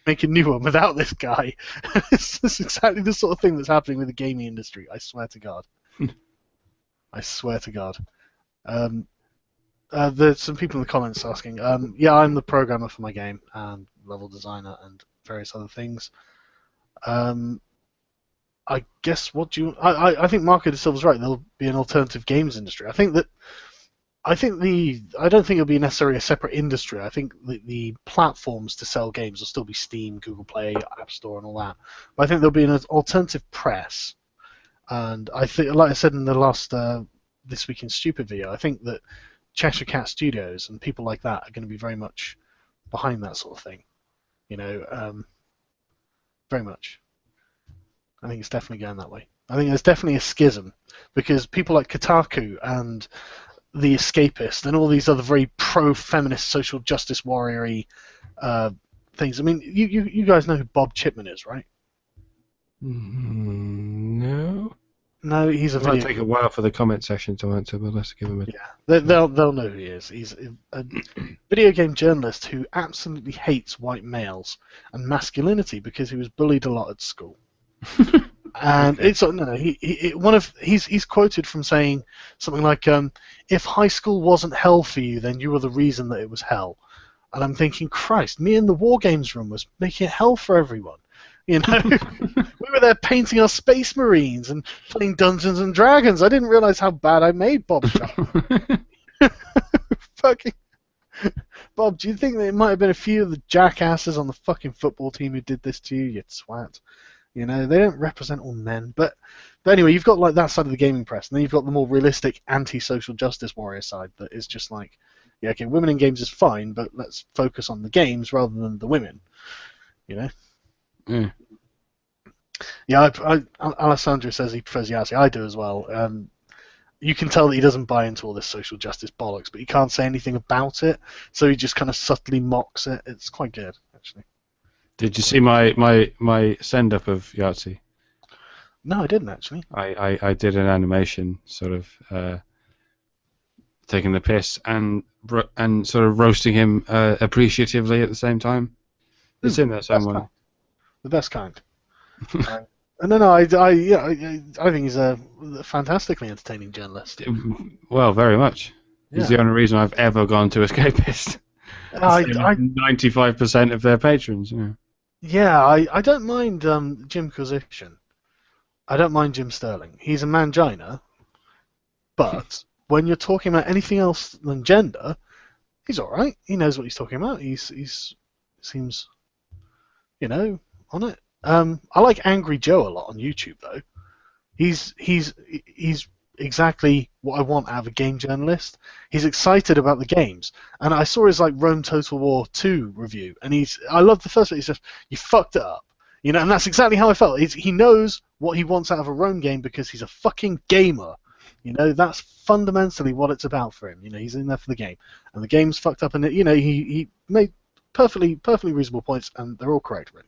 Make a new one without this guy. It's exactly the sort of thing that's happening with the gaming industry. I swear to God. I swear to God. There's some people in the comments asking, yeah, I'm the programmer for my game, and level designer, and various other things. I guess I think Marco de Silva's right. There'll be an alternative games industry. I don't think it'll be necessarily a separate industry. I think the platforms to sell games will still be Steam, Google Play, App Store, and all that. But I think there'll be an alternative press. And I think, like I said in the last This Week in Stupid video, I think that Cheshire Cat Studios and people like that are going to be very much behind that sort of thing. You know, very much. I think it's definitely going that way. I think there's definitely a schism because people like Kotaku and The Escapist and all these other very pro-feminist social justice warrior-y things. I mean, you guys know who Bob Chipman is, right? No. No, he's a video. It might take a while for the comment section to answer, but let's give him a... Yeah, they'll know who he is. He's a video game journalist who absolutely hates white males and masculinity because he was bullied a lot at school. And okay. He's quoted from saying something like, "If high school wasn't hell for you, then you were the reason that it was hell." And I'm thinking, Christ, me in the war games room was making it hell for everyone. You know, we were there painting our Space Marines and playing Dungeons and Dragons. I didn't realize how bad I made Bob. Fucking Bob, do you think there might have been a few of the jackasses on the fucking football team who did this to you, you twat? You know, they don't represent all men. But anyway, you've got like that side of the gaming press, and then you've got the more realistic anti-social justice warrior side that is just like, yeah, okay, women in games is fine, but let's focus on the games rather than the women. You know. Mm. Yeah, Alessandro says he prefers Yahtzee. I do as well. You can tell that he doesn't buy into all this social justice bollocks, but he can't say anything about it, so he just kind of subtly mocks it. It's quite good, actually. Did you see my send-up of Yahtzee? No, I didn't, actually. I did an animation, sort of taking the piss and sort of roasting him appreciatively at the same time. It's in there somewhere. The best kind. No, I think he's a fantastically entertaining journalist. Well, very much. He's the only reason I've ever gone to Escapist. 95% of their patrons. Yeah. Yeah, I don't mind Jim Cosician. I don't mind Jim Sterling. He's a mangina, but when you're talking about anything else than gender, he's all right. He knows what he's talking about. He seems, you know, on it. I like Angry Joe a lot on YouTube though. He's exactly what I want out of a game journalist. He's excited about the games, and I saw his like Rome Total War 2 review, and I love the first bit. He says, "You fucked it up," you know, and that's exactly how I felt. He knows what he wants out of a Rome game because he's a fucking gamer. You know, that's fundamentally what it's about for him. You know, he's in there for the game, and the game's fucked up, and you know, he made perfectly reasonable points, and they're all correct, really.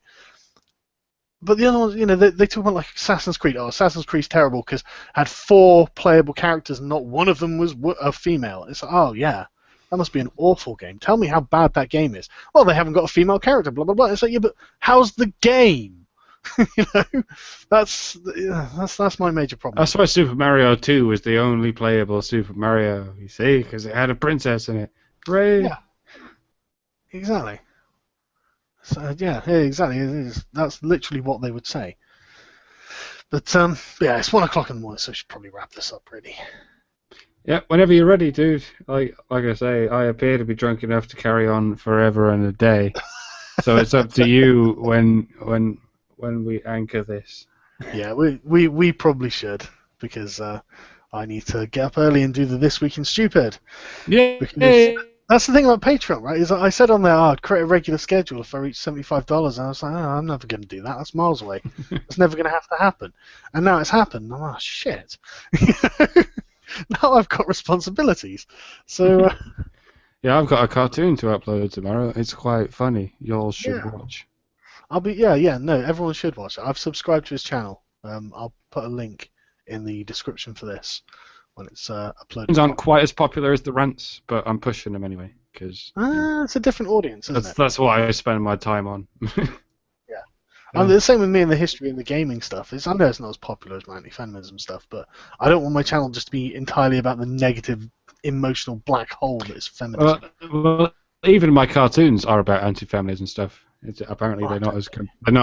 But the other ones, you know, they talk about like Assassin's Creed. Oh, Assassin's Creed's terrible because had 4 playable characters and not one of them was a female. It's like, oh yeah, that must be an awful game. Tell me how bad that game is. Well, they haven't got a female character, blah blah blah. It's like, yeah, but how's the game? You know, that's my major problem. That's why Super Mario 2 was the only playable Super Mario. You see, because it had a princess in it. Right? Yeah. Exactly. So yeah, exactly. That's literally what they would say. But yeah, it's 1 o'clock in the morning, so I should probably wrap this up, really. Yeah, whenever you're ready, dude. Like I say, I appear to be drunk enough to carry on forever and a day. So it's up to you when we anchor this. Yeah, we probably should, because I need to get up early and do the This Week in Stupid. Yeah. Because that's the thing about Patreon, right? Is I said on there, I'd create a regular schedule if I reach $75, and I was like, oh, I'm never going to do that. That's miles away. It's never going to have to happen. And now it's happened. I'm like, oh, shit. Now I've got responsibilities. So. Yeah, I've got a cartoon to upload tomorrow. It's quite funny. You all should watch. No, everyone should watch it. I've subscribed to his channel. I'll put a link in the description for this when it's uploaded. These aren't quite as popular as the rants, but I'm pushing them anyway because it's a different audience, isn't it? That's what I spend my time on. Yeah. And the same with me in the history and the gaming stuff. I know it's not as popular as my anti-feminism stuff, but I don't want my channel just to be entirely about the negative, emotional black hole that is feminism. Well, even my cartoons are about anti-feminism stuff. Apparently, they're not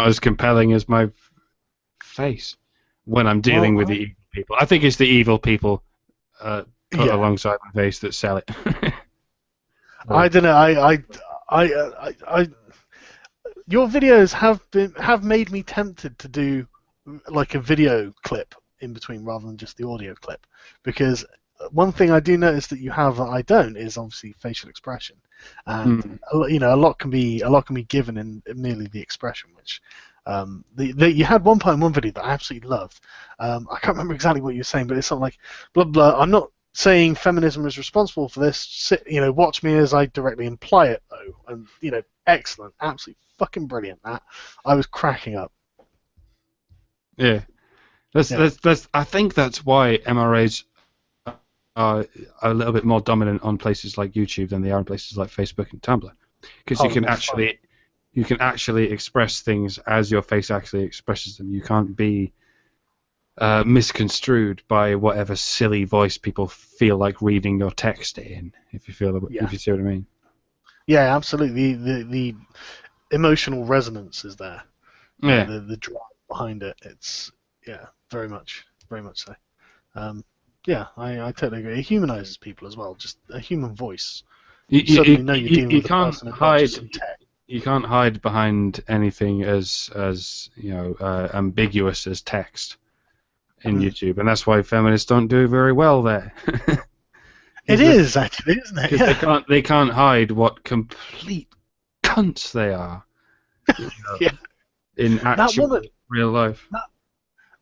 as compelling as my face when I'm dealing with the evil people. I think it's the evil people put alongside my face that sell it. I don't know. Your videos have made me tempted to do like a video clip in between rather than just the audio clip, because one thing I do notice that you have that I don't is obviously facial expression, and you know, a lot can be given in merely the expression, which you had one point in one video that I absolutely loved. I can't remember exactly what you were saying, but it's something like blah blah. I'm not saying feminism is responsible for this. You know, watch me as I directly imply it, though. And you know, excellent, absolutely fucking brilliant. That I was cracking up. Yeah, that's. I think that's why MRAs are a little bit more dominant on places like YouTube than they are on places like Facebook and Tumblr, because you can actually express things as your face actually expresses them. You can't be misconstrued by whatever silly voice people feel like reading your text in. If you see what I mean. Yeah, absolutely. The emotional resonance is there. Yeah. The drive behind it. It's very much so. Yeah, I totally agree. It humanizes people as well. Just a human voice. You can't hide behind anything as you know ambiguous as text in YouTube, and that's why feminists don't do very well there. It is actually, isn't it? Because they can't hide what complete cunts they are. You know, in actual real life.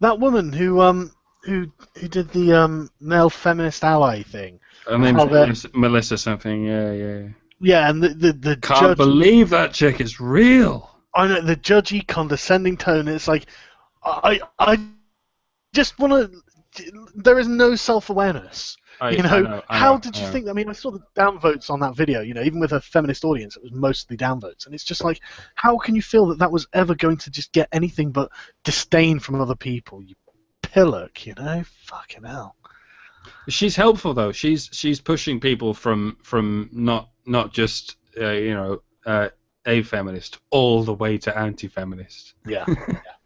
That woman who did the male feminist ally thing. Her name's Melissa something. Yeah. Yeah, and the can't believe that chick is real. I know, the judgy, condescending tone. It's like I just want to. There is no self-awareness. You know, how did you think? I mean, I saw the downvotes on that video. You know, even with a feminist audience, it was mostly downvotes, and it's just like, how can you feel that was ever going to just get anything but disdain from other people? You pillock, you know, fucking hell. She's helpful though. She's pushing people from not just a feminist all the way to anti-feminist. Yeah.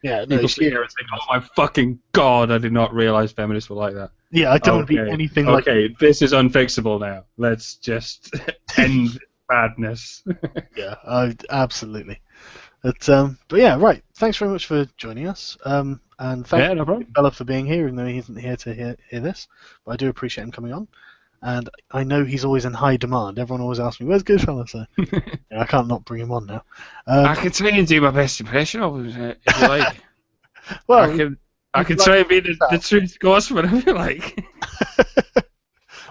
No, people sit here and think, oh my fucking god, I did not realize feminists were like that. Yeah, I don't want to be anything like. Okay, this is unfixable now. Let's just end badness. Yeah, absolutely. But yeah, right. Thanks very much for joining us. And thank no problem. Bella for being here, even though he isn't here to hear this. But I do appreciate him coming on. And I know he's always in high demand. Everyone always asks me, "Where's Goodfella?" So yeah, I can't not bring him on now. I can try and do my best impression of him if you like. Well, I can try and be the truth gospel if you like.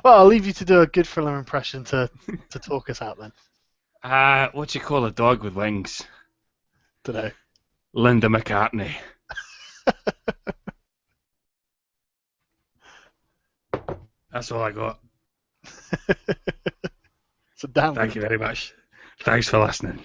Well, I'll leave you to do a Goodfella impression to talk us out then. What do you call a dog with wings? Today. Linda McCartney. That's all I got. So damn. Thank you very much. Thanks for listening.